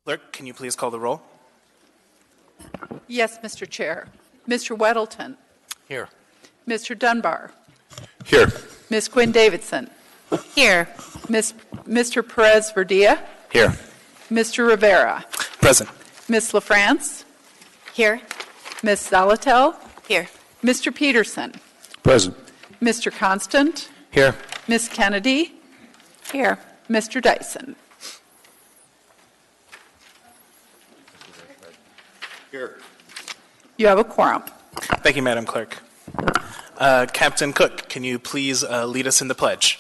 Clerk, can you please call the roll? Yes, Mr. Chair. Mr. Weddleton. Here. Mr. Dunbar. Here. Ms. Quinn Davidson. Here. Mr. Perez Verdia. Here. Mr. Rivera. Present. Ms. LaFrance. Here. Ms. Zalatel. Here. Mr. Peterson. Present. Mr. Constant. Here. Ms. Kennedy. Here. Mr. Dyson. Here. You have a quorum. Thank you, Madam Clerk. Captain Cook, can you please lead us in the pledge?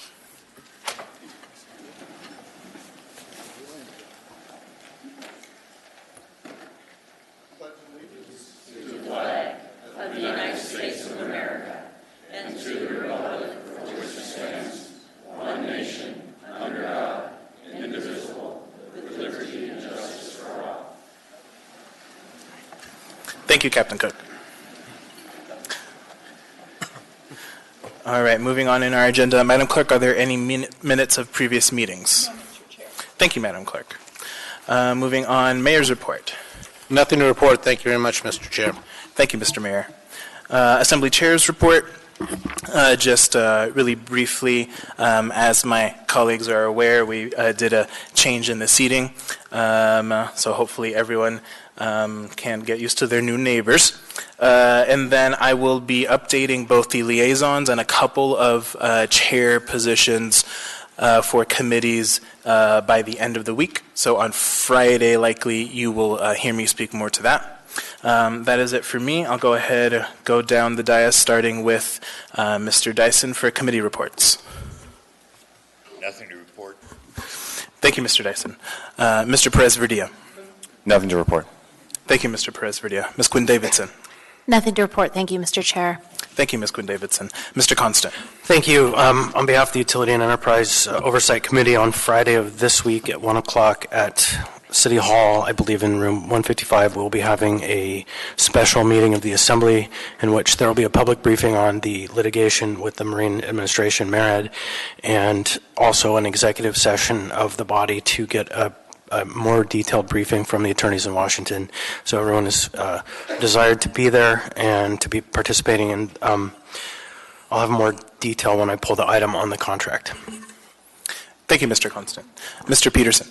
Thank you, Captain Cook. All right, moving on in our agenda. Madam Clerk, are there any minutes of previous meetings? No, Mr. Chair. Thank you, Madam Clerk. Moving on, Mayor's report. Nothing to report. Thank you very much, Mr. Chair. Thank you, Mr. Mayor. Assembly Chair's report. Just really briefly, as my colleagues are aware, we did a change in the seating, so hopefully everyone can get used to their new neighbors. And then I will be updating both the liaisons and a couple of chair positions for committees by the end of the week. So on Friday, likely, you will hear me speak more to that. That is it for me. I'll go ahead, go down the dais, starting with Mr. Dyson for committee reports. Nothing to report. Thank you, Mr. Dyson. Mr. Perez Verdia. Nothing to report. Thank you, Mr. Perez Verdia. Ms. Quinn Davidson. Nothing to report. Thank you, Mr. Chair. Thank you, Ms. Quinn Davidson. Mr. Constant. Thank you. On behalf of the Utility and Enterprise Oversight Committee, on Friday of this week at 1 o'clock at City Hall, I believe in room 155, we'll be having a special meeting of the Assembly in which there will be a public briefing on the litigation with the Marine Administration, MARAD, and also an executive session of the body to get a more detailed briefing from the attorneys in Washington. So everyone is desired to be there and to be participating, and I'll have more detail when I pull the item on the contract. Thank you, Mr. Constant. Mr. Peterson.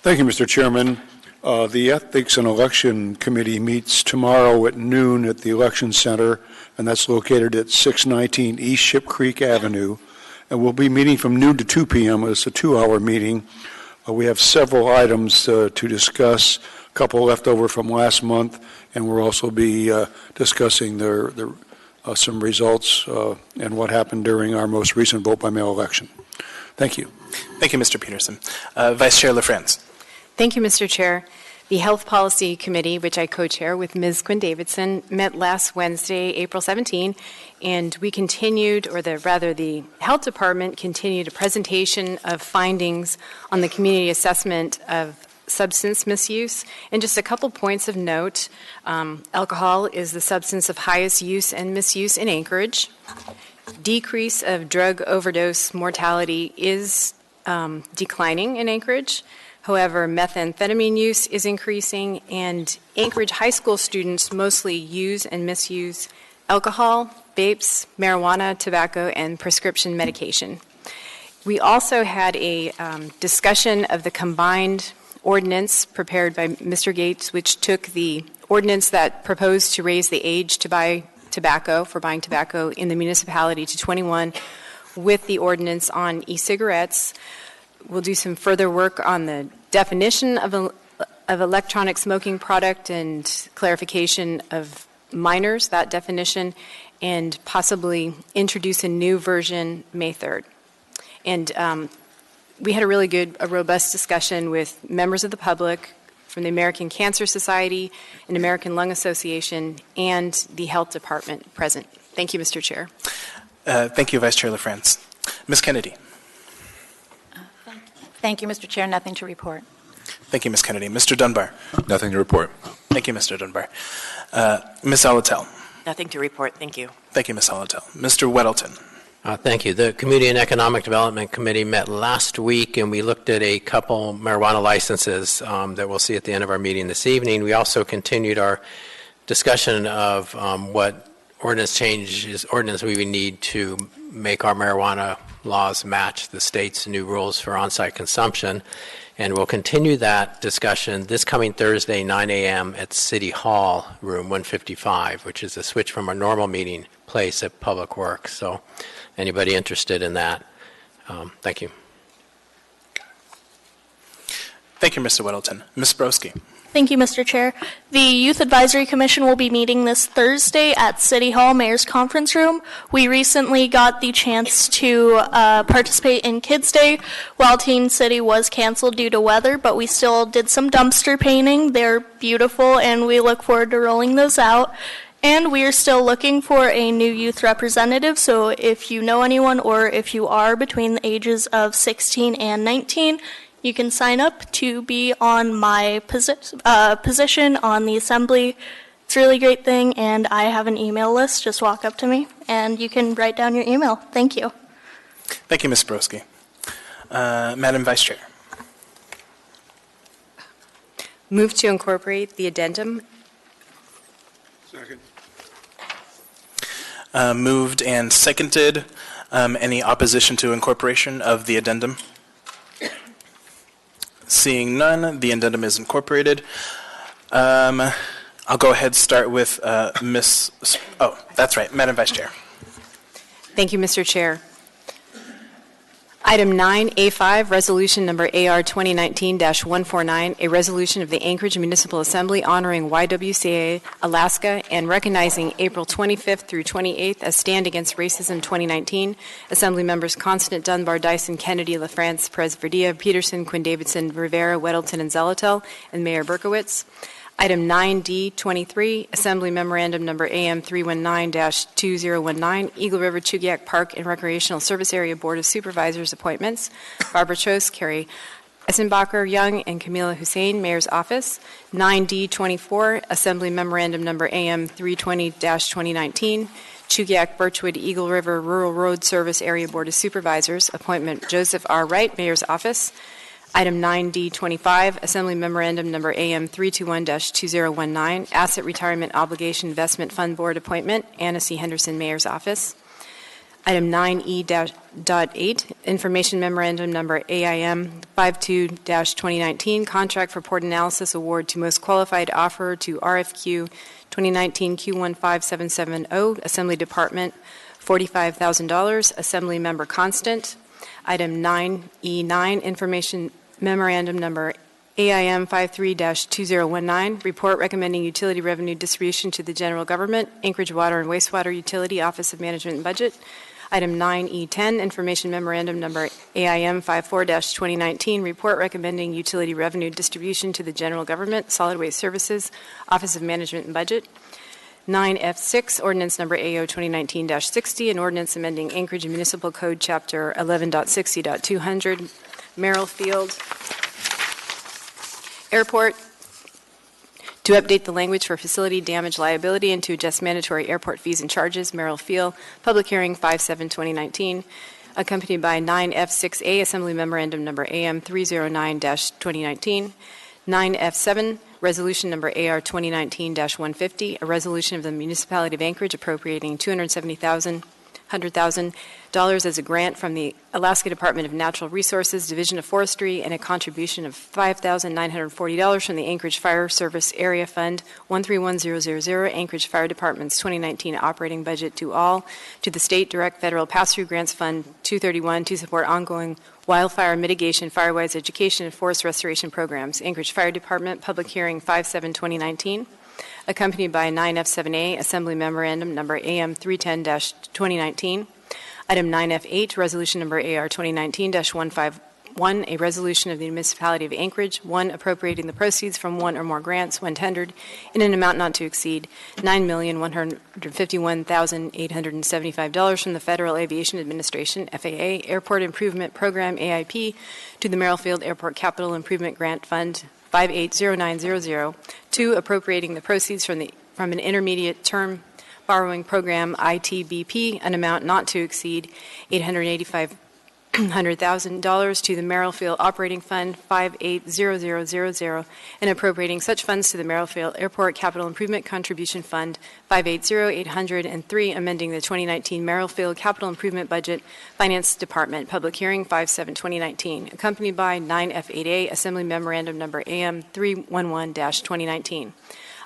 Thank you, Mr. Chairman. The Ethics and Election Committee meets tomorrow at noon at the Election Center, and that's located at 619 East Ship Creek Avenue. And we'll be meeting from noon to 2 p.m. It's a 2-hour meeting. We have several items to discuss, a couple left over from last month, and we'll also be discussing some results and what happened during our most recent vote-by-mail election. Thank you. Thank you, Mr. Peterson. Vice Chair LaFrance. Thank you, Mr. Chair. The Health Policy Committee, which I co-chair with Ms. Quinn Davidson, met last Wednesday, April 17, and we continued, the Health Department continued a presentation of findings on the community assessment of substance misuse. And just a couple points of note, alcohol is the substance of highest use and misuse in Anchorage. Decrease of drug overdose mortality is declining in Anchorage. However, methamphetamine use is increasing, and Anchorage high school students mostly use and misuse alcohol, vapes, marijuana, tobacco, and prescription medication. We also had a discussion of the combined ordinance prepared by Mr. Gates, which took the ordinance that proposed to raise the age to buy tobacco, for buying tobacco in the municipality to 21, with the ordinance on e-cigarettes. We'll do some further work on the definition of electronic smoking product and clarification of minors, that definition, and possibly introduce a new version May 3rd. And we had a robust discussion with members of the public from the American Cancer Society and American Lung Association and the Health Department present. Thank you, Mr. Chair. Thank you, Vice Chair LaFrance. Ms. Kennedy. Thank you, Mr. Chair. Nothing to report. Thank you, Ms. Kennedy. Mr. Dunbar. Nothing to report. Thank you, Mr. Dunbar. Ms. Alatel. Nothing to report. Thank you. Thank you, Ms. Alatel. Mr. Weddleton. Thank you. The Community and Economic Development Committee met last week, and we looked at a couple marijuana licenses that we'll see at the end of our meeting this evening. We also continued our discussion of what ordinance we would need to make our marijuana laws match the state's new rules for on-site consumption. And we'll continue that discussion this coming Thursday, 9 a.m. at City Hall, room 155, which is a switch from our normal meeting place at Public Works. So anybody interested in that? Thank you. Thank you, Mr. Whittleton. Ms. Broski. Thank you, Mr. Chair. The Youth Advisory Commission will be meeting this Thursday at City Hall Mayor's Conference Room. We recently got the chance to participate in Kids Day while Teen City was canceled due to weather, but we still did some dumpster painting. They're beautiful, and we look forward to rolling those out. And we are still looking for a new youth representative, so if you know anyone or if you are between the ages of 16 and 19, you can sign up to be on my position on the assembly. It's a really great thing, and I have an email list. Just walk up to me, and you can write down your email. Thank you. Thank you, Ms. Broski. Madam Vice Chair. Move to incorporate the addendum. Second. Moved and seconded. Any opposition to incorporation of the addendum? Seeing none, the addendum is incorporated. I'll go ahead and start with that's right, Madam Vice Chair. Thank you, Mr. Chair. Item 9A5, Resolution Number AR 2019-149, a resolution of the Anchorage Municipal Assembly honoring YWCA Alaska and recognizing April 25th through 28th as Stand Against Racism 2019. Assembly members Constant, Dunbar, Dyson, Kennedy, LaFrance, Perez Verdilla, Peterson, Quinn Davidson, Rivera, Weddleton, and Zeletel, and Mayor Berkowitz. Item 9D23, Assembly Memorandum Number AM 319-2019, Eagle River Chugiak Park and Recreational Service Area Board of Supervisors appointments. Barbara Chose, Carrie Essenbacher, Young, and Camila Hussein, Mayor's Office. 9D24, Assembly Memorandum Number AM 320-2019, Chugiak Birchwood Eagle River Rural Road Service Area Board of Supervisors appointment. Joseph R. Wright, Mayor's Office. Item 9D25, Assembly Memorandum Number AM 321-2019, Asset Retirement Obligation Investment Fund Board Appointment, Anna C. Henderson, Mayor's Office. Item 9E.8, Information Memorandum Number AIM 52-2019, Contract for Port Analysis Award to Most Qualified Offerer to RFQ 2019 Q15770, Assembly Department, $45,000, Assembly Member Constant. Item 9E9, Information Memorandum Number AIM 53-2019, Report Recommending Utility Revenue Distribution to the General Government, Anchorage Water and Wastewater Utility Office of Management and Budget. Item 9E10, Information Memorandum Number AIM 54-2019, Report Recommending Utility Revenue Distribution to the General Government, Solid Waste Services, Office of Management and Budget. 9F6, Ordinance Number AO 2019-60, an ordinance amending Anchorage Municipal Code Chapter 11.60.200, Merrill Field Airport, to update the language for facility damage liability and to adjust mandatory airport fees and charges, Merrill Field, public hearing 5/7/2019, accompanied by 9F6A, Assembly Memorandum Number AM 309-2019, 9F7, Resolution Number AR 2019-150, a resolution of the Municipality of Anchorage appropriating $100,000 as a grant from the Alaska Department of Natural Resources, Division of Forestry, and a contribution of $5,940 from the Anchorage Fire Service Area Fund 131000, Anchorage Fire Department's 2019 operating budget to the State Direct Federal Pass-Through Grants Fund 231 to support ongoing wildfire mitigation, firewise education, and forest restoration programs. Anchorage Fire Department, public hearing 5/7/2019. Accompanied by 9F7A, Assembly Memorandum Number AM 310-2019. Item 9F8, Resolution Number AR 2019-151, a resolution of the Municipality of Anchorage, 1, appropriating the proceeds from one or more grants when tendered in an amount not to exceed $9,151,875 from the Federal Aviation Administration, FAA, Airport Improvement Program, AIP, to the Merrill Airport Capital Improvement Grant Fund 580900, 2, appropriating the proceeds from an intermediate term Borrowing Program ITBP, an amount not to exceed $885,000 to the Merrill-Field Operating Fund 580000 and appropriating such funds to the Merrill-Field Airport Capital Improvement Contribution Fund 580803, amending the 2019 Merrill-Field Capital Improvement Budget, Finance Department, Public Hearing 5/7/2019, accompanied by 9F8A, Assembly Memorandum Number AM 311-2019.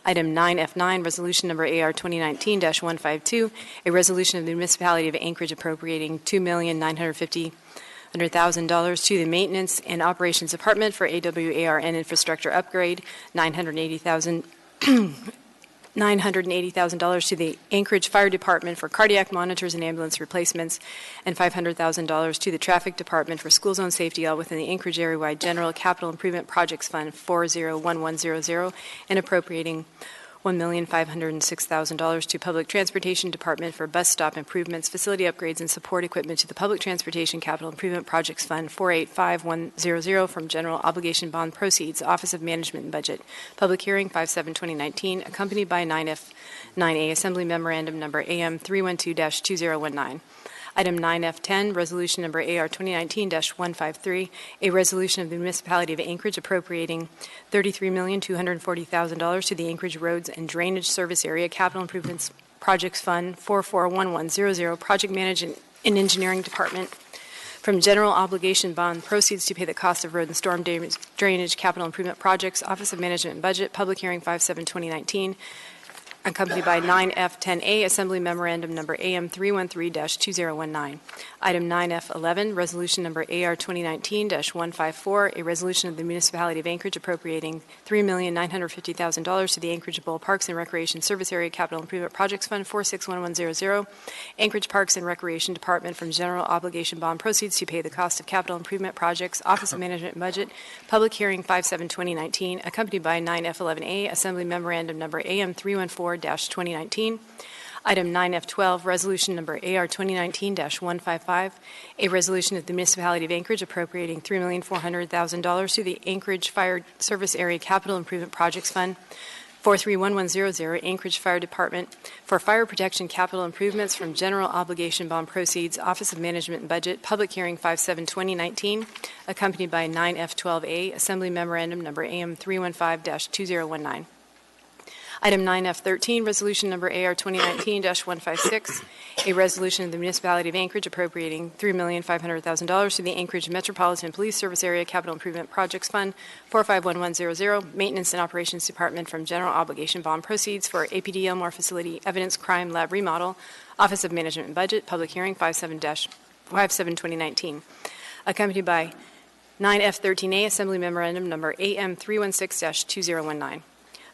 Item 9F9, Resolution Number AR 2019-152, a resolution of the Municipality of Anchorage appropriating $2,950,000 to the Maintenance and Operations Department for AWARN infrastructure upgrade, $980,000 to the Anchorage Fire Department for cardiac monitors and ambulance replacements, and $500,000 to the Traffic Department for school zone safety, all within the Anchorage area-wide General Capital Improvement Projects Fund 401100, and appropriating $1,506,000 to Public Transportation Department for bus stop improvements, facility upgrades, and support equipment to the Public Transportation Capital Improvement Projects Fund 485100 from General Obligation Bond Proceeds, Office of Management and Budget. Public Hearing 5/7/2019, accompanied by 9F9A, Assembly Memorandum Number AM 312-2019. Item 9F10, Resolution Number AR 2019-153, a resolution of the Municipality of Anchorage appropriating $33,240,000 to the Anchorage Roads and Drainage Service Area Capital Improvements Projects Fund 441100, Project Management and Engineering Department, from General Obligation Bond Proceeds to pay the cost of road and storm drainage capital improvement projects, Office of Management and Budget, Public Hearing 5/7/2019, accompanied by 9F10A, Assembly Memorandum Number AM 313-2019. Item 9F11, Resolution Number AR 2019-154, a resolution of the Municipality of Anchorage appropriating $3,950,000 to the Anchorage Bowl Parks and Recreation Service Area Capital Improvement Projects Fund 461100, Anchorage Parks and Recreation Department, from General Obligation Bond Proceeds to pay the cost of capital improvement projects, Office of Management and Budget, Public Hearing 5/7/2019, accompanied by 9F11A, Assembly Memorandum Number AM 314-2019. Item 9F12, Resolution Number AR 2019-155, a resolution of the Municipality of Anchorage appropriating $3,400,000 to the Anchorage Fire Service Area Capital Improvement Projects Fund 431100, Anchorage Fire Department, for fire protection capital improvements, from General Obligation Bond Proceeds, Office of Management and Budget, Public Hearing 5/7/2019, accompanied by 9F12A, Assembly Memorandum Number AM 315-2019. Item 9F13, Resolution Number AR 2019-156, a resolution of the Municipality of Anchorage appropriating $3,500,000 to the Anchorage Metropolitan Police Service Area Capital Improvement Projects Fund 451100, Maintenance and Operations Department, from General Obligation Bond Proceeds for APD Elmore Facility Evidence Crime Lab Remodel, Office of Management and Budget, Public Hearing 5/7/2019, accompanied by 9F13A, Assembly Memorandum Number AM 316-2019.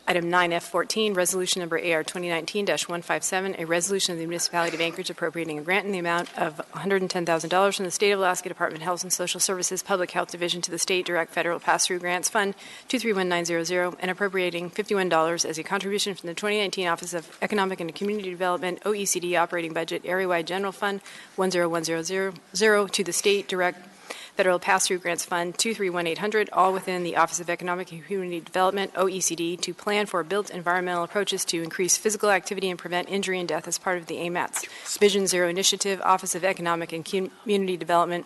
Item 9F14, Resolution Number AR 2019-157, a resolution of the Municipality of Anchorage appropriating a grant in the amount of $110,000 from the State of Alaska Department of Health and Social Services Public Health Division to the State Direct Federal Pass-Through Grants Fund 231900, and appropriating $51 as a contribution from the 2019 Office of Economic and Community Development OECD Operating Budget Area-Wide General Fund 10100 to the State Direct Federal Pass-Through Grants Fund 231800, all within the Office of Economic and Community Development, OECD, to plan for built environmental approaches to increase physical activity and prevent injury and death as part of the AMATS Vision Zero Initiative, Office of Economic and Community Development.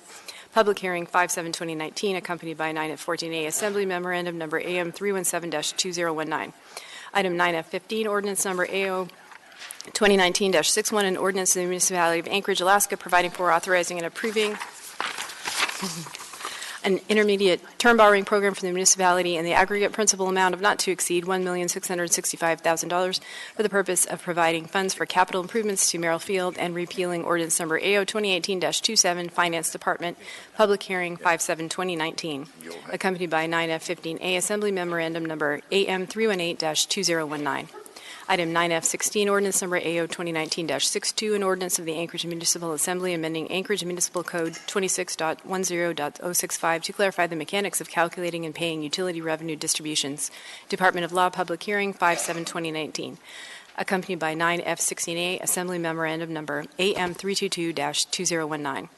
Public Hearing 5/7/2019, accompanied by 9F14A, Assembly Memorandum Number AM 317-2019. Item 9F15, Ordinance Number AO 2019-61, an ordinance of the Municipality of Anchorage, Alaska, providing for, authorizing, and approving an intermediate term borrowing program for the municipality in the aggregate principal amount of not to exceed $1,665,000 for the purpose of providing funds for capital improvements to Merrill Field, and repealing Ordinance Number AO 2018-27, Finance Department, Public Hearing 5/7/2019, accompanied by 9F15A, Assembly Memorandum Number AM 318-2019. Item 9F16, Ordinance Number AO 2019-62, an ordinance of the Anchorage Municipal Assembly amending Anchorage Municipal Code 26.10.065 to clarify the mechanics of calculating and paying utility revenue distributions. Department of Law, Public Hearing 5/7/2019. Accompanied by 9F16A, Assembly Memorandum Number AM 322-2019.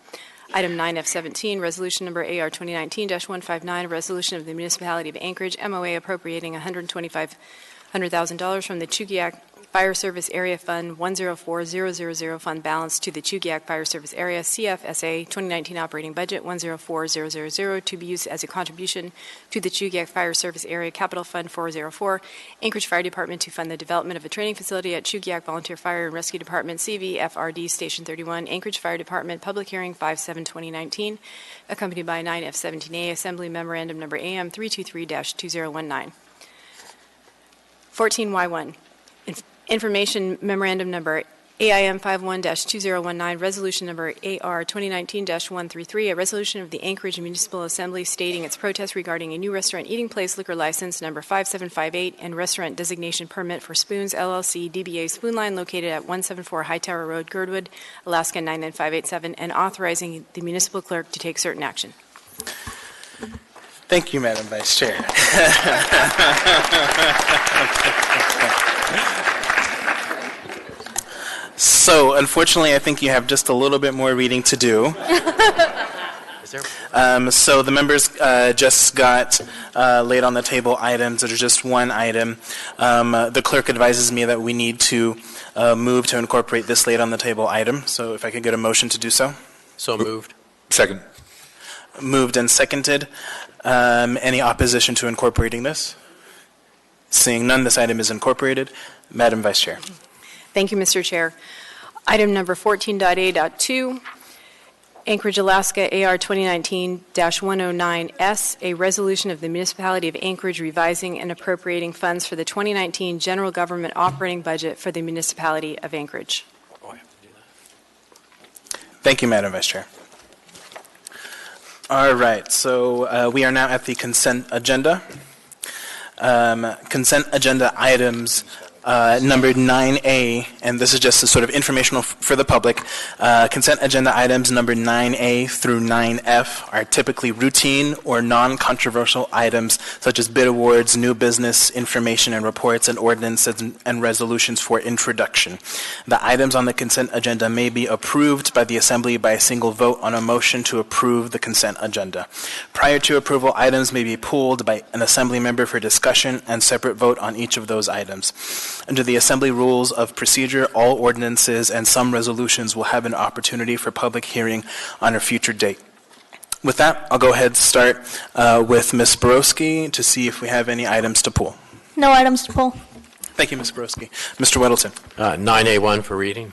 Item 9F17, Resolution Number AR 2019-159, a resolution of the Municipality of Anchorage, MOA appropriating $100,000 from the Chugiak Fire Service Area Fund 104000 fund balance to the Chugiak Fire Service Area CFSA 2019 operating budget 104000 to be used as a contribution to the Chugiak Fire Service Area Capital Fund 404, Anchorage Fire Department to fund the development of a training facility at Chugiak Volunteer Fire and Rescue Department CVFRD Station 31, Anchorage Fire Department, public hearing 5/7/2019, accompanied by 9F17A Assembly Memorandum Number AM 323-2019. 14Y1, Information Memorandum Number AIM 51-2019, Resolution Number AR 2019-133, a resolution of the Anchorage Municipal Assembly stating its protest regarding a new restaurant eating place liquor license number 5758 and restaurant designation permit for Spoons LLC DBA Spoon Line located at 174 Hightower Road, Girdwood, Alaska 99587, and authorizing the municipal clerk to take certain action. Thank you, Madam Vice Chair. So, unfortunately, I think you have just a little bit more reading to do. So the members just got laid on the table items that are just one item. The clerk advises me that we need to move to incorporate this laid on the table item. So if I could get a motion to do so. So moved. Second. Moved and seconded. Any opposition to incorporating this? Seeing none, this item is incorporated. Madam Vice Chair. Thank you, Mr. Chair. Item number 14.A.2, Anchorage, Alaska, AR 2019-109S, a resolution of the Municipality of Anchorage revising and appropriating funds for the 2019 general government operating budget for the Municipality of Anchorage. Thank you, Madam Vice Chair. All right, so we are now at the consent agenda. Consent agenda items numbered 9A, and this is just a sort of informational for the public. Consent agenda items numbered 9A through 9F are typically routine or non-controversial items such as bid awards, new business, information and reports, and ordinances and resolutions for introduction. The items on the consent agenda may be approved by the Assembly by a single vote on a motion to approve the consent agenda. Prior to approval, items may be pulled by an Assembly member for discussion and separate vote on each of those items. Under the Assembly Rules of Procedure, all ordinances and some resolutions will have an opportunity for public hearing on a future date. With that, I'll go ahead and start with Ms. Borowski to see if we have any items to pull. No items to pull. Thank you, Ms. Borowski. Mr. Weddleton. 9A1 for reading.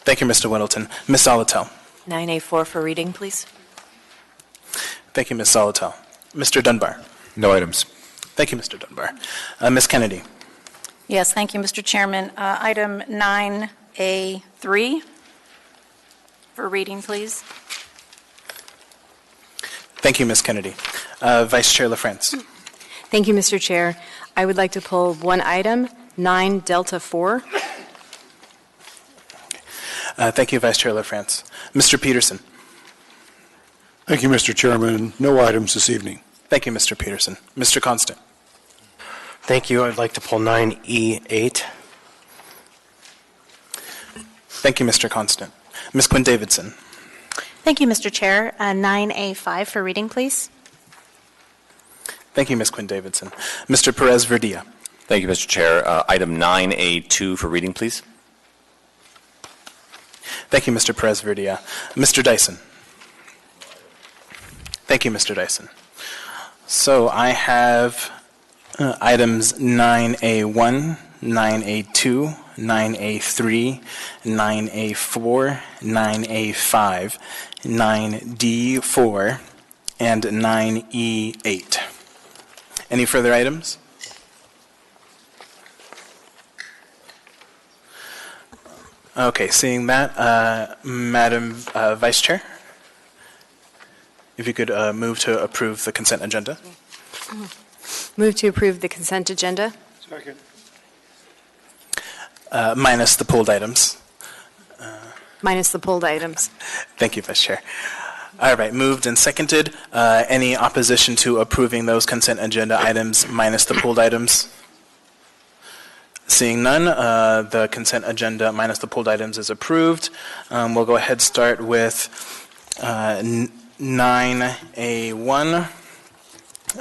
Thank you, Mr. Weddleton. Ms. Solotel. 9A4 for reading, please. Thank you, Ms. Solotel. Mr. Dunbar. No items. Thank you, Mr. Dunbar. Ms. Kennedy. Yes, thank you, Mr. Chairman. Item 9A3 for reading, please. Thank you, Ms. Kennedy. Vice Chair LaFrance. Thank you, Mr. Chair. I would like to pull one item, 9 Delta 4. Thank you, Vice Chair LaFrance. Mr. Peterson. Thank you, Mr. Chairman. No items this evening. Thank you, Mr. Peterson. Mr. Constant. Thank you. I'd like to pull 9E8. Thank you, Mr. Constant. Ms. Quinn Davidson. Thank you, Mr. Chair. 9A5 for reading, please. Thank you, Ms. Quinn Davidson. Mr. Perez Verdia. Thank you, Mr. Chair. Item 9A2 for reading, please. Thank you, Mr. Perez Verdia. Mr. Dyson. Thank you, Mr. Dyson. So I have items 9A1, 9A2, 9A3, 9A4, 9A5, 9D4, and 9E8. Any further items? Okay, seeing that, Madam Vice Chair, if you could move to approve the consent agenda. Move to approve the consent agenda. Second. Minus the pulled items. Minus the pulled items. Thank you, Vice Chair. All right, moved and seconded. Any opposition to approving those consent agenda items minus the pulled items? Seeing none, the consent agenda minus the pulled items is approved. We'll go ahead and start with 9A1.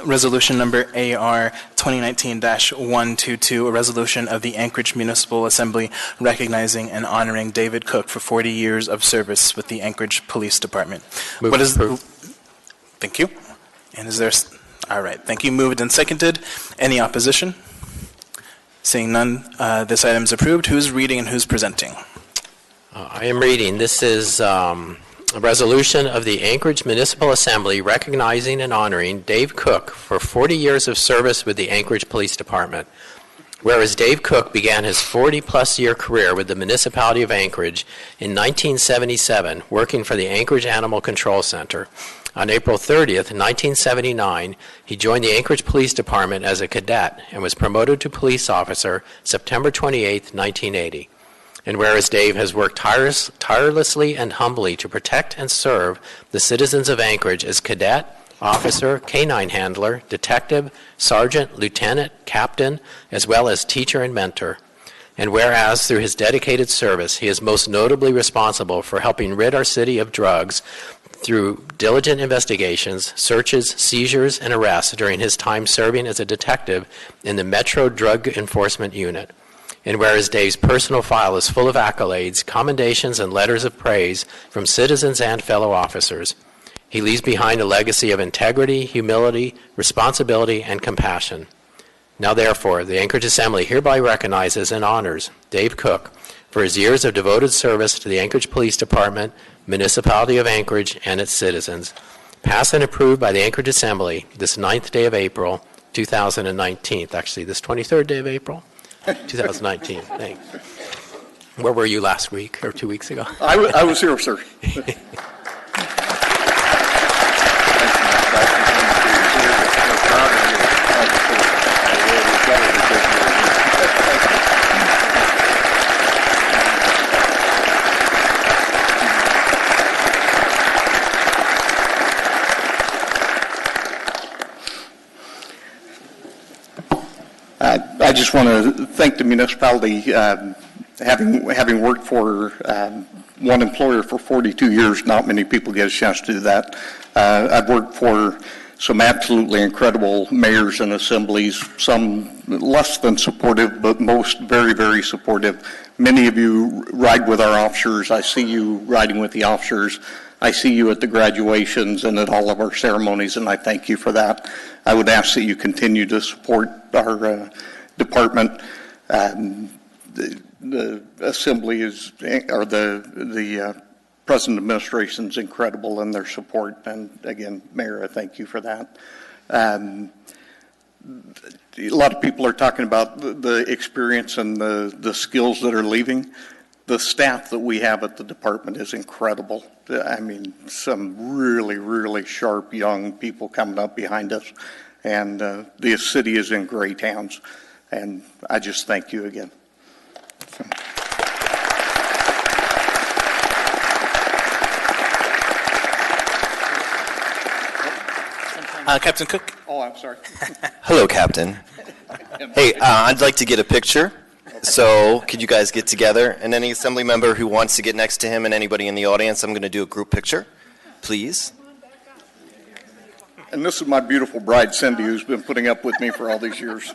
Resolution number AR 2019-122, a resolution of the Anchorage Municipal Assembly recognizing and honoring David Cook for 40 years of service with the Anchorage Police Department. Move What to is approve. Thank you. And is there, all right, thank you. Moved and seconded. Any opposition? Seeing none, this item is approved. Who's reading and who's presenting? I am reading. This is a resolution of the Anchorage Municipal Assembly recognizing and honoring Dave Cook for 40 years of service with the Anchorage Police Department. Whereas Dave Cook began his 40-plus year career with the municipality of Anchorage in 1977, working for the Anchorage Animal Control Center. On April 30th, 1979, he joined the Anchorage Police Department as a cadet and was promoted to police officer September 28th, 1980. And whereas Dave has worked tirelessly and humbly to protect and serve the citizens of Anchorage as cadet, officer, canine handler, detective, sergeant, lieutenant, captain, as well as teacher and mentor. And whereas through his dedicated service, he is most notably responsible for helping rid our city of drugs through diligent investigations, searches, seizures, and arrests during his time serving as a detective in the Metro Drug Enforcement Unit. And whereas Dave's personal file is full of accolades, commendations, and letters of praise from citizens and fellow officers, he leaves behind a legacy of integrity, humility, responsibility, and compassion. Now therefore, the Anchorage Assembly hereby recognizes and honors Dave Cook for his years of devoted service to the Anchorage Police Department, Municipality of Anchorage, and its citizens. Passed and approved by the Anchorage Assembly this 9th day of April, 2019. Actually, this 23rd day of April, 2019. Thanks. Where were you last week or 2 weeks ago? I was here, sir. I just want to thank the municipality, having worked for one employer for 42 years. Not many people get a chance to do that. I've worked for some absolutely incredible mayors and assemblies, some less than supportive, but most very, very supportive. Many of you ride with our officers. I see you riding with the officers. I see you at the graduations and at all of our ceremonies, and I thank you for that. I would ask that you continue to support our department. The assembly is, or the present administration is incredible in their support, and again, Mayor, I thank you for that. A lot of people are talking about the experience and the skills that are leaving. The staff that we have at the department is incredible. I mean, some really, really sharp young people coming up behind us, and the city is in great hands, and I just thank you again. Captain Cook. Oh, I'm sorry. Hello, Captain. Hey, I'd like to get a picture. So could you guys get together? And any assembly member who wants to get next to him and anybody in the audience, I'm going to do a group picture, please. And this is my beautiful bride, Cindy, who's been putting up with me for all these years.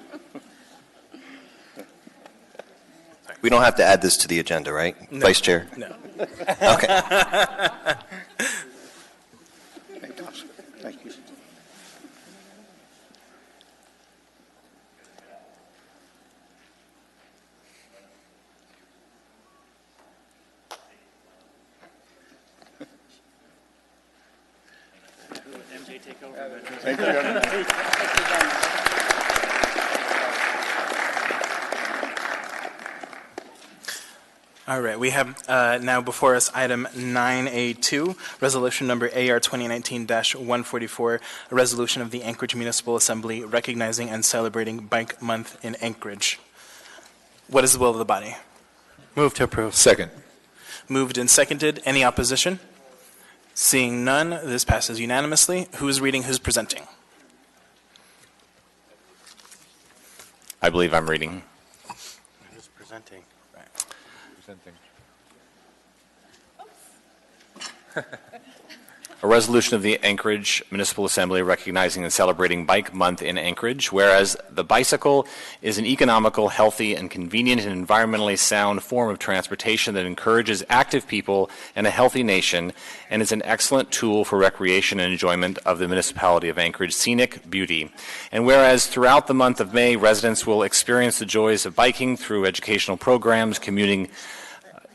We don't have to add this to the agenda, right? No. Vice Chair? No. Okay. Thank you. Thank you. All right, we have now before us item 9A2, resolution number AR 2019-144, a resolution of the Anchorage Municipal Assembly recognizing and celebrating Bike Month in Anchorage. What is the will of the body? Move to approve. Second. Moved and seconded. Any opposition? Seeing none, this passes unanimously. Who is reading, who's presenting? I believe I'm reading. Who's presenting? A resolution of the Anchorage Municipal Assembly recognizing and celebrating Bike Month in Anchorage, whereas the bicycle is an economical, healthy, and convenient and environmentally sound form of transportation that encourages active people and a healthy nation, and is an excellent tool for recreation and enjoyment of the municipality of Anchorage scenic beauty. And whereas throughout the month of May, residents will experience the joys of biking through educational programs, commuting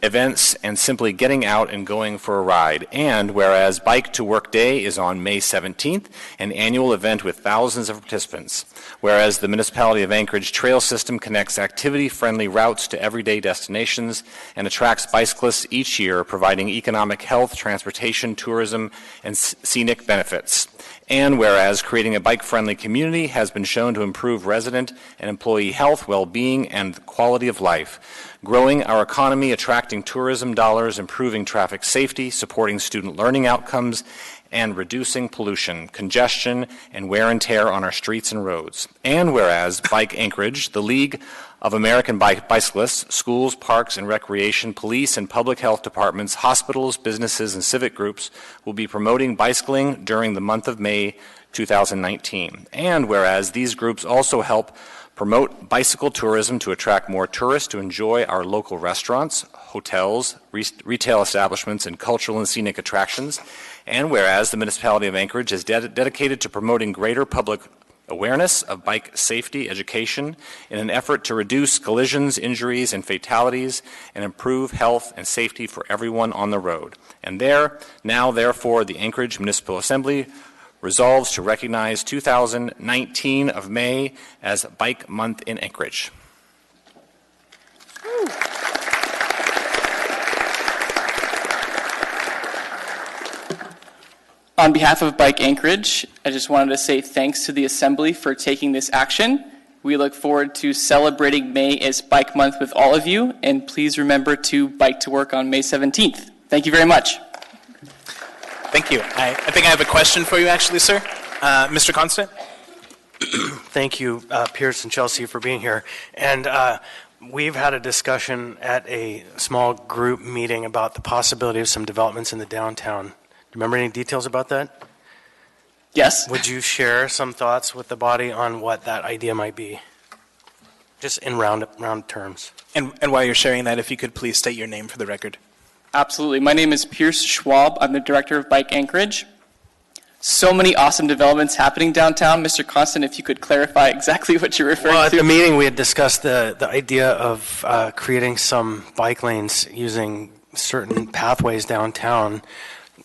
events, and simply getting out and going for a ride. And whereas Bike to Work Day is on May 17th, an annual event with thousands of participants. Whereas the municipality of Anchorage trail system connects activity-friendly routes to everyday destinations and attracts bicyclists each year, providing economic, health, transportation, tourism, and scenic benefits. And whereas creating a bike-friendly community has been shown to improve resident and employee health, well-being, and quality of life, growing our economy, attracting tourism dollars, improving traffic safety, supporting student learning outcomes, and reducing pollution, congestion, and wear and tear on our streets and roads. And whereas Bike Anchorage, the League of American Bicyclists, schools, parks and recreation, police and public health departments, hospitals, businesses, and civic groups will be promoting bicycling during the month of May 2019. And whereas these groups also help promote bicycle tourism to attract more tourists to enjoy our local restaurants, hotels, retail establishments, and cultural and scenic attractions. And whereas the municipality of Anchorage is dedicated to promoting greater public awareness of bike safety education in an effort to reduce collisions, injuries, and fatalities, and improve health and safety for everyone on the road. And therefore, the Anchorage Municipal Assembly resolves to recognize 2019 of May as Bike Month in Anchorage. On behalf of Bike Anchorage, I just wanted to say thanks to the Assembly for taking this action. We look forward to celebrating May as Bike Month with all of you, and please remember to bike to work on May 17th. Thank you very much. Thank you. I think I have a question for you, actually, sir. Mr. Constant? Thank you, Pierce and Chelsea, for being here. And we've had a discussion at a small group meeting about the possibility of some developments in the downtown. Do you remember any details about that? Yes. Would you share some thoughts with the body on what that idea might be? Just in round terms. And while you're sharing that, if you could please state your name for the record. Absolutely. My name is Pierce Schwab. I'm the director of Bike Anchorage. So many awesome developments happening downtown. Mr. Constant, if you could clarify exactly what you're referring to. Well, at the meeting, we had discussed the idea of creating some bike lanes using certain pathways downtown,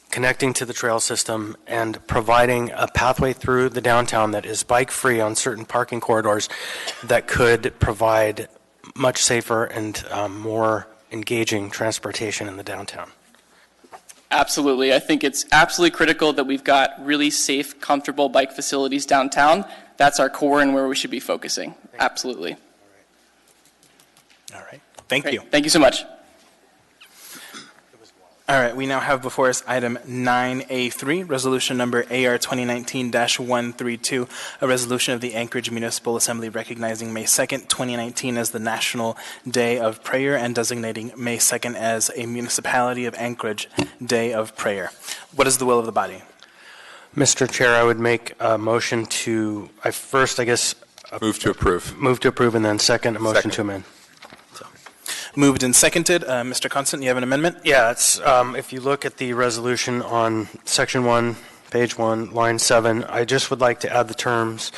connecting to the trail system and providing a pathway through the downtown that is bike-free on certain parking corridors that could provide much safer and more engaging transportation in the downtown. Absolutely. I think it's absolutely critical that we've got really safe, comfortable bike facilities downtown. That's our core and where we should be focusing. Absolutely. All right. Thank you. Thank you so much. All right, we now have before us item 9A3, resolution number AR 2019-132, a resolution of the Anchorage Municipal Assembly recognizing May 2nd, 2019 as the National Day of Prayer and designating May 2nd as a Municipality of Anchorage Day of Prayer. What is the will of the body? Mr. Chair, I would make a motion to, Move to approve. Move to approve, and then second, a motion to amend. Moved and seconded. Mr. Constant, you have an amendment? Yeah, it's, if you look at the resolution on section 1, page 1, line 7, I just would like to add the terms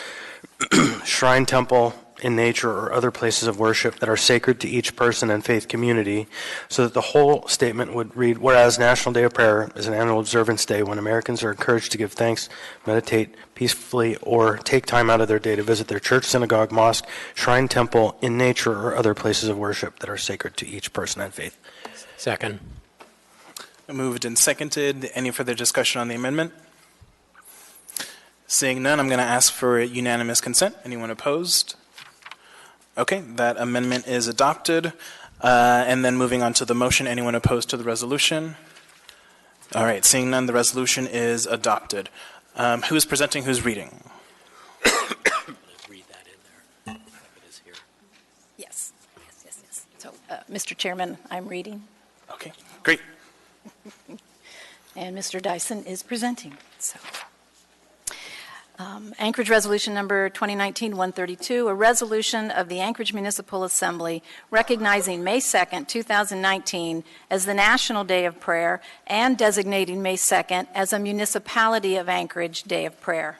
shrine, temple, in nature, or other places of worship that are sacred to each person and faith community, so that the whole statement would read, whereas National Day of Prayer is an annual observance day when Americans are encouraged to give thanks, meditate peacefully, or take time out of their day to visit their church, synagogue, mosque, shrine, temple, in nature, or other places of worship that are sacred to each person and faith. Second. Moved and seconded. Any further discussion on the amendment? Seeing none, I'm going to ask for unanimous consent. Anyone opposed? Okay, that amendment is adopted. And then moving on to the motion, anyone opposed to the resolution? All right, seeing none, the resolution is adopted. Who is presenting, who's reading? Yes. So, Mr. Chairman, I'm reading. Okay, great. And Mr. Dyson is presenting. So, Anchorage Resolution Number 2019-132, a resolution of the Anchorage Municipal Assembly recognizing May 2nd, 2019 as the National Day of Prayer and designating May 2nd as a Municipality of Anchorage Day of Prayer.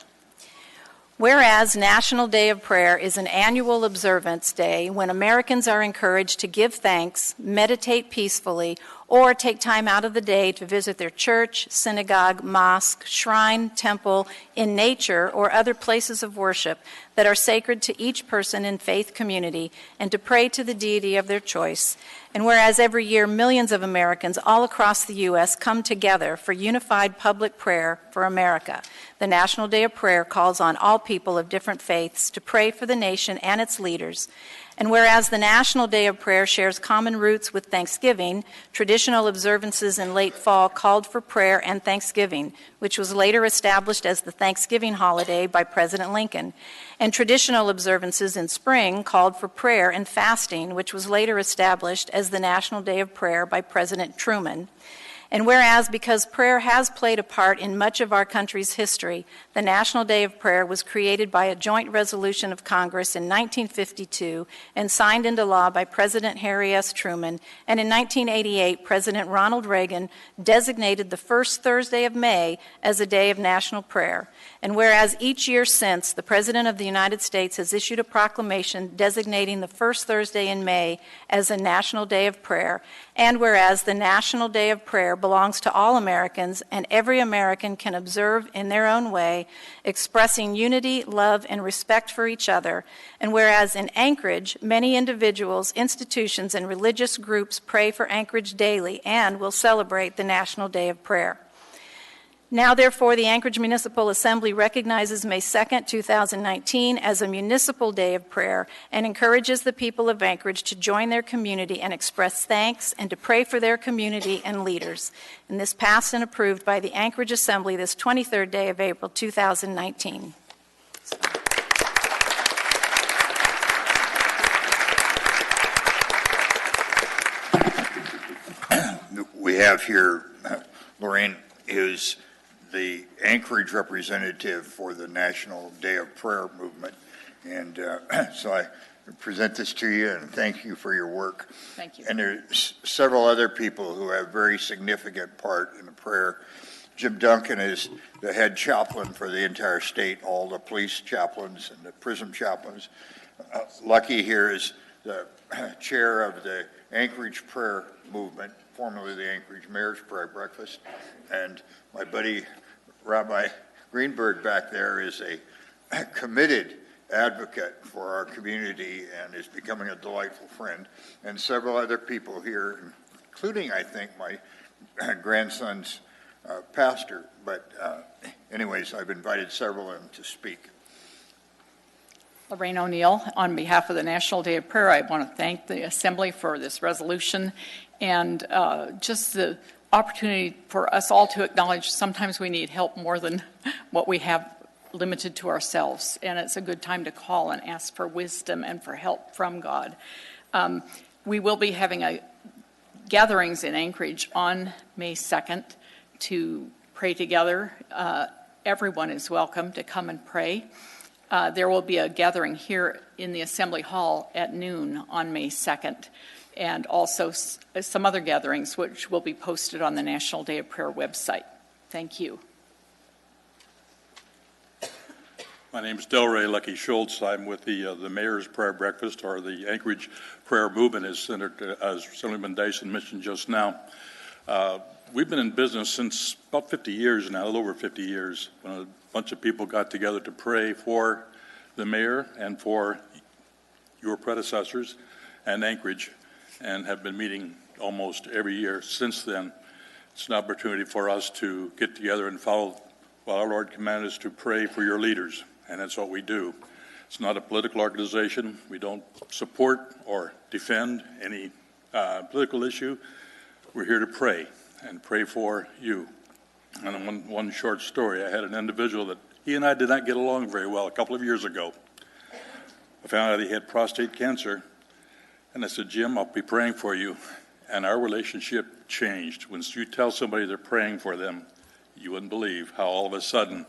Whereas National Day of Prayer is an annual observance day when Americans are encouraged to give thanks, meditate peacefully, or take time out of the day to visit their church, synagogue, mosque, shrine, temple, in nature, or other places of worship that are sacred to each person in faith community, and to pray to the deity of their choice. And whereas every year millions of Americans all across the U.S. come together for unified public prayer for America, the National Day of Prayer calls on all people of different faiths to pray for the nation and its leaders. And whereas the National Day of Prayer shares common roots with Thanksgiving, traditional observances in late fall called for prayer and thanksgiving, which was later established as the Thanksgiving holiday by President Lincoln. And traditional observances in spring called for prayer and fasting, which was later established as the National Day of Prayer by President Truman. And whereas, because prayer has played a part in much of our country's history, the National Day of Prayer was created by a joint resolution of Congress in 1952 and signed into law by President Harry S. Truman, and in 1988, President Ronald Reagan designated the first Thursday of May as a day of national prayer. And whereas each year since, the President of the United States has issued a proclamation designating the first Thursday in May as a National Day of Prayer, and whereas the National Day of Prayer belongs to all Americans, and every American can observe in their own way, expressing unity, love, and respect for each other. And whereas in Anchorage, many individuals, institutions, and religious groups pray for Anchorage daily and will celebrate the National Day of Prayer. Now, therefore, the Anchorage Municipal Assembly recognizes May 2nd, 2019 as a municipal day of prayer and encourages the people of Anchorage to join their community and express thanks and to pray for their community and leaders. And this passed and approved by the Anchorage Assembly this 23rd day of April, 2019. We have here, Lorraine is the Anchorage representative for the National Day of Prayer movement. And so I present this to you and thank you for your work. Thank you. And there's several other people who have very significant part in the prayer. Jim Duncan is the head chaplain for the entire state, all the police chaplains and the prison chaplains. Lucky here is the chair of the Anchorage Prayer Movement, formerly the Anchorage Mayor's Prayer Breakfast. And my buddy Rabbi Greenberg back there is a committed advocate for our community and is becoming a delightful friend. And several other people here, including, I think, my grandson's pastor. But anyways, I've invited several of them to speak. Lorraine O'Neill, on behalf of the National Day of Prayer, I want to thank the Assembly for this resolution and just the opportunity for us all to acknowledge sometimes we need help more than what we have limited to ourselves, and it's a good time to call and ask for wisdom and for help from God. We will be having gatherings in Anchorage on May 2nd to pray together. Everyone is welcome to come and pray. There will be a gathering here in the Assembly Hall at noon on May 2nd. And also some other gatherings which will be posted on the National Day of Prayer website. Thank you. My name is Delray Lucky Schultz. I'm with the Mayor's Prayer Breakfast, or the Anchorage Prayer Movement, as Assemblyman Dyson mentioned just now. We've been in business since about 50 years now, a little over 50 years, when a bunch of people got together to pray for the mayor and for your predecessors and Anchorage, and have been meeting almost every year since then. It's an opportunity for us to get together and follow what our Lord commanded us to pray for your leaders, and that's what we do. It's not a political organization. We don't support or defend any political issue. We're here to pray and pray for you. And one short story, I had an individual that he and I did not get along very well a couple of years ago. I found out he had prostate cancer. And I said, Jim, I'll be praying for you. and our relationship changed. When you tell somebody they're praying for them, you wouldn't believe how all of a sudden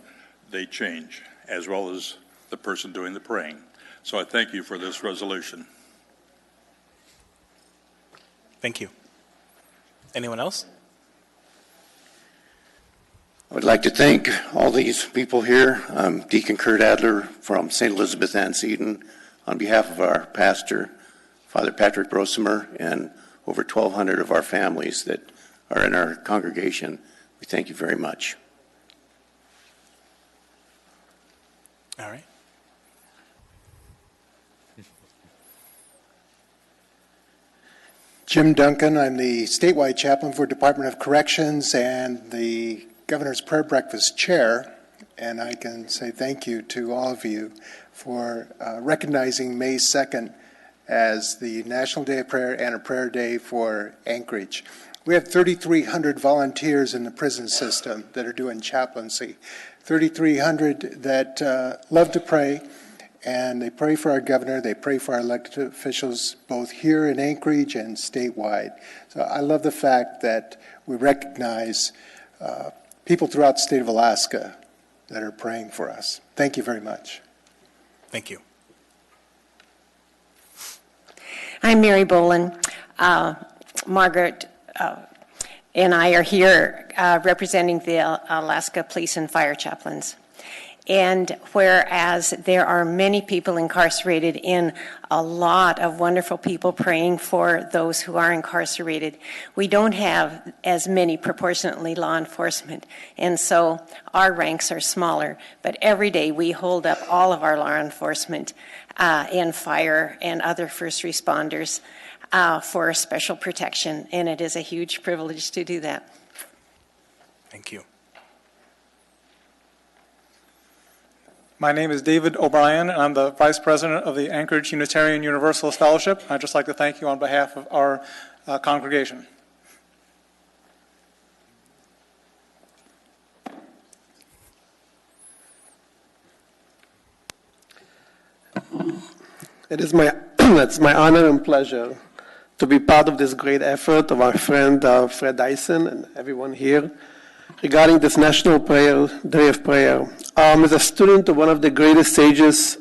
they change, as well as the person doing the praying. So I thank you for this resolution. Thank you. Anyone else? I would like to thank all these people here. Deacon Kurt Adler from St. Elizabeth Antietam, on behalf of our pastor, Father Patrick Brosemer, and over 1,200 of our families that are in our congregation. We thank you very much. All right. Jim Duncan, I'm the statewide chaplain for Department of Corrections and the Governor's Prayer Breakfast chair, and I can say thank you to all of you for recognizing May 2nd as the National Day of Prayer and a prayer day for Anchorage. We have 3,300 volunteers in the prison system that are doing chaplaincy, 3,300 that love to pray, and they pray for our governor, they pray for our elected officials, both here in Anchorage and statewide. So I love the fact that we recognize people throughout the state of Alaska that are praying for us. Thank you very much. Thank you. I'm Mary Bolin. Margaret and I are here representing the Alaska Police and Fire Chaplains. And whereas there are many people incarcerated in a lot of wonderful people praying for those who are incarcerated, we don't have as many proportionately law enforcement. And so our ranks are smaller. But every day we hold up all of our law enforcement and fire and other first responders for special protection. And it is a huge privilege to do that. Thank you. My name is David O'Brien, and I'm the Vice President of the Anchorage Unitarian Universalist Fellowship. I'd just like to thank you on behalf of our congregation. It's my honor and pleasure to be part of this great effort of our friend Fred Dyson and everyone here regarding this National Day of Prayer. As a student of one of the greatest sages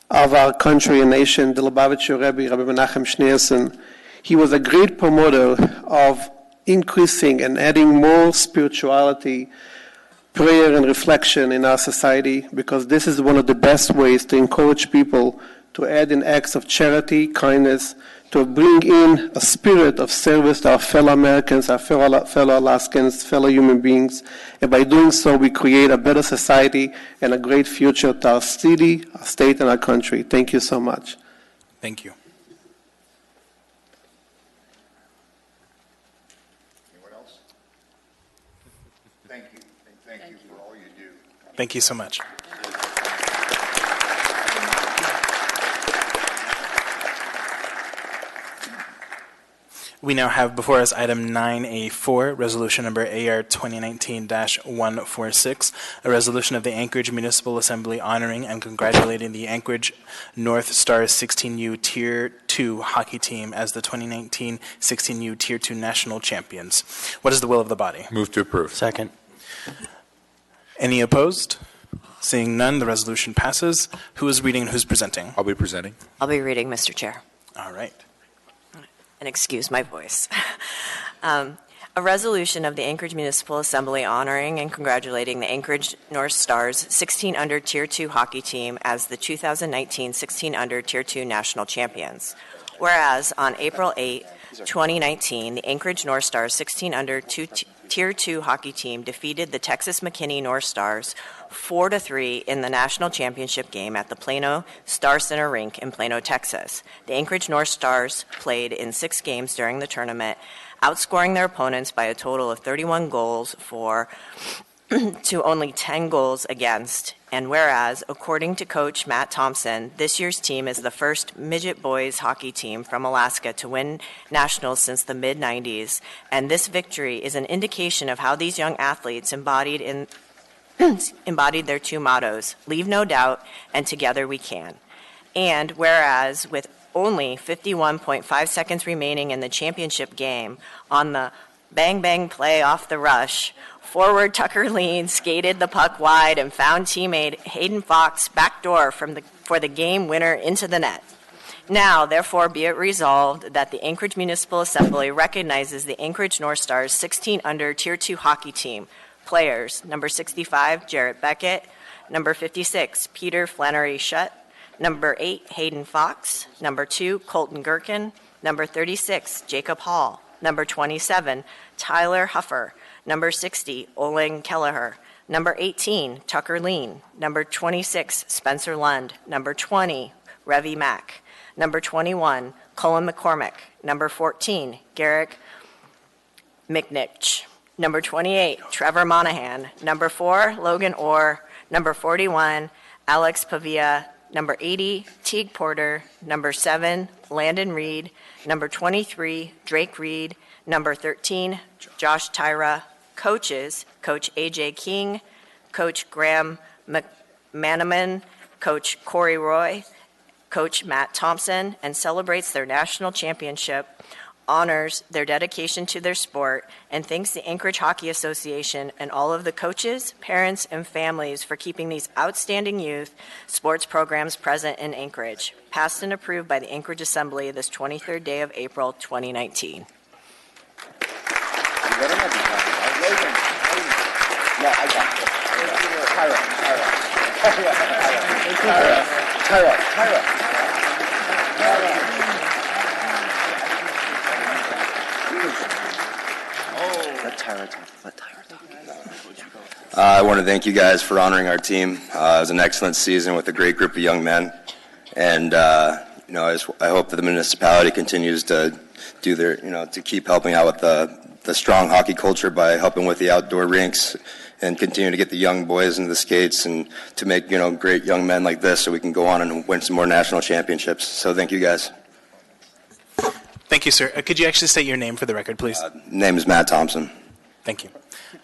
of our country and nation, the Lubavitcher Rebbe, Rabbi Menachem Schneerson, he was a great promoter of increasing and adding more spirituality, prayer, and reflection in our society, because this is one of the best ways to encourage people to add in acts of charity, kindness, to bring in a spirit of service to our fellow Americans, our fellow Alaskans, fellow human beings. And by doing so, we create a better society and a great future to our city, our state, and our country. Thank you so much. Thank you. Anyone else? Thank you. Thank you for all you do. Thank you so much. We now have before us item 9A4, resolution number AR 2019-146, a resolution of the Anchorage Municipal Assembly honoring and congratulating the Anchorage North Stars 16U Tier 2 hockey team as the 2019 16U Tier 2 national champions. What is the will of the body? Move to approve. Second. Any opposed? Seeing none, the resolution passes. Who is reading and who's presenting? I'll be presenting. I'll be reading, Mr. Chair. All right. And excuse my voice. A resolution of the Anchorage Municipal Assembly honoring and congratulating the Anchorage North Stars 16 under Tier 2 hockey team as the 2019 16 under Tier 2 national champions. Whereas on April 8, 2019, the Anchorage North Stars 16 under Tier 2 hockey team defeated the Texas McKinney North Stars 4-3 in the national championship game at the Plano Star Center Rink in Plano, Texas. The Anchorage North Stars played in 6 games during the tournament, outscoring their opponents by a total of 31 goals to only 10 goals against. And whereas, according to Coach Matt Thompson, this year's team is the first midget boys hockey team from Alaska to win nationals since the mid-90s, and this victory is an indication of how these young athletes embodied their 2 mottos, leave no doubt and together we can. And whereas, with only 51.5 seconds remaining in the championship game, on the bang bang play off the rush, forward Tucker Lean skated the puck wide and found teammate Hayden Fox backdoor for the game winner into the net. Now, therefore, be it resolved that the Anchorage Municipal Assembly recognizes the Anchorage North Stars 16 under Tier 2 hockey team. Players, number 65, Jarrett Beckett, number 56, Peter Flannery Shutt, number 8, Hayden Fox, number 2, Colton Gherkin, number 36, Jacob Hall, number 27, Tyler Huffer, number 60, Oleg Kelleher, number 18, Tucker Lean, number 26, Spencer Lund, number 20, Revi Mack, number 21, Colin McCormick, number 14, Garrick McNich, number 28, Trevor Monahan, number 4, Logan Orr, number 41, Alex Pavia, number 80, Teague Porter, number 7, Landon Reed, number 23, Drake Reed, number 13, Josh Tyra. Coaches, Coach A.J. King, Coach Graham McManaman, Coach Corey Roy, Coach Matt Thompson, and celebrates their national championship, honors their dedication to their sport, and thanks the Anchorage Hockey Association and all of the coaches, parents, and families for keeping these outstanding youth sports programs present in Anchorage. Passed and approved by the Anchorage Assembly this 23rd day of April 2019. I want to thank you guys for honoring our team. It was an excellent season with a great group of young men, and I hope that the municipality continues to do their, to keep helping out with the strong hockey culture by helping with the outdoor rinks and continue to get the young boys into the skates and to make, great young men like this so we can go on and win some more national championships. So thank you guys. Thank you, sir. Could you actually state your name for the record, please? Name is Matt Thompson. Thank you.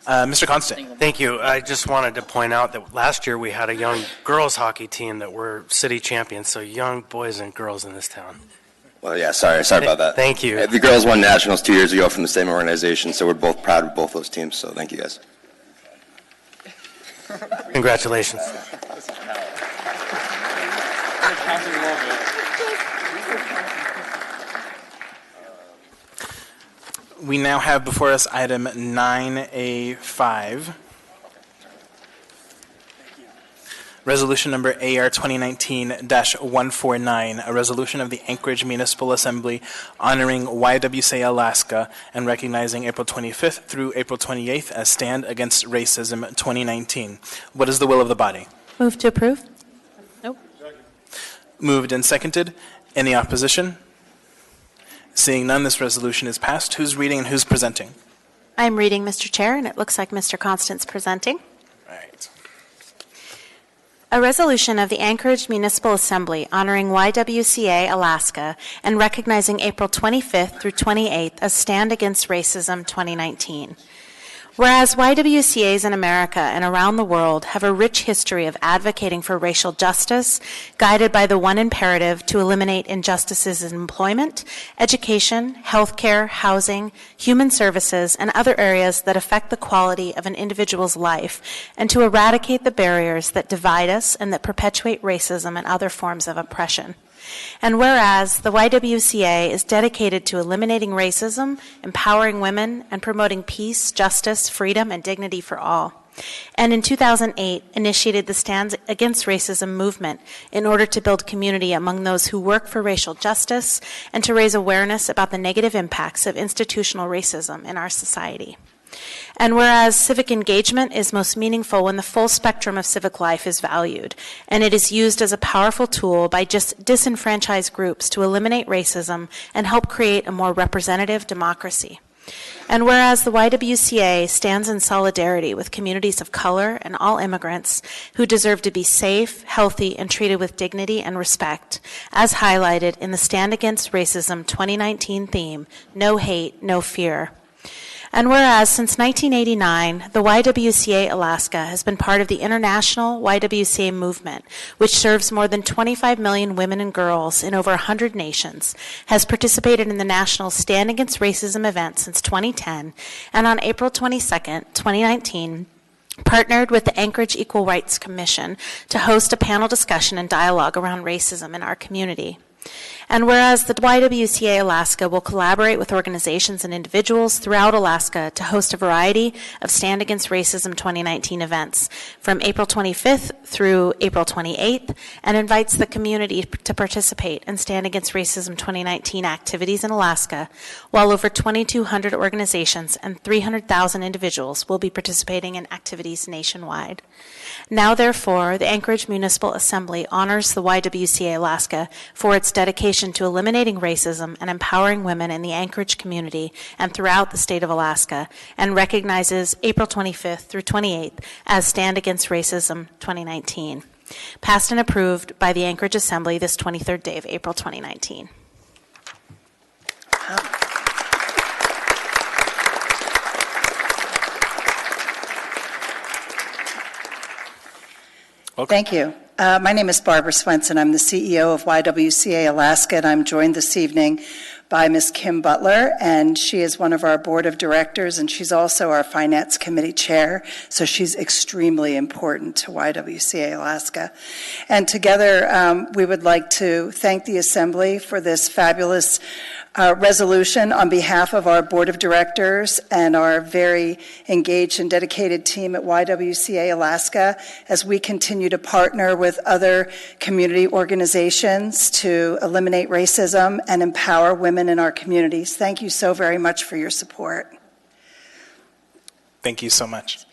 Mr. Constant. Thank you. I just wanted to point out that last year we had a young girls hockey team that were city champions, so young boys and girls in this town. Well, yeah, sorry about that. Thank you. The girls won nationals 2 years ago from the same organization, so we're both proud of both those teams, so thank you guys. Congratulations. We now have before us item 9A5. Resolution number AR 2019-149, a resolution of the Anchorage Municipal Assembly honoring YWCA Alaska and recognizing April 25th through April 28th as Stand Against Racism 2019. What is the will of the body? Move to approve. Nope. Moved and seconded. Any opposition? Seeing none, this resolution is passed. Who's reading and who's presenting? I'm reading, Mr. Chair, and it looks like Mr. Constant's presenting. Right. A resolution of the Anchorage Municipal Assembly honoring YWCA Alaska and recognizing April 25th through 28th as Stand Against Racism 2019. Whereas YWCAs in America and around the world have a rich history of advocating for racial justice, guided by the one imperative to eliminate injustices in employment, education, healthcare, housing, human services, and other areas that affect the quality of an individual's life, and to eradicate the barriers that divide us and that perpetuate racism and other forms of oppression. And whereas the YWCA is dedicated to eliminating racism, empowering women, and promoting peace, justice, freedom, and dignity for all. And in 2008, initiated the Stand Against Racism movement in order to build community among those who work for racial justice and to raise awareness about the negative impacts of institutional racism in our society. And whereas civic engagement is most meaningful when the full spectrum of civic life is valued, and it is used as a powerful tool by just disenfranchised groups to eliminate racism and help create a more representative democracy. And whereas the YWCA stands in solidarity with communities of color and all immigrants who deserve to be safe, healthy, and treated with dignity and respect, as highlighted in the Stand Against Racism 2019 theme, No Hate, No Fear. And whereas since 1989, the YWCA Alaska has been part of the international YWCA movement, which serves more than 25 million women and girls in over 100 nations, has participated in the national Stand Against Racism event since 2010, and on April 22nd, 2019, partnered with the Anchorage Equal Rights Commission to host a panel discussion and dialogue around racism in our community. And whereas the YWCA Alaska will collaborate with organizations and individuals throughout Alaska to host a variety of Stand Against Racism 2019 events from April 25th through April 28th, and invites the community to participate in Stand Against Racism 2019 activities in Alaska, while over 2,200 organizations and 300,000 individuals will be participating in activities nationwide. Now, therefore, the Anchorage Municipal Assembly honors the YWCA Alaska for its dedication to eliminating racism and empowering women in the Anchorage community and throughout the state of Alaska, and recognizes April 25th through 28th as Stand Against Racism 2019. Passed and approved by the Anchorage Assembly this 23rd day of April 2019. Thank you. My name is Barbara Swenson. I'm the CEO of YWCA Alaska, and I'm joined this evening by Ms. Kim Butler, and she is one of our board of directors, and she's also our finance committee chair, so she's extremely important to YWCA Alaska. And together, we would like to thank the Assembly for this fabulous resolution on behalf of our board of directors and our very engaged and dedicated team at YWCA Alaska as we continue to partner with other community organizations to eliminate racism and empower women in our communities. Thank you so very much for your support. Thank you so much.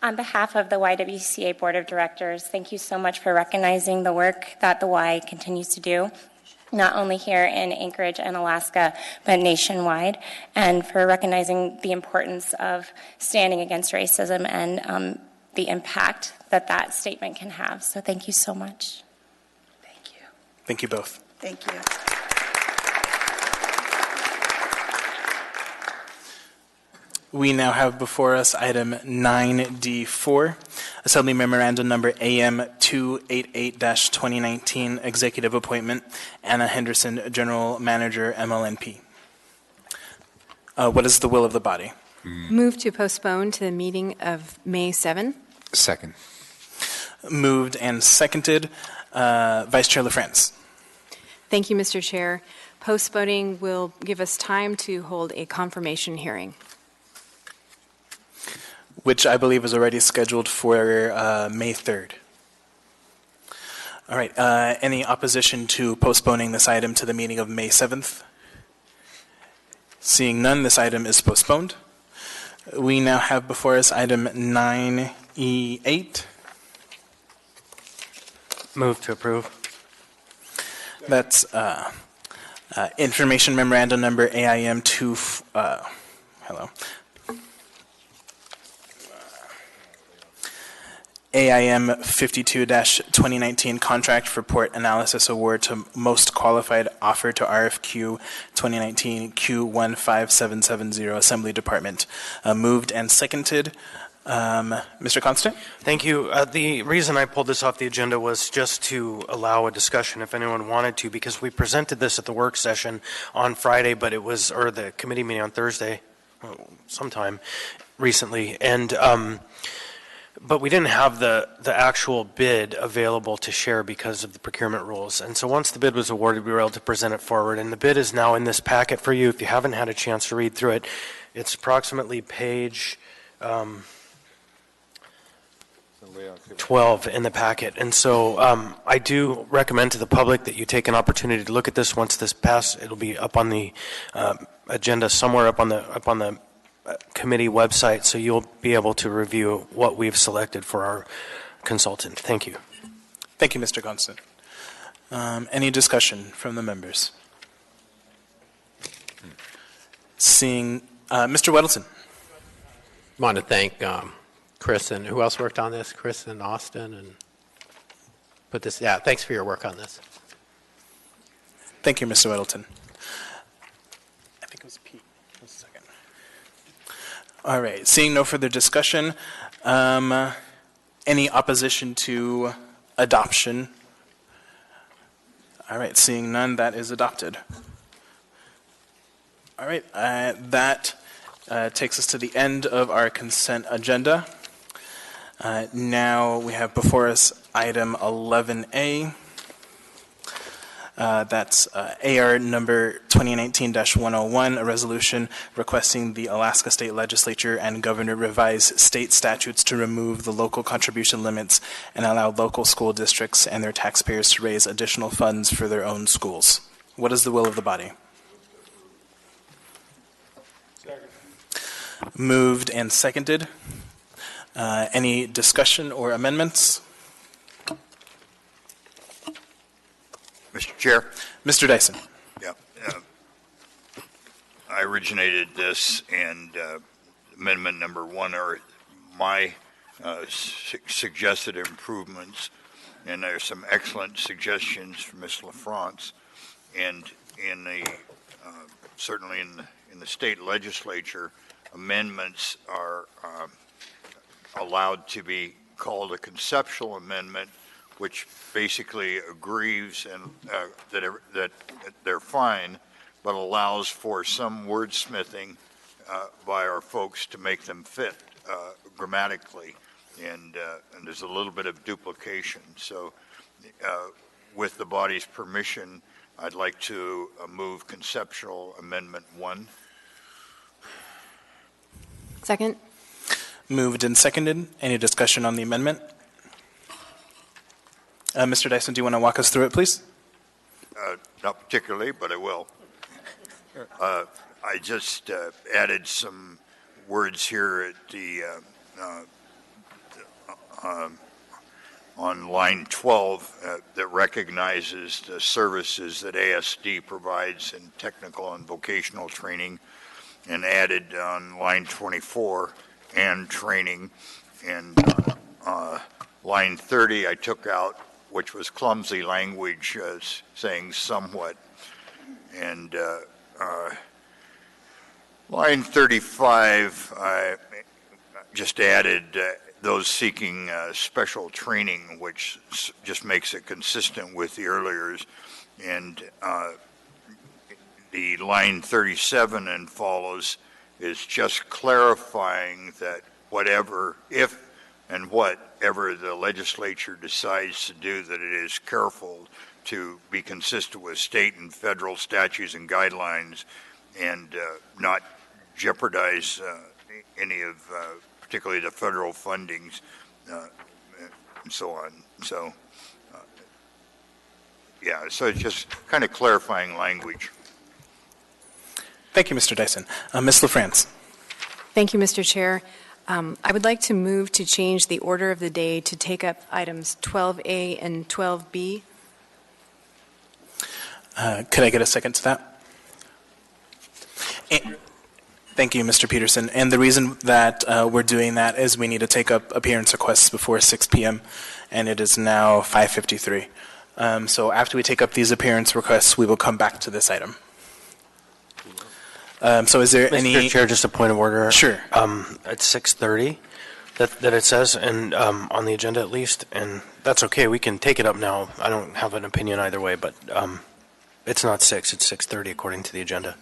On behalf of the YWCA Board of Directors, thank you so much for recognizing the work that the Y continues to do, not only here in Anchorage and Alaska, but nationwide, and for recognizing the importance of standing against racism and the impact that that statement can have. So thank you so much. Thank you. Thank you both. Thank you. We now have before us item 9D4, Assembly Memorandum Number AM 288-2019, Executive Appointment, Anna Henderson, General Manager, MLNP. What is the will of the body? Move to postpone to the meeting of May 7. Second. Moved and seconded. Vice Chair LaFrance. Thank you, Mr. Chair. Postponing will give us time to hold a confirmation hearing, which I believe is already scheduled for May 3rd. All right, any opposition to postponing this item to the meeting of May 7th? Seeing none, this item is postponed. We now have before us item 9E8. Move to approve. That's Information Memorandum Number AIM 2, AIM 52-2019 Contract for Port Analysis Award to Most Qualified Offer to RFQ 2019 Q15770 Assembly Department. Moved and seconded. Mr. Constant? Thank you. The reason I pulled this off the agenda was just to allow a discussion if anyone wanted to, because we presented this at the work session on Friday, but it was, or the committee meeting on Thursday, sometime recently, and but we didn't have the actual bid available to share because of the procurement rules. And so once the bid was awarded, we were able to present it forward. And the bid is now in this packet for you. If you haven't had a chance to read through it, it's approximately page 12 in the packet. And so I do recommend to the public that you take an opportunity to look at this. Once this passes, it'll be up on the agenda somewhere up on the committee website, so you'll be able to review what we've selected for our consultant. Thank you. Thank you, Mr. Constant. Any discussion from the members? Seeing Mr. Weddleton. I want to thank Chris and who else worked on this? Chris and Austin and put this. Yeah, thanks for your work on this. Thank you, Mr. Weddleton. I think it was Pete. Just a second. All right, seeing no further discussion, any opposition to adoption? All right, seeing none, that is adopted. All right, that takes us to the end of our consent agenda. Now we have before us item 11A. That's AR number 2019-101, a resolution requesting the Alaska State Legislature and Governor revise state statutes to remove the local contribution limits and allow local school districts and their taxpayers to raise additional funds for their own schools. What is the will of the body? Second. Moved and seconded. Any discussion or amendments? Mr. Chair? Mr. Dyson. Yeah. I originated this, and amendment number 1 are my suggested improvements, and there are some excellent suggestions from Ms. LaFrance, and in the certainly in the state legislature, amendments are allowed to be called a conceptual amendment, which basically agrees and that they're fine, but allows for some wordsmithing by our folks to make them fit grammatically, and there's a little bit of duplication. So, with the body's permission, I'd like to move conceptual amendment 1. Second. Moved and seconded. Any discussion on the amendment? Mr. Dyson, do you want to walk us through it, please? Not particularly, but I will. I just added some words here at the on line 12 that recognizes the services that ASD provides in technical and vocational training, and added on line 24 and training, and line 30 I took out, which was clumsy language, saying somewhat. And line 35, I just added those seeking special training, which just makes it consistent with the earliers. And the line 37 and follows is just clarifying that whatever, if and whatever the legislature decides to do, that it is careful to be consistent with state and federal statutes and guidelines, and not jeopardize any of, particularly the federal fundings, and so on. So, yeah, so it's just kind of clarifying language. Thank you, Mr. Dyson. Ms. LaFrance. Thank you, Mr. Chair. I would like to move to change the order of the day to take up items 12A and 12B. Could I get a second to that? Thank you, Mr. Peterson. And the reason that we're doing that is we need to take up appearance requests before 6 p.m., and it is now 5:53. So after we take up these appearance requests, we will come back to this item. So is there any... Mr. Chair, just a point of order. Sure. At 6:30, that it says, and on the agenda at least, and that's okay. We can take it up now. I don't have an opinion either way, but it's not 6, it's 6:30 according to the agenda.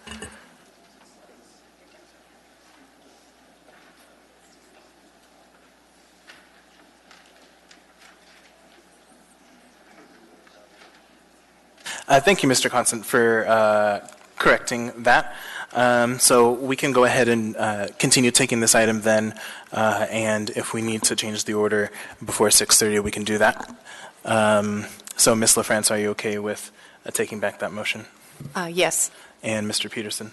Thank you, Mr. Constant, for correcting that. So we can go ahead and continue taking this item then, and if we need to change the order before 6:30, we can do that. So Ms. LaFrance, are you okay with taking back that motion? Yes. And Mr. Peterson?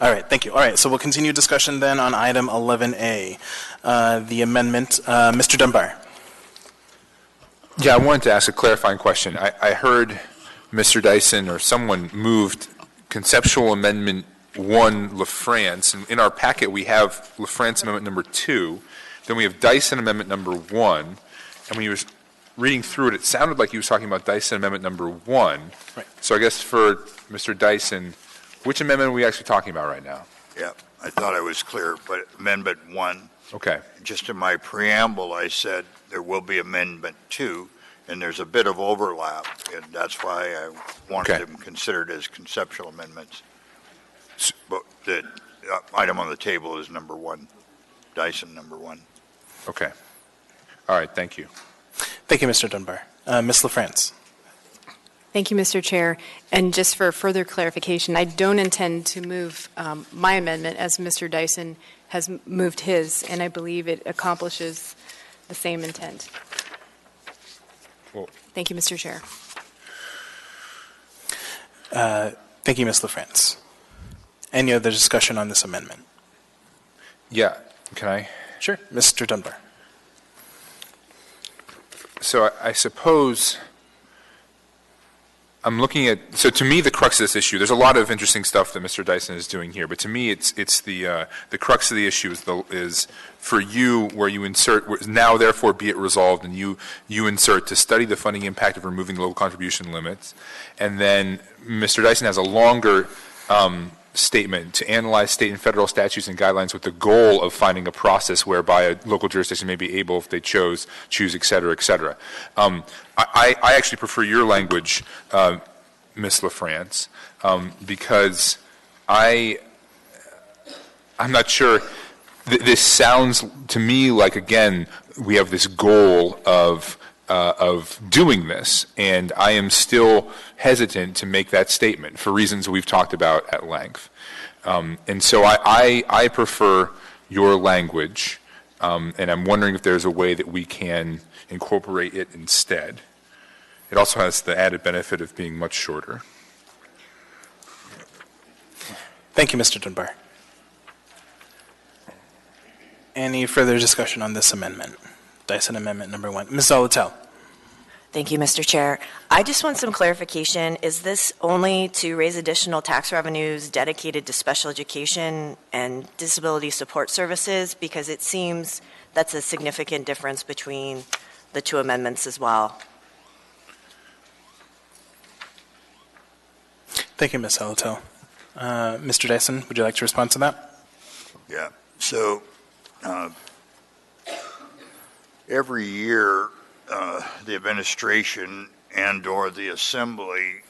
All right, thank you. All right, so we'll continue discussion then on item 11A, the amendment. Mr. Dunbar. Yeah, I wanted to ask a clarifying question. I heard Mr. Dyson or someone moved conceptual amendment 1, LaFrance, and in our packet we have LaFrance amendment number 2, then we have Dyson amendment number 1, and when he was reading through it, it sounded like he was talking about Dyson amendment number 1. Right. So I guess for Mr. Dyson, which amendment are we actually talking about right now? Yeah, I thought I was clear, but Amendment 1. Okay. Just in my preamble, I said there will be Amendment 2, and there's a bit of overlap, and that's why I wanted them considered as conceptual amendments. But the item on the table is number 1, Dyson number 1. Okay. All right, thank you. Thank you, Mr. Dunbar. Ms. LaFrance. Thank you, Mr. Chair. And just for further clarification, I don't intend to move my amendment as Mr. Dyson has moved his, and I believe it accomplishes the same intent. Well, thank you, Mr. Chair. Thank you, Ms. LaFrance. Any other discussion on this amendment? Yeah, can I? Sure, Mr. Dunbar. So I suppose I'm looking at, so to me, the crux of this issue, there's a lot of interesting stuff that Mr. Dyson is doing here, but to me, it's the crux of the issue is for you, where you insert, now therefore be it resolved, and you insert to study the funding impact of removing the local contribution limits. And then Mr. Dyson has a longer statement to analyze state and federal statutes and guidelines with the goal of finding a process whereby a local jurisdiction may be able, if they choose, et cetera, et cetera. I actually prefer your language, Ms. LaFrance, because I'm not sure. This sounds to me like, again, we have this goal of doing this, and I am still hesitant to make that statement for reasons we've talked about at length. And so I prefer your language, and I'm wondering if there's a way that we can incorporate it instead. It also has the added benefit of being much shorter. Thank you, Mr. Dunbar. Any further discussion on this amendment? Dyson Amendment number 1. Ms. Zolotel. Thank you, Mr. Chair. I just want some clarification. Is this only to raise additional tax revenues dedicated to special education and disability support services? Because it seems that's a significant difference between the two amendments as well. Thank you, Ms. Zolotel. Mr. Dyson, would you like to respond to that? Yeah. So every year, the administration and/or the assembly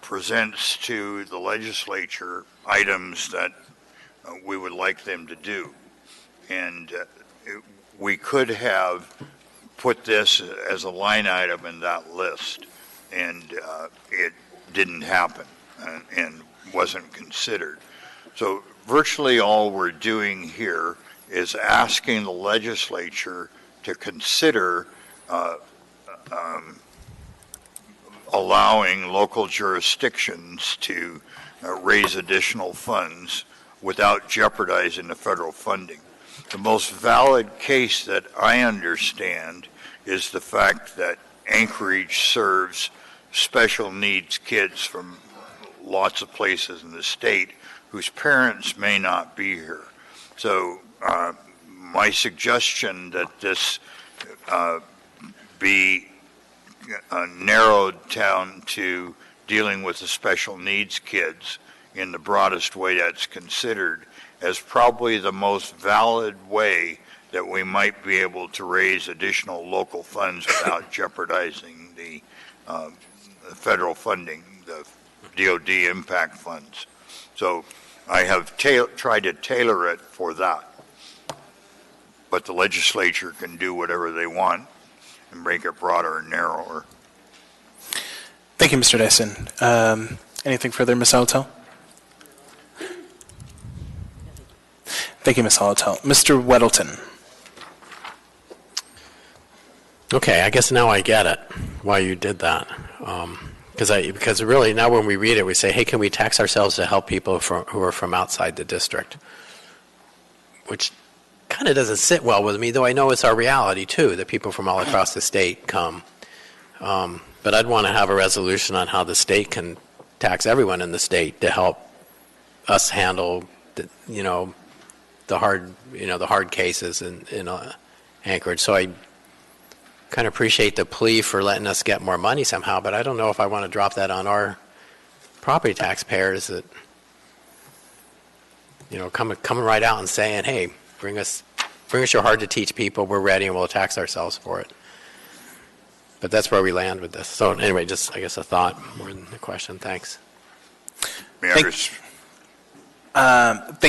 presents to the legislature items that we would like them to do. And we could have put this as a line item in that list, and it didn't happen and wasn't considered. So virtually all we're doing here is asking the legislature to consider allowing local jurisdictions to raise additional funds without jeopardizing the federal funding. The most valid case that I understand is the fact that Anchorage serves special needs kids from lots of places in the state whose parents may not be here. So my suggestion that this be narrowed down to dealing with the special needs kids in the broadest way that's considered as probably the most valid way that we might be able to raise additional local funds without jeopardizing the federal funding, the DOD impact funds. So I have tried to tailor it for that. But the legislature can do whatever they want and make it broader and narrower. Thank you, Mr. Dyson. Anything further, Ms. Zolotel? Thank you, Ms. Zolotel. Mr. Weddleton. Okay, I guess now I get it, why you did that. Because really now when we read it, we say, hey, can we tax ourselves to help people who are from outside the district? Which kind of doesn't sit well with me, though I know it's our reality, too, that people from all across the state come. But I'd want to have a resolution on how the state can tax everyone in the state to help us handle, the hard cases in Anchorage. So I kind of appreciate the plea for letting us get more money somehow, but I don't know if I want to drop that on our property taxpayers. coming right out and saying, hey, bring us your hard-to-teach people. We're ready, and we'll tax ourselves for it. But that's where we land with this. So anyway, just, I guess, a thought more than a question. Thanks. Thank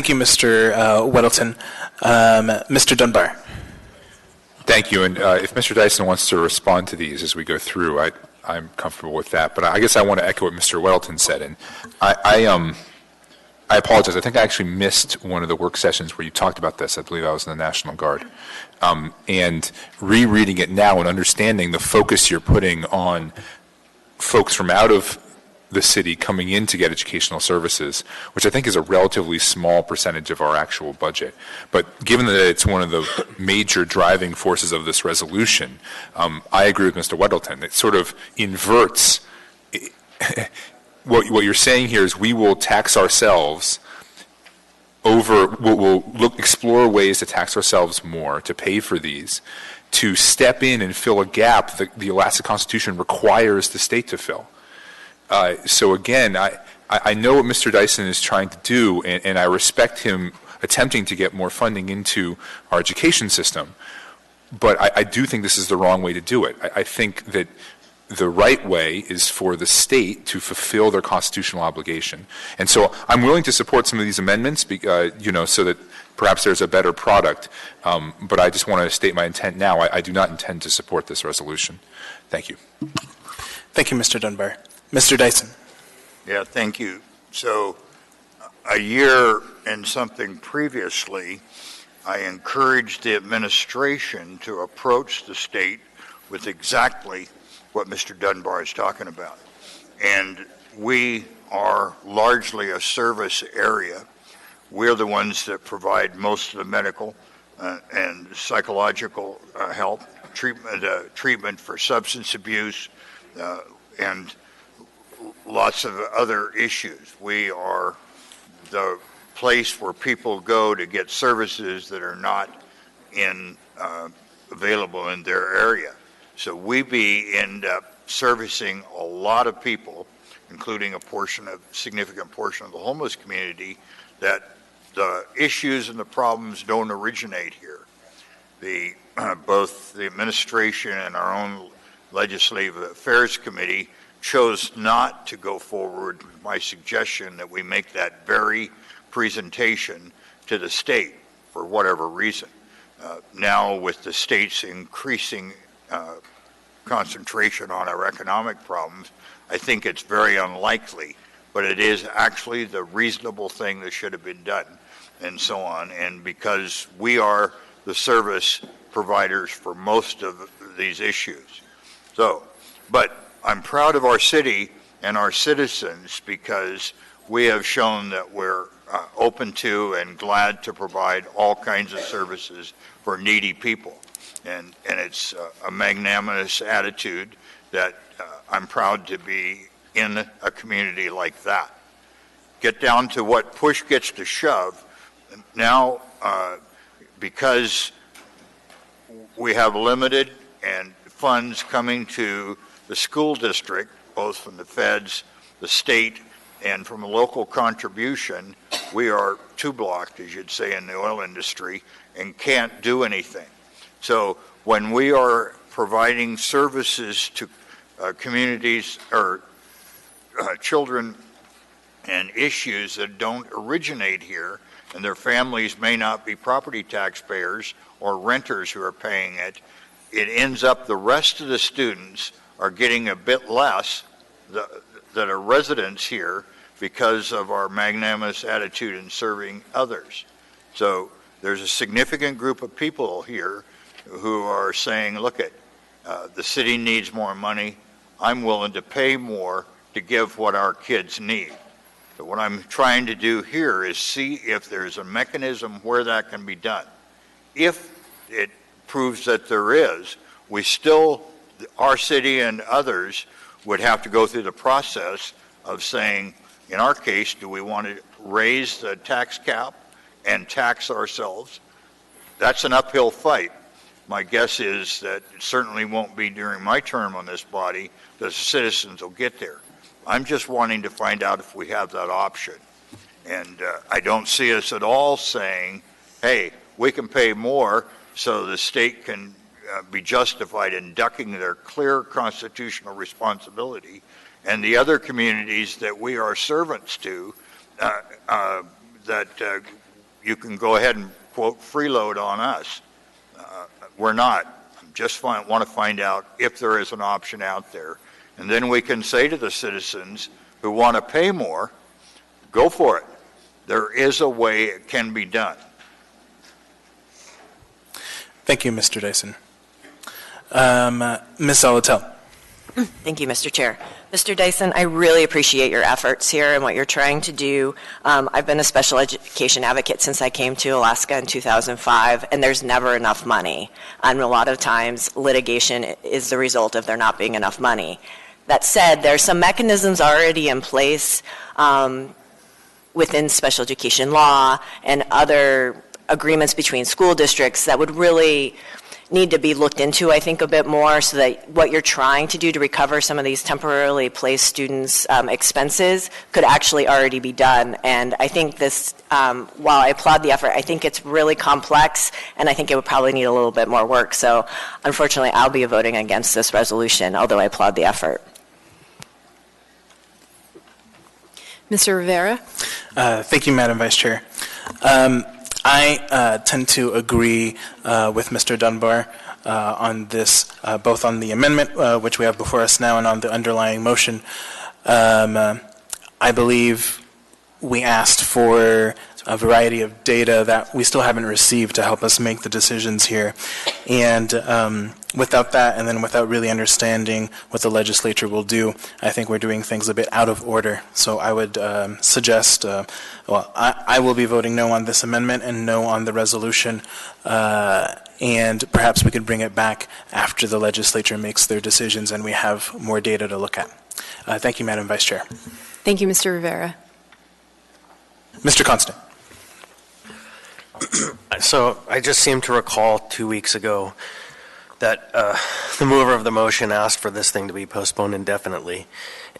you, Mr. Weddleton. Mr. Dunbar. Thank you. And if Mr. Dyson wants to respond to these as we go through, I'm comfortable with that. But I guess I want to echo what Mr. Weddleton said. And I apologize. I think I actually missed one of the work sessions where you talked about this. I believe I was in the National Guard. And rereading it now and understanding the focus you're putting on folks from out of the city coming in to get educational services, which I think is a relatively small percentage of our actual budget. But given that it's one of the major driving forces of this resolution, I agree with Mr. Weddleton. It sort of inverts what you're saying here is we will tax ourselves we'll explore ways to tax ourselves more to pay for these, to step in and fill a gap that the Alaska Constitution requires the state to fill. So again, I know what Mr. Dyson is trying to do, and I respect him attempting to get more funding into our education system, but I do think this is the wrong way to do it. I think that the right way is for the state to fulfill their constitutional obligation. And so I'm willing to support some of these amendments, so that perhaps there's a better product. But I just want to state my intent now. I do not intend to support this resolution. Thank you. Thank you, Mr. Dunbar. Mr. Dyson. Yeah, thank you. So a year and something previously, I encouraged the administration to approach the state with exactly what Mr. Dunbar is talking about. And we are largely a service area. We're the ones that provide most of the medical and psychological help, treatment for substance abuse, and lots of other issues. We are the place where people go to get services that are not available in their area. So we end up servicing a lot of people, including a significant portion of the homeless community, that the issues and the problems don't originate here. Both the administration and our own Legislative Affairs Committee chose not to go forward with my suggestion that we make that very presentation to the state for whatever reason. Now, with the state's increasing concentration on our economic problems, I think it's very unlikely, but it is actually the reasonable thing that should have been done, and so on. And because we are the service providers for most of these issues. But I'm proud of our city and our citizens because we have shown that we're open to and glad to provide all kinds of services for needy people. And it's a magnanimous attitude that I'm proud to be in a community like that. Get down to what push gets to shove. Now, because we have limited and funds coming to the school district, both from the feds, the state, and from a local contribution, we are two-blocked, as you'd say in the oil industry, and can't do anything. So when we are providing services to communities or children and issues that don't originate here, and their families may not be property taxpayers or renters who are paying it, it ends up the rest of the students are getting a bit less that are residents here because of our magnanimous attitude in serving others. So there's a significant group of people here who are saying, look, the city needs more money. I'm willing to pay more to give what our kids need. So what I'm trying to do here is see if there's a mechanism where that can be done. If it proves that there is, our city and others would have to go through the process of saying, in our case, do we want to raise the tax cap and tax ourselves? That's an uphill fight. My guess is that it certainly won't be during my term on this body that the citizens will get there. I'm just wanting to find out if we have that option. And I don't see us at all saying, hey, we can pay more so the state can be justified in ducking their clear constitutional responsibility, and the other communities that we are servants to, that you can go ahead and, quote, freeload on us. We're not. Just want to find out if there is an option out there. And then we can say to the citizens who want to pay more, go for it. There is a way it can be done. Thank you, Mr. Dyson. Ms. Salatel. Thank you, Mr. Chair. Mr. Dyson, I really appreciate your efforts here and what you're trying to do. I've been a special education advocate since I came to Alaska in 2005, and there's never enough money. And a lot of times, litigation is the result of there not being enough money. That said, there are some mechanisms already in place within special education law and other agreements between school districts that would really need to be looked into, I think, a bit more, so that what you're trying to do to recover some of these temporarily placed students' expenses could actually already be done. And I think this, while I applaud the effort, I think it's really complex, and I think it would probably need a little bit more work. So unfortunately, I'll be voting against this resolution, although I applaud the effort. Mr. Rivera? Thank you, Madam Vice Chair. I tend to agree with Mr. Dunbar on this, both on the amendment, which we have before us now, and on the underlying motion. I believe we asked for a variety of data that we still haven't received to help us make the decisions here. And without that, and then without really understanding what the legislature will do, I think we're doing things a bit out of order. So I would suggest, I will be voting no on this amendment and no on the resolution. And perhaps we could bring it back after the legislature makes their decisions and we have more data to look at. Thank you, Madam Vice Chair. Thank you, Mr. Rivera. Mr. Constant. So I just seem to recall 2 weeks ago that the mover of the motion asked for this thing to be postponed indefinitely.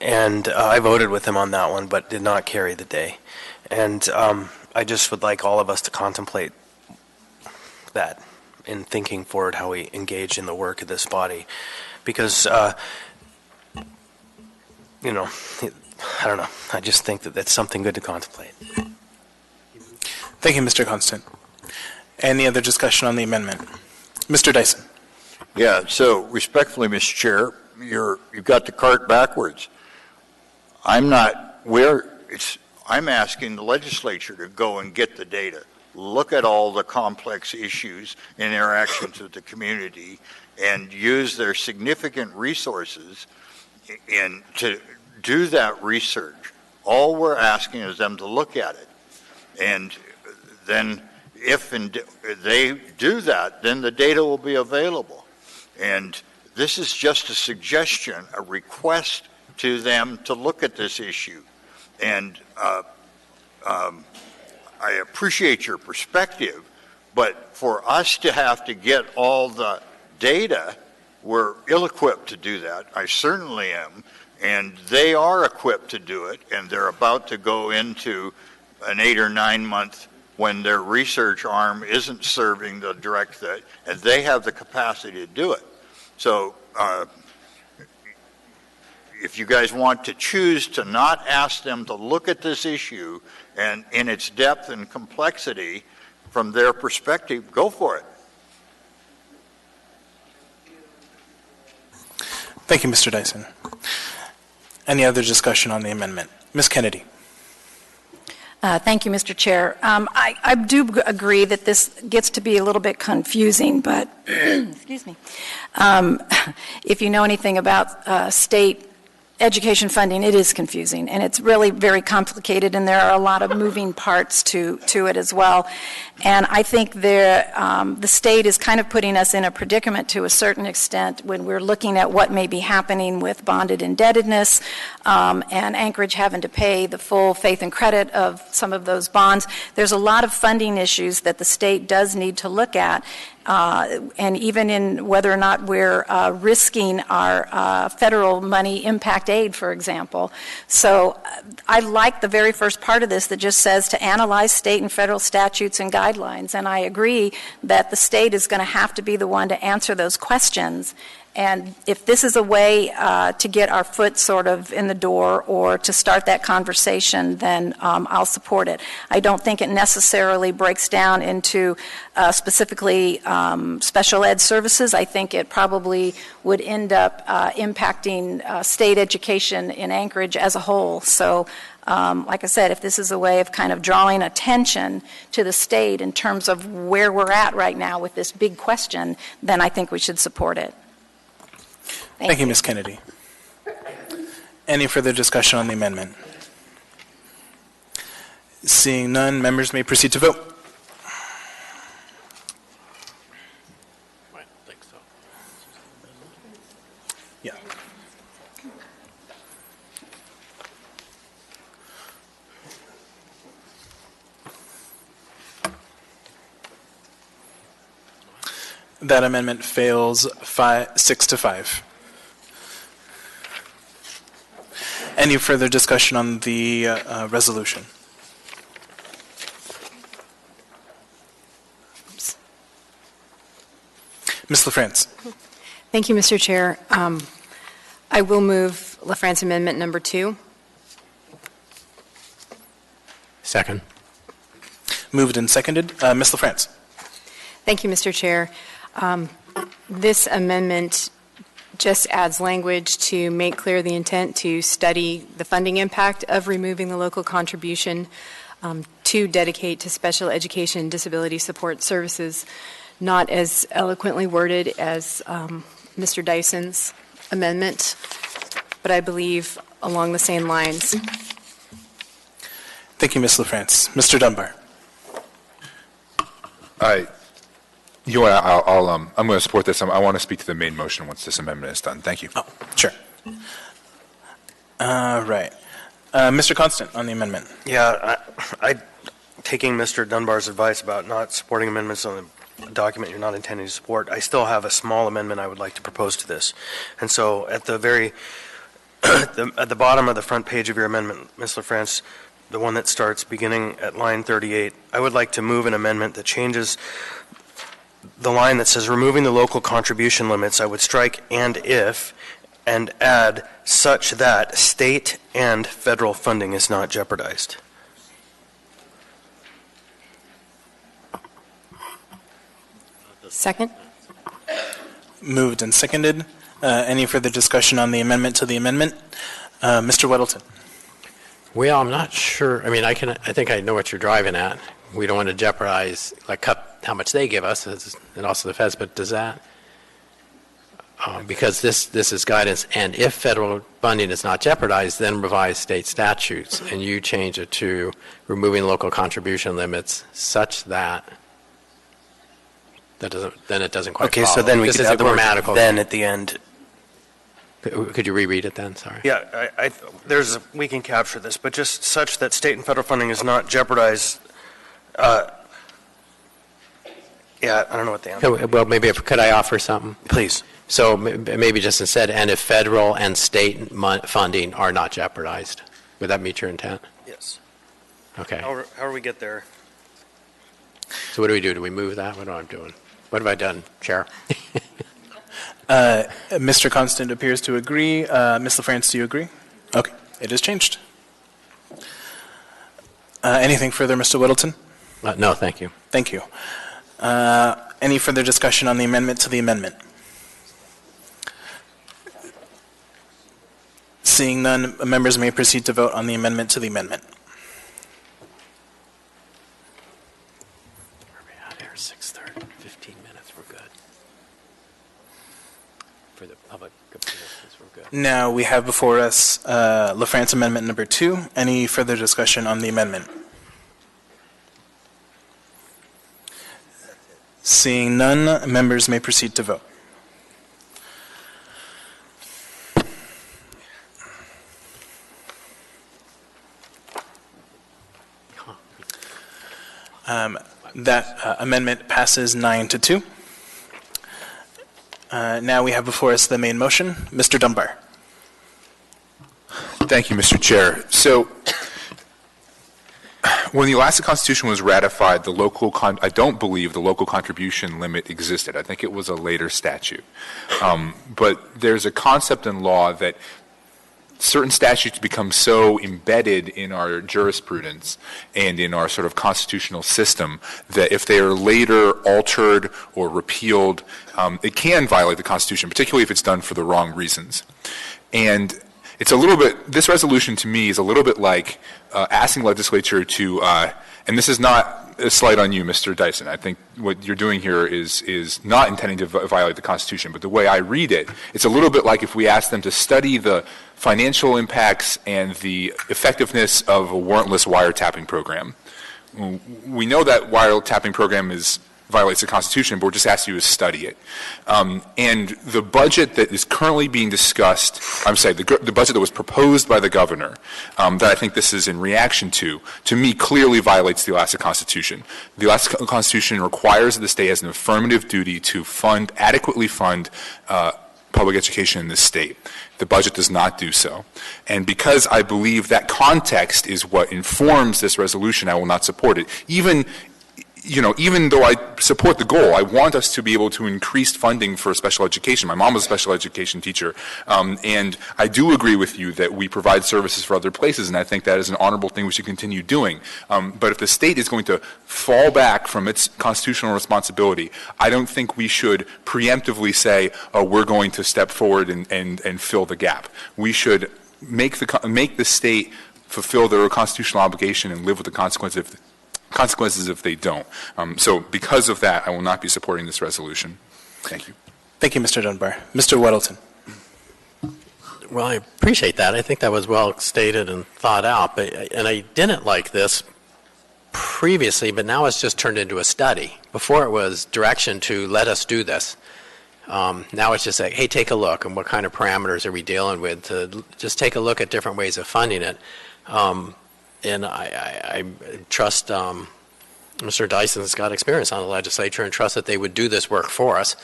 And I voted with him on that one, but did not carry the day. And I just would like all of us to contemplate that in thinking forward how we engage in the work of this body. Because, you know, I don't know. I just think that that's something good to contemplate. Thank you, Mr. Constant. Any other discussion on the amendment? Mr. Dyson. Yeah, so respectfully, Mr. Chair, you've got the cart backwards. I'm asking the legislature to go and get the data, look at all the complex issues and interactions with the community, and use their significant resources to do that research. All we're asking is them to look at it. And then if they do that, then the data will be available. And this is just a suggestion, a request to them to look at this issue. And I appreciate your perspective, but for us to have to get all the data, we're ill-equipped to do that. I certainly am. And they are equipped to do it, and they're about to go into an 8 or 9 month when their research arm isn't serving the direct, and they have the capacity to do it. So if you guys want to choose to not ask them to look at this issue and in its depth and complexity from their perspective, go for it. Thank you, Mr. Dyson. Any other discussion on the amendment? Ms. Kennedy. Thank you, Mr. Chair. I do agree that this gets to be a little bit confusing, but excuse me. If you know anything about state education funding, it is confusing, and it's really very complicated, and there are a lot of moving parts to it as well. And I think the state is kind of putting us in a predicament to a certain extent when we're looking at what may be happening with bonded indebtedness and Anchorage having to pay the full faith and credit of some of those bonds. There's a lot of funding issues that the state does need to look at. and even in whether or not we're risking our federal money impact aid, for example. So I like the very first part of this that just says to analyze state and federal statutes and guidelines, and I agree that the state is going to have to be the one to answer those questions. And if this is a way to get our foot sort of in the door or to start that conversation, then I'll support it. I don't think it necessarily breaks down into specifically special ed services. I think it probably would end up impacting state education in Anchorage as a whole. So like I said, if this is a way of kind of drawing attention to the state in terms of where we're at right now with this big question, then I think we should support it. Thank you, Ms. Kennedy. Any further discussion on the amendment? Seeing none, members may proceed to vote. Yeah. That amendment fails 6-5. Any further discussion on the resolution? Ms. LaFrance. Thank you, Mr. Chair. I will move LaFrance Amendment Number 2. Second. Moved and seconded. Ms. LaFrance. Thank you, Mr. Chair. This amendment just adds language to make clear the intent to study the funding impact of removing the local contribution to dedicate to special education and disability support services, not as eloquently worded as Mr. Dyson's amendment, but I believe along the same lines. Thank you, Ms. LaFrance. Mr. Dunbar. I'm going to support this. I want to speak to the main motion once this amendment is done. Thank you. Oh, sure. Right. Mr. Constant on the amendment. Yeah, taking Mr. Dunbar's advice about not supporting amendments on a document you're not intending to support, I still have a small amendment I would like to propose to this. And so at the very, at the bottom of the front page of your amendment, Ms. LaFrance, the one that starts beginning at line 38, I would like to move an amendment that changes the line that says removing the local contribution limits. I would strike "and if" and add "such that state and federal funding is not jeopardized." Second. Moved and seconded. Any further discussion on the amendment to the amendment? Mr. Weddleton. Well, I'm not sure. I mean, I think I know what you're driving at. We don't want to jeopardize, like, cut how much they give us, and also the feds. But does that, because this is guidance, and if federal funding is not jeopardized, then revise state statutes, and you change it to removing local contribution limits such that. Then it doesn't quite Okay, follow. so then we This could is add a the word grammatical "then" thing. at the end. Could you reread it then? Sorry. Yeah, we can capture this, but just such that state and federal funding is not jeopardized. Yeah, I don't know what the answer. Well, maybe could I offer something? Please. So maybe just instead, and if federal and state funding are not jeopardized, would that meet your intent? Yes. Okay. However we get there. So what do we do? Do we move that? What am I doing? What have I done, Chair? Mr. Constant appears to agree. Ms. LaFrance, do you agree? Okay, it is changed. Anything further, Mr. Whittleton? No, thank you. Thank you. Any further discussion on the amendment to the amendment? Seeing none, members may proceed to vote on the amendment to the amendment. We're out here 6:30, 15 minutes, we're good. For the public appearances, we're good. Now we have before us LaFrance Amendment Number 2. Any further discussion on the amendment? Seeing none, members may proceed to vote. That amendment passes 9-2. Now we have before us the main motion. Mr. Dunbar. Thank you, Mr. Chair. So, when the Alaska Constitution was ratified, I don't believe the local contribution limit existed. I think it was a later statute. But there's a concept in law that certain statutes become so embedded in our jurisprudence and in our sort of constitutional system that if they are later altered or repealed, it can violate the Constitution, particularly if it's done for the wrong reasons. And it's a little bit, this resolution to me is a little bit like asking legislature to, and this is not a slight on you, Mr. Dyson. I think what you're doing here is not intending to violate the Constitution, but the way I read it, it's a little bit like if we asked them to study the financial impacts and the effectiveness of a warrantless wiretapping program. We know that wiretapping program violates the Constitution, but we're just asking you to study it. And the budget that is currently being discussed, the budget that was proposed by the governor, that I think this is in reaction to me clearly violates the Alaska Constitution. The Alaska Constitution requires that the state has an affirmative duty to adequately fund public education in this state. The budget does not do so. And because I believe that context is what informs this resolution, I will not support it. Even though I support the goal, I want us to be able to increase funding for special education. My mom was a special education teacher, and I do agree with you that we provide services for other places, and I think that is an honorable thing we should continue doing. But if the state is going to fall back from its constitutional responsibility, I don't think we should preemptively say, oh, we're going to step forward and fill the gap. We should make the state fulfill their constitutional obligation and live with the consequences if they don't. So because of that, I will not be supporting this resolution. Thank you. Thank you, Mr. Dunbar. Mr. Weddleton. Well, I appreciate that. I think that was well stated and thought out. And I didn't like this previously, but now it's just turned into a study. Before it was direction to let us do this. Now it's just like, hey, take a look, and what kind of parameters are we dealing with? To just take a look at different ways of funding it. And I trust Mr. Dyson's got experience on the legislature and trust that they would do this work for us,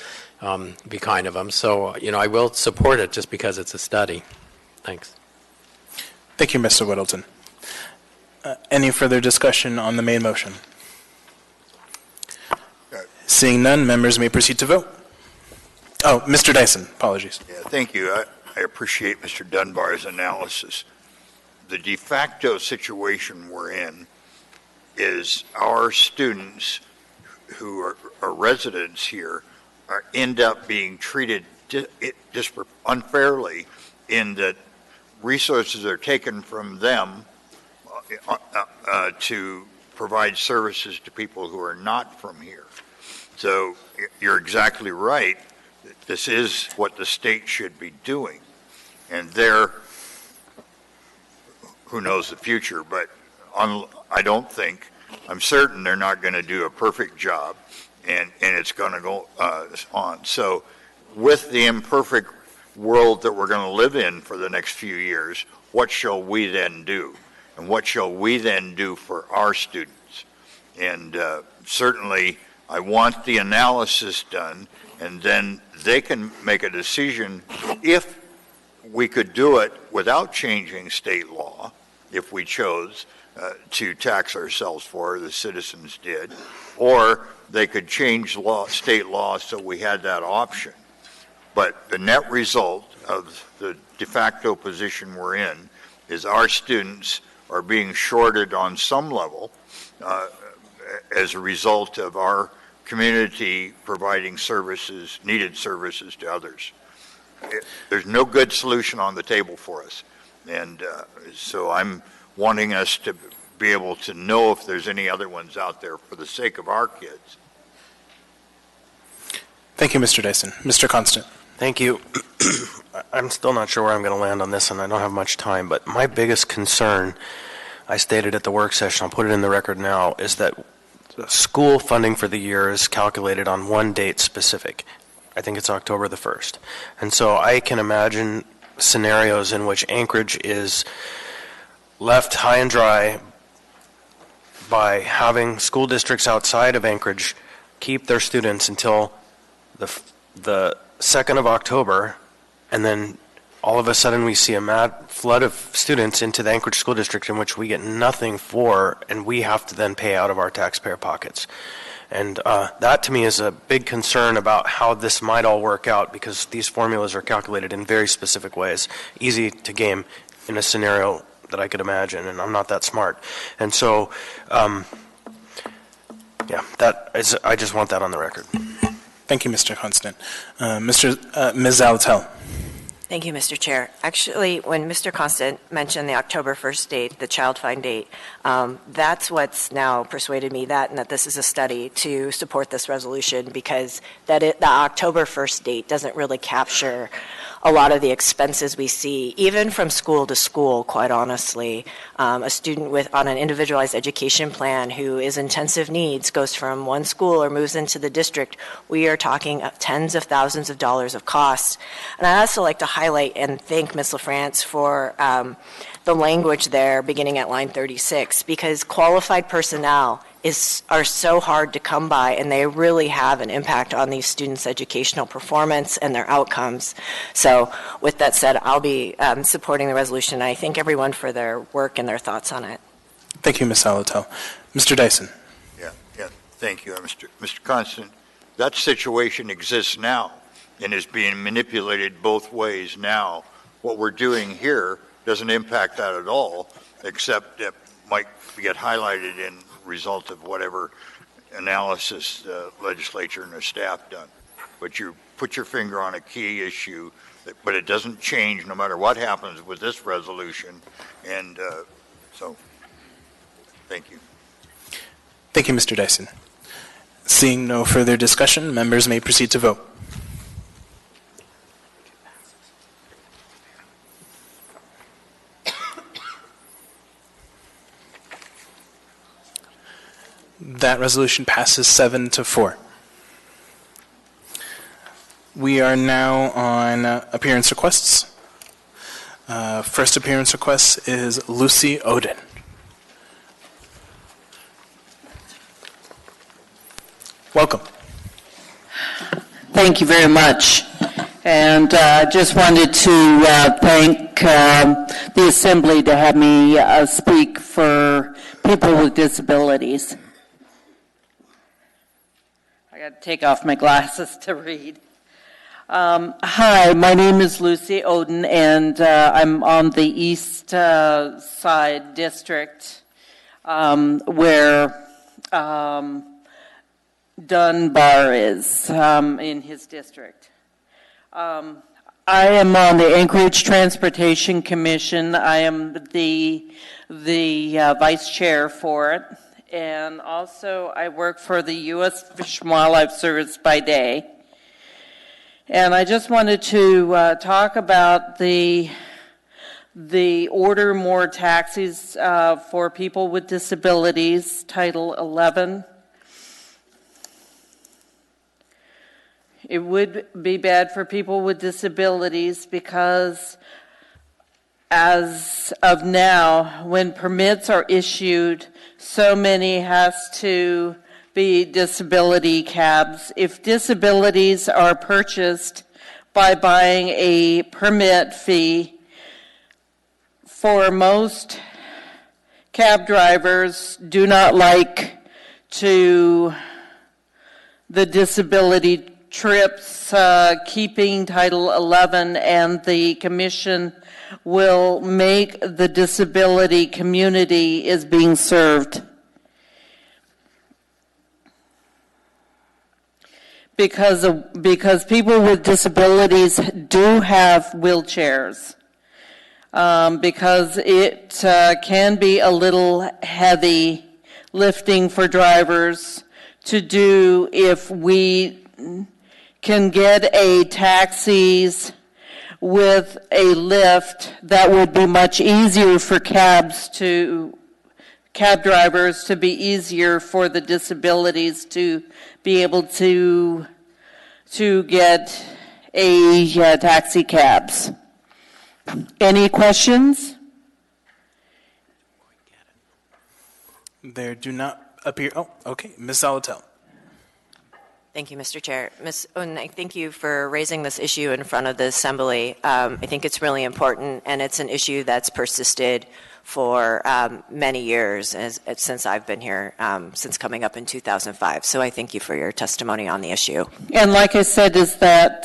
be kind of them. So, I will support it just because it's a study. Thanks. Thank you, Mr. Weddleton. Any further discussion on the main motion? Seeing none, members may proceed to vote. Oh, Mr. Dyson, apologies. Yeah, thank you. I appreciate Mr. Dunbar's analysis. The de facto situation we're in is our students who are residents here end up being treated unfairly in that resources are taken from them to provide services to people who are not from here. So you're exactly right. This is what the state should be doing. And who knows the future, but I'm certain they're not going to do a perfect job, and it's going to go on. So with the imperfect world that we're going to live in for the next few years, what shall we then do? And what shall we then do for our students? And certainly I want the analysis done, and then they can make a decision if we could do it without changing state law, if we chose to tax ourselves for, the citizens did, or they could change state law so we had that option. But the net result of the de facto position we're in is our students are being shorted on some level as a result of our community providing services, needed services to others. There's no good solution on the table for us. And so I'm wanting us to be able to know if there's any other ones out there for the sake of our kids. Thank you, Mr. Dyson. Mr. Constant. Thank you. I'm still not sure where I'm going to land on this, and I don't have much time, but my biggest concern, I stated at the work session, I'll put it in the record now, is that school funding for the year is calculated on one date specific. I think it's October the 1st. And so I can imagine scenarios in which Anchorage is left high and dry by having school districts outside of Anchorage keep their students until the 2nd of October, and then all of a sudden we see a mad flood of students into the Anchorage School District in which we get nothing for, and we have to then pay out of our taxpayer pockets. And that to me is a big concern about how this might all work out, because these formulas are calculated in very specific ways, easy to game in a scenario that I could imagine, and I'm not that smart. And so, I just want that on the record. Thank you, Mr. Constant. Ms. Zalatel. Thank you, Mr. Chair. Actually, when Mr. Constant mentioned the October 1st date, the child find date, that's what's now persuaded me and that this is a study to support this resolution, because the October 1st date doesn't really capture a lot of the expenses we see, even from school to school, quite honestly. A student on an individualized education plan who is intensive needs goes from one school or moves into the district. We are talking tens of thousands of dollars of costs. And I'd also like to highlight and thank Ms. LaFrance for the language there beginning at line 36, because qualified personnel are so hard to come by, and they really have an impact on these students' educational performance and their outcomes. So with that said, I'll be supporting the resolution. I thank everyone for their work and their thoughts on it. Thank you, Ms. Zalatel. Mr. Dyson. Yeah, thank you, Mr. Constant. That situation exists now and is being manipulated both ways now. What we're doing here doesn't impact that at all, except it might get highlighted in result of whatever analysis the legislature and the staff done. But you put your finger on a key issue, but it doesn't change no matter what happens with this resolution. And so, thank you. Thank you, Mr. Dyson. Seeing no further discussion, members may proceed to vote. That resolution passes 7-4. We are now on appearance requests. First appearance request is Lucy Oden. Welcome. Thank you very much. And I just wanted to thank the Assembly to have me speak for people with disabilities. I got to take off my glasses to read. Hi, my name is Lucy Oden, and I'm on the East Side District, where Dunbar is in his district. I am on the Anchorage Transportation Commission. I am the vice chair for it. And also I work for the U.S. Fish and Wildlife Service by day. And I just wanted to talk about the Order More Taxis for People with Disabilities, Title 11. It would be bad for people with disabilities because as of now, when permits are issued, so many has to be disability cabs. If disabilities are purchased by buying a permit fee, for most cab drivers do not like the disability trips keeping Title 11, and the Commission will make the disability community is being served. Because people with disabilities do have wheelchairs. Because it can be a little heavy lifting for drivers to do. If we can get a taxis with a lift, that would be much easier for cab drivers, to be easier for the disabilities to be able to get a taxi cabs. Any questions? There do not appear. Oh, okay. Ms. Zalatel. Thank you, Mr. Chair. Ms. Oden, I thank you for raising this issue in front of the Assembly. I think it's really important, and it's an issue that's persisted for many years since I've been here, since coming up in 2005. So I thank you for your testimony on the issue. And like I said, is that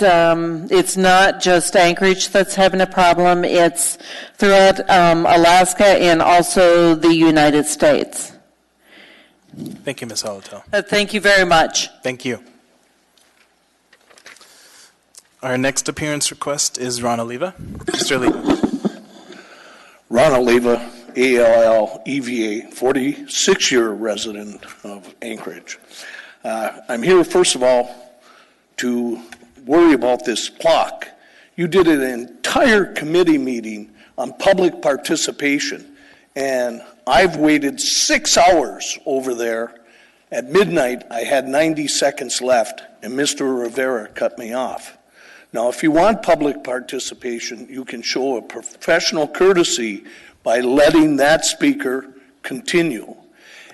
it's not just Anchorage that's having a problem, it's throughout Alaska and also the United States. Thank you, Ms. Holotel. Thank you very much. Thank you. Our next appearance request is Ron Oliva. Mr. Oliva. Ron Oliva, ALL-EVA, 46-year resident of Anchorage. I'm here, first of all, to worry about this clock. You did an entire committee meeting on public participation, and I've waited 6 hours over there. At midnight, I had 90 seconds left, and Mr. Rivera cut me off. Now, if you want public participation, you can show a professional courtesy by letting that speaker continue.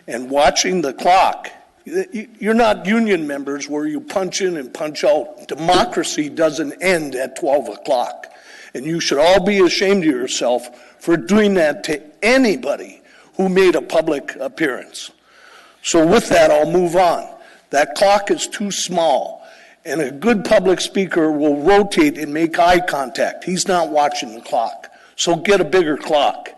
And watching the clock, you're not union members where you punch in and punch out. Democracy doesn't end at 12 o'clock. And you should all be ashamed of yourself for doing that to anybody who made a public appearance. So with that, I'll move on. That clock is too small. And a good public speaker will rotate and make eye contact. He's not watching the clock. So get a bigger clock.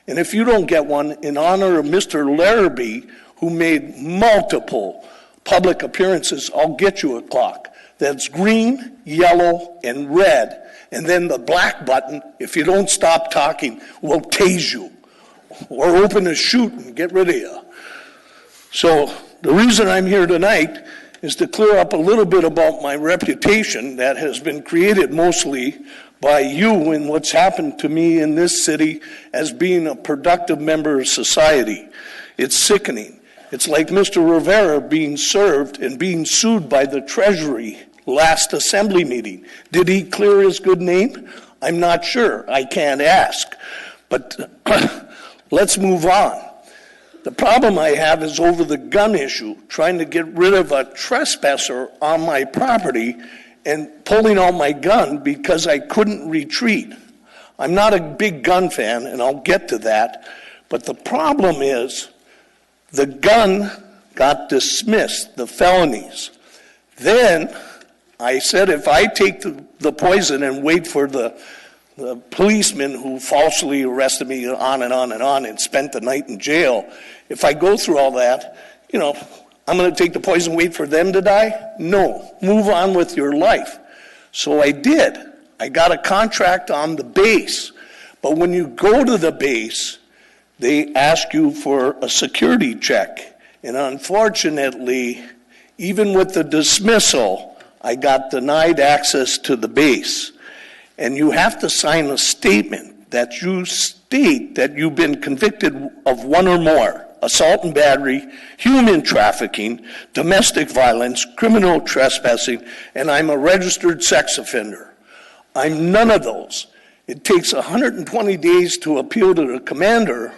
And if you don't get one, in honor of Mr. Larrabee, who made multiple public appearances, I'll get you a clock that's green, yellow, and red. And then the black button, if you don't stop talking, will tase you or open a chute and get rid of you. So the reason I'm here tonight is to clear up a little bit about my reputation that has been created mostly by you and what's happened to me in this city as being a productive member of society. It's sickening. It's like Mr. Rivera being served and being sued by the Treasury last Assembly meeting. Did he clear his good name? I'm not sure. I can't ask. But let's move on. The problem I have is over the gun issue, trying to get rid of a trespasser on my property and pulling out my gun because I couldn't retreat. I'm not a big gun fan, and I'll get to that, but the problem is the gun got dismissed, the felonies. Then I said if I take the poison and wait for the policeman who falsely arrested me on and on and on and spent the night in jail, if I go through all that, I'm going to take the poison, wait for them to die? No. Move on with your life. So I did. I got a contract on the base. But when you go to the base, they ask you for a security check. And unfortunately, even with the dismissal, I got denied access to the base. And you have to sign a statement that you state that you've been convicted of one or more: assault and battery, human trafficking, domestic violence, criminal trespassing, and I'm a registered sex offender. I'm none of those. It takes 120 days to appeal to the commander,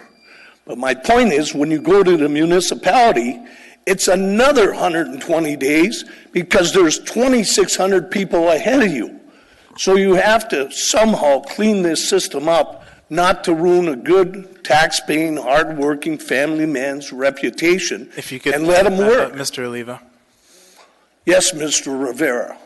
but my point is when you go to the municipality, it's another 120 days because there's 2,600 people ahead of you. So you have to somehow clean this system up, not to ruin a good, tax-paying, hard-working family man's reputation, If you could and let him work. Mr. Oliva. Yes, Mr. Rivera.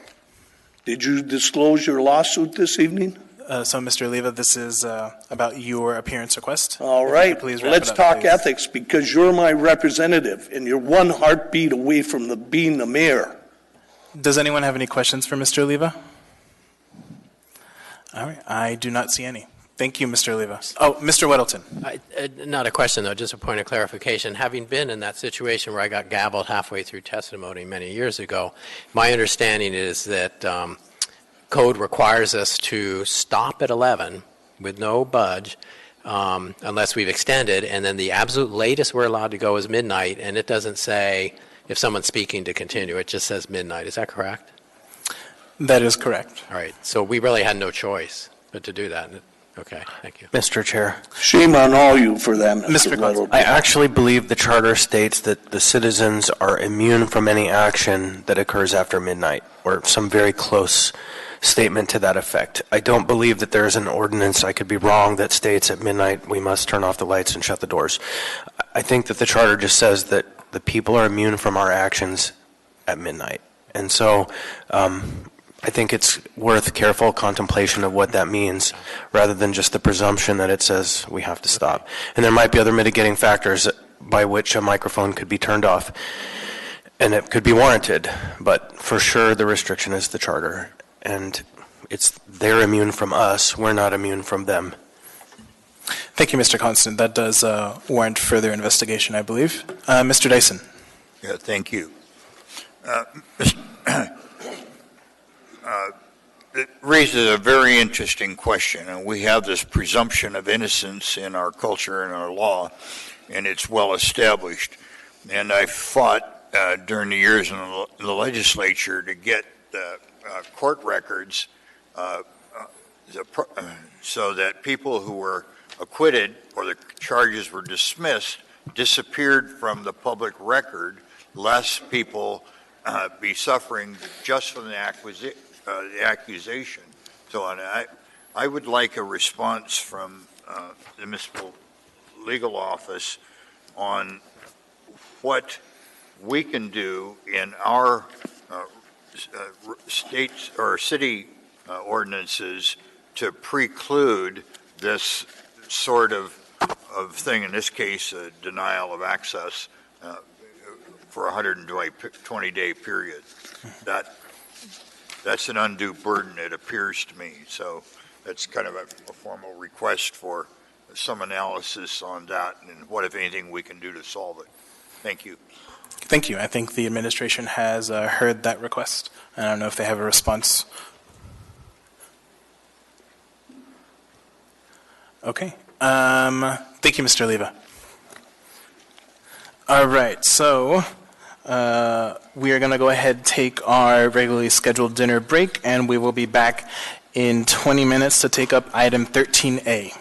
Did you disclose your lawsuit this evening? So, Mr. Oliva, this is about your appearance request. All If you right, could please wrap let's it up, talk please. ethics because you're my representative and you're one heartbeat away from being the mayor. Does anyone have any questions for Mr. Oliva? All right, I do not see any. Thank you, Mr. Oliva. Oh, Mr. Weddleton. Not a question, though, just a point of clarification. Having been in that situation where I got gavelled halfway through testimony many years ago, my understanding is that code requires us to stop at 11 with no budge unless we've extended, and then the absolute latest we're allowed to go is midnight, and it doesn't say if someone's speaking to continue. It just says midnight. Is that correct? That is correct. All right. So we really had no choice but to do that. Okay, thank you. Mr. Chair. Shame on all you for that, Mr. Little. I actually believe the charter states that the citizens are immune from any action that occurs after midnight, or some very close statement to that effect. I don't believe that there is an ordinance, I could be wrong, that states at midnight we must turn off the lights and shut the doors. I think that the charter just says that the people are immune from our actions at midnight. And so I think it's worth careful contemplation of what that means, rather than just the presumption that it says we have to stop. And there might be other mitigating factors by which a microphone could be turned off, and it could be warranted. But for sure, the restriction is the charter, and they're immune from us. We're not immune from them. Thank you, Mr. Constant. That does warrant further investigation, I believe. Mr. Dyson. Yeah, thank you. It raises a very interesting question, and we have this presumption of innocence in our culture and our law, and it's well established. And I fought during the years in the legislature to get court records so that people who were acquitted or the charges were dismissed disappeared from the public record, lest people be suffering just from the accusation. So I would like a response from the Municipal Legal Office on what we can do in our states or city ordinances to preclude this sort of thing, in this case, a denial of access for a 120-day period. That's an undue burden, it appears to me. So that's kind of a formal request for some analysis on that and what, if anything, we can do to solve it. Thank you. Thank you. I think the administration has heard that request. I don't know if they have a response. Okay. Thank you, Mr. Leva. All right. So we are going to go ahead and take our regularly scheduled dinner break, and we will be back in 20 minutes to take up item 13A.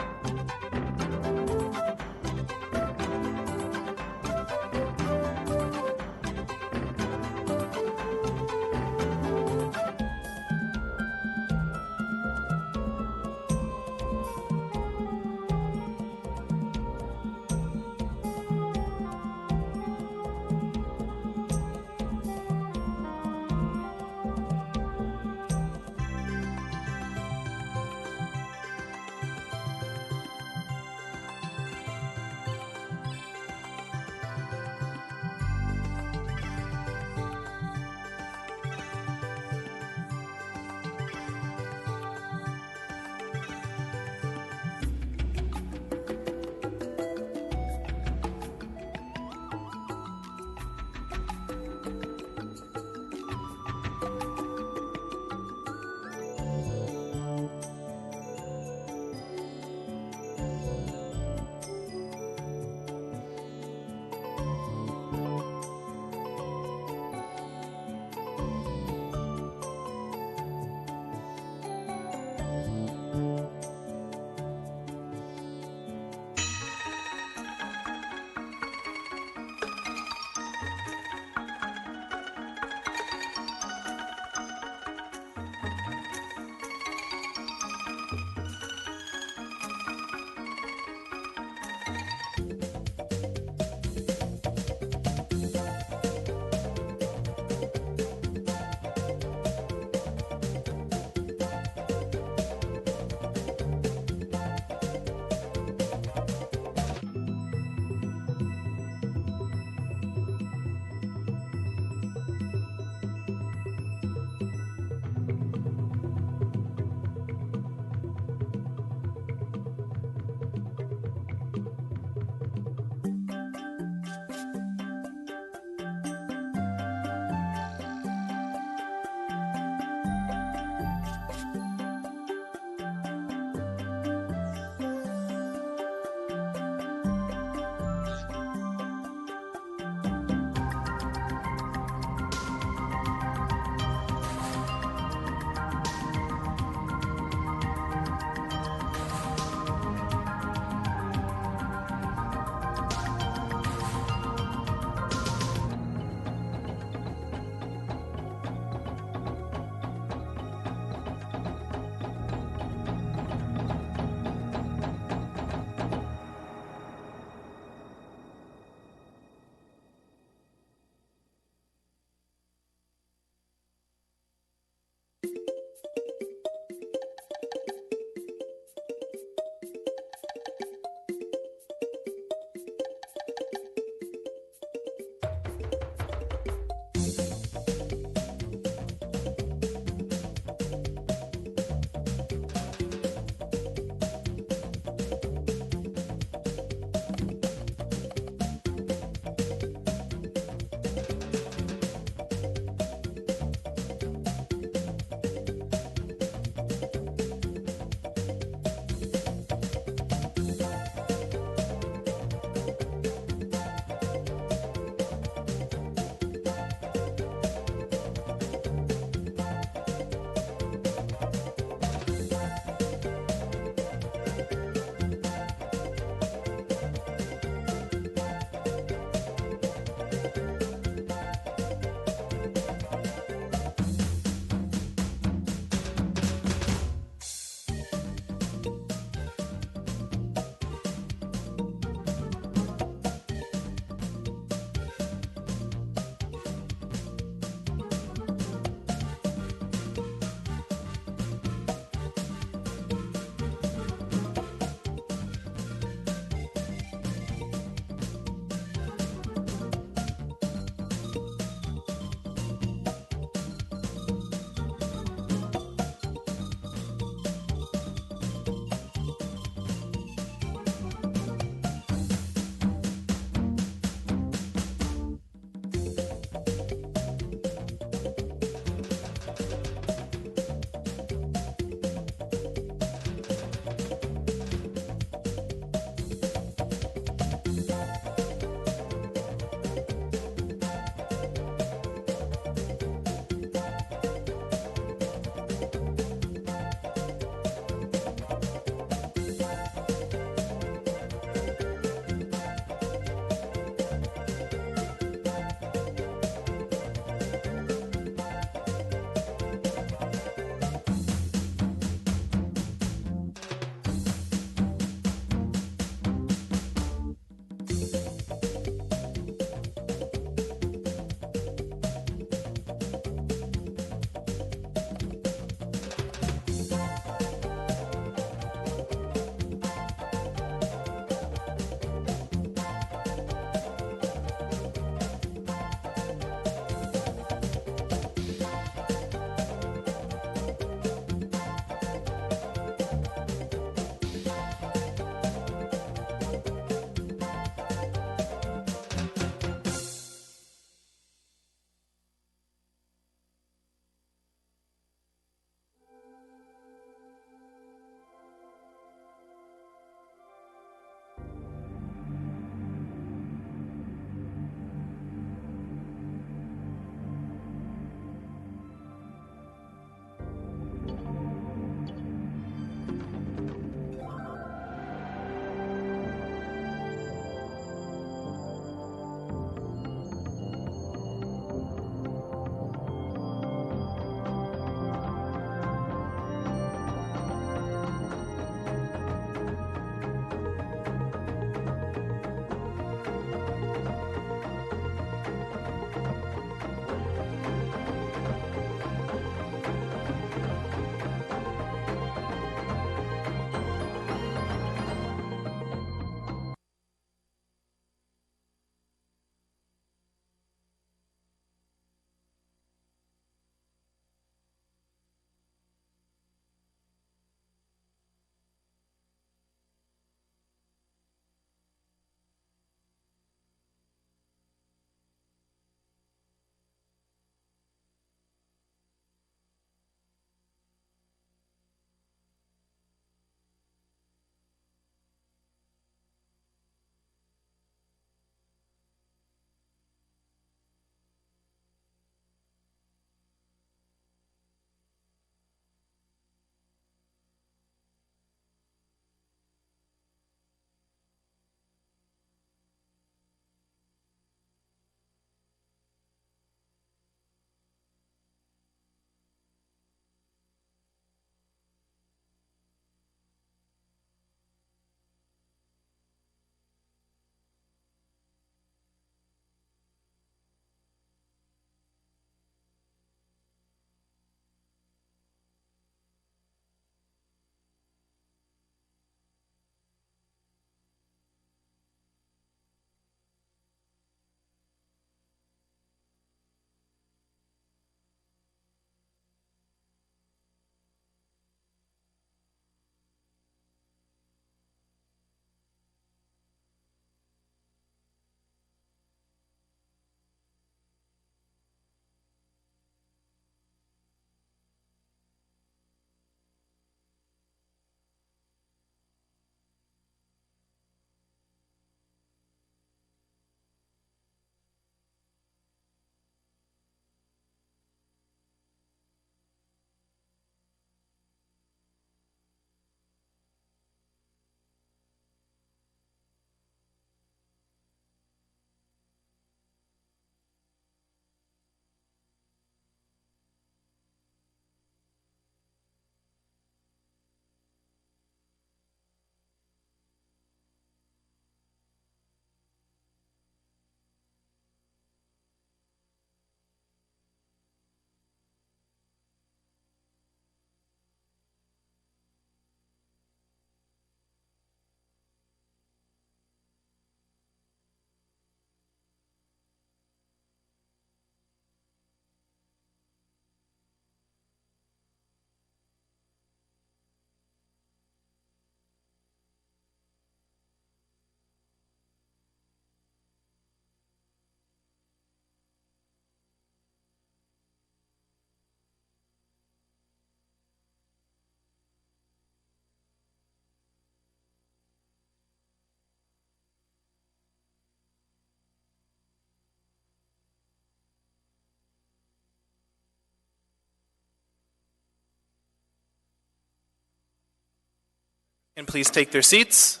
And please take their seats.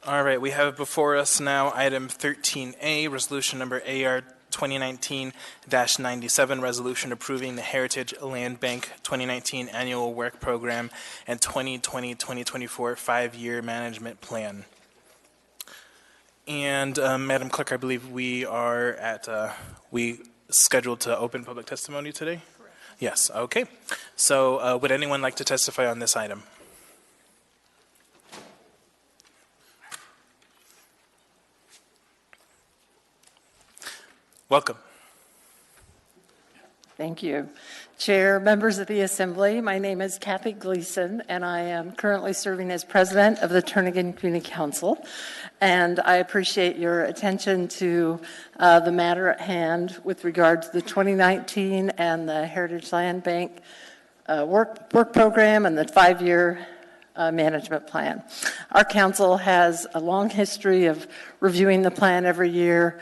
All right, we have before us now item 13A, resolution number AR 2019-97, resolution approving the Heritage Land Bank 2019 Annual Work Program and 2020-2024 5-year management plan. And Madam Clerk, I believe we are we scheduled to open public testimony today? Correct. Yes, okay. So would anyone like to testify on this item? Welcome. Thank you. Chair, members of the Assembly, my name is Kathy Gleason, and I am currently serving as president of the Turnagain Community Council. And I appreciate your attention to the matter at hand with regard to the 2019 and the Heritage Land Bank work program and the 5-year management plan. Our council has a long history of reviewing the plan every year,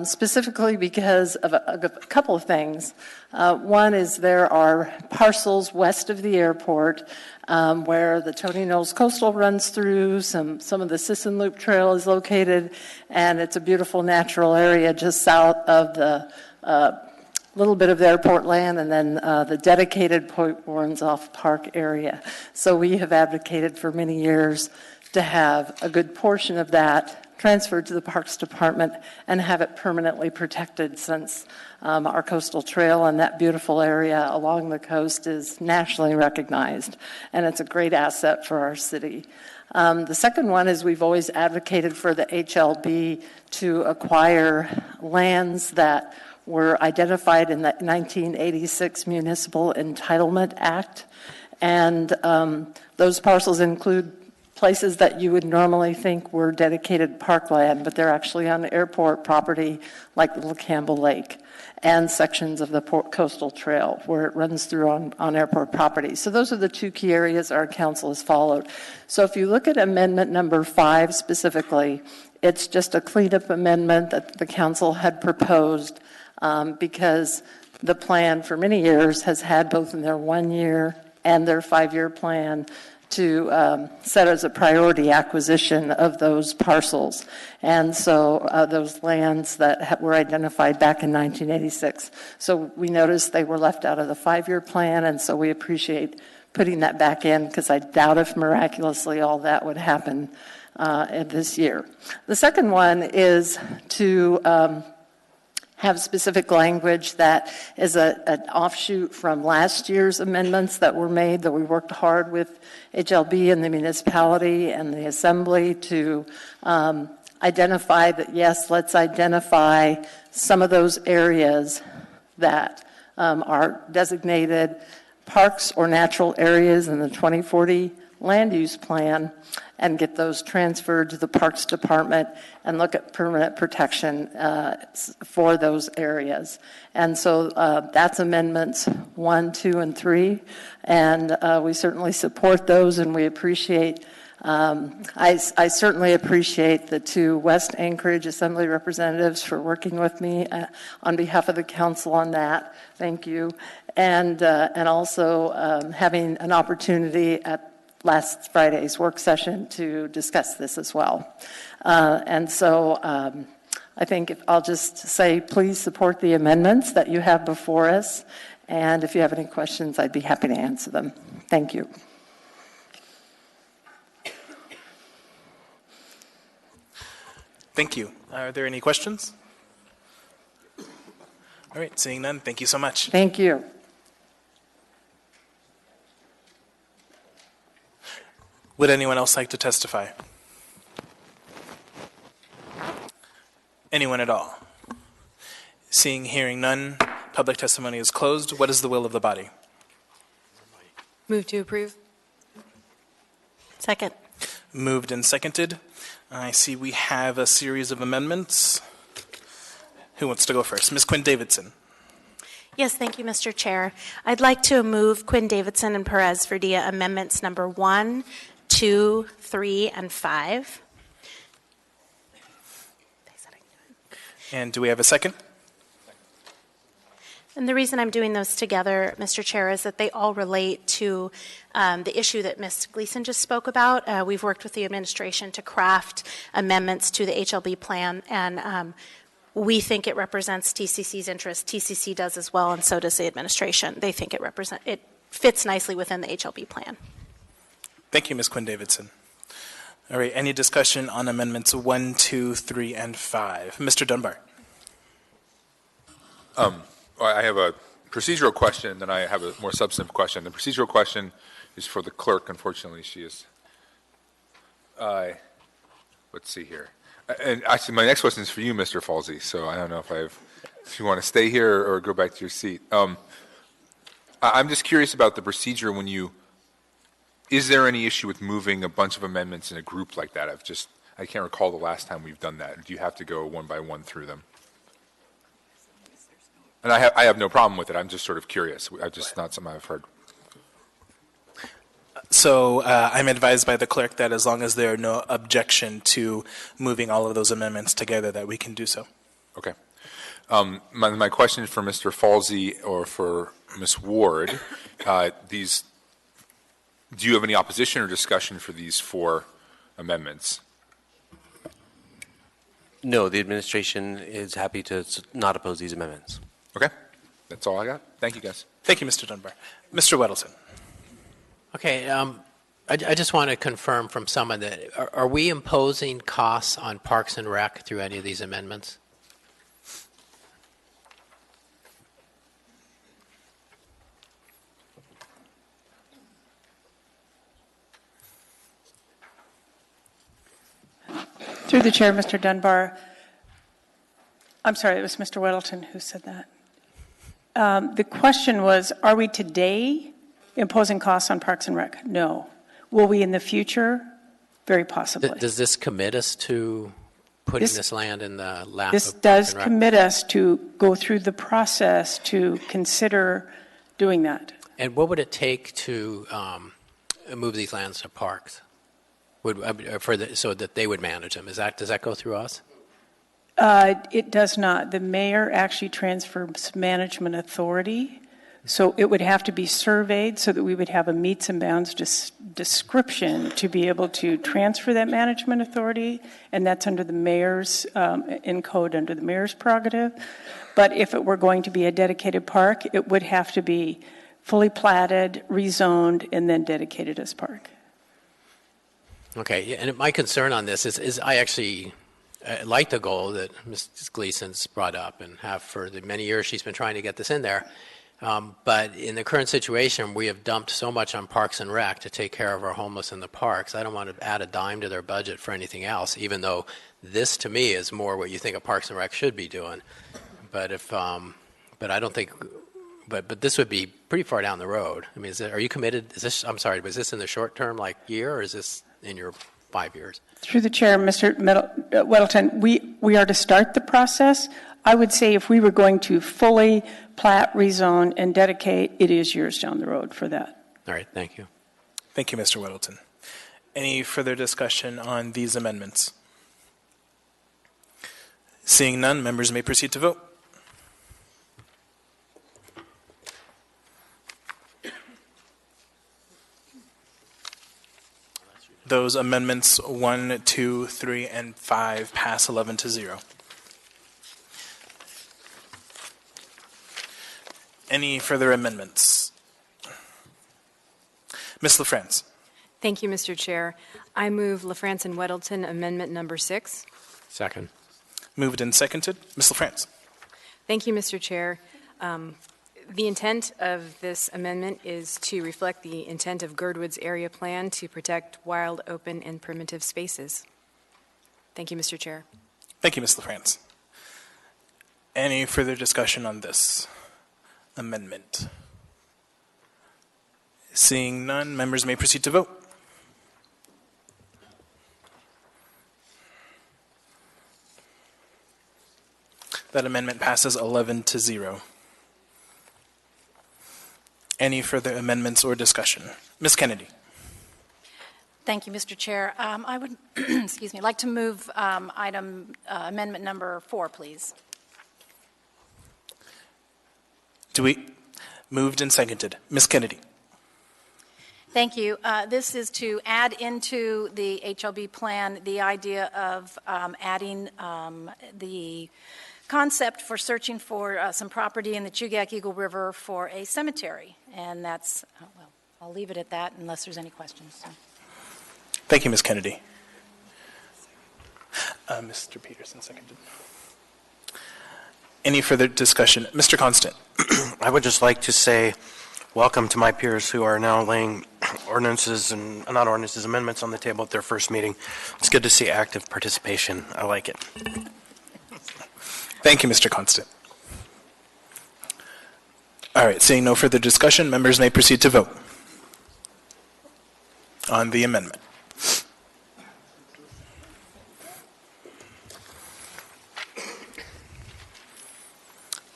specifically because of a couple of things. One is there are parcels west of the airport where the Tony Knowles Coastal runs through, some of the Sisson Loop Trail is located, and it's a beautiful natural area just south of the little bit of the airport land, and then the dedicated Point Warrenzoff Park area. So we have advocated for many years to have a good portion of that transferred to the Parks Department and have it permanently protected, since our coastal trail and that beautiful area along the coast is nationally recognized, and it's a great asset for our city. The second one is we've always advocated for the HLB to acquire lands that were identified in the 1986 Municipal Entitlement Act, and those parcels include places that you would normally think were dedicated parkland, but they're actually on airport property like Little Campbell Lake, and sections of the coastal trail where it runs through on airport property. So those are the two key areas our council has followed. So if you look at amendment number 5 specifically, it's just a cleanup amendment that the council had proposed because the plan for many years has had both in their 1-year and their 5-year plan to set as a priority acquisition of those parcels. And so those lands that were identified back in 1986. So we noticed they were left out of the 5-year plan, and so we appreciate putting that back in, because I doubt if miraculously all that would happen this year. The second one is to have specific language that is an offshoot from last year's amendments that were made, that we worked hard with HLB and the municipality and the assembly to identify that, yes, let's identify some of those areas that are designated parks or natural areas in the 2040 land use plan, and get those transferred to the Parks Department and look at permanent protection for those areas. And so that's amendments 1, 2, and 3, and we certainly support those, and we appreciate, I certainly appreciate the 2 West Anchorage Assembly representatives for working with me on behalf of the council on that. Thank you. And also having an opportunity at last Friday's work session to discuss this as well. And so I think I'll just say, please support the amendments that you have before us. And if you have any questions, I'd be happy to answer them. Thank you. Thank you. Are there any questions? All right, seeing none, thank you so much. Thank you. Would anyone else like to testify? Anyone at all? Seeing, hearing none, public testimony is closed. What is the will of the body? Move to approve. Second. Moved and seconded. I see we have a series of amendments. Who wants to go first? Ms. Quinn Davidson. Yes, thank you, Mr. Chair. I'd like to move Quinn Davidson and Perez Verdia amendments number 1, 2, 3, and 5. And do we have a second? And the reason I'm doing those together, Mr. Chair, is that they all relate to the issue that Ms. Gleason just spoke about. We've worked with the administration to craft amendments to the HLB plan, and we think it represents TCC's interest. TCC does as well, and so does the administration. They think it fits nicely within the HLB plan. Thank you, Ms. Quinn Davidson. All right, any discussion on amendments 1, 2, 3, and 5? Mr. Dunbar. I have a procedural question, and then I have a more substantive question. The procedural question is for the clerk. Unfortunately, she is. Let's see here. And actually, my next question is for you, Mr. Falsey. So I don't know if you want to stay here or go back to your seat. I'm just curious about the procedure when you. Is there any issue with moving a bunch of amendments in a group like that? I can't recall the last time we've done that. Do you have to go one by one through them? And I have no problem with it. I'm just sort of curious. Just not something I've heard. So I'm advised by the clerk that as long as there are no objection to moving all of those amendments together, that we can do so. Okay. My question is for Mr. Falsey or for Ms. Ward. Do you have any opposition or discussion for these 4 amendments? No, the administration is happy to not oppose these amendments. Okay. That's all I got. Thank you, guys. Thank you, Mr. Dunbar. Mr. Weddleton. Okay, I just want to confirm from someone that, are we imposing costs on Parks and Rec through any of these amendments? Through the chair, Mr. Dunbar. I'm sorry, it was Mr. Weddleton who said that. The question was, are we today imposing costs on Parks and Rec? No. Will we in the future? Very possibly. Does this commit us to putting this land in the lap This of Parks does and Rec? commit us to go through the process to consider doing that. And what would it take to move these lands to parks? So that they would manage them? Does that go through us? It does not. The mayor actually transfers management authority, so it would have to be surveyed so that we would have a meets and bounds description to be able to transfer that management authority, and that's under the mayor's, in code under the mayor's prerogative. But if it were going to be a dedicated park, it would have to be fully platted, rezoned, and then dedicated as park. Okay, and my concern on this is I actually like the goal that Mrs. Gleason's brought up and have for the many years she's been trying to get this in there. But in the current situation, we have dumped so much on Parks and Rec to take care of our homeless in the parks. I don't want to add a dime to their budget for anything else, even though this, to me, is more what you think a Parks and Rec should be doing. But I don't think. But this would be pretty far down the road. I mean, are you committed? I'm sorry, was this in the short term, like year, or is this in your 5 years? Through the chair, Mr. Weddleton, we are to start the process. I would say if we were going to fully plat, rezone, and dedicate, it is years down the road for that. All right, thank you. Thank you, Mr. Weddleton. Any further discussion on these amendments? Seeing none, members may proceed to vote. Those amendments 1, 2, 3, and 5 pass 11-0. Any further amendments? Ms. LaFrance. Thank you, Mr. Chair. I move LaFrance and Weddleton Amendment Number 6. Second. Moved and seconded. Ms. LaFrance. Thank you, Mr. Chair. The intent of this amendment is to reflect the intent of Girdwood's area plan to protect wild, open, and primitive spaces. Thank you, Mr. Chair. Thank you, Ms. LaFrance. Any further discussion on this amendment? Seeing none, members may proceed to vote. That amendment passes 11-0. Any further amendments or discussion? Ms. Kennedy. Thank you, Mr. Chair. I would, excuse me, like to move amendment number 4, please. Moved and seconded. Ms. Kennedy. Thank you. This is to add into the HLB plan the idea of adding the concept for searching for some property in the Chugach Eagle River for a cemetery. And that's, well, I'll leave it at that unless there's any questions. So. Thank you, Ms. Kennedy. Mr. Peterson, seconded. Any further discussion? Mr. Constant. I would just like to say welcome to my peers who are now laying ordinances and not ordinances, amendments on the table at their first meeting. It's good to see active participation. I like it. Thank you, Mr. Constant. All right, seeing no further discussion, members may proceed to vote on the amendment.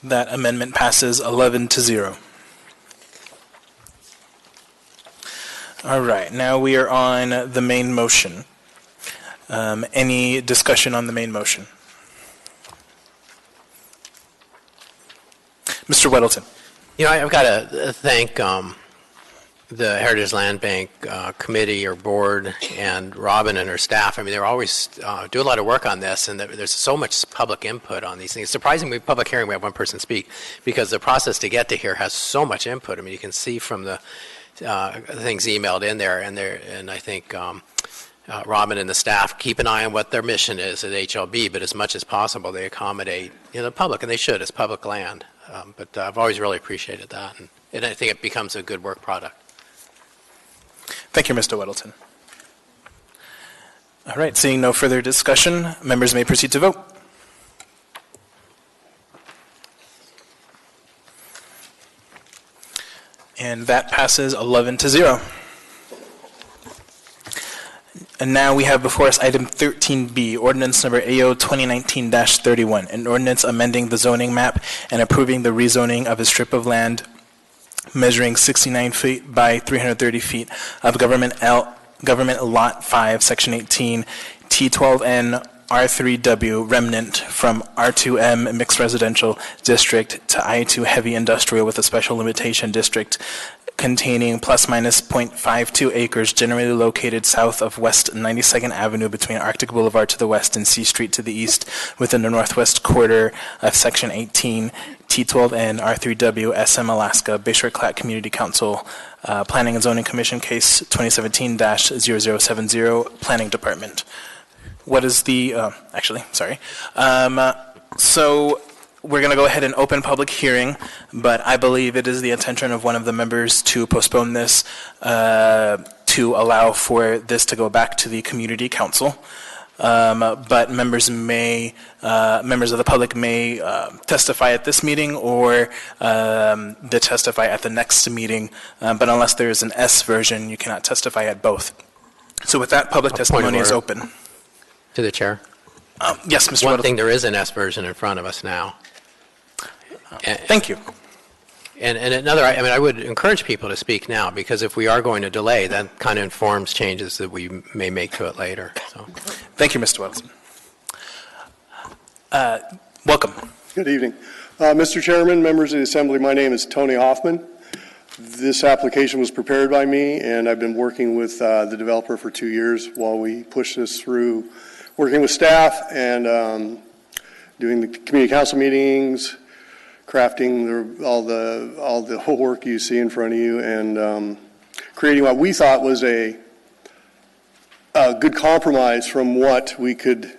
That amendment passes 11-0. All right, now we are on the main motion. Any discussion on the main motion? Mr. Weddleton. You know, I've got to thank the Heritage Land Bank committee or board and Robin and her staff. I mean, they're always do a lot of work on this, and there's so much public input on these things. Surprisingly, public hearing, we have one person speak, because the process to get to here has so much input. I mean, you can see from the things emailed in there, and I think Robin and the staff keep an eye on what their mission is at HLB, but as much as possible, they accommodate the public, and they should. It's public land. But I've always really appreciated that, and I think it becomes a good work product. Thank you, Mr. Weddleton. All right, seeing no further discussion, members may proceed to vote. And that passes 11-0. And now we have before us item 13B, ordinance number AO 2019-31, an ordinance amending the zoning map and approving the rezoning of a strip of land measuring 69 feet by 330 feet of government Lot 5, Section 18, T12N R3W remnant from R2M Mixed Residential District to I2 Heavy Industrial with a Special Limitation District containing plus minus 0.52 acres generally located south of West 92nd Avenue between Arctic Boulevard to the west and C Street to the east within the northwest quarter of Section 18, T12N R3W SM Alaska, Bayshore Clat Community Council, Planning and Zoning Commission Case 2017-0070, Planning Department. What is the, so we're going to go ahead and open public hearing, but I believe it is the intention of one of the members to postpone this to allow for this to go back to the community council. But members of the public may testify at this meeting or they testify at the next meeting, but unless there is an S version, you cannot testify at both. So with that, public testimony is open. To the chair. Yes, Mr. One thing, there is an S version in front of us now. Thank you. And another, I would encourage people to speak now, because if we are going to delay, that kind of informs changes that we may make to it later. So. Thank you, Mr. Wilson. Welcome. Good evening. Mr. Chairman, members of the Assembly, my name is Tony Hoffman. This application was prepared by me, and I've been working with the developer for 2 years while we push this through, working with staff and doing the community council meetings, crafting all the whole work you see in front of you, and creating what we thought was a good compromise from what we could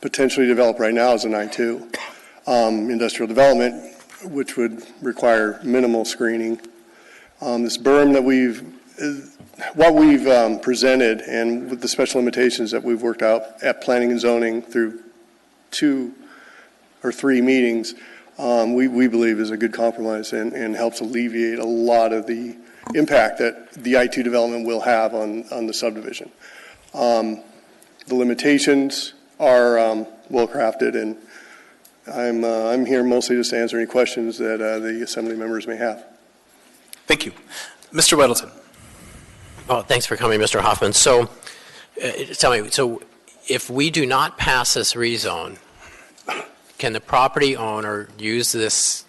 potentially develop right now as an I-2 industrial development, which would require minimal screening. This berm that we've presented, and with the special limitations that we've worked out at planning and zoning through 2 or 3 meetings, we believe is a good compromise and helps alleviate a lot of the impact that the I-2 development will have on the subdivision. The limitations are well crafted, and I'm here mostly just to answer any questions that the Assembly members may have. Thank you. Mr. Weddleton. Oh, thanks for coming, Mr. Hoffman. So, tell me, so if we do not pass this rezone, can the property owner use this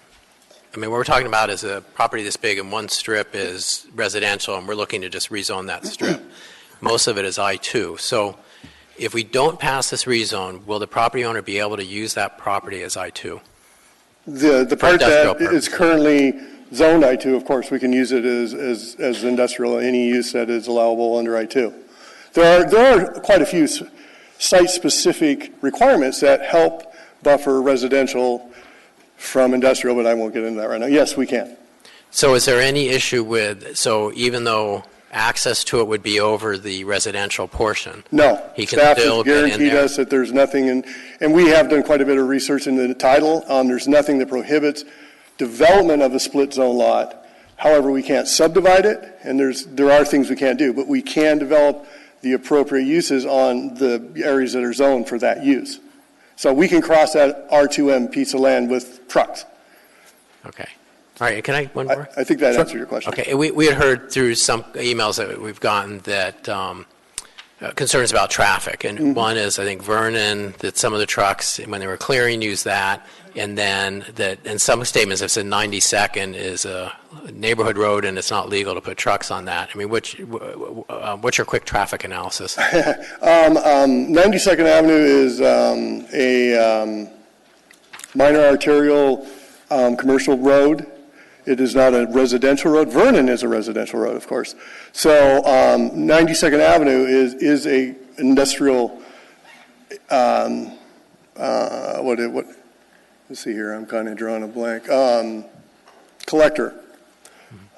I mean, what we're talking about is a property this big and one strip is residential, and we're looking to just rezone that strip. Most of it is I-2. So if we don't pass this rezone, will the property owner be able to use that property as I-2? The part that is currently zoned I-2, of course, we can use it as industrial, any use that is allowable under I-2. There are quite a few site-specific requirements that help buffer residential from industrial, but I won't get into that right now. Yes, we can. So is there any issue with, so even though access to it would be over the residential portion? No. He can Staff still has get in guaranteed there? us that there's nothing, and we have done quite a bit of research in the title. There's nothing that prohibits development of a split zone lot. However, we can't subdivide it, and there are things we can't do, but we can develop the appropriate uses on the areas that are zoned for that use. So we can cross that R2M piece of land with trucks. Okay. All right, can I, one more? I think that answered your question. Okay, we had heard through some emails that we've gotten that concerns about traffic, and one is, I think, Vernon, that some of the trucks, when they were clearing, used that, and then that, in some statements, have said 92nd is a neighborhood road and it's not legal to put trucks on that. I mean, what's your quick traffic analysis? 92nd Avenue is a minor arterial commercial road. It is not a residential road. Vernon is a residential road, of course. So 92nd Avenue is a industrial, let's see here, I'm kind of drawing a blank, collector,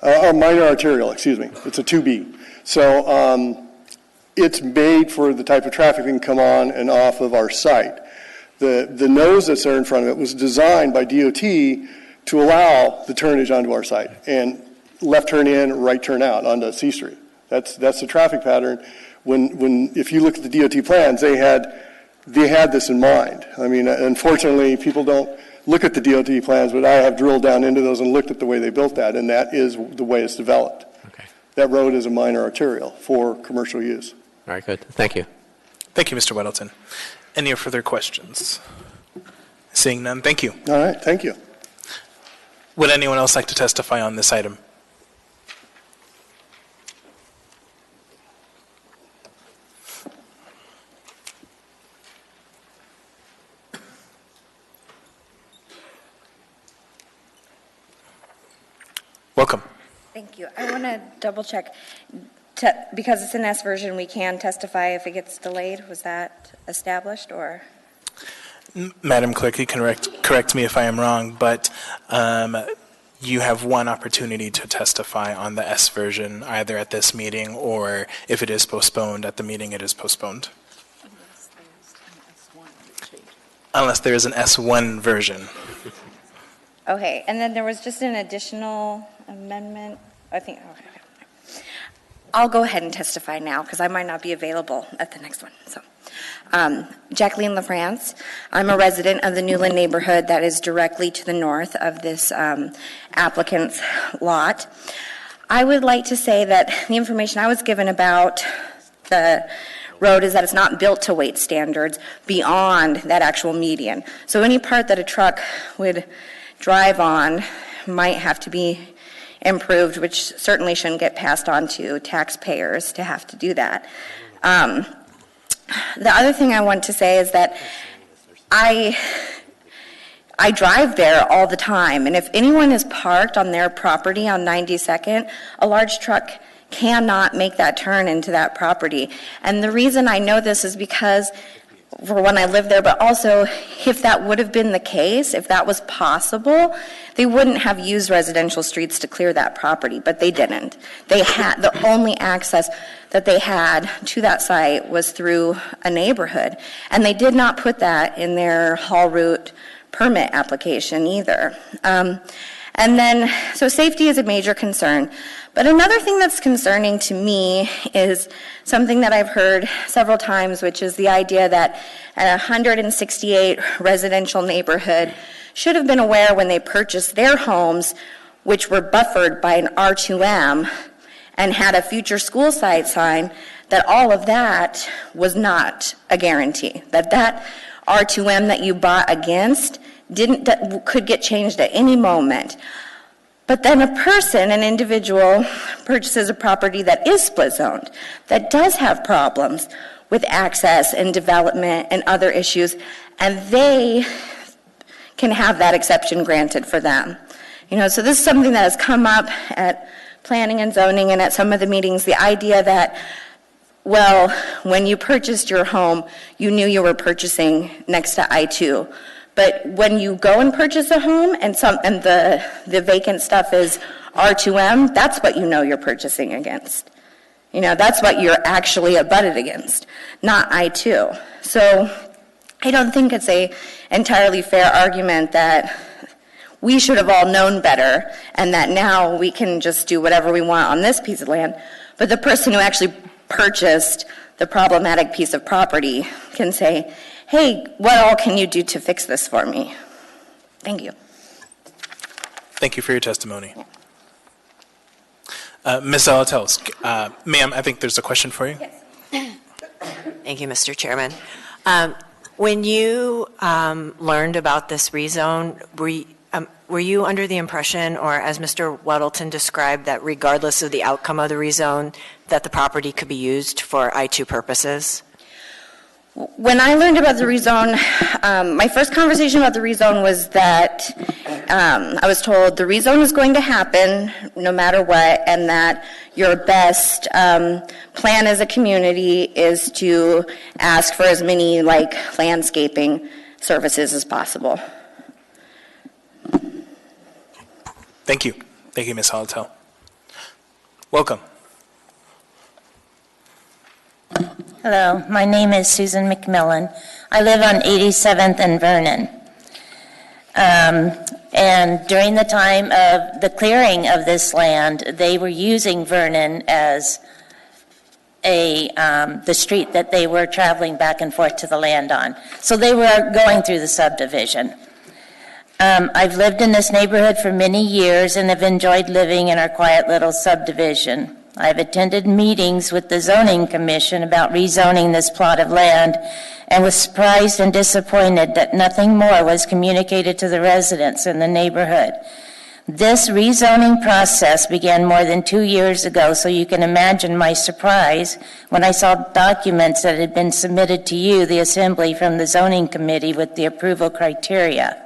minor arterial, excuse me. It's a 2B. So it's made for the type of traffic that can come on and off of our site. The nose that's there in front of it was designed by DOT to allow the turnage onto our site, and left turn in, right turn out onto C Street. That's the traffic pattern. If you look at the DOT plans, they had this in mind. I mean, unfortunately, people don't look at the DOT plans, but I have drilled down into those and looked at the way they built that, and that is the way it's developed. Okay. That road is a minor arterial for commercial use. All right, good. Thank you. Thank you, Mr. Weddleton. Any further questions? Seeing none, thank you. All right, thank you. Would anyone else like to testify on this item? Welcome. Thank you. I want to double check. Because it's an S version, we can testify if it gets delayed. Was that established, or? Madam Clerk, you can correct me if I am wrong, but you have one opportunity to testify on the S version, either at this meeting or if it is postponed at the meeting, it is postponed. Unless there is an S1 version. Okay, and then there was just an additional amendment, I think. Okay. I'll go ahead and testify now because I might not be available at the next one. So, Jacqueline LaFrance. I'm a resident of the Newland neighborhood that is directly to the north of this applicant's lot. I would like to say that the information I was given about the road is that it's not built to weight standards beyond that actual median. So any part that a truck would drive on might have to be improved, which certainly shouldn't get passed on to taxpayers to have to do that. The other thing I want to say is that I drive there all the time, and if anyone is parked on their property on 92nd, a large truck cannot make that turn into that property. And the reason I know this is because for when I lived there, but also if that would have been the case, if that was possible, they wouldn't have used residential streets to clear that property, but they didn't. They had, the only access that they had to that site was through a neighborhood, and they did not put that in their haul route permit application either. And then, so safety is a major concern. But another thing that's concerning to me is something that I've heard several times, which is the idea that a 168 residential neighborhood should have been aware when they purchased their homes, which were buffered by an R2M and had a future school site sign, that all of that was not a guarantee, that that R2M that you bought against could get changed at any moment. But then an individual, purchases a property that is split zoned, that does have problems with access and development and other issues, and they can have that exception granted for them. So this is something that has come up at planning and zoning and at some of the meetings, the idea that, well, when you purchased your home, you knew you were purchasing next to I-2. But when you go and purchase a home and the vacant stuff is R2M, that's what you know you're purchasing against. That's what you're actually abutted against, not I-2. So I don't think it's a entirely fair argument that we should have all known better and that now we can just do whatever we want on this piece of land. But the person who actually purchased the problematic piece of property can say, hey, what all can you do to fix this for me? Thank you. Thank you for your testimony. Ms. Zalatells, ma'am, I think there's a question for you. Yes. Thank you, Mr. Chairman. When you learned about this rezone, were you under the impression, or as Mr. Weddleton described, that regardless of the outcome of the rezone, that the property could be used for I-2 purposes? When I learned about the rezone, my first conversation about the rezone was that I was told the rezone is going to happen no matter what, and that your best plan as a community is to ask for as many landscaping services as possible. Thank you. Thank you, Ms. Zalatel. Welcome. Hello, my name is Susan McMillan. I live on 87th and Vernon. And during the time of the clearing of this land, they were using Vernon as the street that they were traveling back and forth to the land on. So they were going through the subdivision. I've lived in this neighborhood for many years and have enjoyed living in our quiet little subdivision. I've attended meetings with the Zoning Commission about rezoning this plot of land and was surprised and disappointed that nothing more was communicated to the residents in the neighborhood. This rezoning process began more than 2 years ago, so you can imagine my surprise when I saw documents that had been submitted to you, the Assembly, from the Zoning Committee with the approval criteria.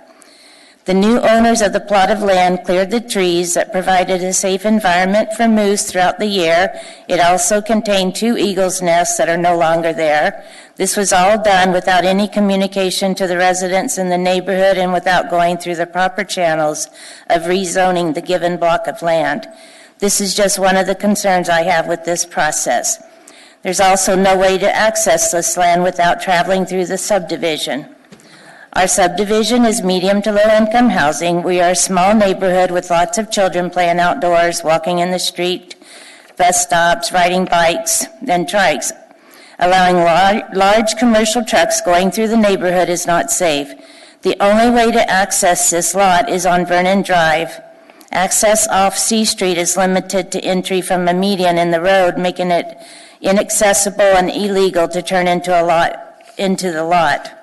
The new owners of the plot of land cleared the trees that provided a safe environment for moose throughout the year. It also contained 2 eagles' nests that are no longer there. This was all done without any communication to the residents in the neighborhood and without going through the proper channels of rezoning the given block of land. This is just one of the concerns I have with this process. There's also no way to access this land without traveling through the subdivision. Our subdivision is medium to low-income housing. We are a small neighborhood with lots of children playing outdoors, walking in the street, bus stops, riding bikes, and trikes. Allowing large commercial trucks going through the neighborhood is not safe. The only way to access this lot is on Vernon Drive. Access off C Street is limited to entry from a median in the road, making it inaccessible and illegal to turn into the lot.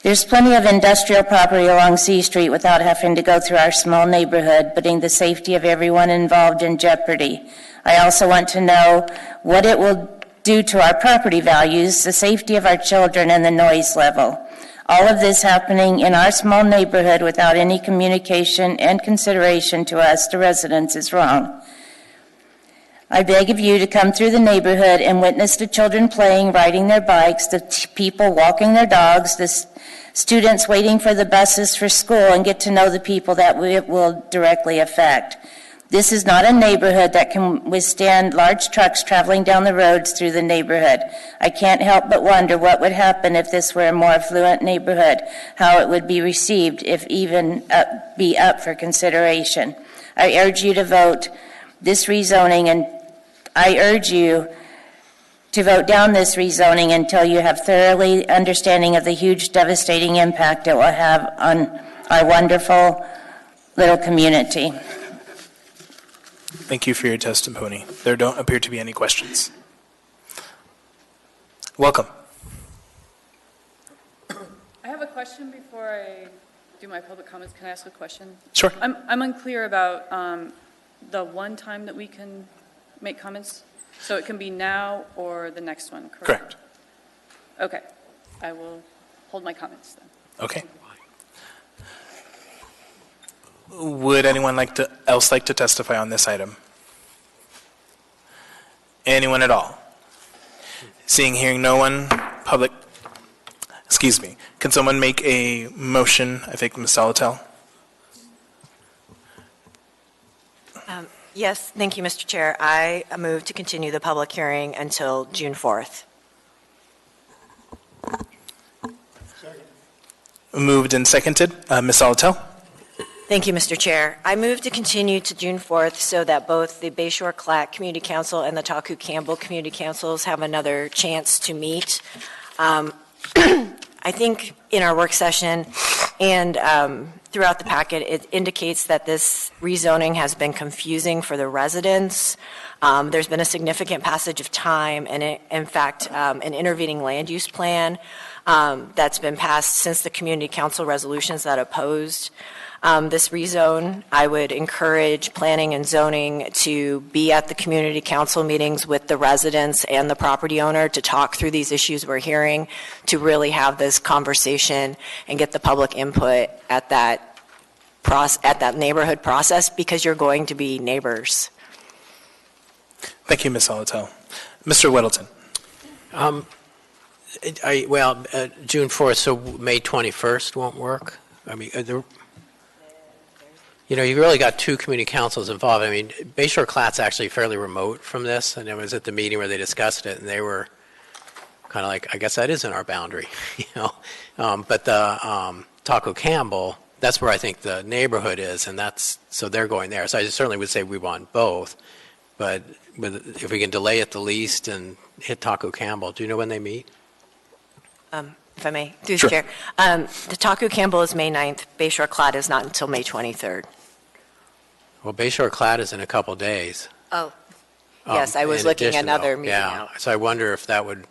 There's plenty of industrial property along C Street without having to go through our small neighborhood, putting the safety of everyone involved in jeopardy. I also want to know what it will do to our property values, the safety of our children, and the noise level. All of this happening in our small neighborhood without any communication and consideration to us, the residents, is wrong. I beg of you to come through the neighborhood and witness the children playing, riding their bikes, the people walking their dogs, the students waiting for the buses for school, and get to know the people that it will directly affect. This is not a neighborhood that can withstand large trucks traveling down the roads through the neighborhood. I can't help but wonder what would happen if this were a more affluent neighborhood, how it would be received, if even be up for consideration. I urge you to vote this rezoning, and I urge you to vote down this rezoning until you have thoroughly understanding of the huge devastating impact it will have on our wonderful little community. Thank you for your testimony. There don't appear to be any questions. Welcome. I have a question before I do my public comments, can I ask a question? Sure. I'm unclear about the one time that we can make comments. So it can be now or the next one, correct? Correct. Okay. I will hold my comments then. Okay. Would anyone else like to testify on this item? Anyone at all? Seeing, hearing no one, can someone make a motion? I think Ms. Salatel. Yes, thank you, Mr. Chair. I move to continue the public hearing until June 4th. Moved and seconded. Ms. Salatel. Thank you, Mr. Chair. I move to continue to June 4th so that both the Bayshore Clack Community Council and the Taku Campbell Community Councils have another chance to meet. I think in our work session and throughout the packet, it indicates that this rezoning has been confusing for the residents. There's been a significant passage of time and, in fact, an intervening land use plan that's been passed since the community council resolutions that opposed this rezone. I would encourage planning and zoning to be at the community council meetings with the residents and the property owner to talk through these issues we're hearing, to really have this conversation and get the public input at that neighborhood process, because you're going to be neighbors. Thank you, Ms. Salatel. Mr. Weddleton. June 4th, so May 21st won't work? I mean, you've really got two community councils involved. I mean, Bayshore Clat's actually fairly remote from this, and I was at the meeting where they discussed it, and they were kind of like, I guess that isn't our boundary, But the Taku Campbell, that's where I think the neighborhood is, and so they're going there. So I certainly would say we want both, but if we can delay it the least and hit Taku Campbell, do you know when they meet? If I may, through Sure. the chair. The Taku Campbell is May 9th. Bayshore Clat is not until May 23rd. Well, Bayshore Clat is in a couple days. Oh, yes, I was In looking at addition, another though. meeting Yeah, out. so I wonder if that would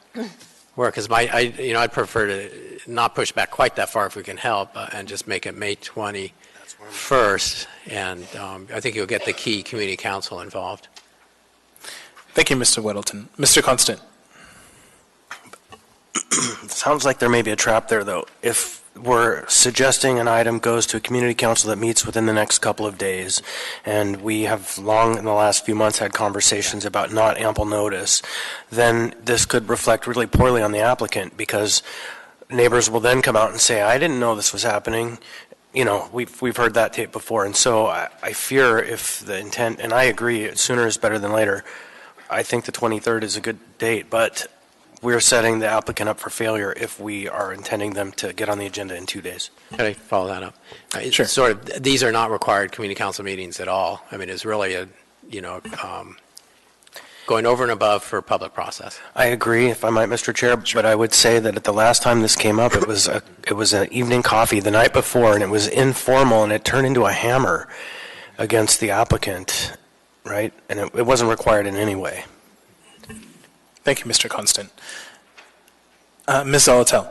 work, because I'd prefer to not push back quite that far if we can help, and just make it May 21st, and I think you'll get the key community council involved. Thank you, Mr. Weddleton. Mr. Constant. Sounds like there may be a trap there, though. If we're suggesting an item goes to a community council that meets within the next couple of days, and we have long in the last few months had conversations about not ample notice, then this could reflect really poorly on the applicant, because neighbors will then come out and say, I didn't know this was happening. We've heard that tape before, and so I fear if the intent, and I agree, sooner is better than later. I think the 23rd is a good date, but we're setting the applicant up for failure if we are intending them to get on the agenda in 2 days. Can I follow that up? Sure. These are not required community council meetings at all. I mean, it's really going over and above for public process. I agree, if I might, Mr. Chair, but I would say that at the last time this came up, it was an evening coffee the night before, and it was informal, and it turned into a hammer against the applicant, right? And it wasn't required in any way. Thank you, Mr. Constant. Ms. Zalatel.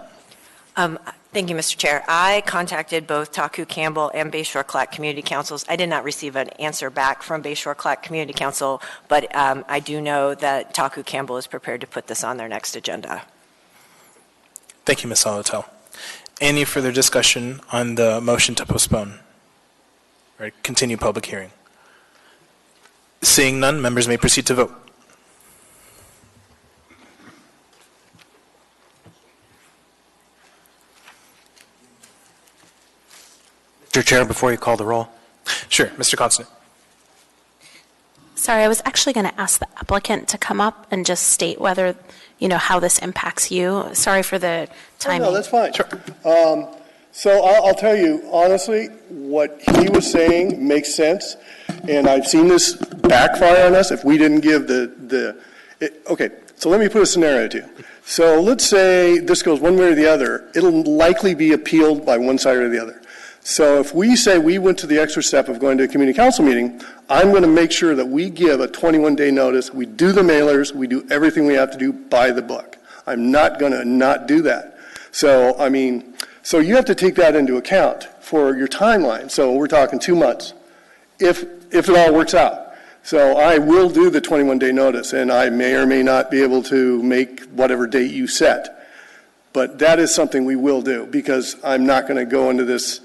Thank you, Mr. Chair. I contacted both Taku Campbell and Bayshore Clat Community Councils. I did not receive an answer back from Bayshore Clat Community Council, but I do know that Taku Campbell is prepared to put this on their next agenda. Thank you, Ms. Zalatel. Any further discussion on the motion to postpone or continue public hearing? Seeing none, members may proceed to vote. Mr. Chair, before you call the roll. Sure, Mr. Constant. Sorry, I was actually going to ask the applicant to come up and just state whether, how this impacts you. Sorry for the timing. No, that's fine. Sure. So I'll tell you, honestly, what he was saying makes sense, and I've seen this backfire on us if we didn't give okay, so let me put a scenario to you. So let's say this goes one way or the other. It'll likely be appealed by one side or the other. So if we say we went to the extra step of going to a community council meeting, I'm going to make sure that we give a 21-day notice. We do the mailers. We do everything we have to do by the book. I'm not going to not do that. So, so you have to take that into account. for your timeline. So we're talking 2 months, if it all works out. So I will do the 21-day notice, and I may or may not be able to make whatever date you set. But that is something we will do, because I'm not going to go into this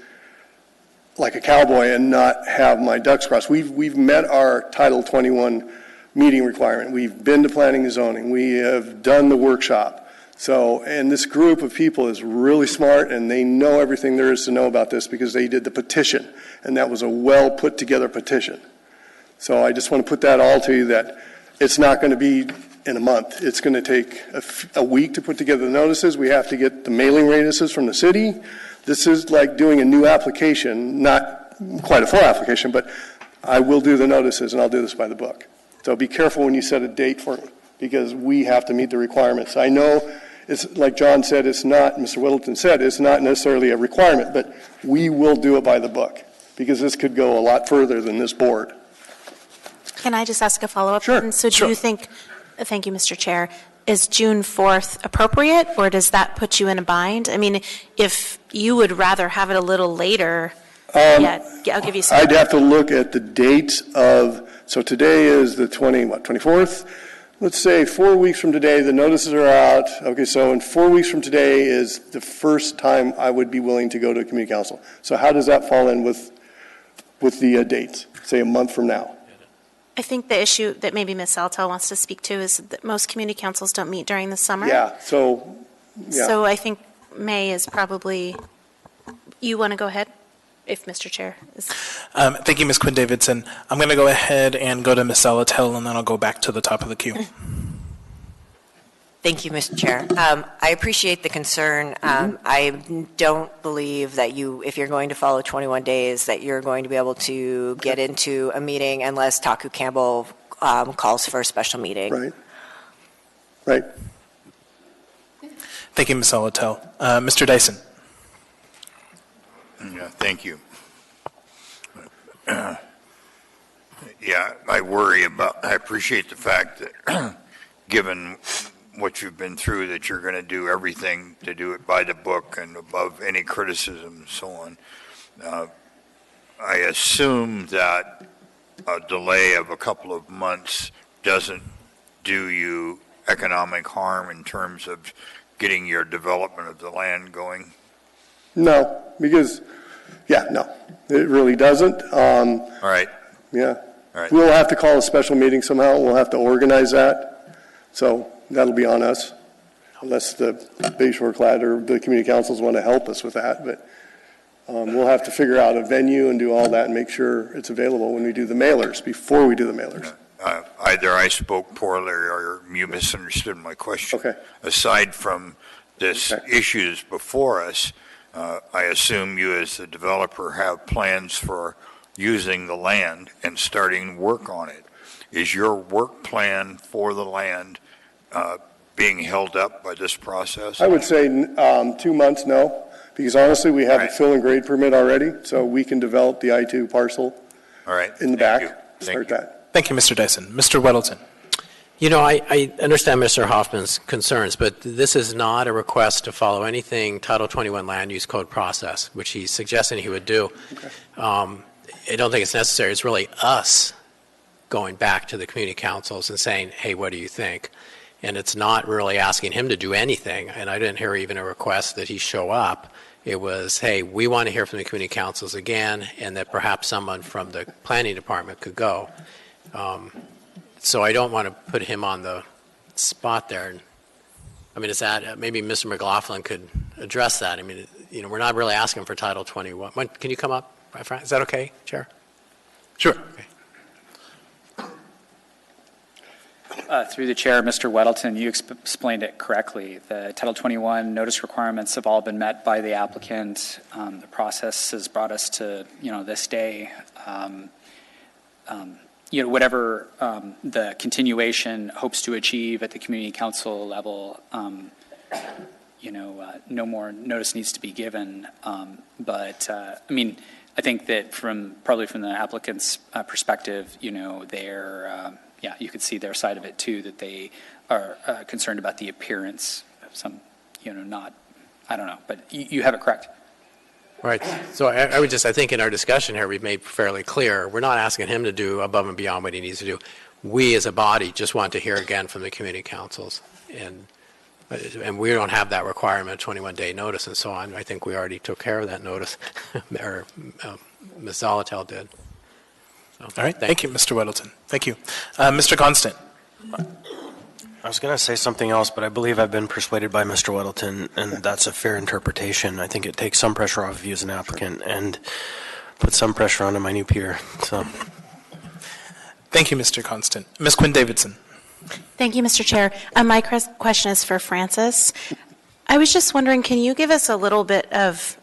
like a cowboy and not have my ducks crossed. We've met our Title 21 meeting requirement. We've been to planning and zoning. We have done the workshop. So, and this group of people is really smart, and they know everything there is to know about this because they did the petition, and that was a well put together petition. So I just want to put that all to you, that it's not going to be in a month. It's going to take a week to put together the notices. We have to get the mailing radiuses from the city. This is like doing a new application, not quite a full application, but I will do the notices, and I'll do this by the book. So be careful when you set a date for me, because we have to meet the requirements. I know it's like John said, it's not, Mr. Whittleton said, it's not necessarily a requirement, but we will do it by the book, because this could go a lot further than this board. Can I just ask a follow-up? Sure. So do you think, thank you, Mr. Chair, is June 4th appropriate, or does that put you in a bind? I mean, if you would rather have it a little later, I'll give you some. I'd have to look at the dates of, so today is the 24th? Let's say 4 weeks from today, the notices are out. Okay, so in 4 weeks from today is the first time I would be willing to go to a community council. So how does that fall in with the dates, say a month from now? I think the issue that maybe Ms. Saltel wants to speak to is that most community councils don't meet during the summer. Yeah, so, yeah. So I think May is probably, you want to go ahead, if Mr. Chair is. Thank you, Ms. Quinn Davidson. I'm going to go ahead and go to Ms. Salatel, and then I'll go back to the top of the queue. Thank you, Mr. Chair. I appreciate the concern. I don't believe that if you're going to follow 21 days, that you're going to be able to get into a meeting unless Taku Campbell calls for a special meeting. Right. Right. Thank you, Ms. Salatel. Mr. Dyson. Yeah, thank you. Yeah, I appreciate the fact that given what you've been through, that you're going to do everything to do it by the book and above any criticism and so on. I assume that a delay of a couple of months doesn't do you economic harm in terms of getting your development of the land going? No, because, no, it really doesn't. All right. Yeah. All right. We'll have to call a special meeting somehow. We'll have to organize that. So that'll be on us, unless the Bayshore Clad or the community councils want to help us with that. But we'll have to figure out a venue and do all that and make sure it's available when we do the mailers, before we do the mailers. Either I spoke poorly or you misunderstood my question. Okay. Aside from this issues before us, I assume you as the developer have plans for using the land and starting work on it. Is your work plan for the land being held up by this process? I would say 2 months, no, because honestly, we have a fill and grade permit already, so we can develop the I-2 parcel in the back. Start that. Thank you, Mr. Dyson. Mr. Weddleton. You know, I understand Mr. Hoffman's concerns, but this is not a request to follow anything Title 21 Land Use Code process, which he's suggesting he would do. Okay. I don't think it's necessary. It's really us going back to the community councils and saying, hey, what do you think? And it's not really asking him to do anything, and I didn't hear even a request that he show up. It was, hey, we want to hear from the community councils again, and that perhaps someone from the planning department could go. So I don't want to put him on the spot there. I mean, is that, maybe Mr. McLaughlin could address that. I mean, you know, we're not really asking for Title 21. Can you come up, Frank? Is that okay, Chair? Sure. Okay. Through the chair, Mr. Weddleton, you explained it correctly. The Title 21 notice requirements have all been met by the applicant. The process has brought us to, this day. Whatever the continuation hopes to achieve at the community council level, no more notice needs to be given. I think that probably from the applicant's perspective, they're, you could see their side of it too, that they are concerned about the appearance of some, I don't know, but you have it correct. Right. So I would just, I think in our discussion here, we've made fairly clear, we're not asking him to do above and beyond what he needs to do. We as a body just want to hear again from the community councils. And we don't have that requirement, 21-day notice and so on. I think we already took care of that notice, or Ms. Zolotel did. So, All right. Thank you, Mr. Weddleton. Thank you. Mr. Constant. I was going to say something else, but I believe I've been persuaded by Mr. Weddleton, and that's a fair interpretation. I think it takes some pressure off of you as an applicant and puts some pressure onto my new peer. So, thank you, Mr. Constant. Ms. Quinn Davidson. Thank you, Mr. Chair. My question is for Francis. I was just wondering, can you give us a little bit of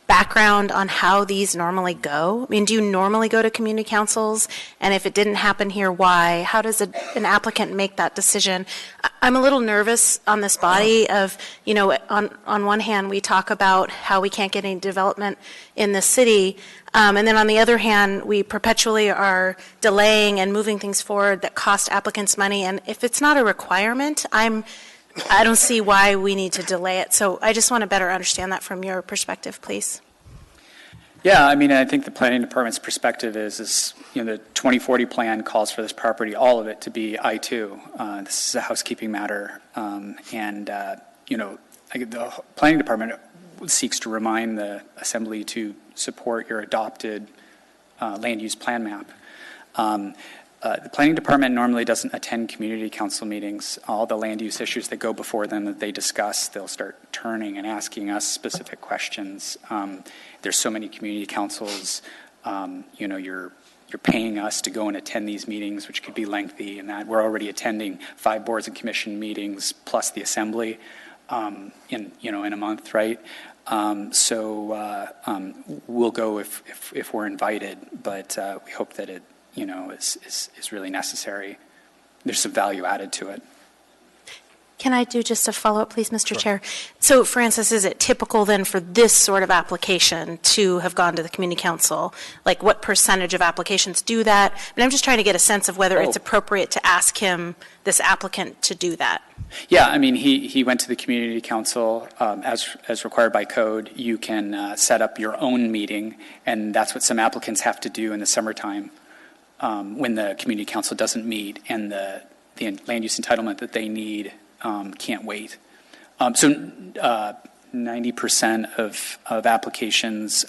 background on how these normally go? I mean, do you normally go to community councils? And if it didn't happen here, why? How does an applicant make that decision? I'm a little nervous on this body of, you know, on one hand, we talk about how we can't get any development in the city. And then on the other hand, we perpetually are delaying and moving things forward that cost applicants money. And if it's not a requirement, I don't see why we need to delay it. So I just want to better understand that from your perspective, please. Yeah, I mean, I think the planning department's perspective is you know, the 2040 plan calls for this property, all of it, to be I-2. This is a housekeeping matter. You know, the planning department seeks to remind the assembly to support your adopted land use plan map. The planning department normally doesn't attend community council meetings. All the land use issues that go before them that they discuss, they'll start turning and asking us specific questions. There's so many community councils, you know, you're paying us to go and attend these meetings, which could be lengthy, and that we're already attending 5 boards and commission meetings plus the assembly in a month, right? We'll go if we're invited, but we hope that it, you know, is really necessary. There's some value added to it. Can I do just a follow-up, please, Mr. Chair? So, Francis, is it typical then for this sort of application to have gone to the community council? Like, what percentage of applications do that? And I'm just trying to get a sense of whether it's appropriate to ask him, this applicant, to do that. Yeah, I mean, he went to the community council as required by code. You can set up your own meeting, and that's what some applicants have to do in the summertime when the community council doesn't meet and the land use entitlement that they need can't wait. 90% of applicants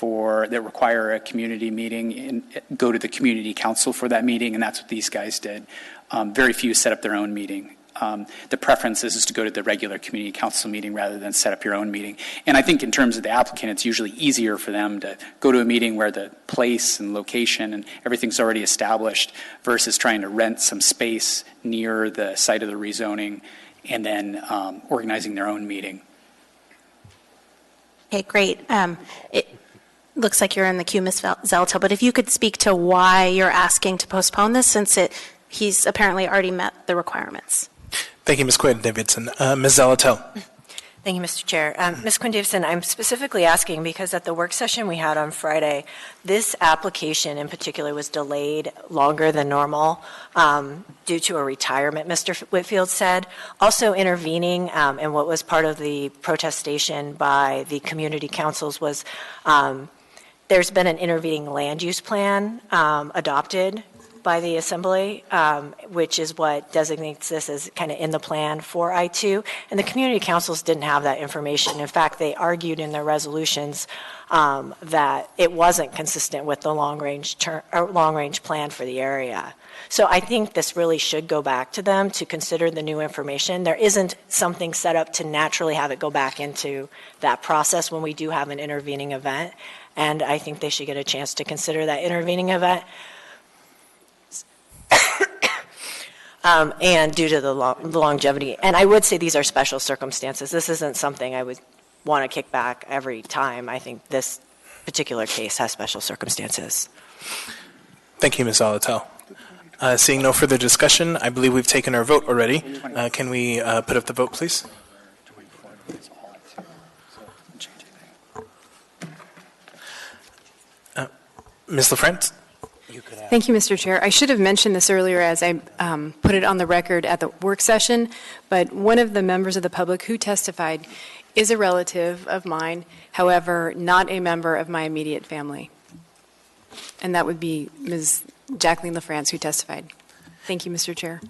that require a community meeting go to the community council for that meeting, and that's what these guys did. Very few set up their own meeting. The preference is to go to the regular community council meeting rather than set up your own meeting. And I think in terms of the applicant, it's usually easier for them to go to a meeting where the place and location and everything's already established versus trying to rent some space near the site of the rezoning and then organizing their own meeting. Okay, great. It looks like you're in the queue, Ms. Zolotel, but if you could speak to why you're asking to postpone this since he's apparently already met the requirements. Thank you, Ms. Quinn Davidson. Ms. Zolotel. Thank you, Mr. Chair. Ms. Quinn Davidson, I'm specifically asking because at the work session we had on Friday, this application in particular was delayed longer than normal due to a retirement, Mr. Whitfield said. Also intervening and what was part of the protestation by the community councils was there's been an intervening land use plan adopted by the Assembly, which is what designates this as kind of in the plan for I-2. And the community councils didn't have that information. In fact, they argued in their resolutions that it wasn't consistent with the long-range plan for the area. So I think this really should go back to them to consider the new information. There isn't something set up to naturally have it go back into that process when we do have an intervening event. And I think they should get a chance to consider that intervening event. And due to the longevity. And I would say these are special circumstances. This isn't something I would want to kick back every time. I think this particular case has special circumstances. Thank you, Ms. Zolotel. Seeing no further discussion, I believe we've taken our vote already. Can we put up the vote, please? Ms. LaFrance? Thank you, Mr. Chair. I should have mentioned this earlier as I put it on the record at the work session, but one of the members of the public who testified is a relative of mine, however, not a member of my immediate family. And that would be Ms. Jacqueline LaFrance, who testified. Thank you, Mr. Chair.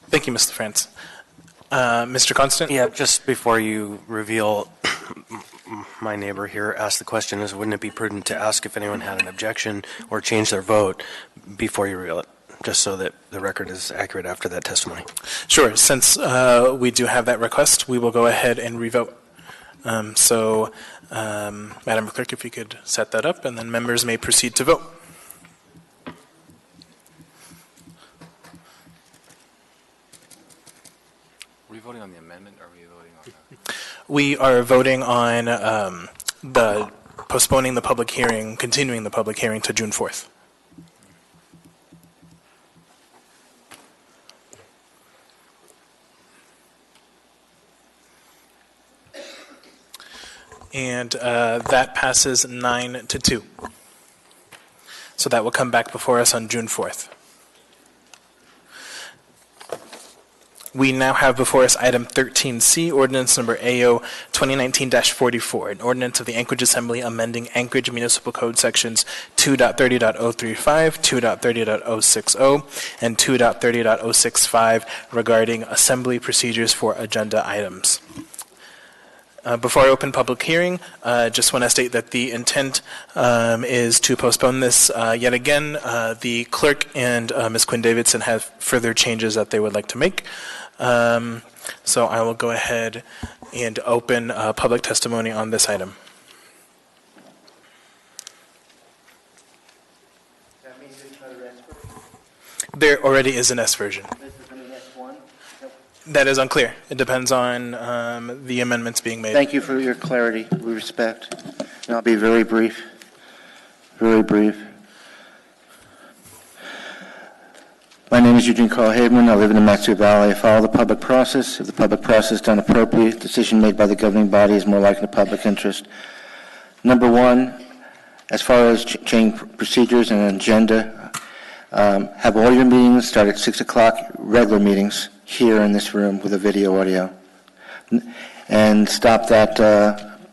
Thank you, Ms. LaFrance. Mr. Constant? Yeah, just before you reveal, my neighbor here asked the question, wouldn't it be prudent to ask if anyone had an objection or change their vote before you reveal it, just so that the record is accurate after that testimony? Sure. Since we do have that request, we will go ahead and revote. Madam Clerk, if you could set that up, and then members may proceed to vote. Are we voting on the amendment, or are we voting on We are voting on the postponing the public hearing, continuing the public hearing to June 4th. And that passes 9-2. So that will come back before us on June 4th. We now have before us item 13C, ordinance number AO 2019-44, an ordinance of the Anchorage Assembly amending Anchorage Municipal Code sections 2.30.035, 2.30.060, and 2.30.065 regarding assembly procedures for agenda items. Before I open public hearing, just want to state that the intent is to postpone this yet again. The clerk and Ms. Quinn Davidson have further changes that they would like to make. So I will go ahead and open public testimony on this item. That means it's not a S version? There already is an S version. This is an S1? That is unclear. It depends on the amendments being made. Thank you for your clarity. We respect. And I'll be very brief. Very brief. My name is Eugene Carl Haberman. I live in the Matsu Valley. I follow the public process. If the public process is done appropriately, decision made by the governing body is more likely in the public interest. Number one, as far as change procedures and agenda, have all your meetings start at 6 o'clock, regular meetings, here in this room with a video audio. And stop that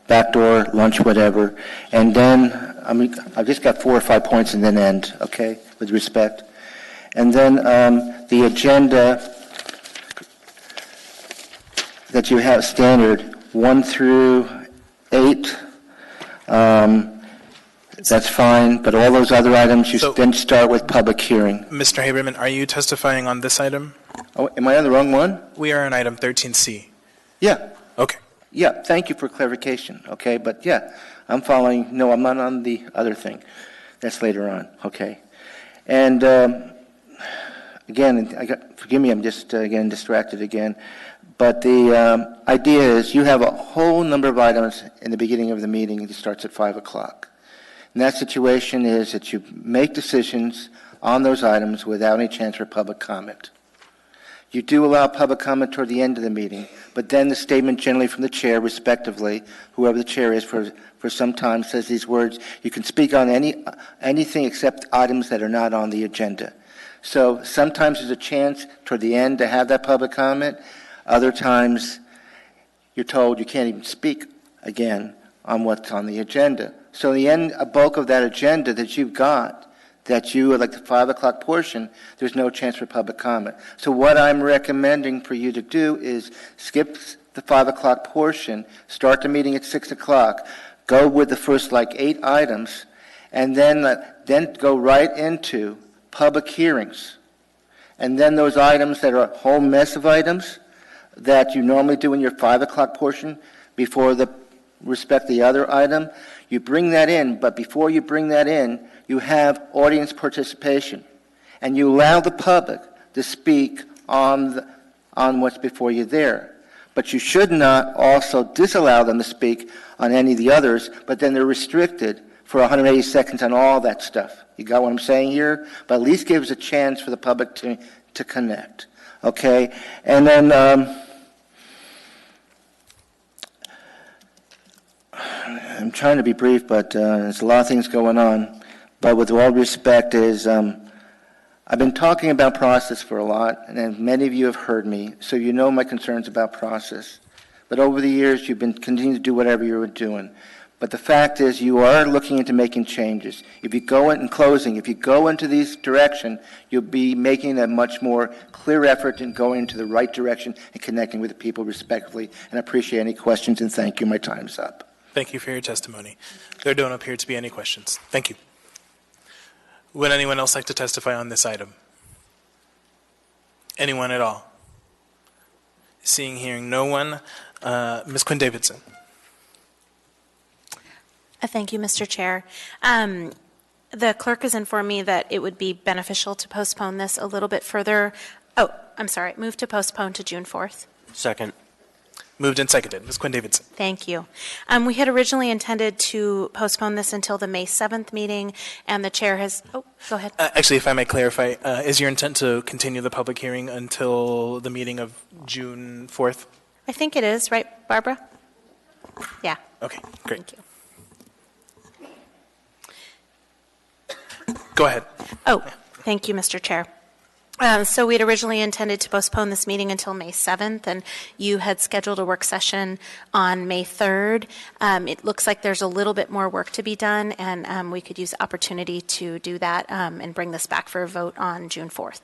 backdoor, lunch, whatever. And then, I've just got 4 or 5 points and then end, okay, with respect. And then the agenda that you have standard 1 through 8, that's fine, but all those other items, you then start with public hearing. Mr. Haberman, are you testifying on this item? Oh, am I on the wrong one? We are on item 13C. Yeah. Okay. Yeah, thank you for clarification, okay? But yeah, I'm following, no, I'm not on the other thing. That's later on, okay? And again, forgive me, I'm just, again, distracted again. But the idea is you have a whole number of items in the beginning of the meeting that starts at 5 o'clock. And that situation is that you make decisions on those items without any chance for public comment. You do allow public comment toward the end of the meeting, but then the statement generally from the chair, respectively, whoever the chair is for some time, says these words, you can speak on anything except items that are not on the agenda. So sometimes there's a chance toward the end to have that public comment. Other times you're told you can't even speak again on what's on the agenda. So in the end, a bulk of that agenda that you've got, that you, like the 5 o'clock portion, there's no chance for public comment. So what I'm recommending for you to do is skip the 5 o'clock portion, start the meeting at 6 o'clock, go with the first 8 items, and then go right into public hearings. And then those items that are a whole mess of items that you normally do in your 5 o'clock portion before the other item, you bring that in, but before you bring that in, you have audience participation, and you allow the public to speak on what's before you there. But you should not also disallow them to speak on any of the others, but then they're restricted for 180 seconds on all that stuff. You got what I'm saying here? But at least gives a chance for the public to connect. Okay? And then I'm trying to be brief, but there's a lot of things going on. But with all respect is, I've been talking about process for a lot, and many of you have heard me, so you know my concerns about process. but over the years, you've been continuing to do whatever you were doing. But the fact is, you are looking into making changes. If you go in closing, if you go into this direction, you'll be making a much more clear effort in going into the right direction and connecting with the people respectfully. And I appreciate any questions, and thank you. My time's up. Thank you for your testimony. There don't appear to be any questions. Thank you. Would anyone else like to testify on this item? Anyone at all? Seeing, hearing no one, Ms. Quinn Davidson. Thank you, Mr. Chair. The clerk has informed me that it would be beneficial to postpone this a little bit further. Oh, I'm sorry. Move to postpone to June 4th. Second. Moved and seconded. Ms. Quinn Davidson. Thank you. We had originally intended to postpone this until the May 7th meeting, and the chair has, oh, go ahead. Actually, if I may clarify, is your intent to continue the public hearing until the meeting of June 4th? I think it is, right, Barbara? Yeah. Okay, great. Thank you. Go ahead. Oh, thank you, Mr. Chair. So we had originally intended to postpone this meeting until May 7th, and you had scheduled a work session on May 3rd. It looks like there's a little bit more work to be done, and we could use the opportunity to do that and bring this back for a vote on June 4th.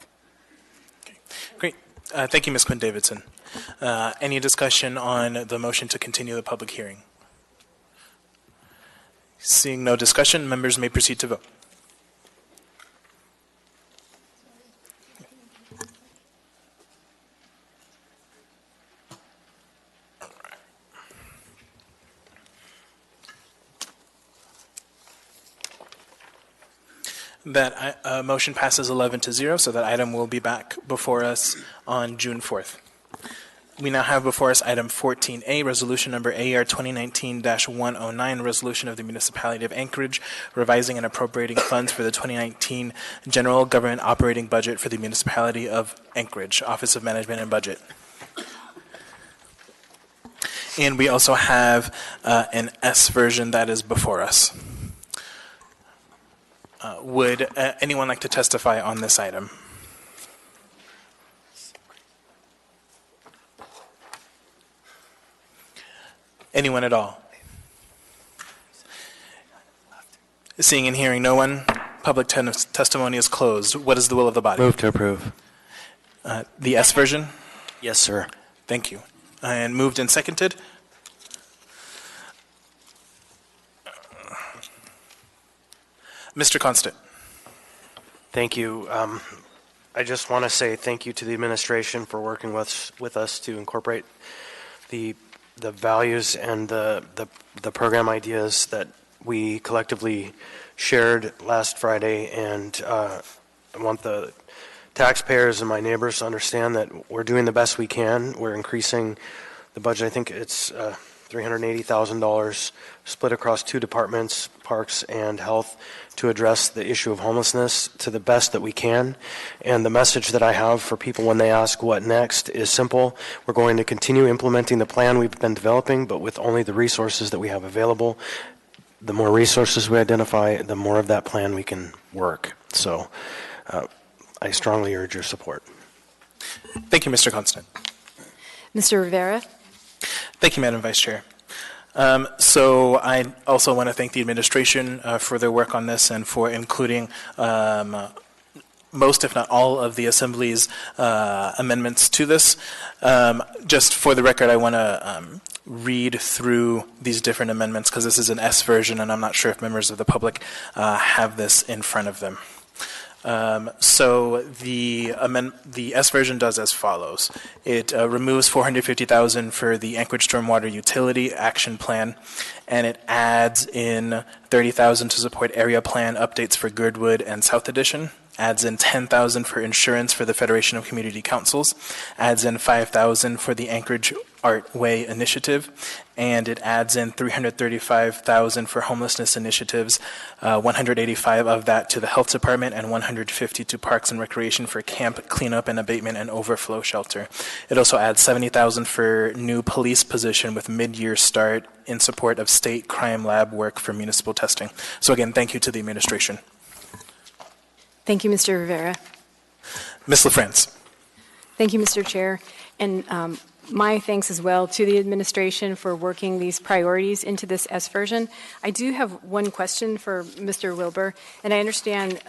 Okay. Great. Thank you, Ms. Quinn Davidson. Any discussion on the motion to continue the public hearing? Seeing no discussion, members may proceed to vote. That motion passes 11-0, so that item will be back before us on June 4th. We now have before us item 14A, resolution number AR 2019-109, resolution of the Municipality of Anchorage revising and appropriating funds for the 2019 General Government Operating Budget for the Municipality of Anchorage, Office of Management and Budget. And we also have an S version that is before us. Would anyone like to testify on this item? Anyone at all? Seeing and hearing no one, public testimony is closed. What is the will of the body? Move to approve. The S version? Yes, sir. Thank you. And moved and seconded? Mr. Constant. Thank you. I just want to say thank you to the administration for working with us to incorporate the values and the program ideas that we collectively shared last Friday, and I want the taxpayers and my neighbors to understand that we're doing the best we can. We're increasing the budget. I think it's $380,000 split across two departments, Parks and Health, to address the issue of homelessness to the best that we can. And the message that I have for people when they ask what next is simple. We're going to continue implementing the plan we've been developing, but with only the resources that we have available. The more resources we identify, the more of that plan we can work. So I strongly urge your support. Thank you, Mr. Constant. Mr. Rivera? Thank you, Madam Vice Chair. So I also want to thank the administration for their work on this and for including most, if not all, of the Assembly's amendments to this. Just for the record, I want to read through these different amendments because this is an S version, and I'm not sure if members of the public have this in front of them. So the S version does as follows. It removes $450,000 for the Anchorage Stormwater Utility Action Plan, and it adds in $30,000 to support area plan updates for Girdwood and South Addition, adds in $10,000 for insurance for the Federation of Community Councils, adds in $5,000 for the Anchorage Art Way Initiative, and it adds in $335,000 for homelessness initiatives, $185 of that to the Health Department, and $150 to Parks and Recreation for camp cleanup and abatement and overflow shelter. It also adds $70,000 for new police position with mid-year start in support of state crime lab work for municipal testing. So again, thank you to the administration. Thank you, Mr. Rivera. Ms. LaFrance. Thank you, Mr. Chair. And my thanks as well to the administration for working these priorities into this S version. I do have one question for Mr. Wilbur, and I understand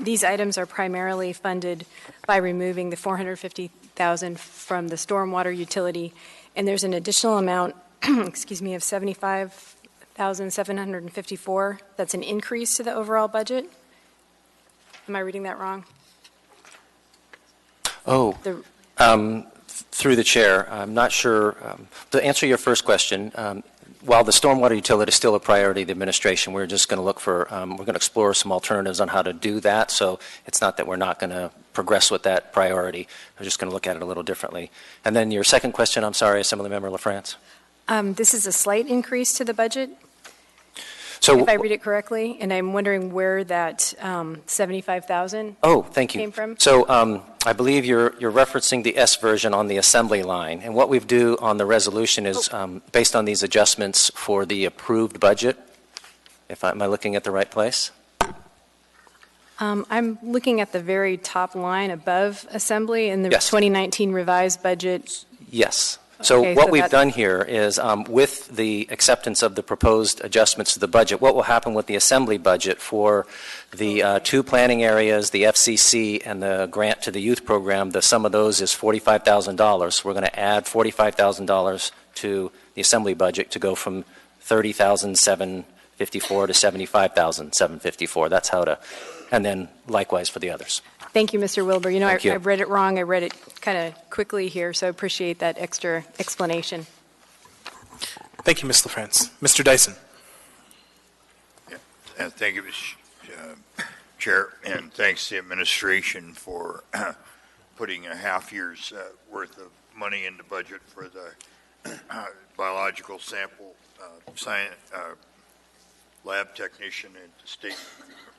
these items are primarily funded by removing the $450,000 from the stormwater utility, and there's an additional amount, excuse me, of $75,754. That's an increase to the overall budget. Am I reading that wrong? Oh, through the chair, I'm not sure. To answer your first question, while the stormwater utility is still a priority of the administration, we're just going to look for, we're going to explore some alternatives on how to do that. So it's not that we're not going to progress with that priority. We're just going to look at it a little differently. And then your second question, I'm sorry, Assemblymember LaFrance. This is a slight increase to the budget, So, if I read it correctly, and I'm wondering where that $75,000 thank you. came from. So I believe you're referencing the S version on the assembly line. And what we do on the resolution is based on these adjustments for the approved budget. Am I looking at the right place? I'm looking at the very top line above assembly in the Yes. 2019 revised budget. Yes. So Okay, what so we've that- done here is, with the acceptance of the proposed adjustments to the budget, what will happen with the assembly budget for the two planning areas, the FCC and the grant to the youth program, the sum of those is $45,000. We're going to add $45,000 to the assembly budget to go from $30,754 to $75,754. That's how to, and then likewise for the others. Thank you, Mr. Wilbur. You know, Thank you. I read it wrong. I read it kind of quickly here, so I appreciate that extra explanation. Thank you, Ms. LaFrance. Mr. Dyson. Thank you, Mr. Chair, and thanks to the administration for putting a half year's worth of money in the budget for the biological sample science lab technician at the state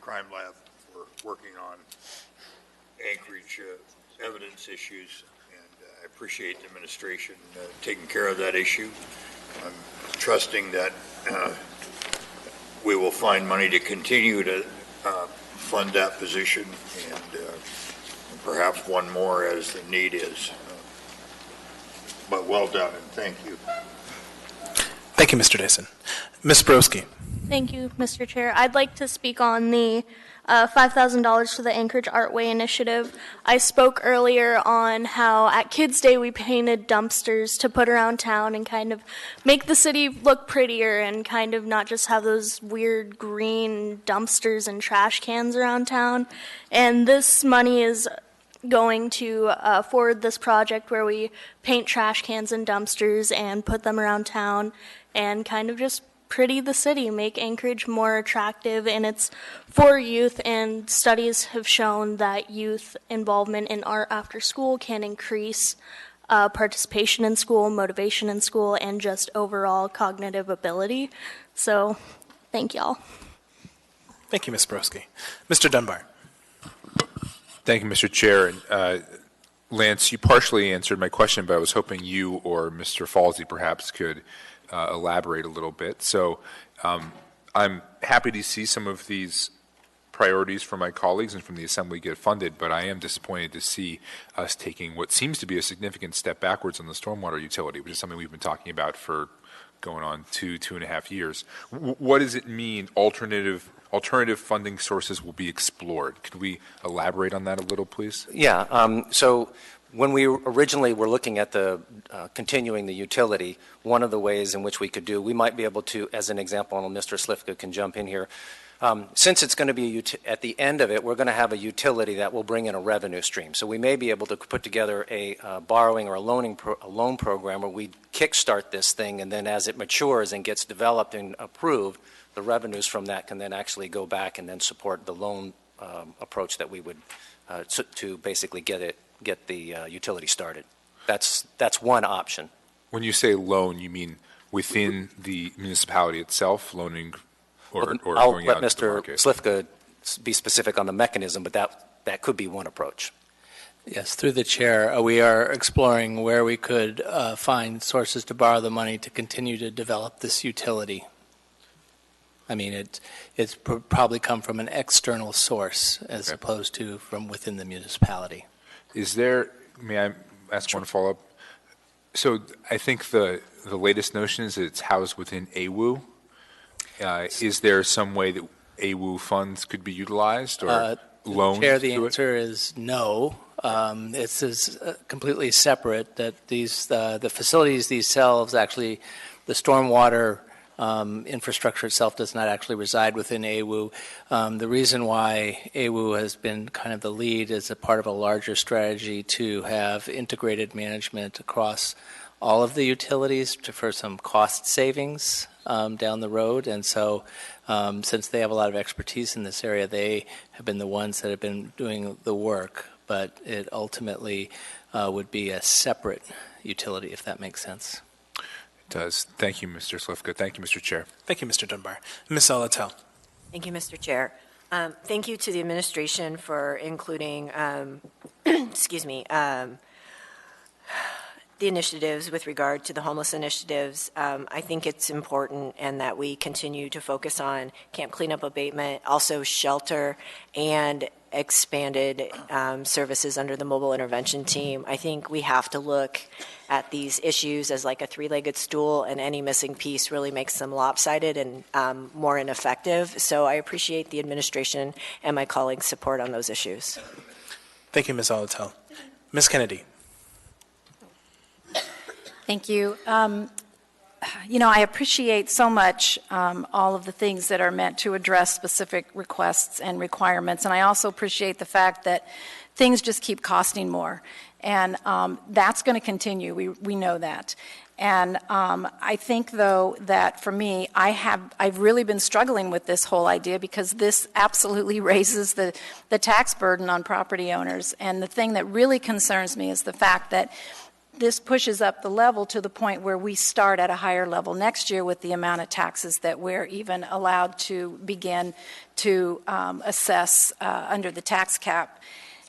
crime lab for working on Anchorage evidence issues, and I appreciate the administration taking care of that issue. I'm trusting that we will find money to continue to fund that position, and perhaps one more as the need is. But well done, and thank you. Thank you, Mr. Dyson. Ms. Broski. Thank you, Mr. Chair. I'd like to speak on the $5,000 to the Anchorage Artway Initiative. I spoke earlier on how at Kids Day we painted dumpsters to put around town and kind of make the city look prettier and kind of not just have those weird green dumpsters and trash cans around town. And this money is going to forward this project where we paint trash cans and dumpsters and put them around town and kind of just pretty the city, make Anchorage more attractive, and it's for youth, and studies have shown that youth involvement in art after school can increase participation in school, motivation in school, and just overall cognitive ability. So, thank y'all. Thank you, Ms. Broski. Mr. Dunbar. Thank you, Mr. Chair. Lance, you partially answered my question, but I was hoping you or Mr. Falsey perhaps could elaborate a little bit. So I'm happy to see some of these priorities from my colleagues and from the Assembly get funded, but I am disappointed to see us taking what seems to be a significant step backwards on the stormwater utility, which is something we've been talking about for going on 2.5 years. What does it mean alternative funding sources will be explored? Could we elaborate on that a little, please? Yeah. So when we originally were looking at the continuing the utility, one of the ways in which we could do, we might be able to, as an example, and Mr. Slifka can jump in here, since it's going to be at the end of it, we're going to have a utility that will bring in a revenue stream. So we may be able to put together a borrowing or a loan program where we kickstart this thing, and then as it matures and gets developed and approved, the revenues from that can then actually go back and then support the loan approach that we would to basically get the utility started. That's one option. When you say loan, you mean within the municipality itself, loaning or I'll going let out to the Mr. market? Slifka be specific on the mechanism, but that could be one approach. Yes, through the chair, we are exploring where we could find sources to borrow the money to continue to develop this utility. I mean, it's probably come from an external source as opposed to from within the municipality. Is there, may I ask one follow-up? So I think the latest notion is that it's housed within AWU. Is there some way that AWU funds could be utilized or loaned Chair, the to it? answer is no. This is completely separate, that the facilities themselves, actually, the stormwater infrastructure itself does not actually reside within AWU. The reason why AWU has been kind of the lead is a part of a larger strategy to have integrated management across all of the utilities for some cost savings down the road. And so since they have a lot of expertise in this area, they have been the ones that have been doing the work, but it ultimately would be a separate utility, if that makes sense. It does. Thank you, Mr. Slifka. Thank you, Mr. Chair. Thank you, Mr. Dunbar. Ms. Salatel. Thank you, Mr. Chair. Thank you to the administration for including, excuse me, the initiatives with regard to the homeless initiatives. I think it's important and that we continue to focus on camp cleanup abatement, also shelter and expanded services under the mobile intervention team. I think we have to look at these issues as like a three-legged stool, and any missing piece really makes them lopsided and more ineffective. So I appreciate the administration and my colleagues' support on those issues. Thank you, Ms. Alatel. Ms. Kennedy. Thank you. I appreciate so much all of the things that are meant to address specific requests and requirements, and I also appreciate the fact that things just keep costing more, and that's going to continue. We know that. And I think, though, that for me, I've really been struggling with this whole idea because this absolutely raises the tax burden on property owners, and the thing that really concerns me is the fact that this pushes up the level to the point where we start at a higher level next year with the amount of taxes that we're even allowed to begin to assess under the tax cap.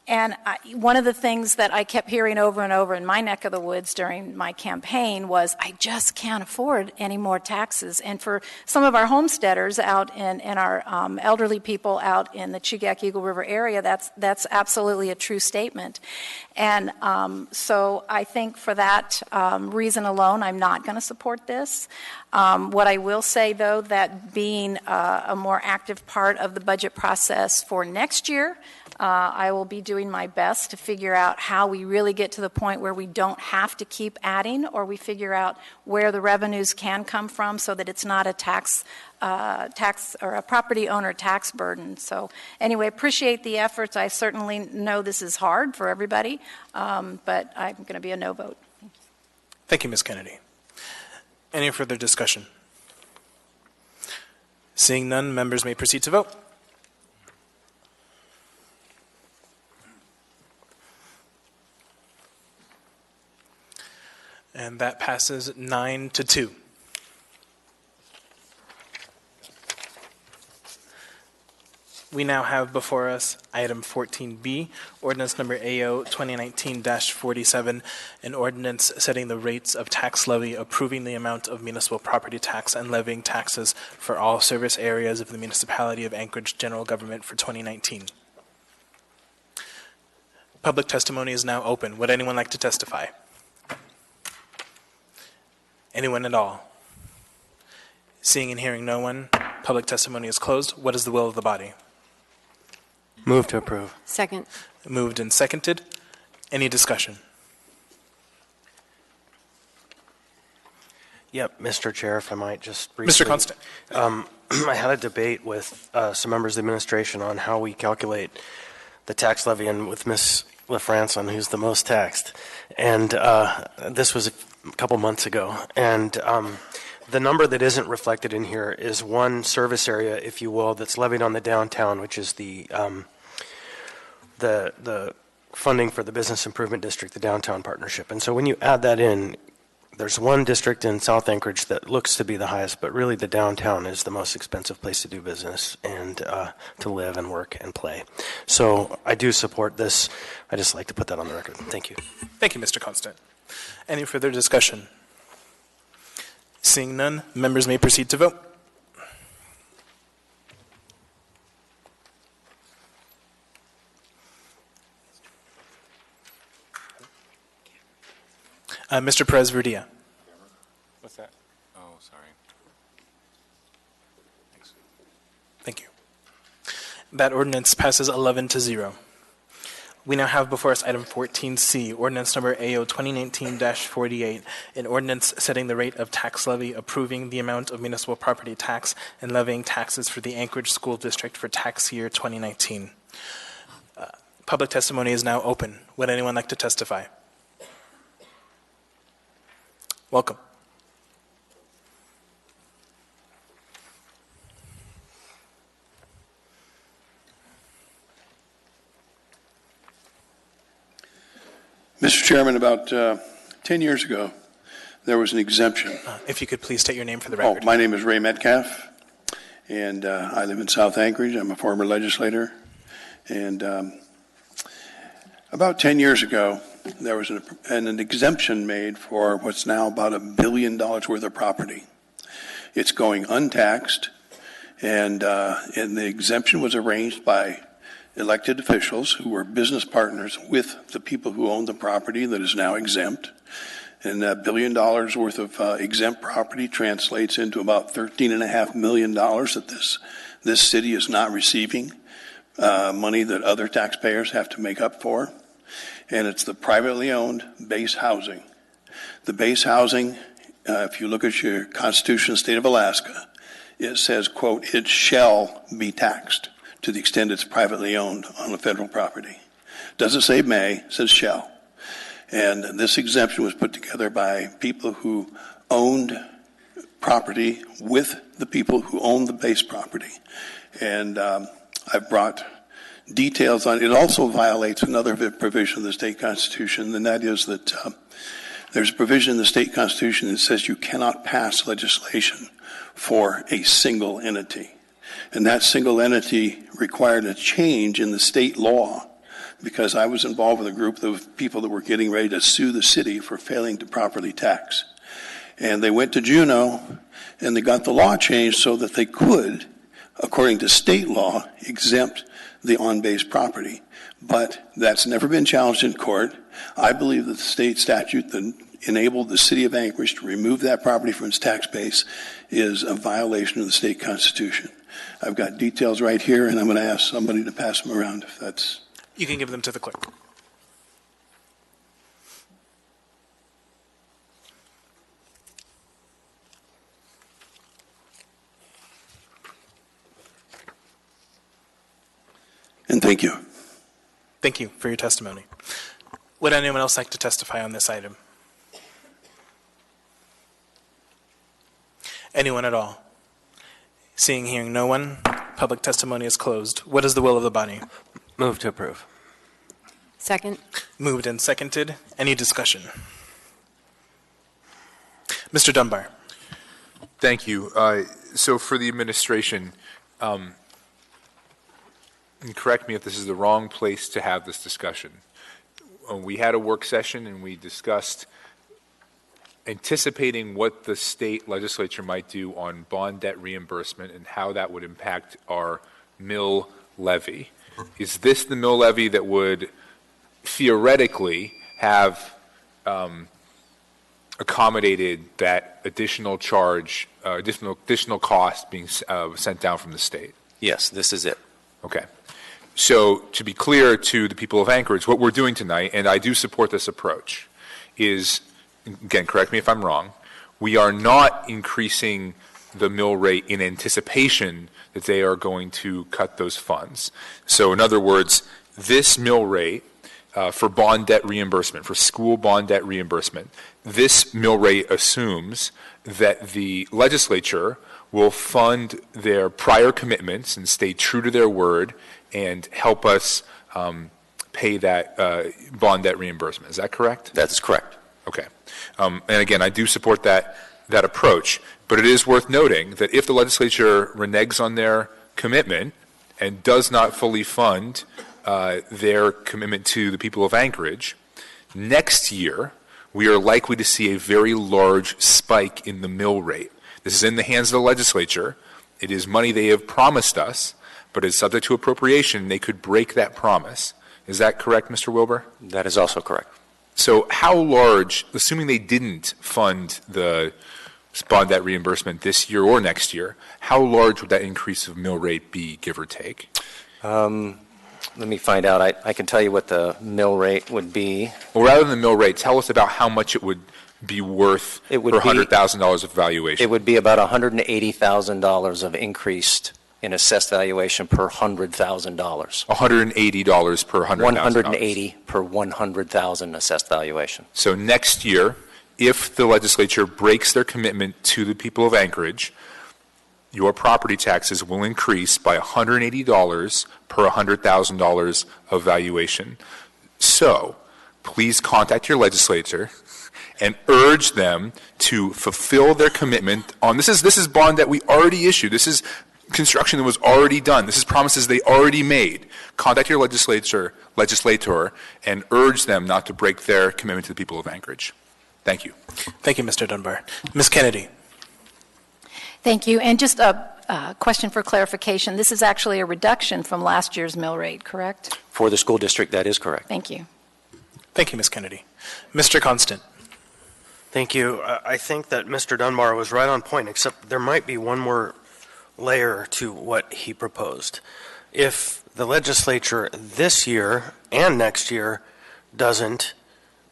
And one of the things that I kept hearing over and over in my neck of the woods during my campaign was, I just can't afford any more taxes. And for some of our homesteaders out and our elderly people out in the Chugach Eagle River area, that's absolutely a true statement. And so I think for that reason alone, I'm not going to support this. What I will say, though, that being a more active part of the budget process for next year, I will be doing my best to figure out how we really get to the point where we don't have to keep adding, or we figure out where the revenues can come from so that it's not a tax or a property owner tax burden. So anyway, appreciate the efforts. I certainly know this is hard for everybody, but I'm going to be a no vote. Thank you, Ms. Kennedy. Any further discussion? Seeing none, members may proceed to vote. And that passes 9-2. We now have before us item 14B, ordinance number AO 2019-47, an ordinance setting the rates of tax levy, approving the amount of municipal property tax, and levying taxes for all service areas of the municipality of Anchorage general government for 2019. Public testimony is now open. Would anyone like to testify? Anyone at all? Seeing and hearing no one, public testimony is closed. What is the will of the body? Move to approve. Second. Moved and seconded. Any discussion? Yep, Mr. Chair, if I might just briefly. Mr. Constant. I had a debate with some members of the administration on how we calculate the tax levy, and with Ms. LaFrance on who's the most taxed. And this was a couple months ago. And the number that isn't reflected in here is one service area, if you will, that's levied on the downtown, which is the funding for the Business Improvement District, the Downtown Partnership. And so when you add that in, there's one district in South Anchorage that looks to be the highest, but really the downtown is the most expensive place to do business and to live and work and play. So I do support this. I just like to put that on the record. Thank you. Thank you, Mr. Constant. Any further discussion? Seeing none, members may proceed to vote. Mr. Perez-Verdia. What's that? Oh, sorry. Thank you. That ordinance passes 11-0. We now have before us item 14C, ordinance number AO 2019-48, an ordinance setting the rate of tax levy, approving the amount of municipal property tax, and levying taxes for the Anchorage School District for tax year 2019. Public testimony is now open. Would anyone like to testify? Welcome. Mr. Chairman, about 10 years ago, there was an exemption. If you could please state your name for the record. My name is Ray Metcalf, and I live in South Anchorage. I'm a former legislator. And about 10 years ago, there was an exemption made for what's now about $1 billion worth of property. It's going untaxed, and the exemption was arranged by elected officials who were business partners with the people who owned the property that is now exempt. And $1 billion worth of exempt property translates into about $13.5 million that this city is not receiving, money that other taxpayers have to make up for. And it's the privately owned base housing. The base housing, if you look at your Constitution of the State of Alaska, it says, quote, "it shall be taxed to the extent it's privately owned on the federal property." Doesn't say may, it says shall. And this exemption was put together by people who owned property with the people who owned the base property. And I've brought details on it. It also violates another provision of the state constitution, and that is that there's a provision in the state constitution that says you cannot pass legislation for a single entity. And that single entity required a change in the state law because I was involved with a group of people that were getting ready to sue the city for failing to properly tax. And they went to Juneau and they got the law changed so that they could, according to state law, exempt the on-base property. But that's never been challenged in court. I believe that the state statute that enabled the city of Anchorage to remove that property from its tax base is a violation of the state constitution. I've got details right here, and I'm going to ask somebody to pass them around if that's... You can give them to the clerk. And thank you. Thank you for your testimony. Would anyone else like to testify on this item? Anyone at all? Seeing, hearing no one, public testimony is closed. What is the will of the body? Move to approve. Second. Moved and seconded. Any discussion? Mr. Dunbar. Thank you. So for the administration, and correct me if this is the wrong place to have this discussion. We had a work session and we discussed anticipating what the state legislature might do on bond debt reimbursement and how that would impact our mill levy. Is this the mill levy that would theoretically have accommodated that additional charge, additional cost being sent down from the state? Yes, this is it. Okay. So to be clear to the people of Anchorage, what we're doing tonight, and I do support this approach, is, again, correct me if I'm wrong, we are not increasing the mill rate in anticipation that they are going to cut those funds. So in other words, this mill rate for bond debt reimbursement, for school bond debt reimbursement, this mill rate assumes that the legislature will fund their prior commitments and stay true to their word and help us pay that bond debt reimbursement. Is that correct? That's correct. Okay. And again, I do support that approach, but it is worth noting that if the legislature reneges on their commitment and does not fully fund their commitment to the people of Anchorage, next year we are likely to see a very large spike in the mill rate. This is in the hands of the legislature. It is money they have promised us, but it's subject to appropriation. They could break that promise. Is that correct, Mr. Wilbur? That is also correct. So how large, assuming they didn't fund the bond debt reimbursement this year or next year, how large would that increase of mill rate be, give or take? Let me find out. I can tell you what the mill rate would be. Well, rather than the mill rate, tell us about how much it would be worth per $100,000 of valuation. It would be about $180,000 of increased in assessed valuation per $100,000. $180 per $100,000. 180 per 100,000 assessed valuation. So next year, if the legislature breaks their commitment to the people of Anchorage, your property taxes will increase by $180 per $100,000 of valuation. So please contact your legislature and urge them to fulfill their commitment on this is bond that we already issued. This is construction that was already done. This is promises they already made. Contact your legislator and urge them not to break their commitment to the people of Anchorage. Thank you. Thank you, Mr. Dunbar. Ms. Kennedy. Thank you. And just a question for clarification. This is actually a reduction from last year's mill rate, correct? For the school district, that is correct. Thank you. Thank you, Ms. Kennedy. Mr. Constant. Thank you. I think that Mr. Dunbar was right on point, except there might be one more layer to what he proposed. If the legislature this year and next year doesn't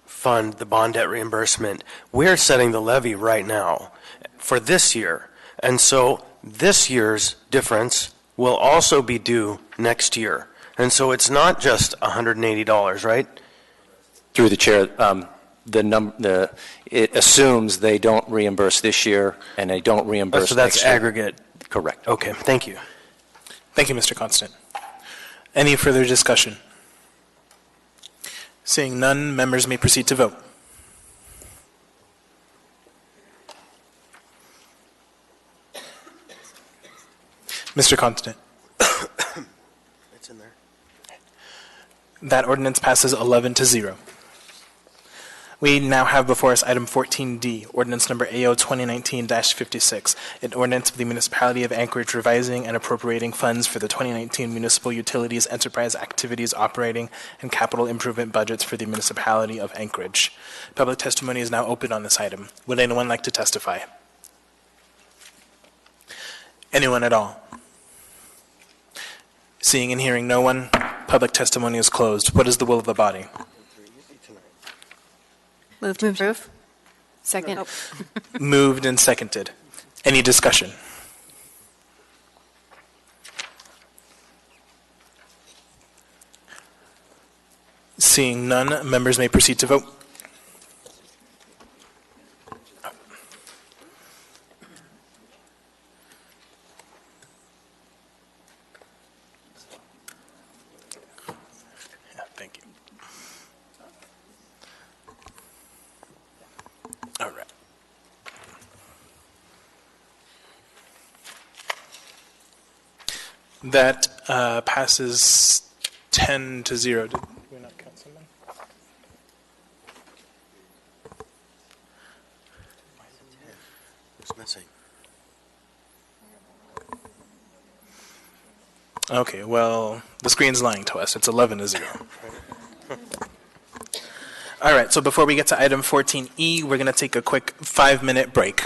fund the bond debt reimbursement, we're setting the levy right now for this year. And so this year's difference will also be due next year. And so it's not just $180, right? Through the chair, it assumes they don't reimburse this year and they don't reimburse so that's next year. Aggregate. Correct. Okay, thank you. Thank you, Mr. Constant. Any further discussion? Seeing none, members may proceed to vote. Mr. Constant. It's in there. That ordinance passes 11-0. We now have before us item 14D, ordinance number AO 2019-56, an ordinance of the Municipality of Anchorage revising and appropriating funds for the 2019 municipal utilities enterprise activities operating and capital improvement budgets for the Municipality of Anchorage. Public testimony is now open on this item. Would anyone like to testify? Anyone at all? Seeing and hearing no one, public testimony is closed. What is the will of the body? Move to approve. Second. Moved and seconded. Any discussion? Seeing none, members may proceed to vote. Thank you. All right. That passes 10-0. Did we not count someone? Who's missing? Okay, well, the screen's lying to us. It's 11-0. All right, so before we get to item 14E, we're going to take a quick 5-minute break.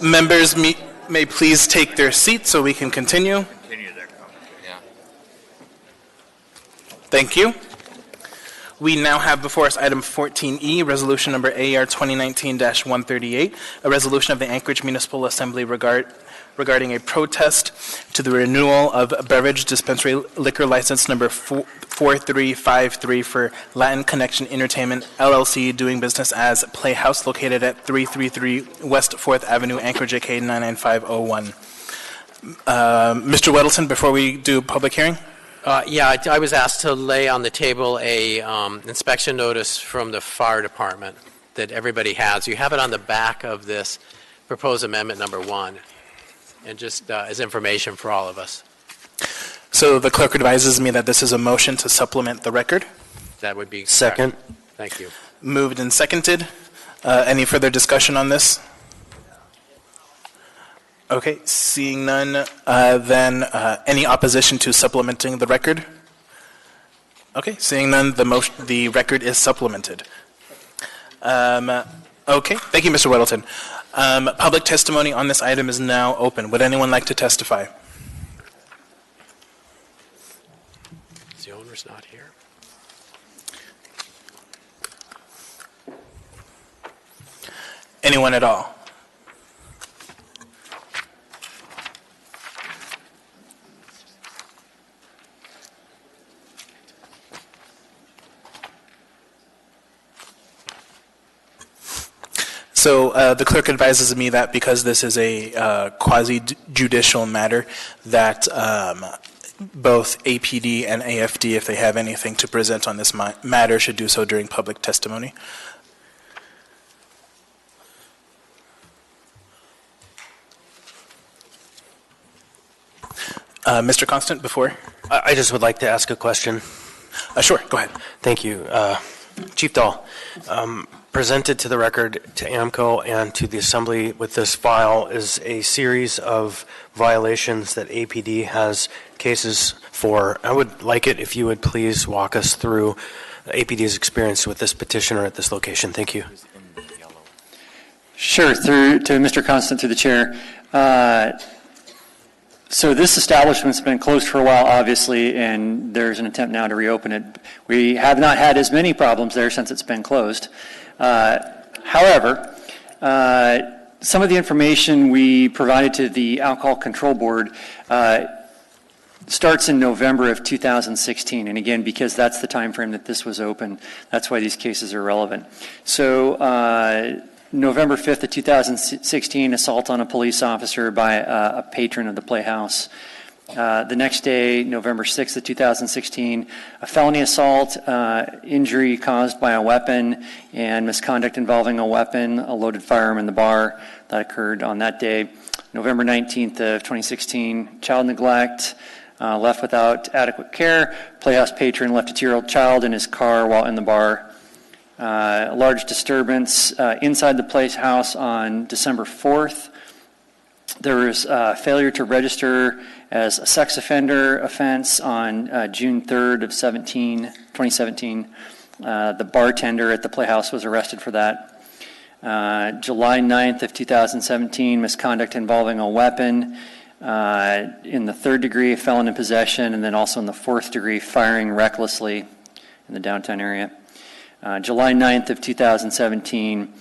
Members may please take their seats so we can continue. Thank you. We now have before us item 14E, resolution number AR 2019-138, a resolution of the Anchorage Municipal Assembly regarding a protest to the renewal of beverage dispensary liquor license number 4353 for Latin Connection Entertainment, LLC, doing business as Playhouse, located at 333 West 4th Avenue, Anchorage, AK 99501. Mr. Weddleton, before we do public hearing? I was asked to lay on the table a inspection notice from the fire department that everybody has. You have it on the back of this proposed amendment number 1, and just as information for all of us. So the clerk advises me that this is a motion to supplement the record. That would be second. Correct. Thank you. Moved and seconded. Any further discussion on this? Okay, seeing none, then any opposition to supplementing the record? Okay, seeing none, the record is supplemented. Okay, thank you, Mr. Weddleton. Public testimony on this item is now open. Would anyone like to testify? The owner's not here. Anyone at all? So the clerk advises me that because this is a quasi-judicial matter, that both APD and AFD, if they have anything to present on this matter, should do so during public testimony. Mr. Constant, before? I just would like to ask a question. Sure, go ahead. Thank you. Chief Dahl, presented to the record, to AMCO and to the Assembly with this file is a series of violations that APD has cases for. I would like it if you would please walk us through APD's experience with this petitioner at this location. Thank you. Sure, to Mr. Constant, through the chair. So this establishment's been closed for a while, obviously, and there's an attempt now to reopen it. We have not had as many problems there since it's been closed. However, some of the information we provided to the Alcohol Control Board starts in November of 2016, and again, because that's the time frame that this was open, that's why these cases are relevant. So November 5th of 2016, assault on a police officer by a patron of the Playhouse. The next day, November 6th of 2016, a felony assault, injury caused by a weapon, and misconduct involving a weapon, a loaded firearm in the bar. That occurred on that day. November 19th of 2016, child neglect, left without adequate care. Playhouse patron left a 2-year-old child in his car while in the bar. A large disturbance inside the Playhouse on December 4th. There was failure to register as a sex offender offense on June 3rd of 2017. The bartender at the Playhouse was arrested for that. July 9th of 2017, misconduct involving a weapon. In the 3rd degree, felon in possession, and then also in the 4th degree, firing recklessly in the downtown area. July 9th of 2017,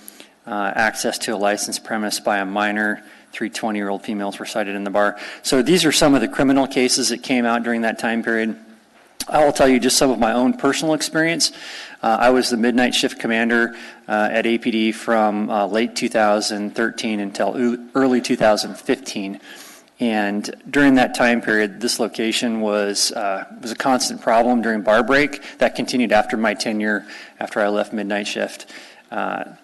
access to a licensed premise by a minor. 3 20-year-old females were cited in the bar. So these are some of the criminal cases that came out during that time period. I will tell you just some of my own personal experience. I was the midnight shift commander at APD from late 2013 until early 2015. And during that time period, this location was a constant problem during bar break. That continued after my tenure, after I left midnight shift.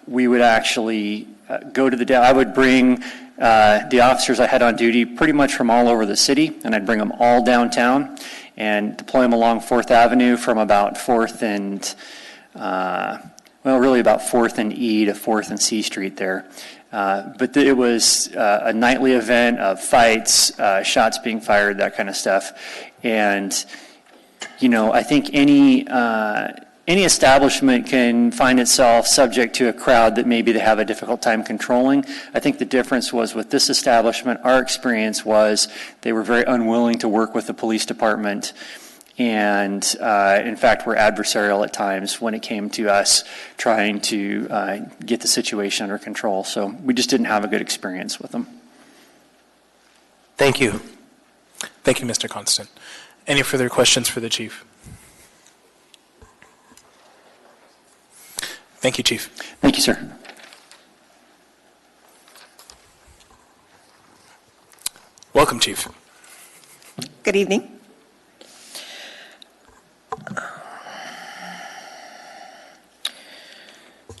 We would actually go to the I would bring the officers I had on duty pretty much from all over the city, and I'd bring them all downtown and deploy them along 4th Avenue from about 4th and, really about 4th and E to 4th and C Street there. But it was a nightly event of fights, shots being fired, that kind of stuff. And, I think any any establishment can find itself subject to a crowd that maybe they have a difficult time controlling. I think the difference was with this establishment, our experience was they were very unwilling to work with the police department, and in fact were adversarial at times when it came to us trying to get the situation under control. So we just didn't have a good experience with them. Thank you. Thank you, Mr. Constant. Any further questions for the chief? Thank you, Chief. Thank you, sir. Welcome, Chief. Good evening.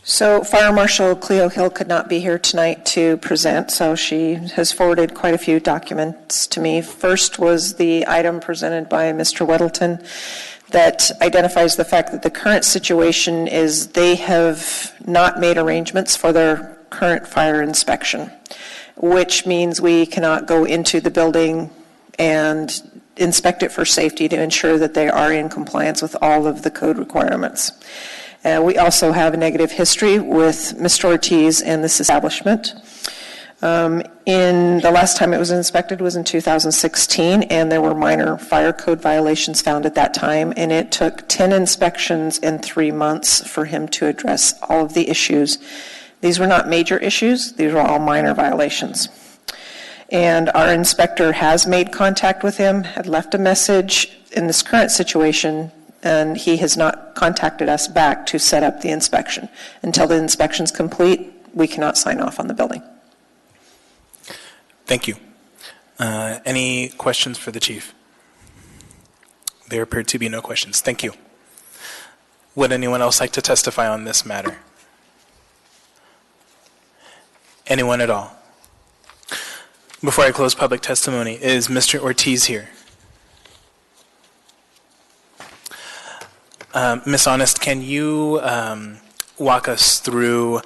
So Fire Marshal Cleo Hill could not be here tonight to present, so she has forwarded quite a few documents to me. First was the item presented by Mr. Weddleton that identifies the fact that the current situation is they have not made arrangements for their current fire inspection, which means we cannot go into the building and inspect it for safety to ensure that they are in compliance with all of the code requirements. We also have a negative history with Mr. Ortiz and this establishment. In the last time it was inspected was in 2016, and there were minor fire code violations found at that time, and it took 10 inspections in 3 months for him to address all of the issues. These were not major issues, these were all minor violations. And our inspector has made contact with him, had left a message in this current situation, and he has not contacted us back to set up the inspection. Until the inspection's complete, we cannot sign off on the building. Thank you. Any questions for the chief? There appear to be no questions. Thank you. Would anyone else like to testify on this matter? Anyone at all? Before I close public testimony, is Mr. Ortiz here? Ms. Honest, can you walk us through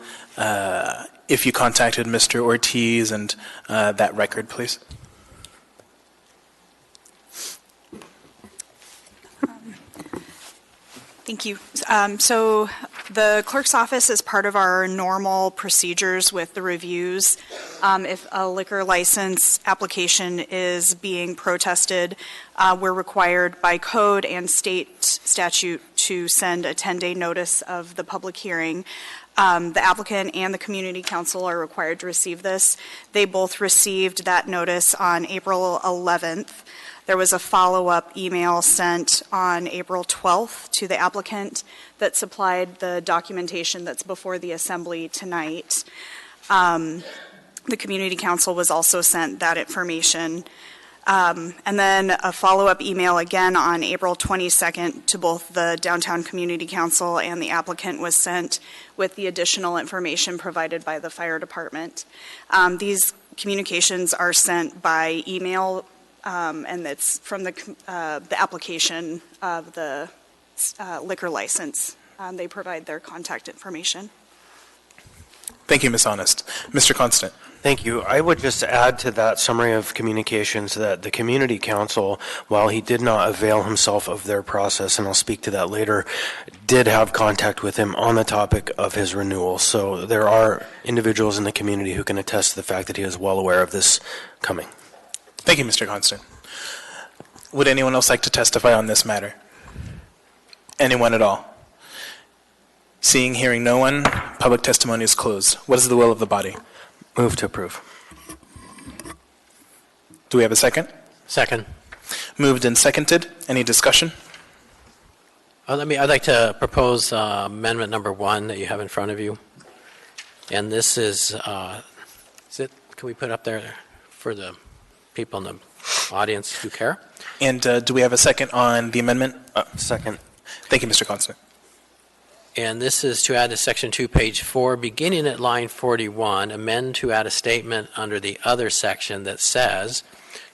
if you contacted Mr. Ortiz and that record, please? Thank you. So the clerk's office is part of our normal procedures with the reviews. If a liquor license application is being protested, we're required by code and state statute to send a 10-day notice of the public hearing. The applicant and the community council are required to receive this. They both received that notice on April 11th. There was a follow-up email sent on April 12th to the applicant that supplied the documentation that's before the assembly tonight. The community council was also sent that information. And then a follow-up email again on April 22nd to both the Downtown Community Council and the applicant was sent with the additional information provided by the fire department. These communications are sent by email, and it's from the application of the liquor license. They provide their contact information. Thank you, Ms. Honest. Mr. Constant. Thank you. I would just add to that summary of communications that the community council, while he did not avail himself of their process, and I'll speak to that later, did have contact with him on the topic of his renewal. So there are individuals in the community who can attest to the fact that he is well aware of this coming. Thank you, Mr. Constant. Would anyone else like to testify on this matter? Anyone at all? Seeing, hearing no one, public testimony is closed. What is the will of the body? Move to approve. Do we have a second? Second. Moved and seconded. Any discussion? I'd like to propose amendment number 1 that you have in front of you. And this is can we put it up there for the people in the audience who care? And do we have a second on the amendment? Second. Thank you, Mr. Constant. And this is to add to Section 2, page 4, beginning at line 41, amend to add a statement under the other section that says,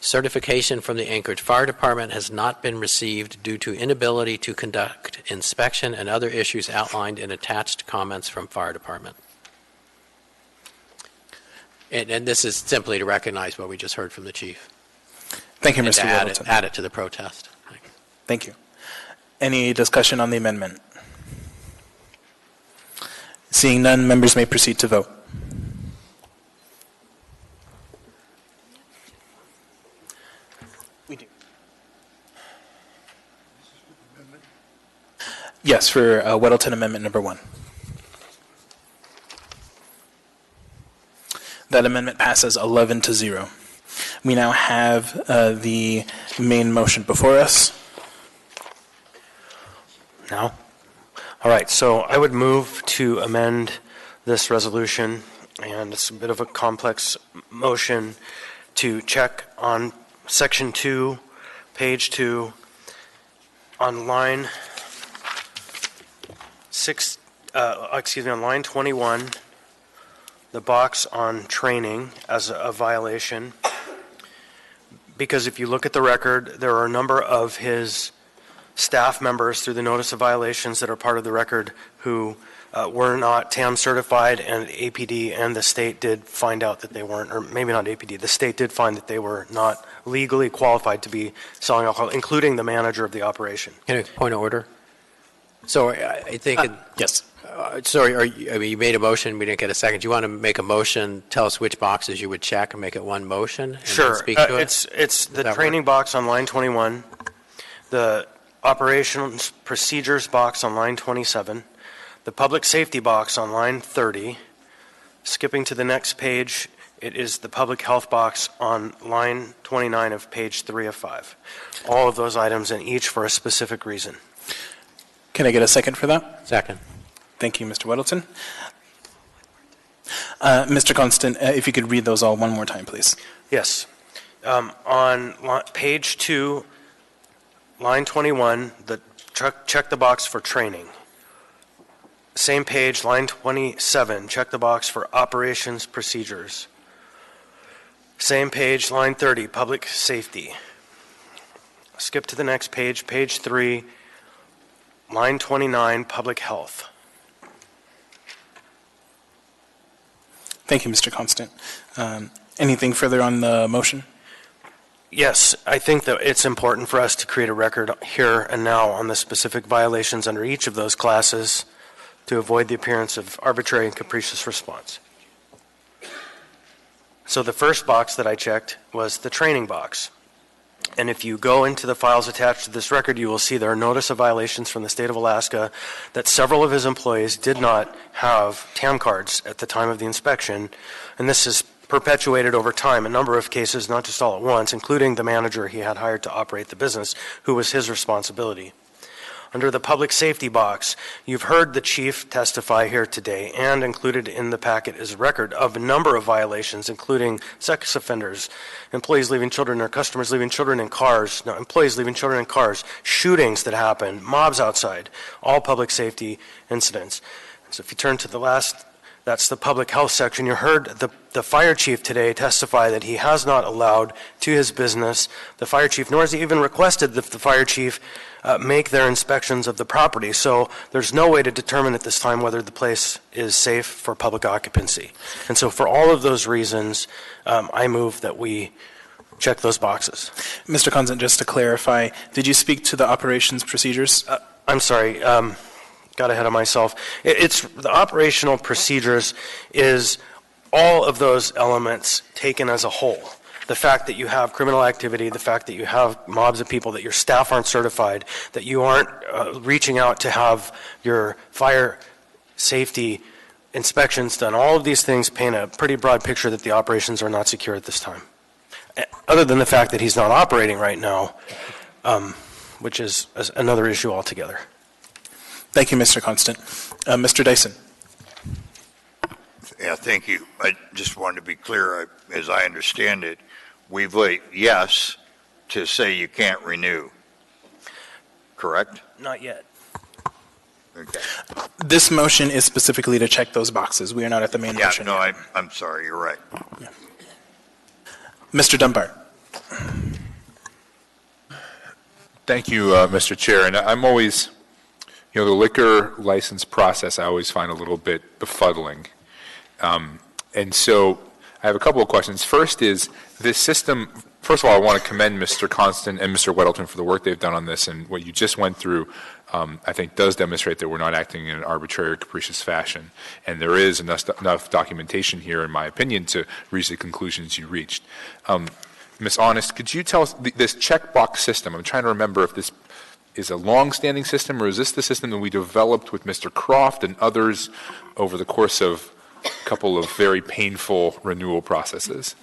certification from the Anchorage Fire Department has not been received due to inability to conduct inspection and other issues outlined in attached comments from Fire Department. And this is simply to recognize what we just heard from the chief. Thank you, and Mr. Weddleton. Add it to the protest. Thank you. Any discussion on the amendment? Seeing none, members may proceed to vote. Yes, for Weddleton Amendment number 1. That amendment passes 11-0. We now have the main motion before us. Now? All right, so I would move to amend this resolution, and it's a bit of a complex motion, to check on section 2, page 2, on line on line 21, the box on training as a violation, because if you look at the record, there are a number of his staff members through the notice of violations that are part of the record who were not TAM certified, and APD and the state did find out that they weren't, or maybe not APD, the state did find that they were not legally qualified to be selling alcohol, including the manager of the operation. Can I point of order? So I think... yes. Sorry, you made a motion, we didn't get a second. Do you want to make a motion, tell us which boxes you would check and make it one motion? And Sure. Speak to It's the training box on line 21, the operations procedures box on line 27, the public safety box on line 30. Skipping to the next page, it is the public health box on line 29 of page 3 of 5. All of those items, and each for a specific reason. Can I get a second for that? Second. Thank you, Mr. Weddleton. Mr. Constant, if you could read those all one more time, please. Yes. On page 2, line 21, check the box for training. Same page, line 27, check the box for operations procedures. Same page, line 30, public safety. Skip to the next page, page 3, line 29, public health. Thank you, Mr. Constant. Anything further on the motion? Yes, I think that it's important for us to create a record here and now on the specific violations under each of those classes to avoid the appearance of arbitrary and capricious response. So the first box that I checked was the training box. And if you go into the files attached to this record, you will see there are notice of violations from the state of Alaska that several of his employees did not have TAM cards at the time of the inspection. And this is perpetuated over time, a number of cases, not just all at once, including the manager he had hired to operate the business, who was his responsibility. Under the public safety box, you've heard the chief testify here today, and included in the packet is a record of a number of violations, including sex offenders, employees leaving children or customers leaving children in cars, no, employees leaving children in cars, shootings that happened, mobs outside, all public safety incidents. So if you turn to the last, that's the public health section. You heard the fire chief today testify that he has not allowed to his business, the fire chief, nor has he even requested that the fire chief make their inspections of the property. So there's no way to determine at this time whether the place is safe for public occupancy. And so for all of those reasons, I move that we check those boxes. Mr. Constant, just to clarify, did you speak to the operations procedures? I'm sorry, got ahead of myself. It's the operational procedures is all of those elements taken as a whole. The fact that you have criminal activity, the fact that you have mobs of people, that your staff aren't certified, that you aren't reaching out to have your fire safety inspections done, all of these things paint a pretty broad picture that the operations are not secure at this time. Other than the fact that he's not operating right now, which is another issue altogether. Thank you, Mr. Constant. Mr. Dyson. Yeah, thank you. I just wanted to be clear, as I understand it, we vote yes to say you can't renew, correct? Not yet. Okay. This motion is specifically to check those boxes. We are not at the main motion. No, I'm sorry, you're right. Yeah. Mr. Dunbar. Thank you, Mr. Chair. And I'm always, the liquor license process I always find a little bit befuddling. And so I have a couple of questions. First is, this system First of all, I want to commend Mr. Constant and Mr. Weddleton for the work they've done on this, and what you just went through, I think, does demonstrate that we're not acting in an arbitrary or capricious fashion, and there is enough documentation here, in my opinion, to reach the conclusions you reached. Ms. Honest, could you tell us this checkbox system? I'm trying to remember if this is a long-standing system, or is this the system that we developed with Mr. Croft and others over the course of a couple of very painful renewal processes?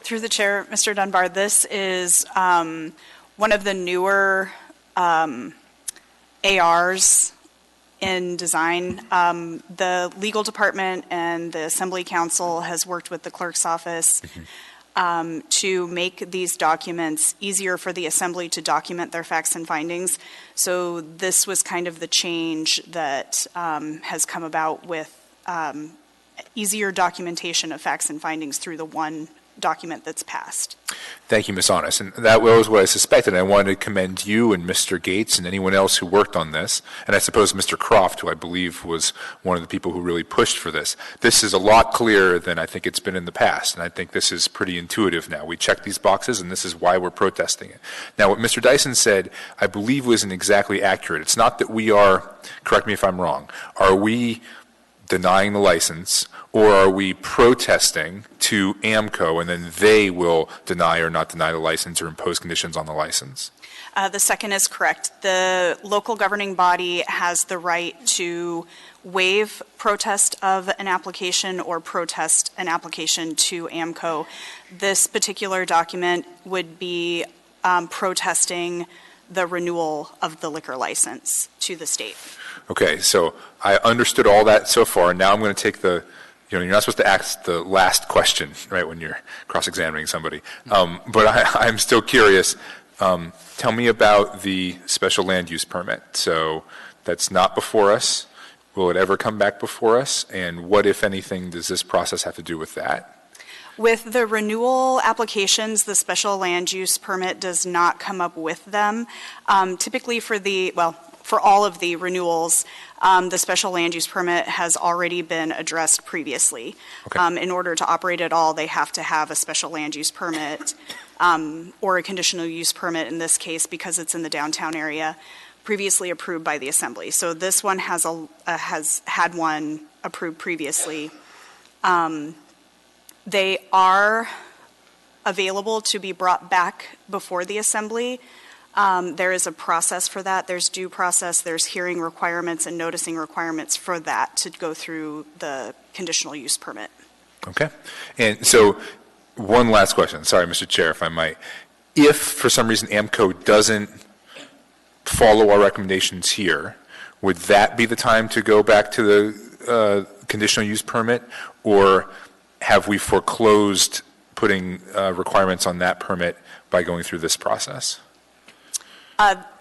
Through the chair, Mr. Dunbar, this is one of the newer ARs in design. The legal department and the Assembly Council has worked with the clerk's office to make these documents easier for the Assembly to document their facts and findings. So this was kind of the change that has come about with easier documentation of facts and findings through the one document that's passed. Thank you, Ms. Honest. And that was what I suspected. I wanted to commend you and Mr. Gates and anyone else who worked on this, and I suppose Mr. Croft, who I believe was one of the people who really pushed for this. This is a lot clearer than I think it's been in the past, and I think this is pretty intuitive now. We check these boxes, and this is why we're protesting it. Now, what Mr. Dyson said, I believe, wasn't exactly accurate. It's not that we are, correct me if I'm wrong, are we denying the license, or are we protesting to AMCO and then they will deny or not deny the license or impose conditions on the license? The second is correct. The local governing body has the right to waive protest of an application or protest an application to AMCO. This particular document would be protesting the renewal of the liquor license to the state. Okay, so I understood all that so far. Now I'm going to take the, you're not supposed to ask the last question, right, when you're cross-examining somebody. But I'm still curious. Tell me about the special land use permit. So that's not before us. Will it ever come back before us? And what, if anything, does this process have to do with that? With the renewal applications, the special land use permit does not come up with them. Typically for all of the renewals, the special land use permit has already been addressed previously. Okay. In order to operate at all, they have to have a special land use permit or a conditional use permit in this case because it's in the downtown area, previously approved by the Assembly. So this one has had one approved previously. They are available to be brought back before the Assembly. There is a process for that. There's due process, there's hearing requirements and noticing requirements for that to go through the conditional use permit. Okay. And so one last question. Sorry, Mr. Chair, if I might. If for some reason AMCO doesn't follow our recommendations here, would that be the time to go back to the conditional use permit, or have we foreclosed putting requirements on that permit by going through this process?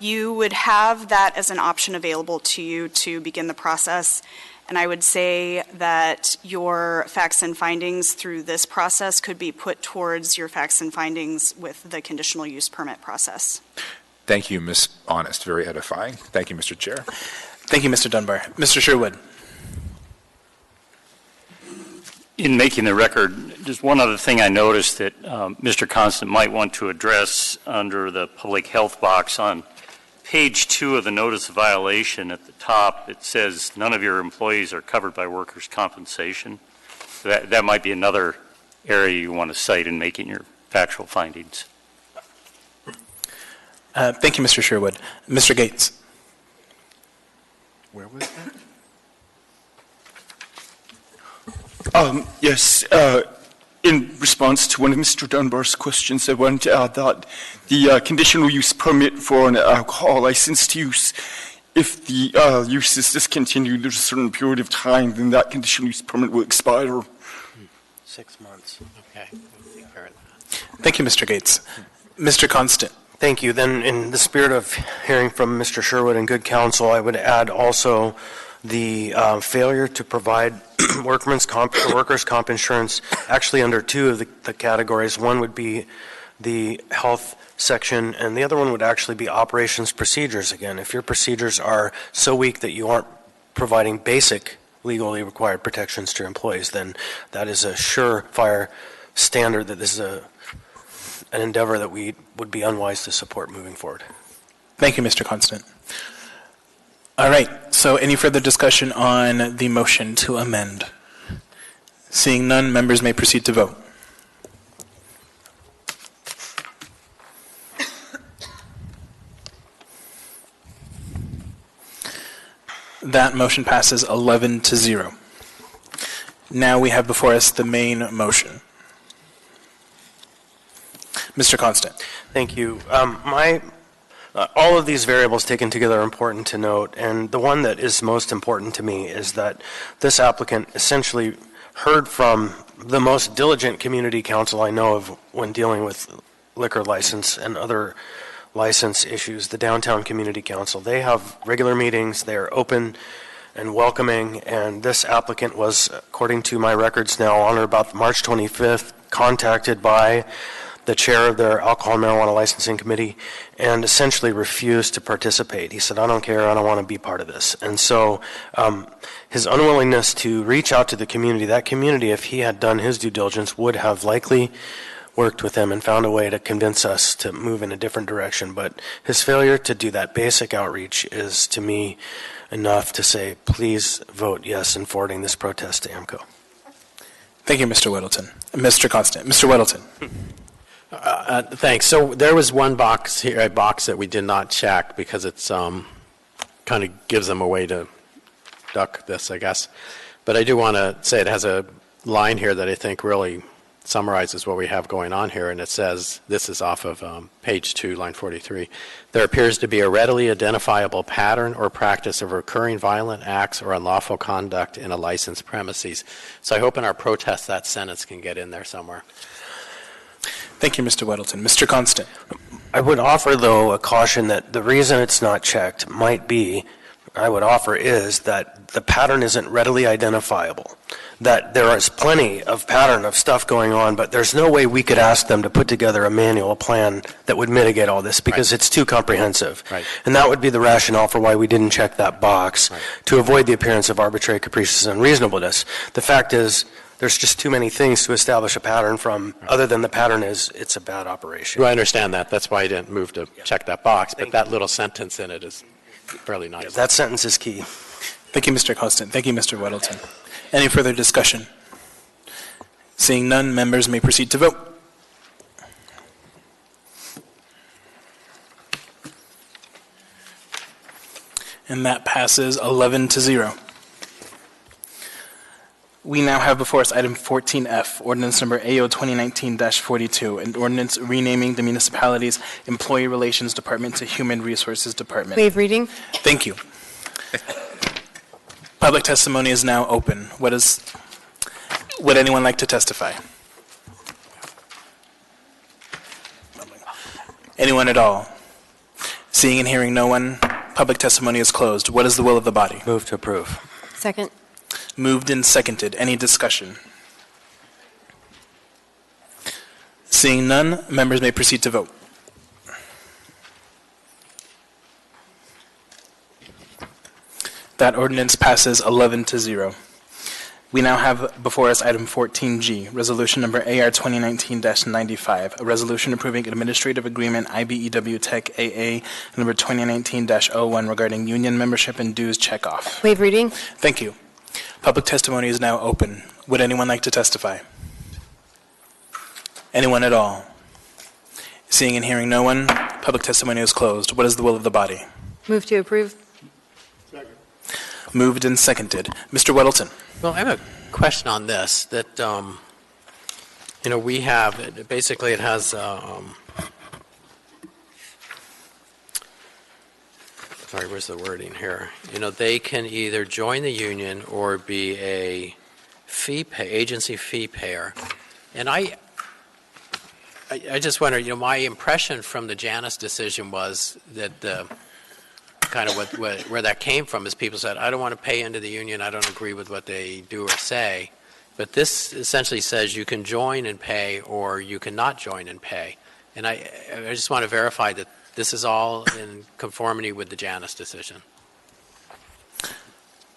You would have that as an option available to you to begin the process. And I would say that your facts and findings through this process could be put towards your facts and findings with the conditional use permit process. Thank you, Ms. Honest. Very edifying. Thank you, Mr. Chair. Thank you, Mr. Dunbar. Mr. Sherwood. In making the record, just one other thing I noticed that Mr. Constant might want to address under the public health box on page 2 of the notice of violation at the top. It says none of your employees are covered by workers' compensation. That might be another area you want to cite in making your factual findings. Thank you, Mr. Sherwood. Mr. Gates. Where was that? Yes, in response to one of Mr. Dunbar's questions, I wanted to add that the conditional use permit for an alcohol licensed use, if the use is discontinued, there's a certain period of time, then that conditional use permit will expire. 6 months. Okay. Thank you, Mr. Gates. Mr. Constant. Thank you. Then, in the spirit of hearing from Mr. Sherwood and good counsel, I would add also the failure to provide workers' comp insurance actually under 2 of the categories. One would be the health section, and the other one would actually be operations procedures. Again, if your procedures are so weak that you aren't providing basic legally required protections to your employees, then that is a surefire standard that this is an endeavor that we would be unwise to support moving forward. Thank you, Mr. Constant. All right, so any further discussion on the motion to amend? Seeing none, members may proceed to vote. That motion passes 11-0. Now we have before us the main motion. Mr. Constant. Thank you. All of these variables taken together are important to note, and the one that is most important to me is that this applicant essentially heard from the most diligent community council I know of when dealing with liquor license and other license issues, the Downtown Community Council. They have regular meetings, they are open and welcoming, and this applicant was, according to my records now, on or about March 25th, contacted by the chair of their alcohol and marijuana licensing committee and essentially refused to participate. He said, I don't care, I don't want to be part of this. And so his unwillingness to reach out to the community, that community, if he had done his due diligence, would have likely worked with him and found a way to convince us to move in a different direction. But his failure to do that basic outreach is, to me, enough to say, please vote yes in forwarding this protest to AMCO. Thank you, Mr. Weddleton. Mr. Constant. Mr. Weddleton. Thanks. So there was one box here, a box that we did not check because it's kind of gives them a way to duck this, I guess. But I do want to say it has a line here that I think really summarizes what we have going on here, and it says, this is off of page 2, line 43, there appears to be a readily identifiable pattern or practice of recurring violent acts or unlawful conduct in a licensed premises. So I hope in our protest that sentence can get in there somewhere. Thank you, Mr. Weddleton. Mr. Constant. I would offer, though, a caution that the reason it's not checked might be, I would offer is that the pattern isn't readily identifiable, that there is plenty of pattern of stuff going on, but there's no way we could ask them to put together a manual plan that would mitigate all this because it's too comprehensive. Right. And that would be the rationale for why we didn't check that box, to avoid the appearance of arbitrary, capricious, and unreasonableness. The fact is, there's just too many things to establish a pattern from, other than the pattern is it's a bad operation. Well, I understand that. That's why I didn't move to check that box, but that little sentence in it is fairly nice. That sentence is key. Thank you, Mr. Constant. Thank you, Mr. Weddleton. Any further discussion? Seeing none, members may proceed to vote. And that passes 11-0. We now have before us item 14F, ordinance number AO 2019-42, an ordinance renaming the municipality's Employee Relations Department to Human Resources Department. Waive reading. Thank you. Public testimony is now open. Would anyone like to testify? Anyone at all? Seeing and hearing no one, public testimony is closed. What is the will of the body? Move to approve. Second. Moved and seconded. Any discussion? Seeing none, members may proceed to vote. That ordinance passes 11-0. We now have before us item 14G, resolution number AR 2019-95, a resolution approving administrative agreement IBEW Tech AA number 2019-01 regarding union membership and dues checkoff. Waive reading. Thank you. Public testimony is now open. Would anyone like to testify? Anyone at all? Seeing and hearing no one, public testimony is closed. What is the will of the body? Move to approve. Moved and seconded. Mr. Weddleton. Well, I have a question on this that, we have, basically it has, sorry, where's the wording here? They can either join the union or be a agency fee payer. And I just wonder, my impression from the Janus decision was that kind of where that came from is people said, I don't want to pay into the union, I don't agree with what they do or say. But this essentially says you can join and pay or you cannot join and pay. And I just want to verify that this is all in conformity with the Janus decision.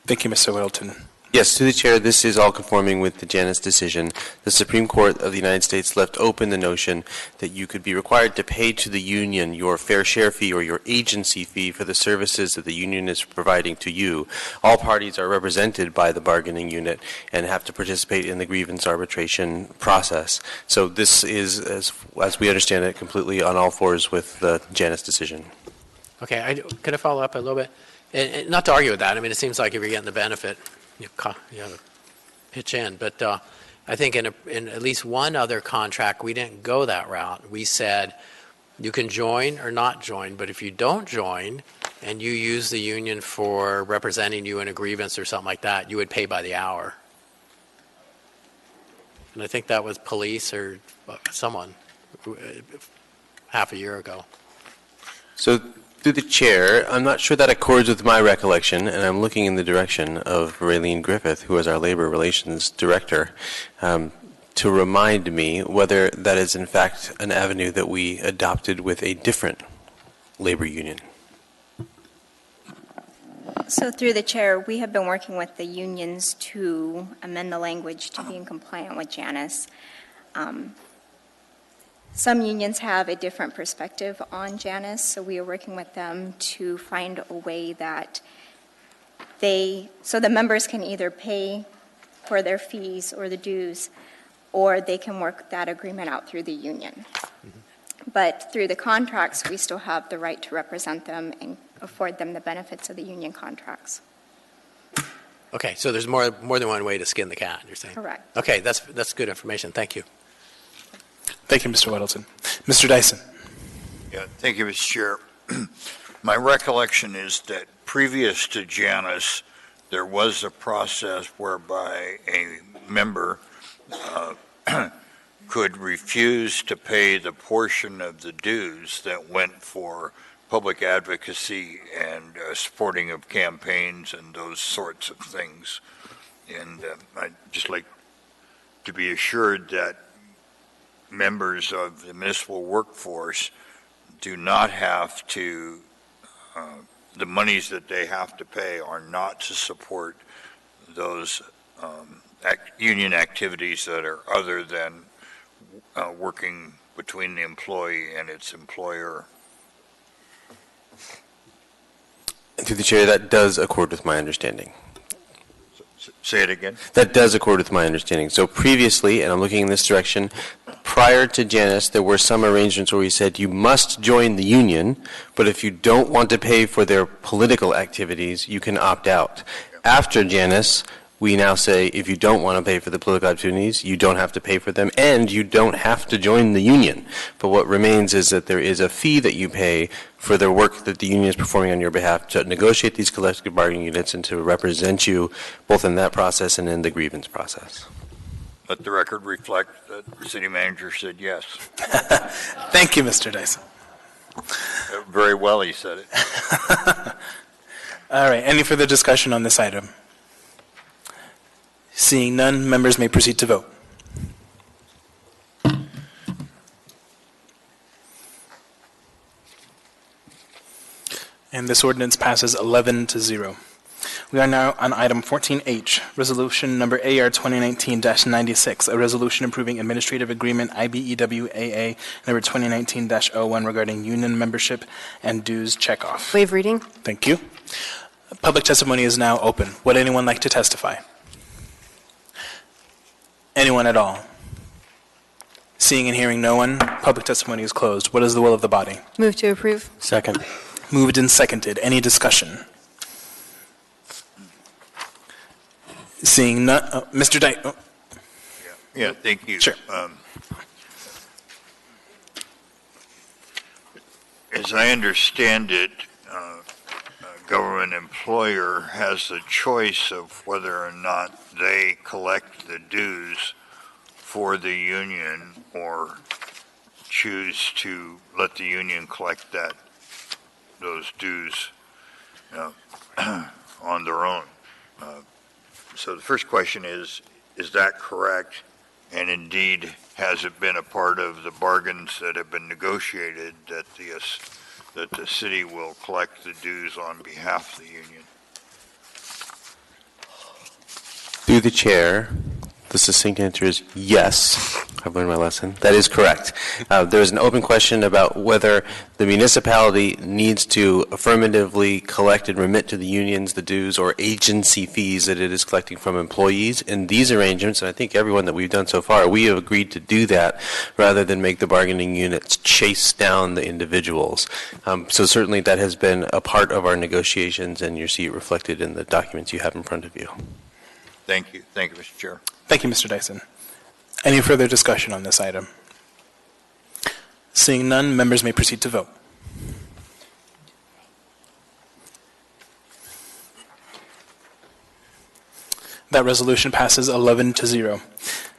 Thank you, Mr. Weddleton. Yes, to the chair, this is all conforming with the Janus decision. The Supreme Court of the United States left open the notion that you could be required to pay to the union your fair share fee or your agency fee for the services that the union is providing to you. All parties are represented by the bargaining unit and have to participate in the grievance arbitration process. So this is, as we understand it, completely on all fours with the Janus decision. Okay, could I follow up a little bit? And not to argue with that. I mean, it seems like if you're getting the benefit, you have to pitch in. But I think in at least one other contract, we didn't go that route. We said you can join or not join, but if you don't join and you use the union for representing you in a grievance or something like that, you would pay by the hour. And I think that was police or someone half a year ago. So through the chair, I'm not sure that accords with my recollection, and I'm looking in the direction of Raylene Griffith, who is our Labor Relations Director, to remind me whether that is in fact an avenue that we adopted with a different labor union. So through the chair, we have been working with the unions to amend the language to be in compliant with Janus. Some unions have a different perspective on Janus, so we are working with them to find a way that so the members can either pay for their fees or the dues, or they can work that agreement out through the union. But through the contracts, we still have the right to represent them and afford them the benefits of the union contracts. Okay, so there's more than one way to skin the cat, you're saying? Correct. Okay, that's good information. Thank you. Thank you, Mr. Weddleton. Mr. Dyson. Yeah, thank you, Mr. Chair. My recollection is that previous to Janus, there was a process whereby a member could refuse to pay the portion of the dues that went for public advocacy and supporting of campaigns and those sorts of things. And I'd just like to be assured that members of the municipal workforce do not have to, the monies that they have to pay are not to support those union activities that are other than working between the employee and its employer. Through the chair, that does accord with my understanding. Say it again. That does accord with my understanding. So previously, and I'm looking in this direction, prior to Janus, there were some arrangements where we said you must join the union, but if you don't want to pay for their political activities, you can opt out. After Janus, we now say if you don't want to pay for the political activities, you don't have to pay for them, and you don't have to join the union. But what remains is that there is a fee that you pay for the work that the union is performing on your behalf to negotiate these collective bargaining units and to represent you both in that process and in the grievance process. Let the record reflect that the city manager said yes. Thank you, Mr. Dyson. Very well he said it. All right, any further discussion on this item? Seeing none, members may proceed to vote. And this ordinance passes 11-0. We are now on item 14H, resolution number AR 2019-96, a resolution approving administrative agreement IBEWAA number 2019-01 regarding union membership and dues checkoff. Waive reading. Thank you. Public testimony is now open. Would anyone like to testify? Anyone at all? Seeing and hearing no one, public testimony is closed. What is the will of the body? Move to approve. Second. Moved and seconded. Any discussion? Seeing none, Mr. Dyke. Oh. Yeah, thank you. Sure. As I understand it, a government employer has the choice of whether or not they collect the dues for the union or choose to let the union collect those dues on their own. So the first question is that correct? And indeed, has it been a part of the bargains that have been negotiated that the city will collect the dues on behalf of the union? Through the chair, the succinct answer is yes. I've learned my lesson. That is correct. There is an open question about whether the municipality needs to affirmatively collect and remit to the unions the dues or agency fees that it is collecting from employees. In these arrangements, and I think everyone that we've done so far, we have agreed to do that rather than make the bargaining units chase down the individuals. So certainly that has been a part of our negotiations, and you see it reflected in the documents you have in front of you. Thank you. Thank you, Mr. Chair. Thank you, Mr. Dyson. Any further discussion on this item? Seeing none, members may proceed to vote. That resolution passes 11-0.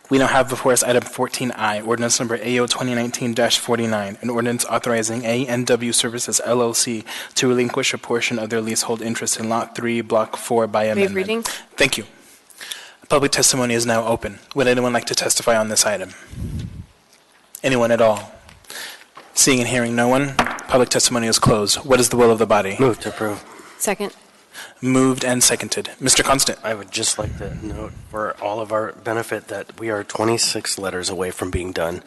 We now have before us item 14I, ordinance number AO 2019-49, an ordinance authorizing A&W Services LLC to relinquish a portion of their leasehold interest in Lot 3, Block 4 by amendment. Waive reading. Thank you. Public testimony is now open. Would anyone like to testify on this item? Anyone at all? Seeing and hearing no one, public testimony is closed. What is the will of the body? Move to approve. Second. Moved and seconded. Mr. Constant. I would just like to note for all of our benefit that we are 26 letters away from being done,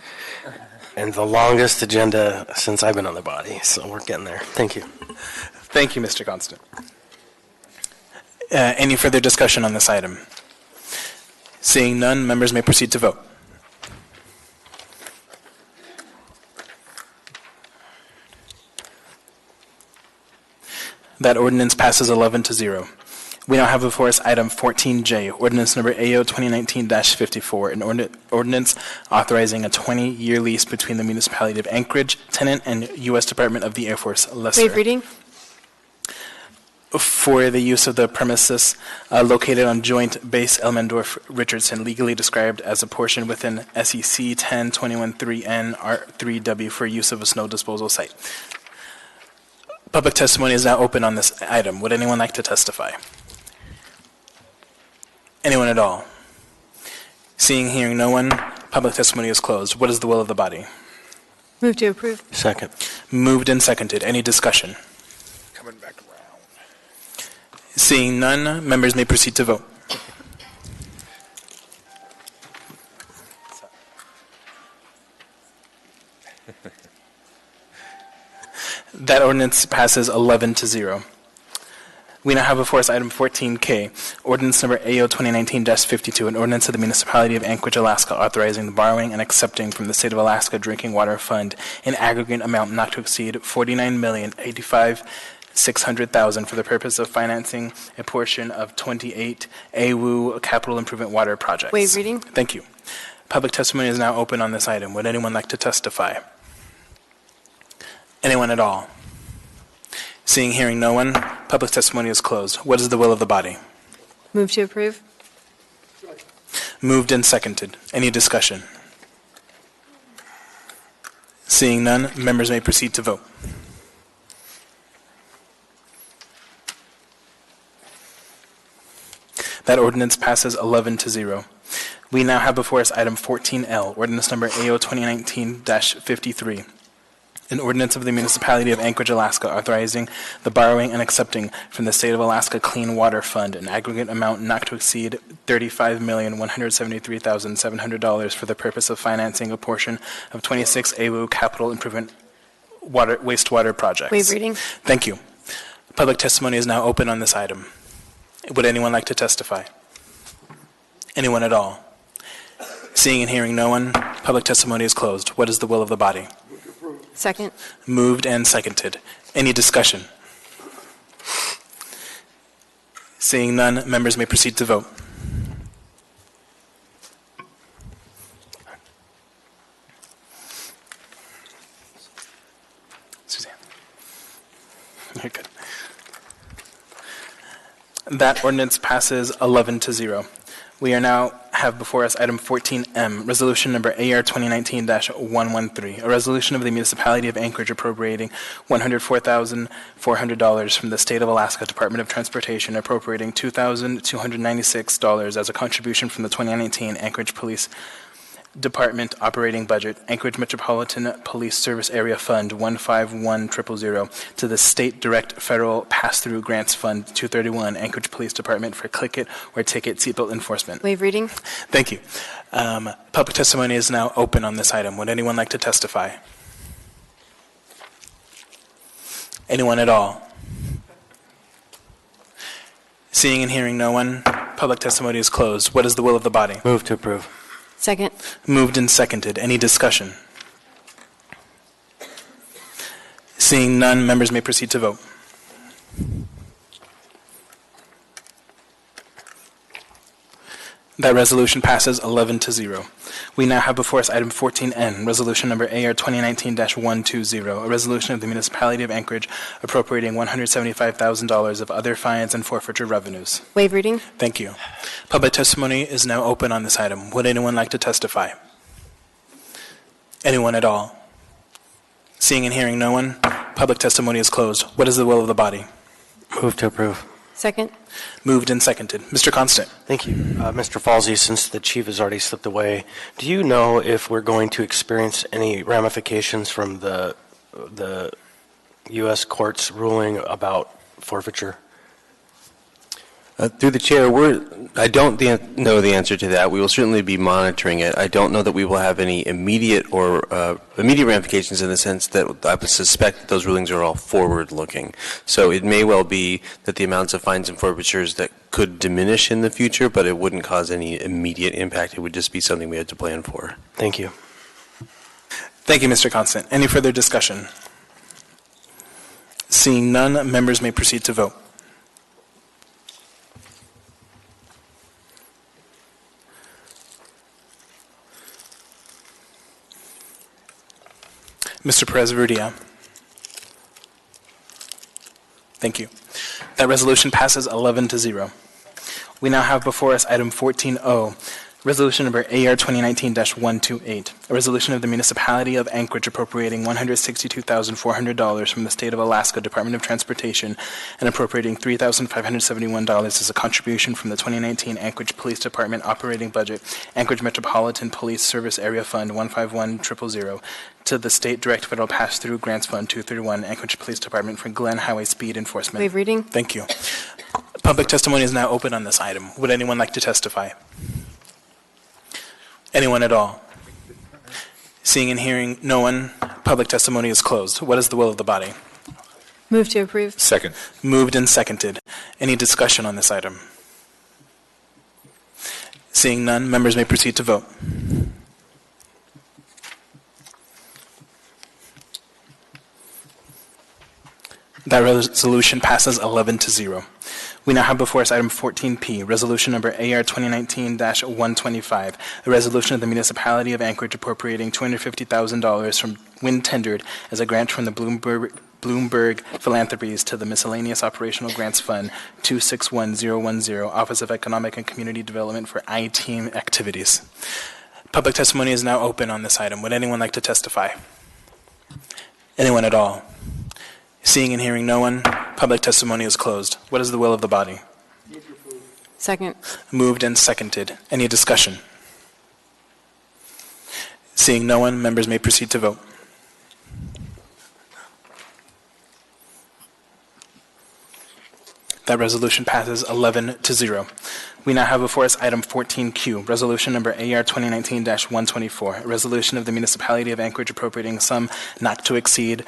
and the longest agenda since I've been on the body, so we're getting there. Thank you. Thank you, Mr. Constant. Any further discussion on this item? Seeing none, members may proceed to vote. That ordinance passes 11-0. We now have before us item 14J, ordinance number AO 2019-54, an ordinance authorizing a 20-year lease between the municipality of Anchorage, tenant, and U.S. Department of the Air Force, lesser. Waive reading. For the use of the premises located on Joint Base Elmendorf-Richardson, legally described as a portion within SEC 1021-3N R3W for use of a snow disposal site. Public testimony is now open on this item. Would anyone like to testify? Anyone at all? Seeing, hearing no one, public testimony is closed. What is the will of the body? Move to approve. Second. Moved and seconded. Any discussion? Coming back around. Seeing none, members may proceed to vote. That ordinance passes 11-0. We now have before us item 14K, ordinance number AO 2019-52, an ordinance of the municipality of Anchorage, Alaska, authorizing the borrowing and accepting from the State of Alaska Drinking Water Fund an aggregate amount not to exceed $49,085,600,000 for the purpose of financing a portion of 28 AWU capital improvement water projects. Waive reading. Thank you. Public testimony is now open on this item. Would anyone like to testify? Anyone at all? Seeing, hearing no one, public testimony is closed. What is the will of the body? Move to approve. Moved and seconded. Any discussion? Seeing none, members may proceed to vote. That ordinance passes 11-0. We now have before us item 14L, ordinance number AO 2019-53. An ordinance of the municipality of Anchorage, Alaska, authorizing the borrowing and accepting from the State of Alaska Clean Water Fund an aggregate amount not to exceed $35,173,700 for the purpose of financing a portion of 26 AWU capital improvement wastewater projects. Waive reading. Thank you. Public testimony is now open on this item. Would anyone like to testify? Anyone at all? Seeing and hearing no one, public testimony is closed. What is the will of the body? Second. Moved and seconded. Any discussion? Seeing none, members may proceed to vote. Suzanne. You're good. That ordinance passes 11-0. We are now have before us item 14M, resolution number AR 2019-113, a resolution of the municipality of Anchorage appropriating $104,400 from the State of Alaska Department of Transportation, appropriating $2,296 as a contribution from the 2019 Anchorage Police Department operating budget, Anchorage Metropolitan Police Service Area Fund 151000 to the State Direct Federal Pass-Through Grants Fund 231, Anchorage Police Department for click it or ticket seatbelt enforcement. Waive reading. Thank you. Public testimony is now open on this item. Would anyone like to testify? Anyone at all? Seeing and hearing no one, public testimony is closed. What is the will of the body? Move to approve. Second. Moved and seconded. Any discussion? Seeing none, members may proceed to vote. That resolution passes 11-0. We now have before us item 14N, resolution number AR 2019-120, a resolution of the Municipality of Anchorage appropriating $175,000 of other fines and forfeiture revenues. Waive reading. Thank you. Public testimony is now open on this item. Would anyone like to testify? Anyone at all? Seeing and hearing no one, public testimony is closed. What is the will of the body? Move to approve. Second. Moved and seconded. Mr. Constant. Thank you. Mr. Falsey, since the chief has already slipped away, do you know if we're going to experience any ramifications from the U.S. court's ruling about forfeiture? Through the chair, I don't know the answer to that. We will certainly be monitoring it. I don't know that we will have any immediate ramifications in the sense that I would suspect that those rulings are all forward-looking. So it may well be that the amounts of fines and forfeitures that could diminish in the future, but it wouldn't cause any immediate impact. It would just be something we had to plan for. Thank you. Thank you, Mr. Constant. Any further discussion? Seeing none, members may proceed to vote. Mr. Perez-Urrutia. Thank you. That resolution passes 11-0. We now have before us item 14O, resolution number AR 2019-128, a resolution of the Municipality of Anchorage appropriating $162,400 from the State of Alaska Department of Transportation and appropriating $3,571 as a contribution from the 2019 Anchorage Police Department operating budget, Anchorage Metropolitan Police Service Area Fund 151000 to the State Direct Federal Pass-Through Grants Fund 231, Anchorage Police Department for Glen Highway Speed Enforcement. Waive reading. Thank you. Public testimony is now open on this item. Would anyone like to testify? Anyone at all? Seeing and hearing no one, public testimony is closed. What is the will of the body? Move to approve. Second. Moved and seconded. Any discussion on this item? Seeing none, members may proceed to vote. That resolution passes 11-0. We now have before us item 14P, resolution number AR 2019-125, a resolution of the Municipality of Anchorage appropriating $250,000 from when tendered as a grant from the Bloomberg Philanthropies to the Miscellaneous Operational Grants Fund 261010, Office of Economic and Community Development for I-Team activities. Public testimony is now open on this item. Would anyone like to testify? Anyone at all? Seeing and hearing no one, public testimony is closed. What is the will of the body? Second. Moved and seconded. Any discussion? Seeing no one, members may proceed to vote. That resolution passes 11-0. We now have before us item 14Q, resolution number AR 2019-124, a resolution of the Municipality of Anchorage appropriating some not to exceed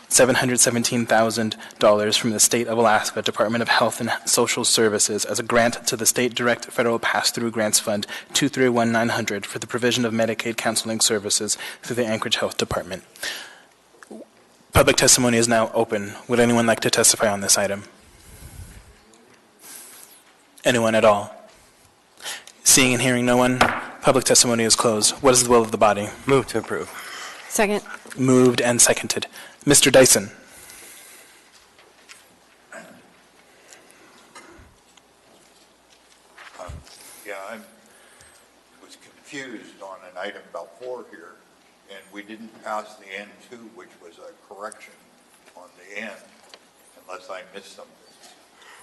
$717,000 from the State of Alaska Department of Health and Social Services as a grant to the State Direct Federal Pass-Through Grants Fund 231900 for the provision of Medicaid counseling services through the Anchorage Health Department. Public testimony is now open. Would anyone like to testify on this item? Anyone at all? Seeing and hearing no one, public testimony is closed. What is the will of the body? Move to approve. Second. Moved and seconded. Mr. Dyson. I was confused on an item about 4 here, and we didn't pass the N2, which was a correction on the N, unless I missed something.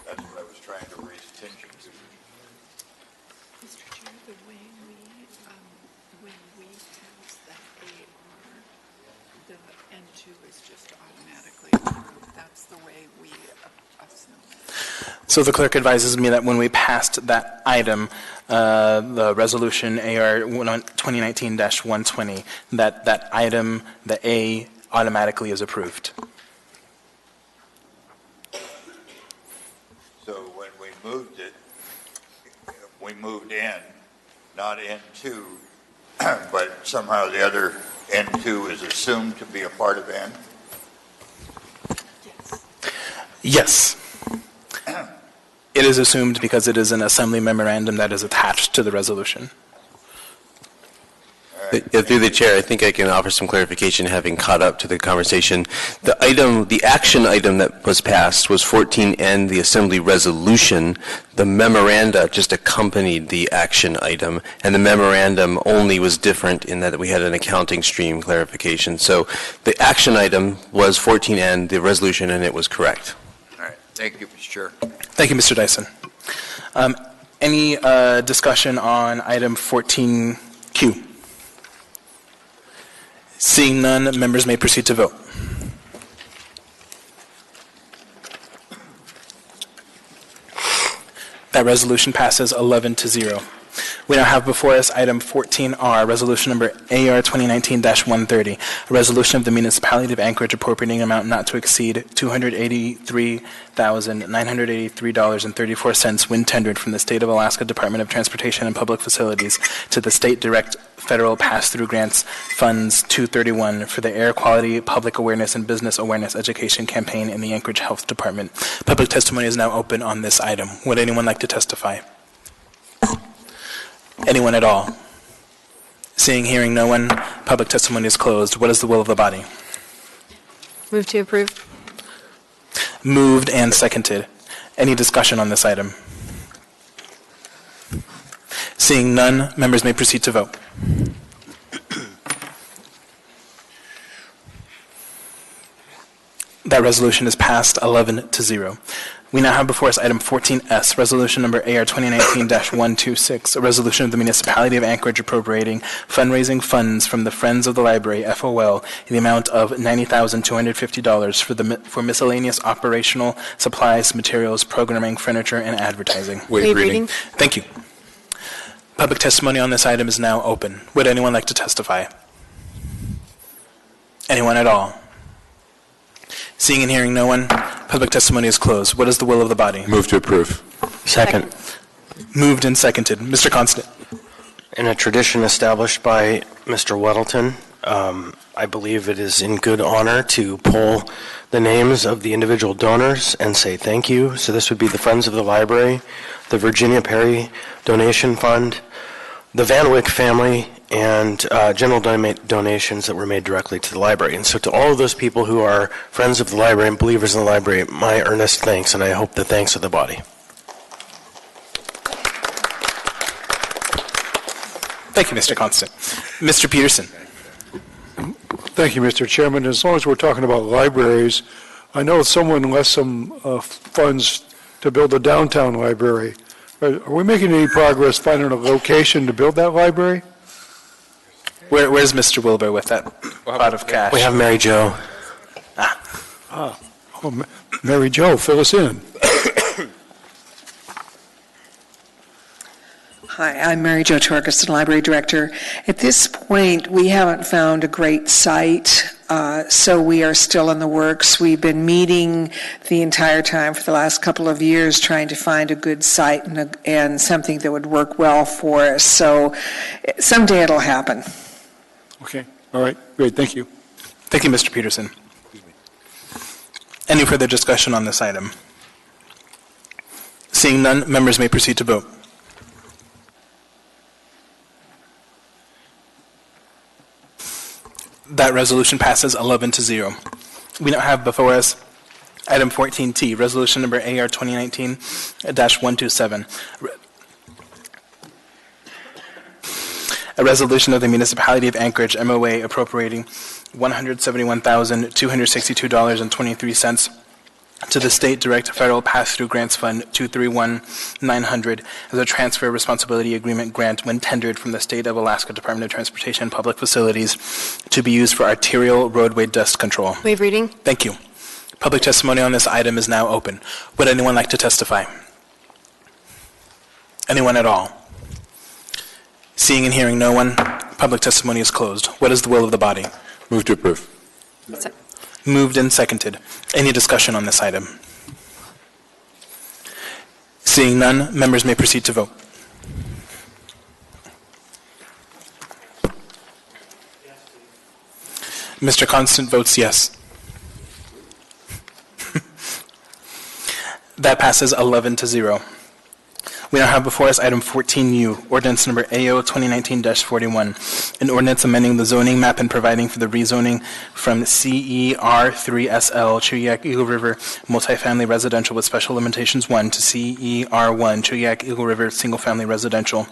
That's what I was trying to raise attention to. Mr. Chair, the way we When we pass that AR, the N2 is just automatically approved. That's the way we assume. So the clerk advises me that when we passed that item, the resolution AR 2019-120, that item, the A, automatically is approved. So when we moved it, we moved N, not N2, but somehow the other N2 is assumed to be a part of N? Yes. It is assumed because it is an assembly memorandum that is attached to the resolution. Through the chair, I think I can offer some clarification, having caught up to the conversation. The action item that was passed was 14N, the assembly resolution. The memoranda just accompanied the action item, and the memorandum only was different in that we had an accounting stream clarification. So the action item was 14N, the resolution, and it was correct. All right. Thank you, Mr. Chair. Thank you, Mr. Dyson. Any discussion on item 14Q? Seeing none, members may proceed to vote. That resolution passes 11-0. We now have before us item 14R, resolution number AR 2019-130, a resolution of the municipality of Anchorage appropriating an amount not to exceed $283,983.34 when tendered from the State of Alaska Department of Transportation and Public Facilities to the State Direct Federal Pass-Through Grants Funds 231 for the Air Quality, Public Awareness, and Business Awareness Education Campaign in the Anchorage Health Department. Public testimony is now open on this item. Would anyone like to testify? Anyone at all? Seeing, hearing no one, public testimony is closed. What is the will of the body? Move to approve. Moved and seconded. Any discussion on this item? Seeing none, members may proceed to vote. That resolution is passed 11-0. We now have before us item 14S, resolution number AR 2019-126, a resolution of the municipality of Anchorage appropriating fundraising funds from the Friends of the Library, FOL, in the amount of $90,250 for miscellaneous operational supplies, materials, programming, furniture, and advertising. Waive reading. Thank you. Public testimony on this item is now open. Would anyone like to testify? Anyone at all? Seeing and hearing no one, public testimony is closed. What is the will of the body? Move to approve. Second. Moved and seconded. Mr. Constant. In a tradition established by Mr. Weddleton, I believe it is in good honor to pull the names of the individual donors and say thank you. So this would be the Friends of the Library, the Virginia Perry Donation Fund, the Van Wyck family, and general donations that were made directly to the library. And so to all of those people who are friends of the library and believers in the library, my earnest thanks, and I hope the thanks of the body. Thank you, Mr. Constant. Mr. Peterson. Thank you, Mr. Chairman. As long as we're talking about libraries, I know someone left some funds to build a downtown library. Are we making any progress finding a location to build that library? Where's Mr. Wilbur with that pot of cash? We have Mary Jo. Mary Jo, fill us in. Hi, I'm Mary Jo Torgerson, Library Director. At this point, we haven't found a great site, so we are still in the works. We've been meeting the entire time for the last couple of years trying to find a good site and something that would work well for us. So someday it'll happen. Okay, all right, great, thank you. Thank you, Mr. Peterson. Any further discussion on this item? Seeing none, members may proceed to vote. That resolution passes 11-0. We now have before us item 14T, resolution number AR 2019-127. A resolution of the municipality of Anchorage, MOA, appropriating $171,262.23 to the State Direct Federal Pass-Through Grants Fund 231900 as a transfer responsibility agreement grant when tendered from the State of Alaska Department of Transportation Public Facilities to be used for arterial roadway dust control. Waive reading. Thank you. Public testimony on this item is now open. Would anyone like to testify? Anyone at all? Seeing and hearing no one, public testimony is closed. What is the will of the body? Move to approve. Moved and seconded. Any discussion on this item? Seeing none, members may proceed to vote. Mr. Constant votes yes. That passes 11-0. We now have before us item 14U, ordinance number AO 2019-41, an ordinance amending the zoning map and providing for the rezoning from CER3SL Chuyak Eagle River multifamily residential with special limitations 1 to CER1 Chuyak Eagle River single family residential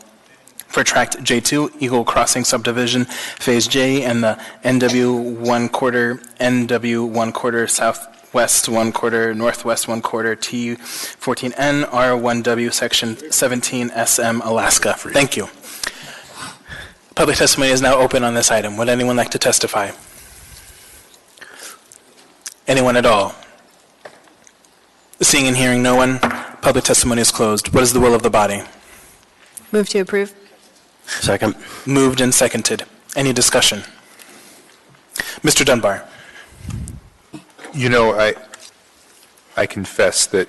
for tract J2 Eagle Crossing subdivision phase J and the NW 1/4 NW 1/4 southwest 1/4 northwest 1/4 T14N R1W section 17 SM Alaska. Thank you. Public testimony is now open on this item. Would anyone like to testify? Anyone at all? Seeing and hearing no one, public testimony is closed. What is the will of the body? Move to approve. Second. Moved and seconded. Any discussion? Mr. Dunbar. You know, I confess that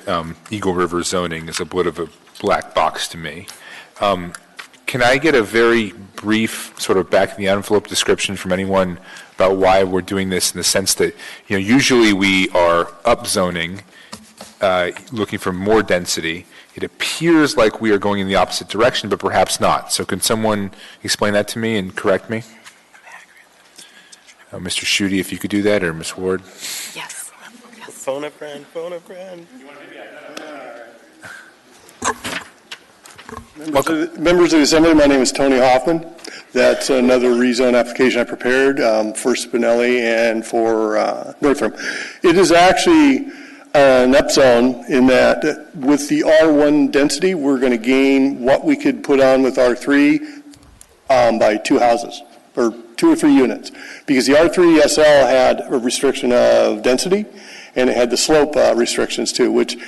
Eagle River zoning is a bit of a black box to me. Can I get a very brief sort of back-of-the-envelope description from anyone about why we're doing this in the sense that, you know, usually we are upzoning, looking for more density. It appears like we are going in the opposite direction, but perhaps not. So can someone explain that to me and correct me? Mr. Schutte, if you could do that, or Ms. Ward? Yes. Phone a friend, phone a friend. Members of the Assembly, my name is Tony Hoffman. That's another rezone application I prepared for Spinelli and for Northrum. It is actually an upzone in that with the R1 density, we're going to gain what we could put on with R3 by 2 houses, or 2 or 3 units. Because the R3 SL had a restriction of density, and it had the slope restrictions too, which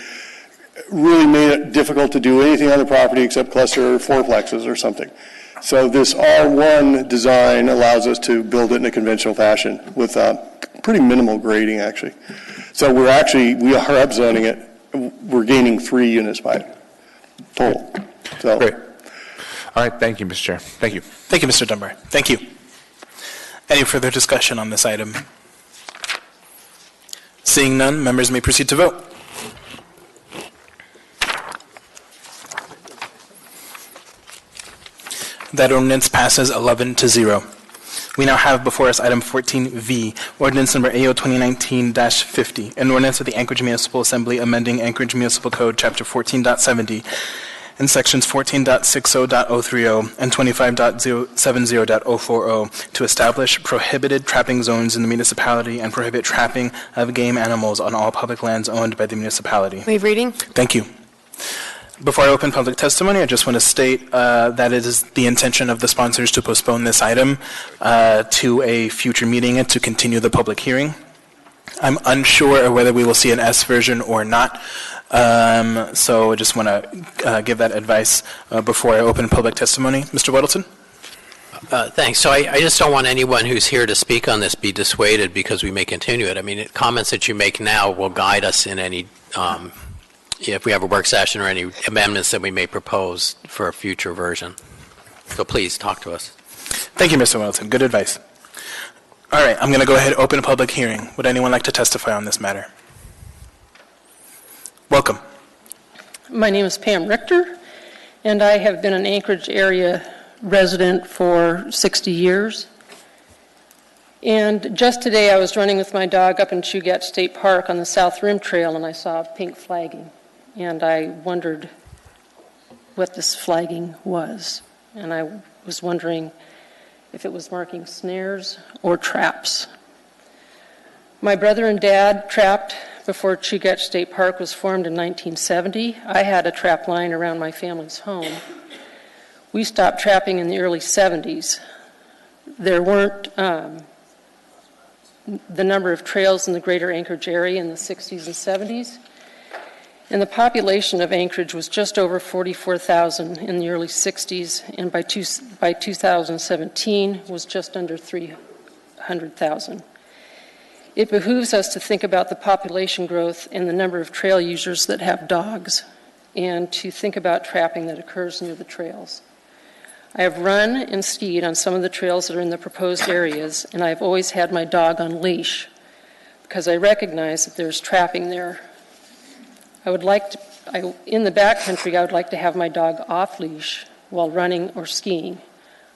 really made it difficult to do anything on the property except cluster fourplexes or something. So this R1 design allows us to build it in a conventional fashion with pretty minimal grading, actually. So we are upzoning it. We're gaining 3 units by it, total. So. Great. All right, thank you, Mr. Chair. Thank you. Thank you, Mr. Dunbar. Thank you. Any further discussion on this item? Seeing none, members may proceed to vote. That ordinance passes 11-0. We now have before us item 14V, ordinance number AO 2019-50, an ordinance of the Anchorage Municipal Assembly amending Anchorage Municipal Code, Chapter 14.70, and Sections 14.60.030 and 25.070.040 to establish prohibited trapping zones in the municipality and prohibit trapping of game animals on all public lands owned by the municipality. Waive reading. Thank you. Before I open public testimony, I just want to state that it is the intention of the sponsors to postpone this item to a future meeting and to continue the public hearing. I'm unsure of whether we will see an S version or not, so I just want to give that advice before I open public testimony. Mr. Weddleton? Thanks. So I just don't want anyone who's here to speak on this be dissuaded because we may continue it. I mean, comments that you make now will guide us in any if we have a work session or any amendments that we may propose for a future version. So please talk to us. Thank you, Mr. Weddleton. Good advice. All right, I'm going to go ahead and open a public hearing. Would anyone like to testify on this matter? Welcome. My name is Pam Richter, and I have been an Anchorage area resident for 60 years. And just today I was running with my dog up in Chugach State Park on the South Rim Trail, and I saw pink flagging. And I wondered what this flagging was. And I was wondering if it was marking snares or traps. My brother and dad trapped before Chugach State Park was formed in 1970, I had a trap line around my family's home. We stopped trapping in the early 70s. There weren't the number of trails in the greater Anchorage area in the 60s and 70s. And the population of Anchorage was just over 44,000 in the early 60s, and by 2017 was just under 300,000. It behooves us to think about the population growth and the number of trail users that have dogs, and to think about trapping that occurs near the trails. I have run and skied on some of the trails that are in the proposed areas, and I've always had my dog on leash because I recognize that there's trapping there. In the backcountry, I would like to have my dog off leash while running or skiing.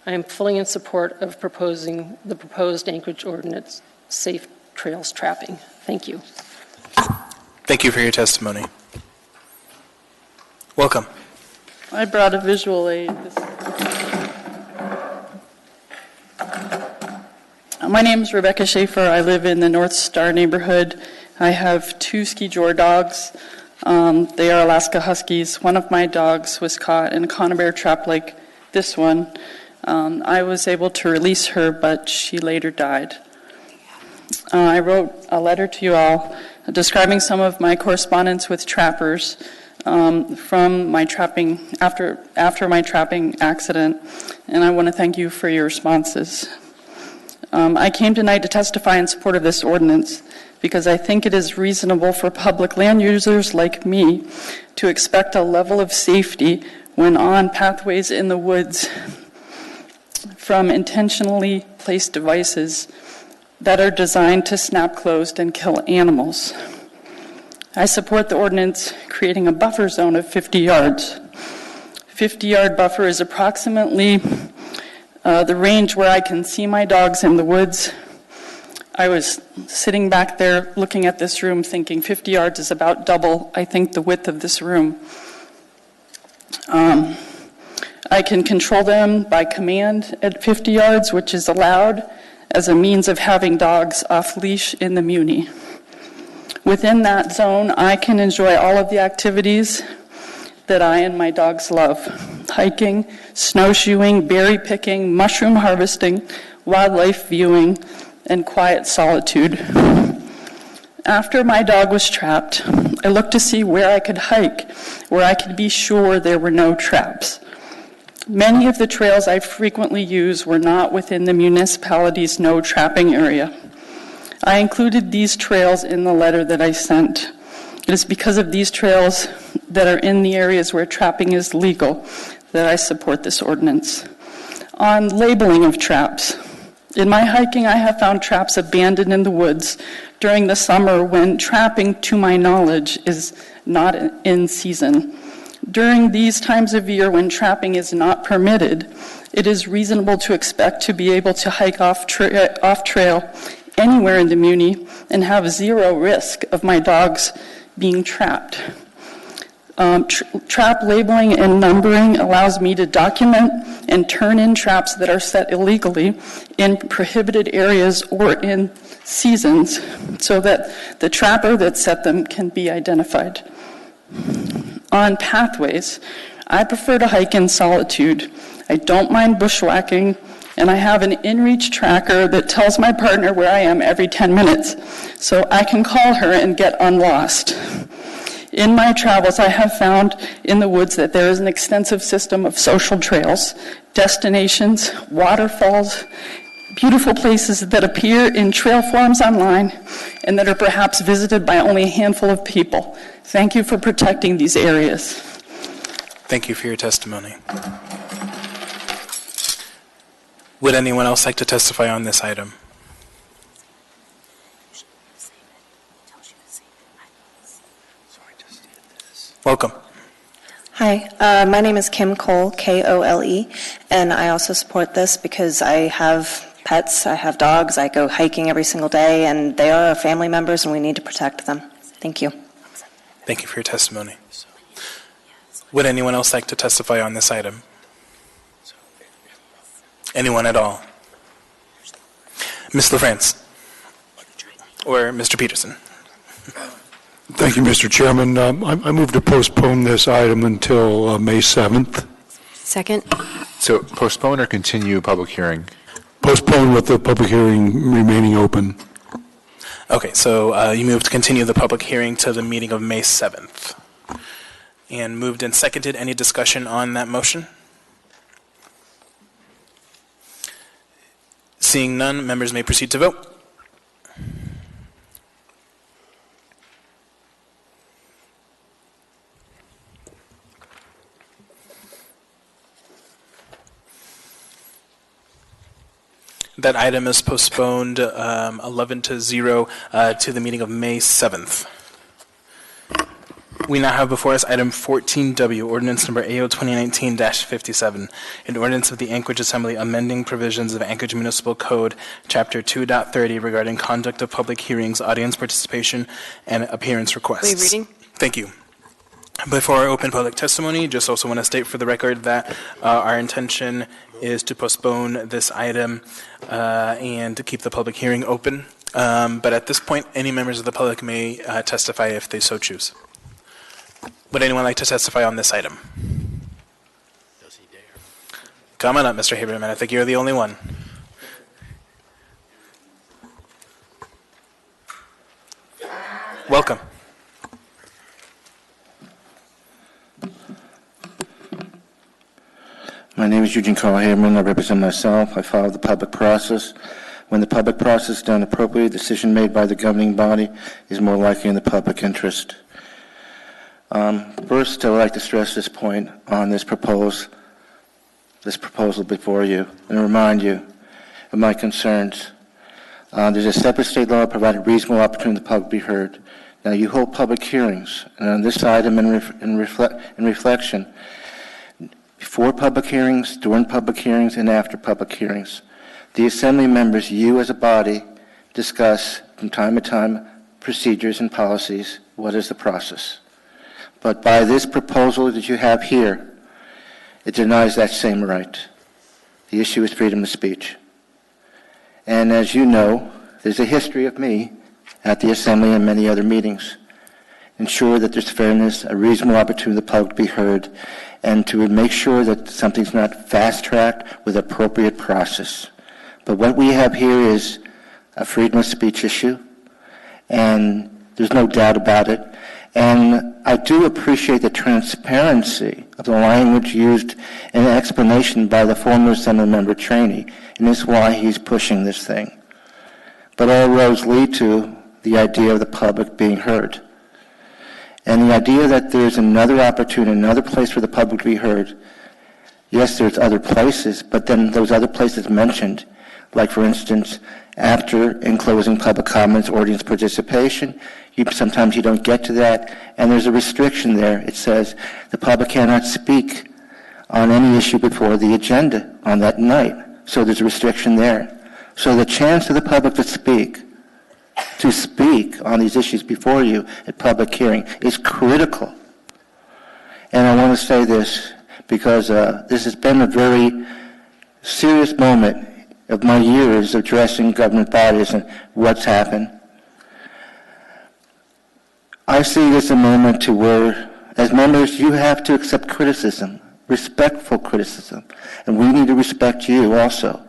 I am fully in support of the proposed Anchorage ordinance, safe trails trapping. Thank you. Thank you for your testimony. Welcome. I brought a visual aid. My name is Rebecca Schaefer. I live in the North Star neighborhood. I have 2 Ski Joer dogs. They are Alaska Huskies. One of my dogs was caught in a conibear trap like this one. I was able to release her, but she later died. I wrote a letter to you all describing some of my correspondence with trappers from my trapping, after my trapping accident, and I want to thank you for your responses. I came tonight to testify in support of this ordinance because I think it is reasonable for public land users like me to expect a level of safety when on pathways in the woods from intentionally placed devices that are designed to snap closed and kill animals. I support the ordinance creating a buffer zone of 50 yards. 50-yard buffer is approximately the range where I can see my dogs in the woods. I was sitting back there looking at this room thinking 50 yards is about double, I think, the width of this room. I can control them by command at 50 yards, which is allowed as a means of having dogs off leash in the Muni. Within that zone, I can enjoy all of the activities that I and my dogs love: hiking, snowshoeing, berry picking, mushroom harvesting, wildlife viewing, and quiet solitude. After my dog was trapped, I looked to see where I could hike, where I could be sure there were no traps. Many of the trails I frequently use were not within the municipality's no trapping area. I included these trails in the letter that I sent. It is because of these trails that are in the areas where trapping is legal that I support this ordinance. On labeling of traps, in my hiking, I have found traps abandoned in the woods during the summer when trapping, to my knowledge, is not in season. During these times of year when trapping is not permitted, it is reasonable to expect to be able to hike off trail anywhere in the Muni and have zero risk of my dogs being trapped. Trap labeling and numbering allows me to document and turn in traps that are set illegally in prohibited areas or in seasons so that the trapper that set them can be identified. On pathways, I prefer to hike in solitude. I don't mind bushwhacking, and I have an inReach tracker that tells my partner where I am every 10 minutes, so I can call her and get unlost. In my travels, I have found in the woods that there is an extensive system of social trails, destinations, waterfalls, beautiful places that appear in trail forums online and that are perhaps visited by only a handful of people. Thank you for protecting these areas. Thank you for your testimony. Would anyone else like to testify on this item? Welcome. Hi, my name is Kim Cole, K-O-L-E, and I also support this because I have pets, I have dogs, I go hiking every single day, and they are our family members, and we need to protect them. Thank you. Thank you for your testimony. Would anyone else like to testify on this item? Anyone at all? Ms. LaFrance? Or Mr. Peterson? Thank you, Mr. Chairman. I move to postpone this item until May 7th. Second. So postpone or continue public hearing? Postpone with the public hearing remaining open. Okay, so you moved to continue the public hearing to the meeting of May 7th. And moved and seconded. Any discussion on that motion? Seeing none, members may proceed to vote. That item is postponed 11-0 to the meeting of May 7th. We now have before us item 14W, ordinance number AO 2019-57, an ordinance of the Anchorage Assembly amending provisions of Anchorage Municipal Code, Chapter 2.30 regarding conduct of public hearings, audience participation, and appearance requests. Wait, reading? Thank you. Before I open public testimony, just also want to state for the record that our intention is to postpone this item and to keep the public hearing open. But at this point, any members of the public may testify if they so choose. Would anyone like to testify on this item? Does he dare? Come on up, Mr. Haberman. I think you're the only one. Welcome. My name is Eugene Carl Haberman. I represent myself. I follow the public process. When the public process is done appropriately, a decision made by the governing body is more likely in the public interest. First, I would like to stress this point on this proposal before you and remind you of my concerns. There's a separate state law providing reasonable opportunity for the public to be heard. Now, you hold public hearings, and on this item in reflection, before public hearings, during public hearings, and after public hearings, the Assembly members, you as a body, discuss from time to time procedures and policies. What is the process? But by this proposal that you have here, it denies that same right. The issue is freedom of speech. And as you know, there's a history of me at the Assembly and many other meetings. Ensure that there's fairness, a reasonable opportunity for the public to be heard, and to make sure that something's not fast-tracked with appropriate process. But what we have here is a freedom of speech issue, and there's no doubt about it. And I do appreciate the transparency of the language used in the explanation by the former Assembly member Cheney, and this is why he's pushing this thing. But all roads lead to the idea of the public being heard. And the idea that there's another opportunity, another place for the public to be heard, yes, there's other places, but then those other places mentioned, like for instance, after and closing public comments, audience participation, sometimes you don't get to that, and there's a restriction there. It says the public cannot speak on any issue before the agenda on that night. So there's a restriction there. So the chance of the public to speak on these issues before you at public hearing is critical. And I want to say this because this has been a very serious moment of my years of addressing government bodies and what's happened. I see this a moment to where, as members, you have to accept criticism, respectful criticism, and we need to respect you also.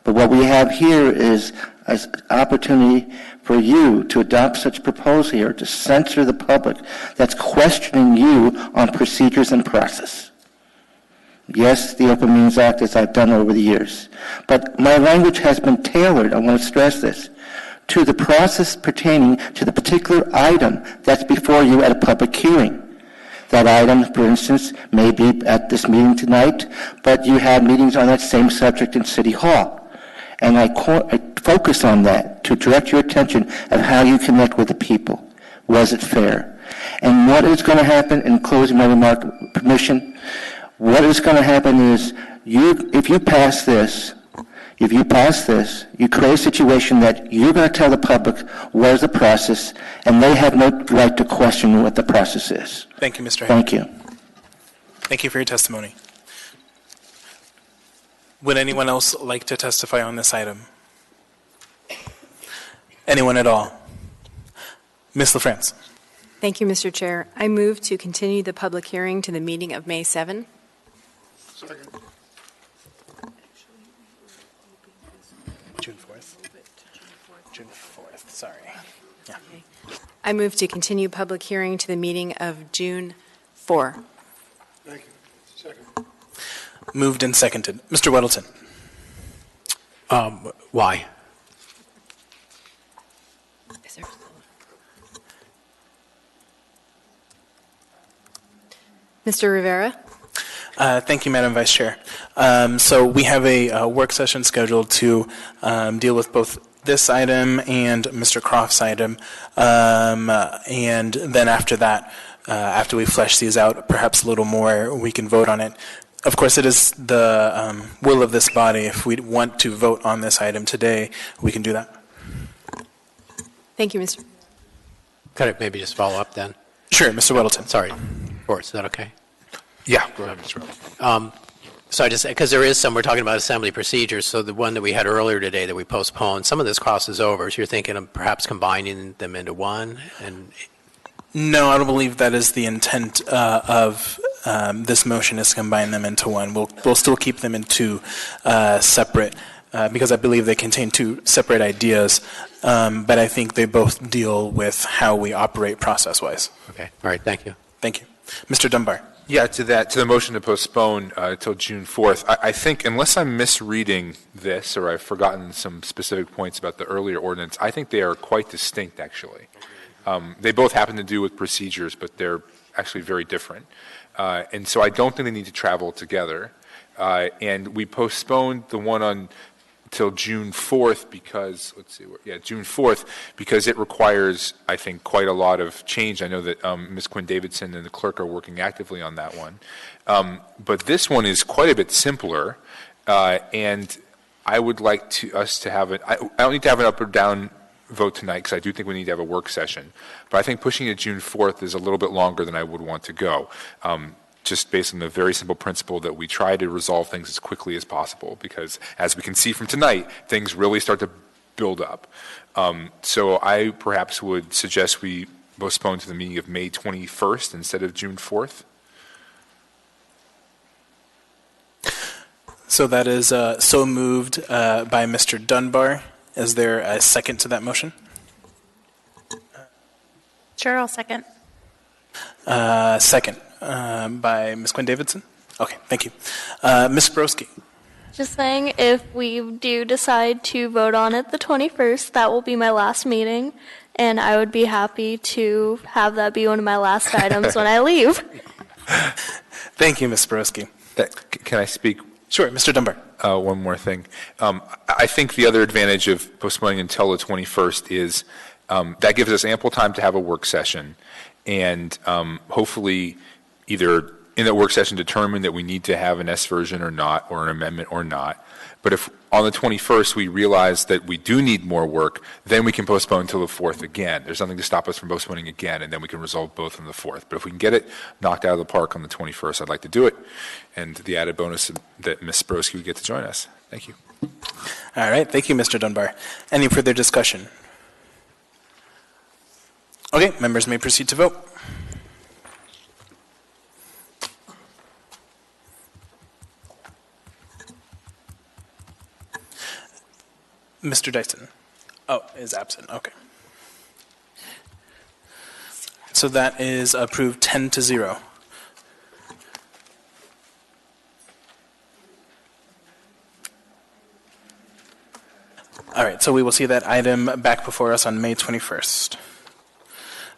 But what we have here is an opportunity for you to adopt such a proposal here, to censor the public that's questioning you on procedures and process. Yes, the Open Meetings Act, as I've done over the years. But my language has been tailored, I want to stress this, to the process pertaining to the particular item that's before you at a public hearing. That item, for instance, may be at this meeting tonight, but you have meetings on that same subject in City Hall. And I focus on that to direct your attention of how you connect with the people. Was it fair? And what is going to happen, in closing my remark, permission, what is going to happen is, if you pass this, you create a situation that you're going to tell the public what is the process, and they have no right to question what the process is. Thank you, Mr. Thank you. Thank you for your testimony. Would anyone else like to testify on this item? Anyone at all? Ms. LaFrance. Thank you, Mr. Chair. I move to continue the public hearing to the meeting of May 7. June 4th. June 4th, sorry. Yeah. I move to continue public hearing to the meeting of June 4. Thank you. Second. Moved and seconded. Mr. Weddleton. Why? Mr. Rivera? Thank you, Madam Vice Chair. So we have a work session scheduled to deal with both this item and Mr. Croft's item. And then after that, after we flesh these out perhaps a little more, we can vote on it. Of course, it is the will of this body. If we want to vote on this item today, we can do that. Thank you, Mr. Could I maybe just follow up then? Sure, Mr. Weddleton. Sorry. Is that okay? Yeah, go ahead, Mr. Weddleton. So I just, because there is some, we're talking about assembly procedures, so the one that we had earlier today that we postponed, some of this crosses over, so you're thinking of perhaps combining them into one? And No, I don't believe that is the intent of this motion, is to combine them into one. We'll still keep them in two separate, because I believe they contain two separate ideas, but I think they both deal with how we operate process-wise. Okay, all right, thank you. Thank you. Mr. Dunbar. Yeah, to the motion to postpone till June 4th, I think, unless I'm misreading this or I've forgotten some specific points about the earlier ordinance, I think they are quite distinct, actually. They both happen to do with procedures, but they're actually very different. And so I don't think they need to travel together. And we postponed the one on till June 4th because, June 4th, because it requires, I think, quite a lot of change. I know that Ms. Quinn Davidson and the clerk are working actively on that one. But this one is quite a bit simpler, and I would like us to have it. I don't need to have an up or down vote tonight because I do think we need to have a work session. But I think pushing it June 4th is a little bit longer than I would want to go. Just based on the very simple principle that we try to resolve things as quickly as possible, because as we can see from tonight, things really start to build up. So I perhaps would suggest we postpone to the meeting of May 21st instead of June 4th. So that is so moved by Mr. Dunbar. Is there a second to that motion? Sure, I'll second. Second. By Ms. Quinn Davidson? Okay, thank you. Ms. Broski. Just saying, if we do decide to vote on it the 21st, that will be my last meeting, and I would be happy to have that be one of my last items when I leave. Thank you, Ms. Broski. Can I speak? Sure, Mr. Dunbar. One more thing. I think the other advantage of postponing until the 21st is that gives us ample time to have a work session, and hopefully either in that work session determine that we need to have an S version or not, or an amendment or not. But if on the 21st we realize that we do need more work, then we can postpone until the 4th again. There's nothing to stop us from postponing again, and then we can resolve both on the 4th. But if we can get it knocked out of the park on the 21st, I'd like to do it. And the added bonus that Ms. Broski would get to join us. Thank you. All right, thank you, Mr. Dunbar. Any further discussion? Okay, members may proceed to vote. Mr. Dyson. Oh, is absent. Okay. So that is approved 10-0. All right, so we will see that item back before us on May 21st.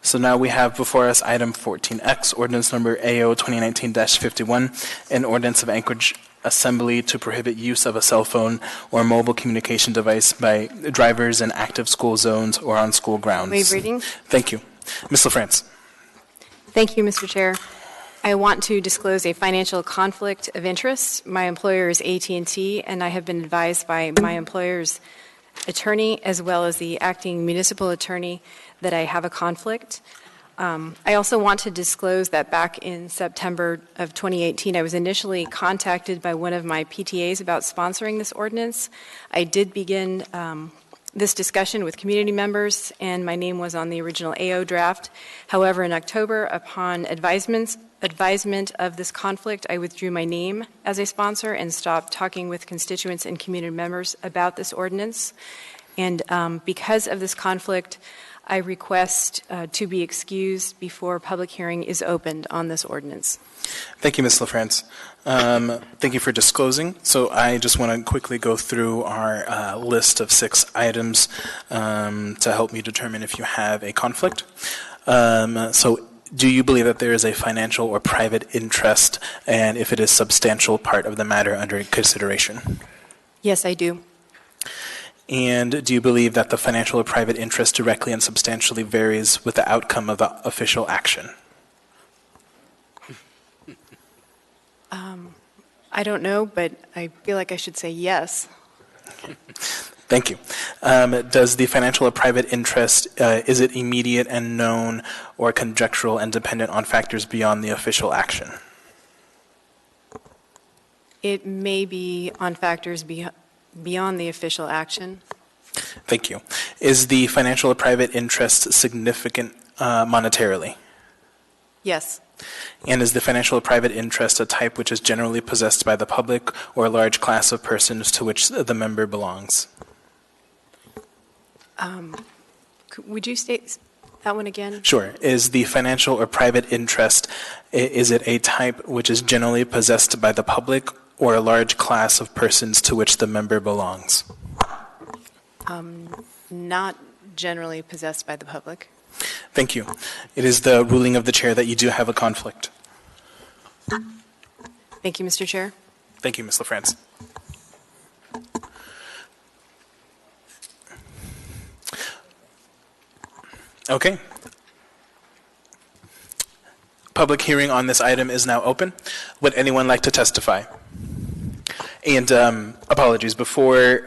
So now we have before us item 14X, ordinance number AO 2019-51, an ordinance of Anchorage Assembly to prohibit use of a cell phone or mobile communication device by drivers in active school zones or on school grounds. Waive reading. Thank you. Ms. LaFrance. Thank you, Mr. Chair. I want to disclose a financial conflict of interest. My employer is AT&T, and I have been advised by my employer's attorney as well as the acting municipal attorney that I have a conflict. I also want to disclose that back in September of 2018, I was initially contacted by one of my PTAs about sponsoring this ordinance. I did begin this discussion with community members, and my name was on the original AO draft. However, in October, upon advisement of this conflict, I withdrew my name as a sponsor and stopped talking with constituents and community members about this ordinance. And because of this conflict, I request to be excused before public hearing is opened on this ordinance. Thank you, Ms. LaFrance. Thank you for disclosing. So I just want to quickly go through our list of 6 items to help me determine if you have a conflict. So do you believe that there is a financial or private interest, and if it is substantial part of the matter under consideration? Yes, I do. And do you believe that the financial or private interest directly and substantially varies with the outcome of the official action? I don't know, but I feel like I should say yes. Thank you. Does the financial or private interest, is it immediate and known or conjectural and dependent on factors beyond the official action? It may be on factors beyond the official action. Thank you. Is the financial or private interest significant monetarily? Yes. And is the financial or private interest a type which is generally possessed by the public or a large class of persons to which the member belongs? Would you state that one again? Sure. Is the financial or private interest, is it a type which is generally possessed by the public or a large class of persons to which the member belongs? Not generally possessed by the public. Thank you. It is the ruling of the chair that you do have a conflict. Thank you, Mr. Chair. Thank you, Ms. LaFrance. Okay. Public hearing on this item is now open. Would anyone like to testify? And apologies, before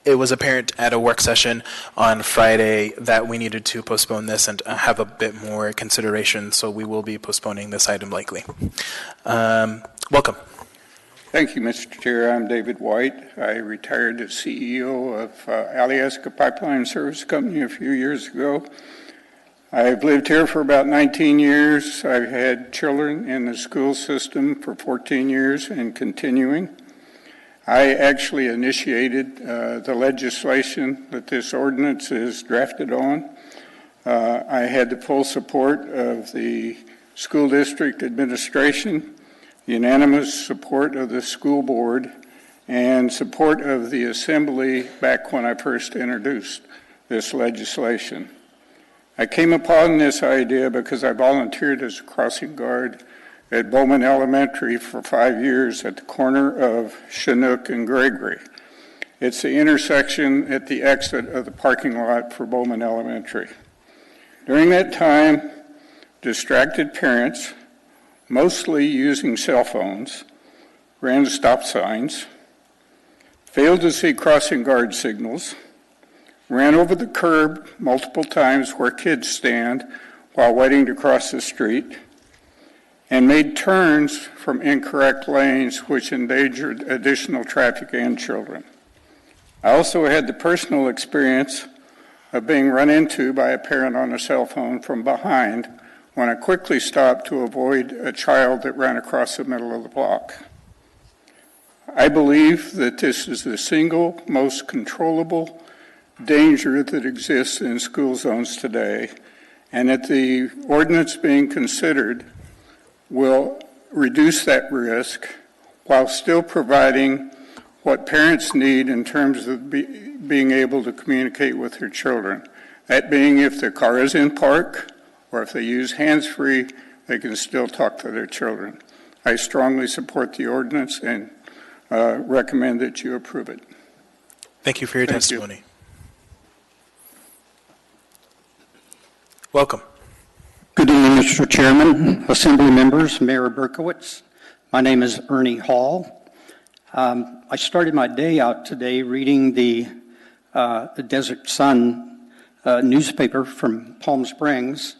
it was apparent at a work session on Friday that we needed to postpone this and have a bit more consideration, so we will be postponing this item likely. Welcome. Thank you, Mr. Chair. I'm David White. I retired as CEO of Alyeska Pipeline Service Company a few years ago. I've lived here for about 19 years. I've had children in the school system for 14 years and continuing. I actually initiated the legislation that this ordinance is drafted on. I had the full support of the school district administration, unanimous support of the school board, and support of the assembly back when I first introduced this legislation. I came upon this idea because I volunteered as a crossing guard at Bowman Elementary for 5 years at the corner of Chinook and Gregory. It's the intersection at the exit of the parking lot for Bowman Elementary. During that time, distracted parents, mostly using cell phones, ran stop signs, failed to see crossing guard signals, ran over the curb multiple times where kids stand while waiting to cross the street, and made turns from incorrect lanes which endangered additional traffic and children. I also had the personal experience of being run into by a parent on a cell phone from behind when I quickly stopped to avoid a child that ran across the middle of the block. I believe that this is the single most controllable danger that exists in school zones today, and that the ordinance being considered will reduce that risk while still providing what parents need in terms of being able to communicate with their children. That being, if their car is in park or if they use hands-free, they can still talk to their children. I strongly support the ordinance and recommend that you approve it. Thank you for your testimony. Welcome. Good evening, Mr. Chairman, Assembly members, Mayor Berkowitz. My name is Ernie Hall. I started my day out today reading the Desert Sun newspaper from Palm Springs,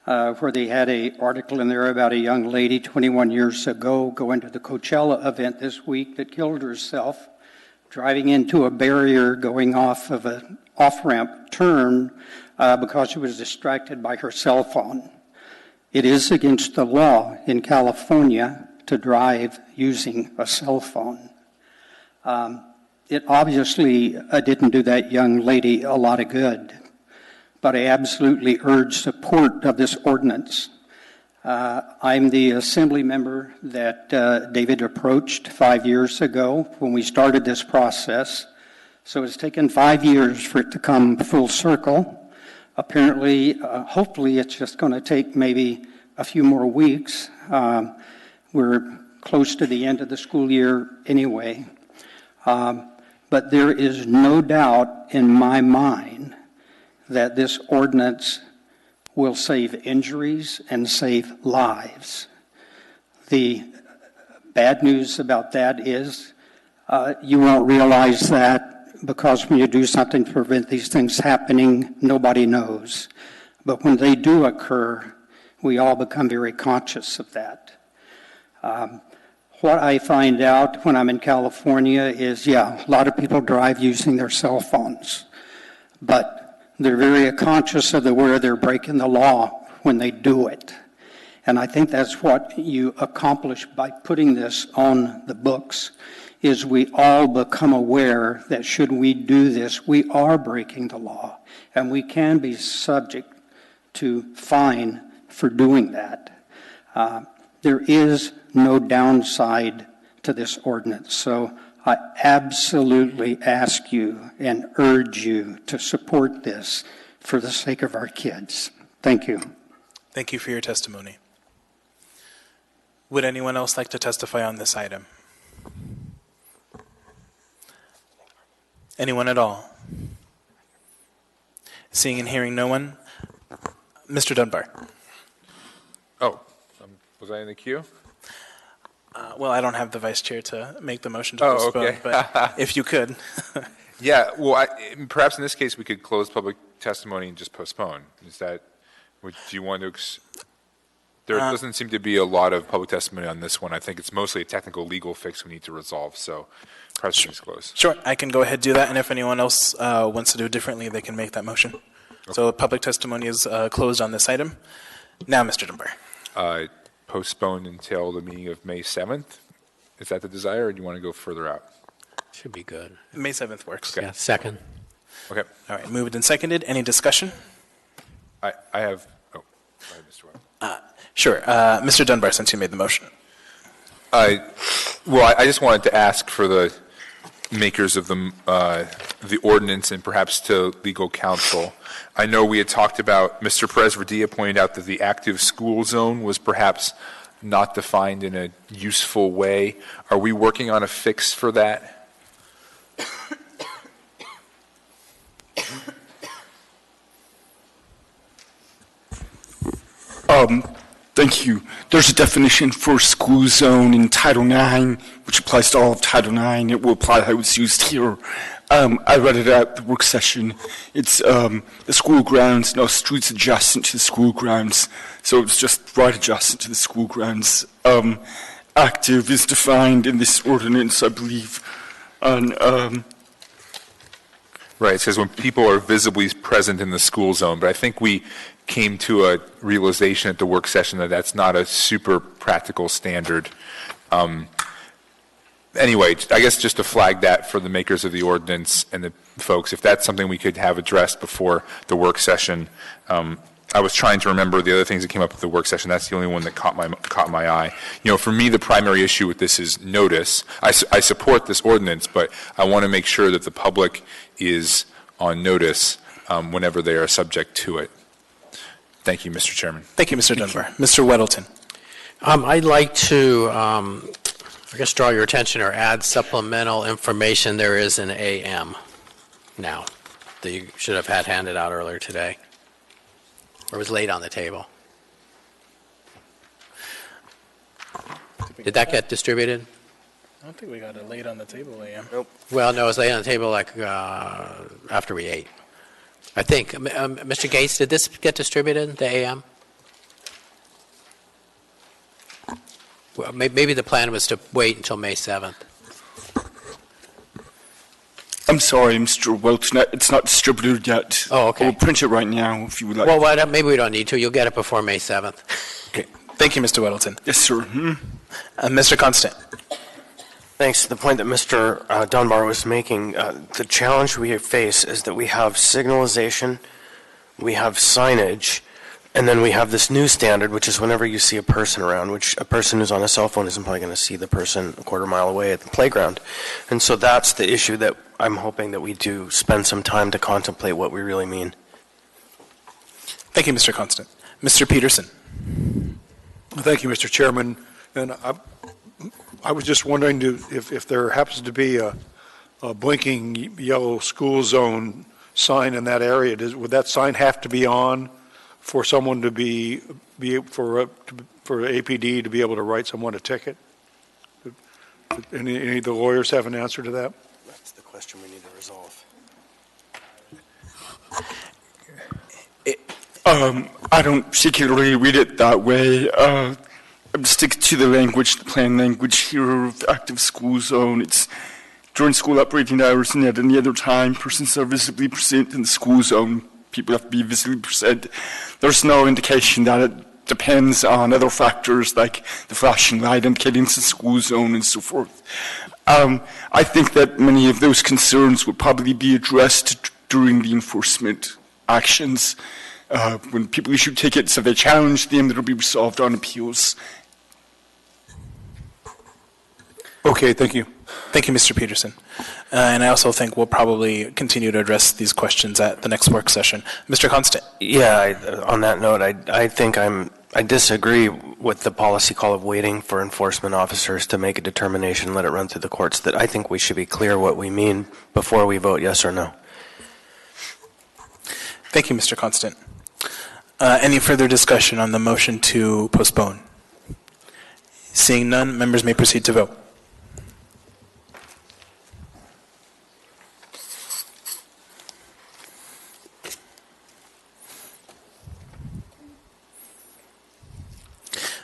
where they had an article in there about a young lady 21 years ago going to the Coachella event this week that killed herself driving into a barrier going off of an off-ramp turn because she was distracted by her cell phone. It is against the law in California to drive using a cell phone. It obviously didn't do that young lady a lot of good, but I absolutely urge support of this ordinance. I'm the assembly member that David approached 5 years ago when we started this process. So it's taken 5 years for it to come full circle. Apparently, hopefully it's just going to take maybe a few more weeks. We're close to the end of the school year anyway. But there is no doubt in my mind that this ordinance will save injuries and save lives. The bad news about that is you won't realize that because when you do something to prevent these things happening, nobody knows. But when they do occur, we all become very conscious of that. What I find out when I'm in California is, a lot of people drive using their cell phones, but they're very conscious of where they're breaking the law when they do it. And I think that's what you accomplish by putting this on the books, is we all become aware that should we do this, we are breaking the law, and we can be subject to fine for doing that. There is no downside to this ordinance, so I absolutely ask you and urge you to support this for the sake of our kids. Thank you. Thank you for your testimony. Would anyone else like to testify on this item? Anyone at all? Seeing and hearing no one, Mr. Dunbar. Oh, was I in the queue? Well, I don't have the vice chair to make the motion to Oh, postpone, okay. but if you could. Yeah, well, perhaps in this case, we could close public testimony and just postpone. Is that, do you want to, there doesn't seem to be a lot of public testimony on this one. I think it's mostly a technical legal fix we need to resolve, so perhaps it's closed. Sure, I can go ahead and do that, and if anyone else wants to do it differently, they can make that motion. Okay. So public testimony is closed on this item. Now, Mr. Dunbar. Postpone until the meeting of May 7th? Is that the desire, or do you want to go further out? Should be good. May 7th works. Okay. Yeah, second. Okay. All right, moved and seconded. Any discussion? I have, sorry, Mr. Webb. Sure. Mr. Dunbar, since you made the motion. I just wanted to ask for the makers of the ordinance and perhaps to legal counsel. I know we had talked about, Mr. Perez-Verdia pointed out that the active school zone was perhaps not defined in a useful way. Are we working on a fix for that? Thank you. There's a definition for school zone in Title IX, which applies to all of Title IX. It will apply how it's used here. I read it at the work session. It's the school grounds, no streets adjacent to the school grounds. So it's just right adjacent to the school grounds. Active is defined in this ordinance, I believe. Right, it says when people are visibly present in the school zone, but I think we came to a realization at the work session that that's not a super practical standard. Anyway, I guess just to flag that for the makers of the ordinance and the folks, if that's something we could have addressed before the work session. I was trying to remember the other things that came up at the work session. That's the only one that caught my eye. You know, for me, the primary issue with this is notice. I support this ordinance, but I want to make sure that the public is on notice whenever they are subject to it. Thank you, Mr. Chairman. Thank you, Mr. Dunbar. Mr. Weddleton. I'd like to, I guess, draw your attention or add supplemental information. There is an AM now that you should have had handed out earlier today, or was laid on the table. Did that get distributed? I don't think we got it laid on the table, AM. Nope. Well, no, it was laid on the table like after we ate. I think. Mr. Gates, did this get distributed, the AM? Well, maybe the plan was to wait until May 7th. I'm sorry, Mr. Welch, it's not distributed yet. Oh, okay. We'll print it right now if you would like. Well, maybe we don't need to. You'll get it before May 7th. Okay. Thank you, Mr. Weddleton. Yes, sir. Mr. Constant. Thanks. The point that Mr. Dunbar was making, the challenge we face is that we have signalization, we have signage, and then we have this new standard, which is whenever you see a person around, which a person who's on a cell phone isn't probably going to see the person a quarter mile away at the playground. And so that's the issue that I'm hoping that we do spend some time to contemplate what we really mean. Thank you, Mr. Constant. Mr. Peterson. Thank you, Mr. Chairman. And I was just wondering if there happens to be a blinking yellow school zone sign in that area, would that sign have to be on for someone to for APD to be able to write someone a ticket? Any of the lawyers have an answer to that? That's the question we need to resolve. I don't particularly read it that way. I'm sticking to the language, the plain language here of active school zone. It's during school operating hours and at any other time, persons are visibly present in the school zone. People have to be visibly present. There's no indication that it depends on other factors like the flashing light indicating it's a school zone and so forth. I think that many of those concerns would probably be addressed during the enforcement actions. When people issue tickets, if they challenge them, it'll be resolved on appeals. Okay, thank you. Thank you, Mr. Peterson. And I also think we'll probably continue to address these questions at the next work session. Mr. Constant. Yeah, on that note, I think I disagree with the policy call of waiting for enforcement officers to make a determination, let it run through the courts, that I think we should be clear what we mean before we vote yes or no. Thank you, Mr. Constant. Any further discussion on the motion to postpone? Seeing none, members may proceed to vote.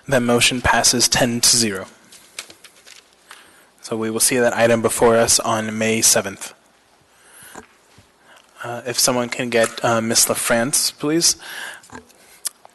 That motion passes 10-0. So we will see that item before us on May 7th. If someone can get Ms. LaFrance, please.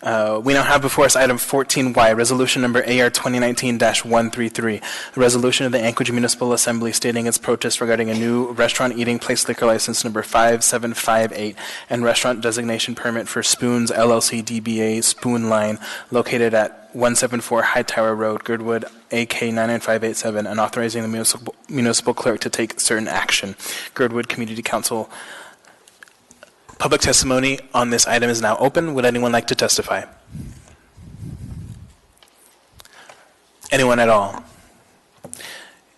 We now have before us item 14Y, resolution number AR 2019-133, a resolution of the Anchorage Municipal Assembly stating its protest regarding a new restaurant eating place liquor license number 5758 and restaurant designation permit for Spoons LLC DBA Spoon Line located at 174 Hightower Road, Girdwood, AK 99587, and authorizing the municipal clerk to take certain action. Girdwood Community Council. Public testimony on this item is now open. Would anyone like to testify? Anyone at all?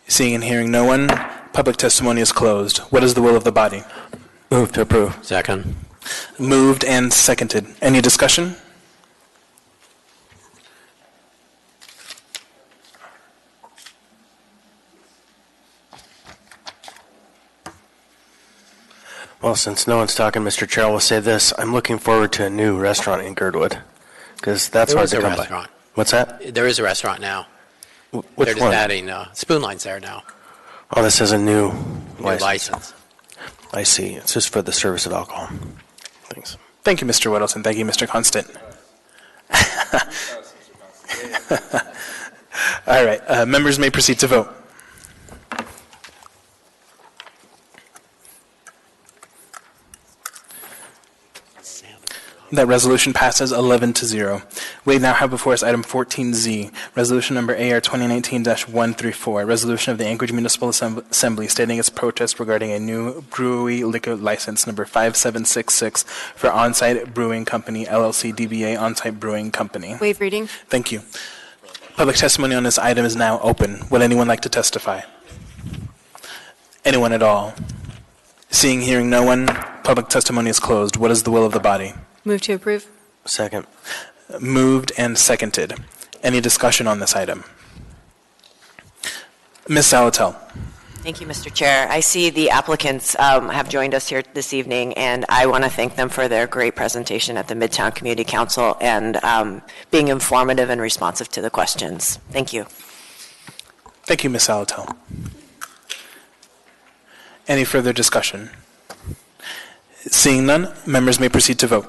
Seeing and hearing no one, public testimony is closed. What is the will of the body? Move to approve. Second. Moved and seconded. Any discussion? Well, since no one's talking, Mr. Chair, I will say this. I'm looking forward to a new restaurant in Girdwood, because that's hard to come by. What's that? There is a restaurant now. Which They're just one? adding Spoon Line's there now. Oh, this is a new license. I see. It's just for the service of alcohol. Thanks. Thank you, Mr. Weddleton. Thank you, Mr. Constant. All right. Members may proceed to vote. That resolution passes 11-0. We now have before us item 14Z, resolution number AR 2019-134, resolution of the Anchorage Municipal Assembly stating its protest regarding a new brewery liquor license number 5766 for On-Site Brewing Company, LLC DBA On-Site Brewing Company. Waive reading. Thank you. Public testimony on this item is now open. Would anyone like to testify? Anyone at all? Seeing, hearing no one, public testimony is closed. What is the will of the body? Move to approve. Second. Moved and seconded. Any discussion on this item? Ms. Salatel. Thank you, Mr. Chair. I see the applicants have joined us here this evening, and I want to thank them for their great presentation at the Midtown Community Council and being informative and responsive to the questions. Thank you. Thank you, Ms. Salatel. Any further discussion? Seeing none, members may proceed to vote.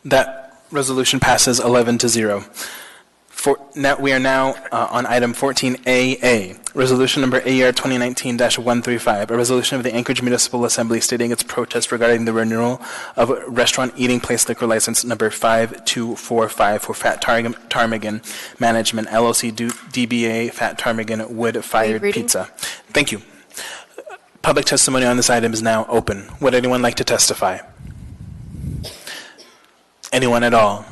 That resolution passes 11-0. We are now on item 14AA, resolution number AR 2019-135, a resolution of the Anchorage Municipal Assembly stating its protest regarding the renewal of restaurant eating place liquor license number 5245 for Fat Ptarmigan Management, LLC DBA Fat Ptarmigan Wood Fired Pizza. Thank you. Public testimony on this item is now open. Would anyone like to testify? Anyone at all?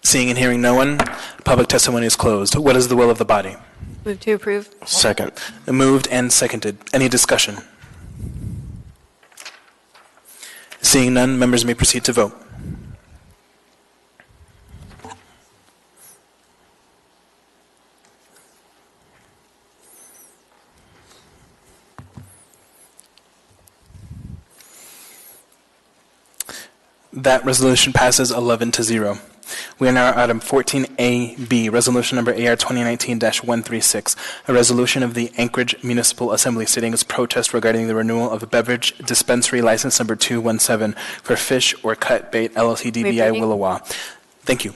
Seeing and hearing no one, public testimony is closed. What is the will of the body? Move to approve. Second. Moved and seconded. Any discussion? Seeing none, members may proceed to vote. That resolution passes 11-0. We are now at item 14AB, resolution number AR 2019-136, a resolution of the Anchorage Municipal Assembly stating its protest regarding the renewal of a beverage dispensary license number 217 for Fish or Cut Bait LLC DBI Willowa. Thank you.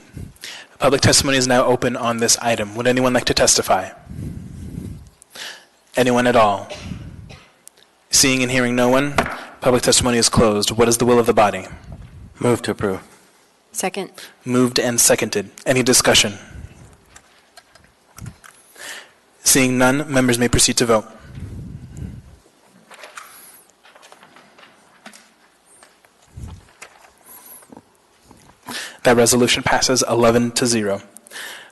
Public testimony is now open on this item. Would anyone like to testify? Anyone at all? Seeing and hearing no one, public testimony is closed. What is the will of the body? Move to approve. Second. Moved and seconded. Any discussion? Seeing none, members may proceed to vote. That resolution passes 11-0.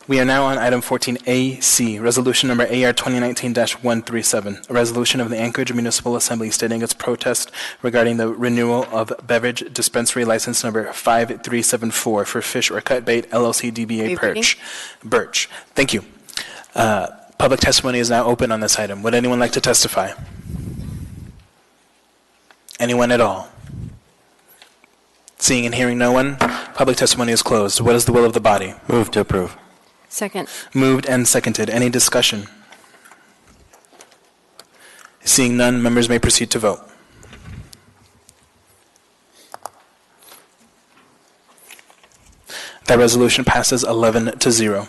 We are now on item 14AC, resolution number AR 2019-137, a resolution of the Anchorage Municipal Assembly stating its protest regarding the renewal of beverage dispensary license number 5374 for Fish or Cut Bait LLC DBA Birch. Thank you. Public testimony is now open on this item. Would anyone like to testify? Anyone at all? Seeing and hearing no one, public testimony is closed. What is the will of the body? Move to approve. Second. Moved and seconded. Any discussion? Seeing none, members may proceed to vote. That resolution passes 11-0.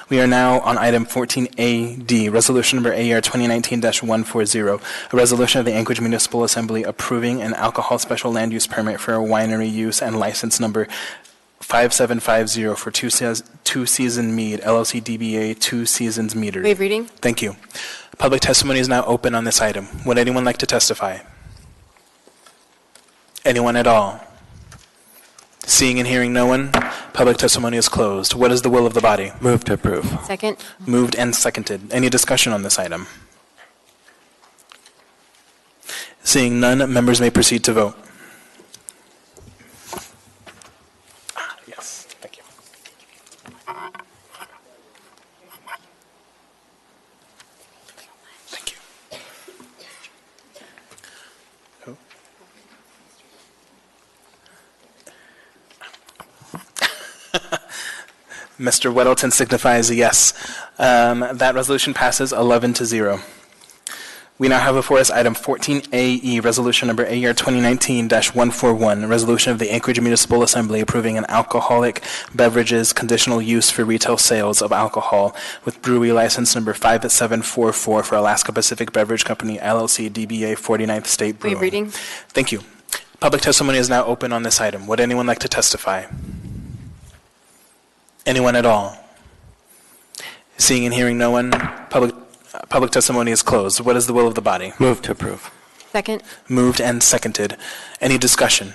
We are now on item 14AD, resolution number AR 2019-140, a resolution of the Anchorage Municipal Assembly approving an alcohol special land use permit for a winery use and license number 5750 for Two Season Mead, LLC DBA Two Seasons Meadery. Waive reading. Thank you. Public testimony is now open on this item. Would anyone like to testify? Anyone at all? Seeing and hearing no one, public testimony is closed. What is the will of the body? Move to approve. Second. Moved and seconded. Any discussion on this item? Seeing none, members may proceed to vote. Yes, thank you. Thank you. Who? Mr. Weddleton signifies a yes. That resolution passes 11-0. We now have before us item 14AE, resolution number AR 2019-141, a resolution of the Anchorage Municipal Assembly approving an alcoholic beverages conditional use for retail sales of alcohol with brewery license number 5744 for Alaska Pacific Beverage Company, LLC, DBA 49th State Brewing. Waive reading. Thank you. Public testimony is now open on this item. Would anyone like to testify? Anyone at all? Seeing and hearing no one, public testimony is closed. What is the will of the body? Move to approve. Second. Moved and seconded. Any discussion?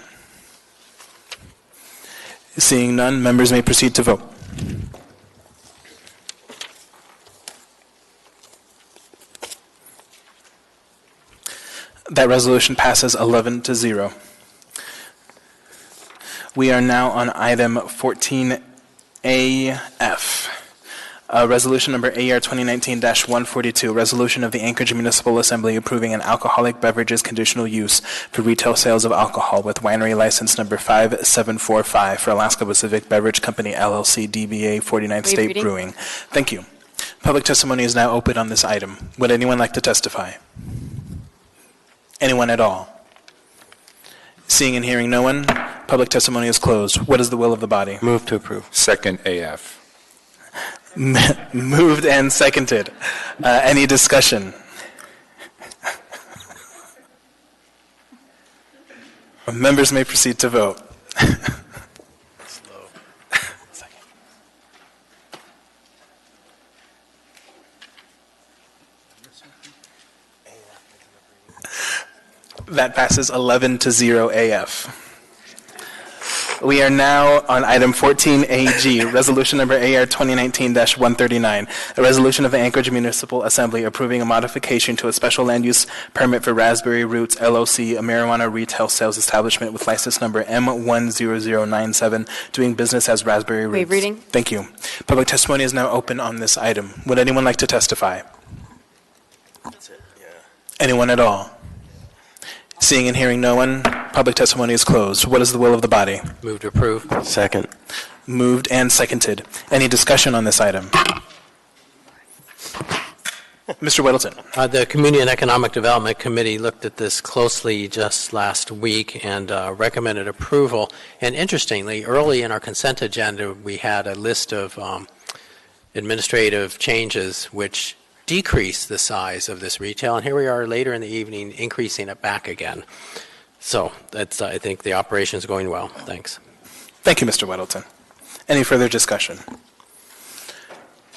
Seeing none, members may proceed to vote. That resolution passes 11-0. We are now on item 14AF, Resolution number AR 2019-142, resolution of the Anchorage Municipal Assembly approving an alcoholic beverages conditional use for retail sales of alcohol with winery license number 5745 for Alaska Pacific Beverage Company, LLC, DBA 49th State reading? Brewing. Thank you. Public testimony is now open on this item. Would anyone like to testify? Anyone at all? Seeing and hearing no one, public testimony is closed. What is the will of the body? Move to approve. Second AF. Moved and seconded. Any discussion? Members may proceed to vote. That passes 11-0 AF. We are now on item 14AG, resolution number AR 2019-139, a resolution of the Anchorage Municipal Assembly approving a modification to a special land use permit for Raspberry Roots LLC, a marijuana retail sales establishment with license number M10097, doing business as Raspberry Roots. Waive reading. Thank you. Public testimony is now open on this item. Would anyone like to testify? That's it, yeah. Anyone at all? Seeing and hearing no one, public testimony is closed. What is the will of the body? Move to approve. Second. Moved and seconded. Any discussion on this item? Mr. Whittleton. The Community and Economic Development Committee looked at this closely just last week and recommended approval. And interestingly, early in our consent agenda, we had a list of administrative changes which decrease the size of this retail, and here we are later in the evening increasing it back again. So that's, I think the operation is going well. Thanks. Thank you, Mr. Whittleton. Any further discussion?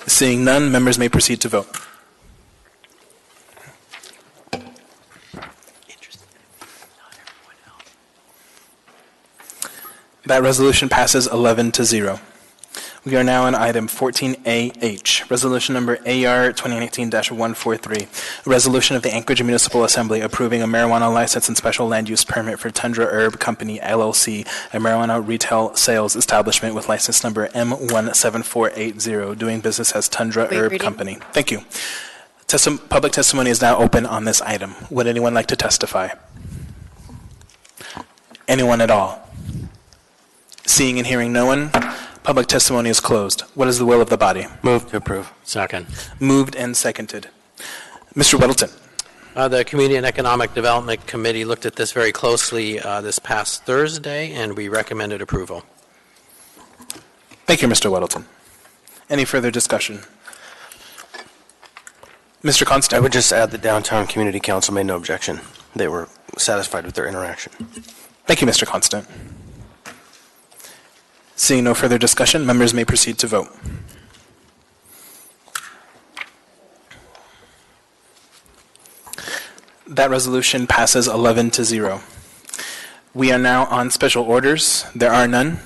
Seeing none, members may proceed to vote. That resolution passes 11-0. We are now on item 14AH, resolution number AR 2019-143, a resolution of the Anchorage Municipal Assembly approving a marijuana license and special land use permit for Tundra Herb Company, LLC, a marijuana retail sales establishment with license number M17480, doing business as Tundra Herb reading. Company. Thank you. Public testimony is now open on this item. Would anyone like to testify? Anyone at all? Seeing and hearing no one, public testimony is closed. What is the will of the body? Move to approve. Second. Moved and seconded. Mr. Whittleton. The Community and Economic Development Committee looked at this very closely this past Thursday, and we recommended approval. Thank you, Mr. Whittleton. Any further discussion? Mr. Constant. I would just add the Downtown Community Council made no objection. They were satisfied with their interaction. Thank you, Mr. Constant. Seeing no further discussion, members may proceed to vote. That resolution passes 11-0. We are now on special orders. There are none.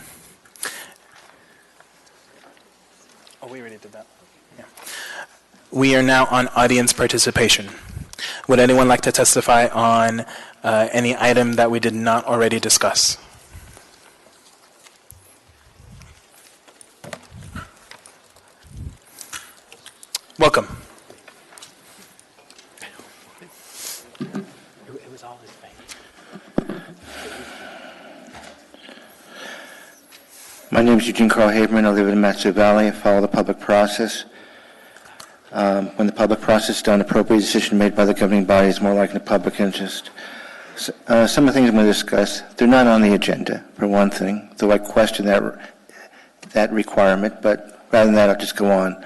Oh, we already did that. Yeah. We are now on audience participation. Would anyone like to testify on any item that we did not already discuss? Welcome. It was all his thing. My name is Eugene Carl Haberman. I live in Matsu Valley. I follow the public process. When the public process is done, appropriate decision made by the governing body is more likely in the public interest. Some of the things I'm going to discuss, they're not on the agenda, for one thing, though I question that requirement, but rather than that, I'll just go on.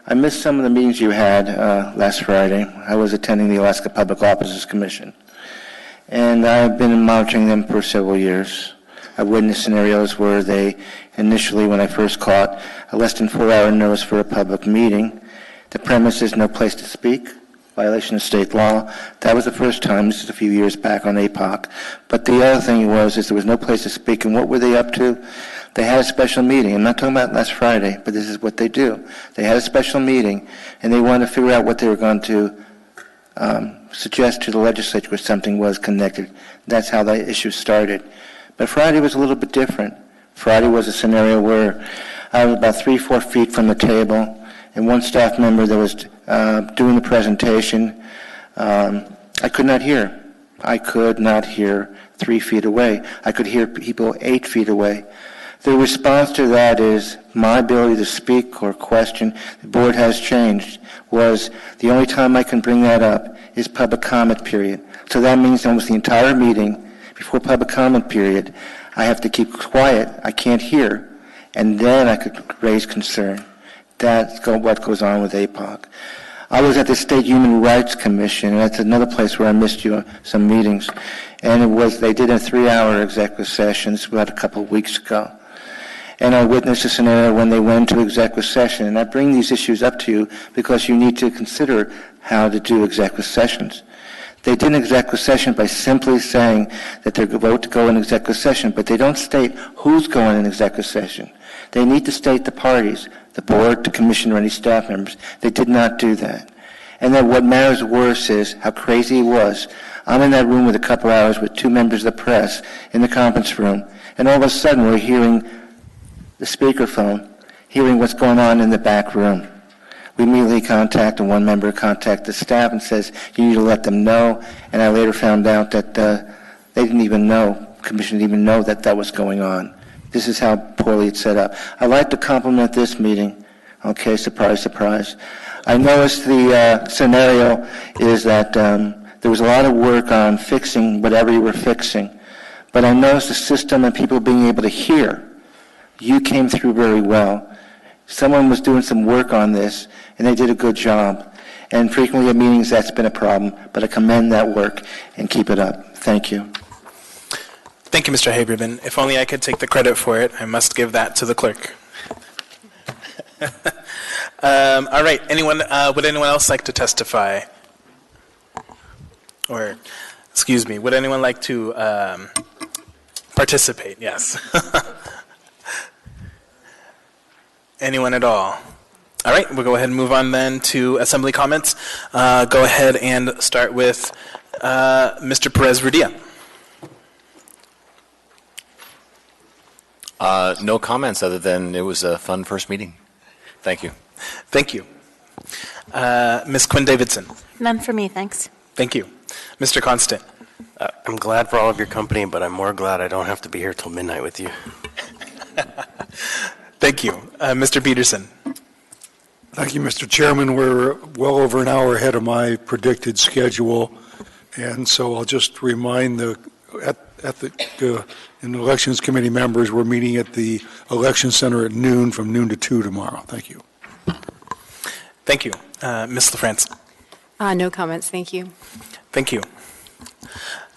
I missed some of the meetings you had last Friday. I was attending the Alaska Public Officers Commission, and I've been monitoring them for several years. I've witnessed scenarios where they initially, when I first caught a less than 4-hour notice for a public meeting, the premise is no place to speak, violation of state law. That was the first time. This is a few years back on APOC. But the other thing was there was no place to speak, and what were they up to? They had a special meeting. I'm not talking about last Friday, but this is what they do. They had a special meeting, and they wanted to figure out what they were going to suggest to the legislature if something was connected. That's how the issue started. But Friday was a little bit different. Friday was a scenario where I was about 3-4 feet from the table, and one staff member that was doing the presentation, I could not hear. I could not hear 3 feet away. I could hear people 8 feet away. The response to that is my ability to speak or question, the board has changed, was the only time I can bring that up is public comment period. So that means almost the entire meeting, before public comment period, I have to keep quiet, I can't hear, and then I could raise concern. That's what goes on with APOC. I was at the State Human Rights Commission, and that's another place where I missed you some meetings, and they did a 3-hour executive session about a couple of weeks ago. And I witnessed a scenario when they went to executive session, and I bring these issues up to you because you need to consider how to do executive sessions. They did an executive session by simply saying that they're about to go in executive session, but they don't state who's going in executive session. They need to state the parties, the board, the commission, or any staff members. They did not do that. And then what matters worse is how crazy it was. I'm in that room with a couple hours with 2 members of the press in the conference room, and all of a sudden we're hearing the speakerphone, hearing what's going on in the back room. We immediately contacted one member, contacted the staff and says, you need to let them know. And I later found out that they didn't even know, commission didn't even know that that was going on. This is how poorly it's set up. I'd like to compliment this meeting. Okay, surprise, surprise. I noticed the scenario is that there was a lot of work on fixing whatever you were fixing. But I noticed the system and people being able to hear. You came through very well. Someone was doing some work on this, and they did a good job. And frequently at meetings, that's been a problem, but I commend that work and keep it up. Thank you. Thank you, Mr. Haberman. If only I could take the credit for it, I must give that to the clerk. All right, would anyone else like to testify? Or, excuse me, would anyone like to participate? Yes. Anyone at all? All right, we'll go ahead and move on then to assembly comments. Go ahead and start with Mr. Perez-Rudia. No comments other than it was a fun first meeting. Thank you. Thank you. Ms. Quinn Davidson. None for me, thanks. Thank you. Mr. Constant. I'm glad for all of your company, but I'm more glad I don't have to be here till midnight with you. Thank you. Mr. Peterson. Thank you, Mr. Chairman. We're well over an hour ahead of my predicted schedule, and so I'll just remind in the Elections Committee members, we're meeting at the Election Center at noon, from noon to 2 tomorrow. Thank you. Thank you. Ms. LaFrance. No comments, thank you. Thank you.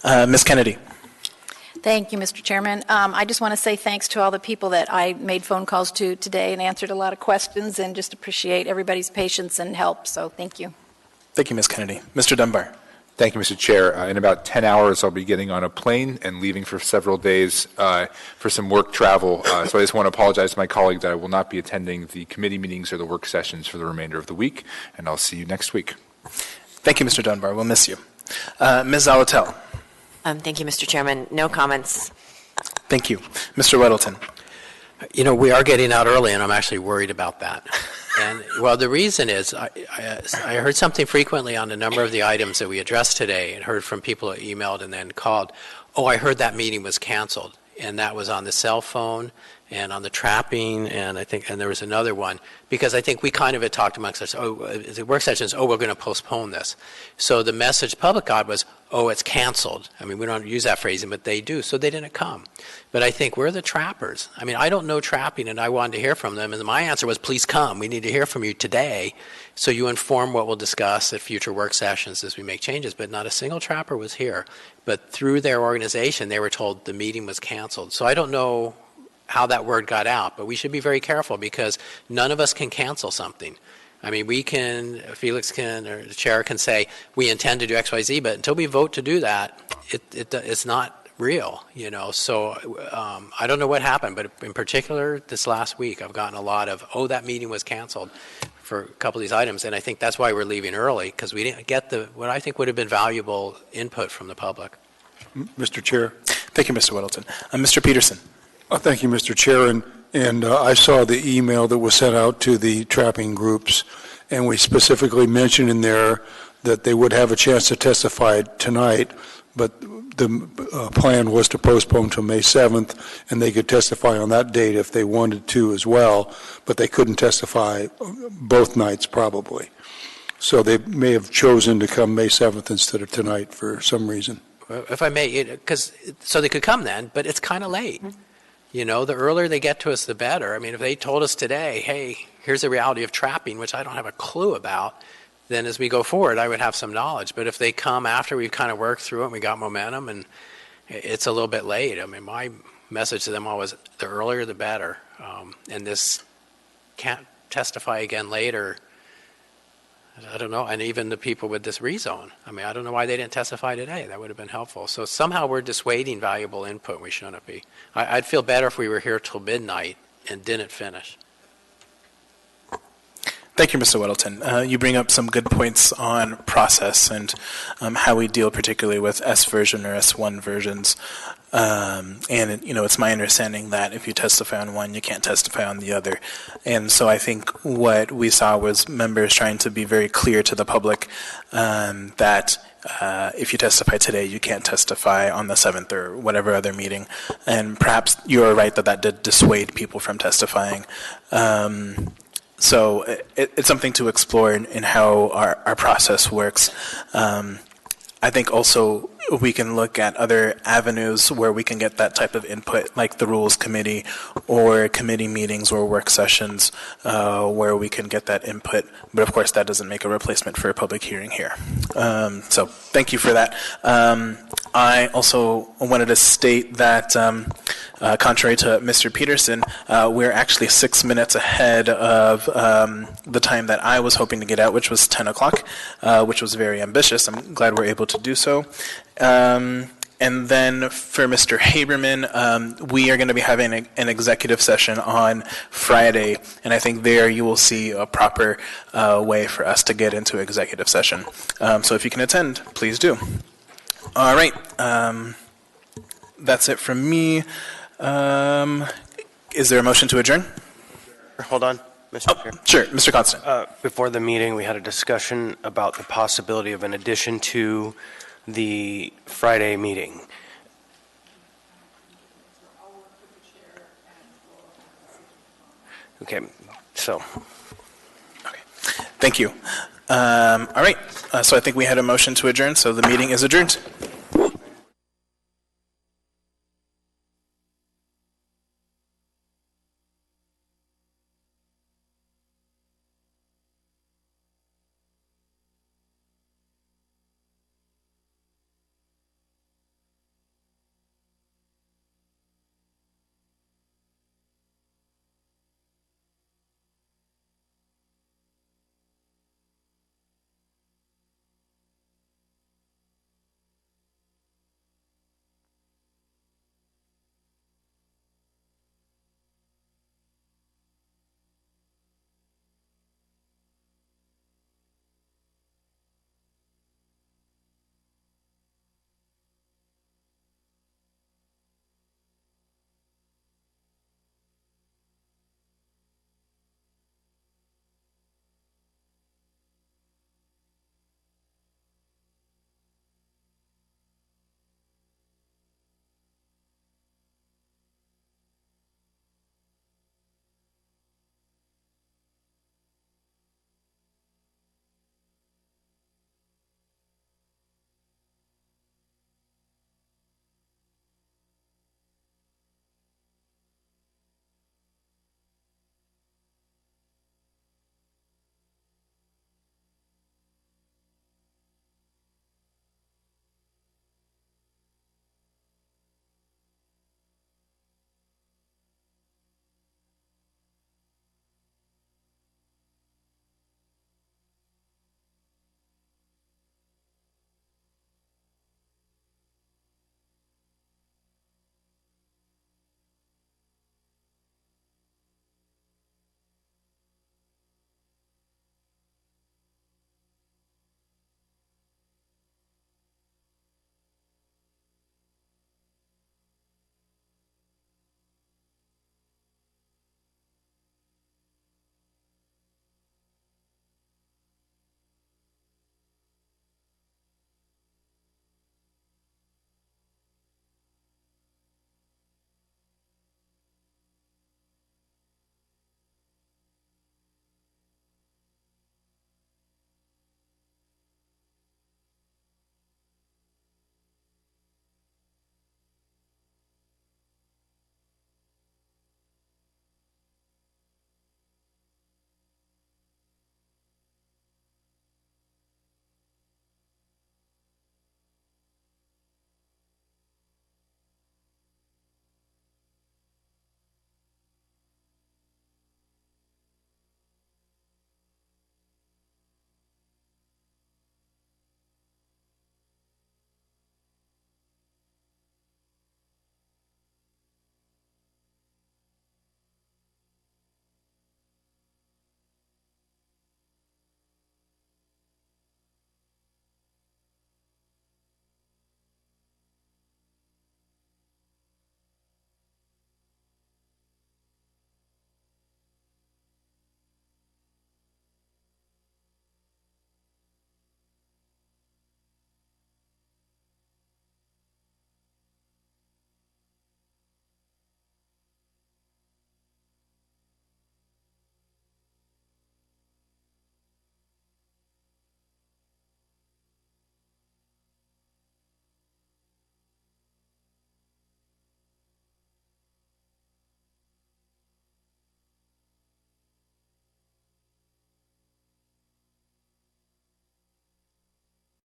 Ms. Kennedy. Thank you, Mr. Chairman. I just want to say thanks to all the people that I made phone calls to today and answered a lot of questions, and just appreciate everybody's patience and help, so thank you. Thank you, Ms. Kennedy. Mr. Dunbar. Thank you, Mr. Chair. In about 10 hours, I'll be getting on a plane and leaving for several days for some work travel. So I just want to apologize to my colleague that I will not be attending the committee meetings or the work sessions for the remainder of the week, and I'll see you next week. Thank you, Mr. Dunbar. We'll miss you. Ms. Zalatel. Thank you, Mr. Chairman. No comments. Thank you. Mr. Weddleton. You know, we are getting out early, and I'm actually worried about that. And, well, the reason is I heard something frequently on a number of the items that we addressed today, and heard from people who emailed and then called, oh, I heard that meeting was canceled. And that was on the cell phone and on the trapping, and there was another one, because I think we kind of had talked amongst us, the work sessions, we're going to postpone this. So the message public got was, it's canceled. I mean, we don't use that phrasing, but they do, so they didn't come. But I think we're the trappers. I mean, I don't know trapping, and I wanted to hear from them, and my answer was, please come. We need to hear from you today, so you inform what we'll discuss at future work sessions as we make changes. But not a single trapper was here. But through their organization, they were told the meeting was canceled. So I don't know how that word got out, but we should be very careful, because none of us can cancel something. I mean, Felix can, or the chair can say, we intend to do X, Y, Z, but until we vote to do that, it's not real, you know. So I don't know what happened, but in particular this last week, I've gotten a lot of, that meeting was canceled for a couple of these items, and I think that's why we're leaving early, because we didn't get what I think would have been valuable input from the public. Mr. Chair. Thank you, Mr. Weddleton. Mr. Peterson. Thank you, Mr. Chair. And And I saw the email that was sent out to the trapping groups, and we specifically mentioned in there that they would have a chance to testify tonight, but the plan was to postpone to May 7th, and they could testify on that date if they wanted to as well, but they couldn't testify both nights probably. So they may have chosen to come May 7th instead of tonight for some reason. If I may, so they could come then, but it's kind of late. You know, the earlier they get to us, the better. I mean, if they told us today, hey, here's the reality of trapping, which I don't have a clue about, then as we go forward, I would have some knowledge. But if they come after we've kind of worked through it and we got momentum and it's a little bit late, I mean, my message to them always, the earlier the better. And this can't testify again later. I don't know. And even the people with this rezone, I mean, I don't know why they didn't testify today. That would have been helpful. So somehow we're dissuading valuable input. We shouldn't be. I'd feel better if we were here till midnight and didn't finish. Thank you, Mr. Weddleton. You bring up some good points on process and how we deal particularly with S version or S1 versions. And, you know, it's my understanding that if you testify on one, you can't testify on the other. And so I think what we saw was members trying to be very clear to the public that if you testify today, you can't testify on the 7th or whatever other meeting. And perhaps you're right that that did dissuade people from testifying. So it's something to explore in how our process works. I think also we can look at other avenues where we can get that type of input, like the Rules Committee or committee meetings or work sessions where we can get that input. But of course, that doesn't make a replacement for a public hearing here. So thank you for that. I also wanted to state that contrary to Mr. Peterson, we're actually 6 minutes ahead of the time that I was hoping to get out, which was 10 o'clock, which was very ambitious. I'm glad we're able to do so. And then for Mr. Haberman, we are going to be having an executive session on Friday, and I think there you will see a proper way for us to get into executive session. So if you can attend, please do. All right. That's it from me. Is there a motion to adjourn? Hold on, Mr. Chair. Sure, Mr. Constant. Before the meeting, we had a discussion about the possibility of an addition to the Friday meeting. Okay, so. Okay, thank you. All right, so I think we had a motion to adjourn, so the meeting is adjourned.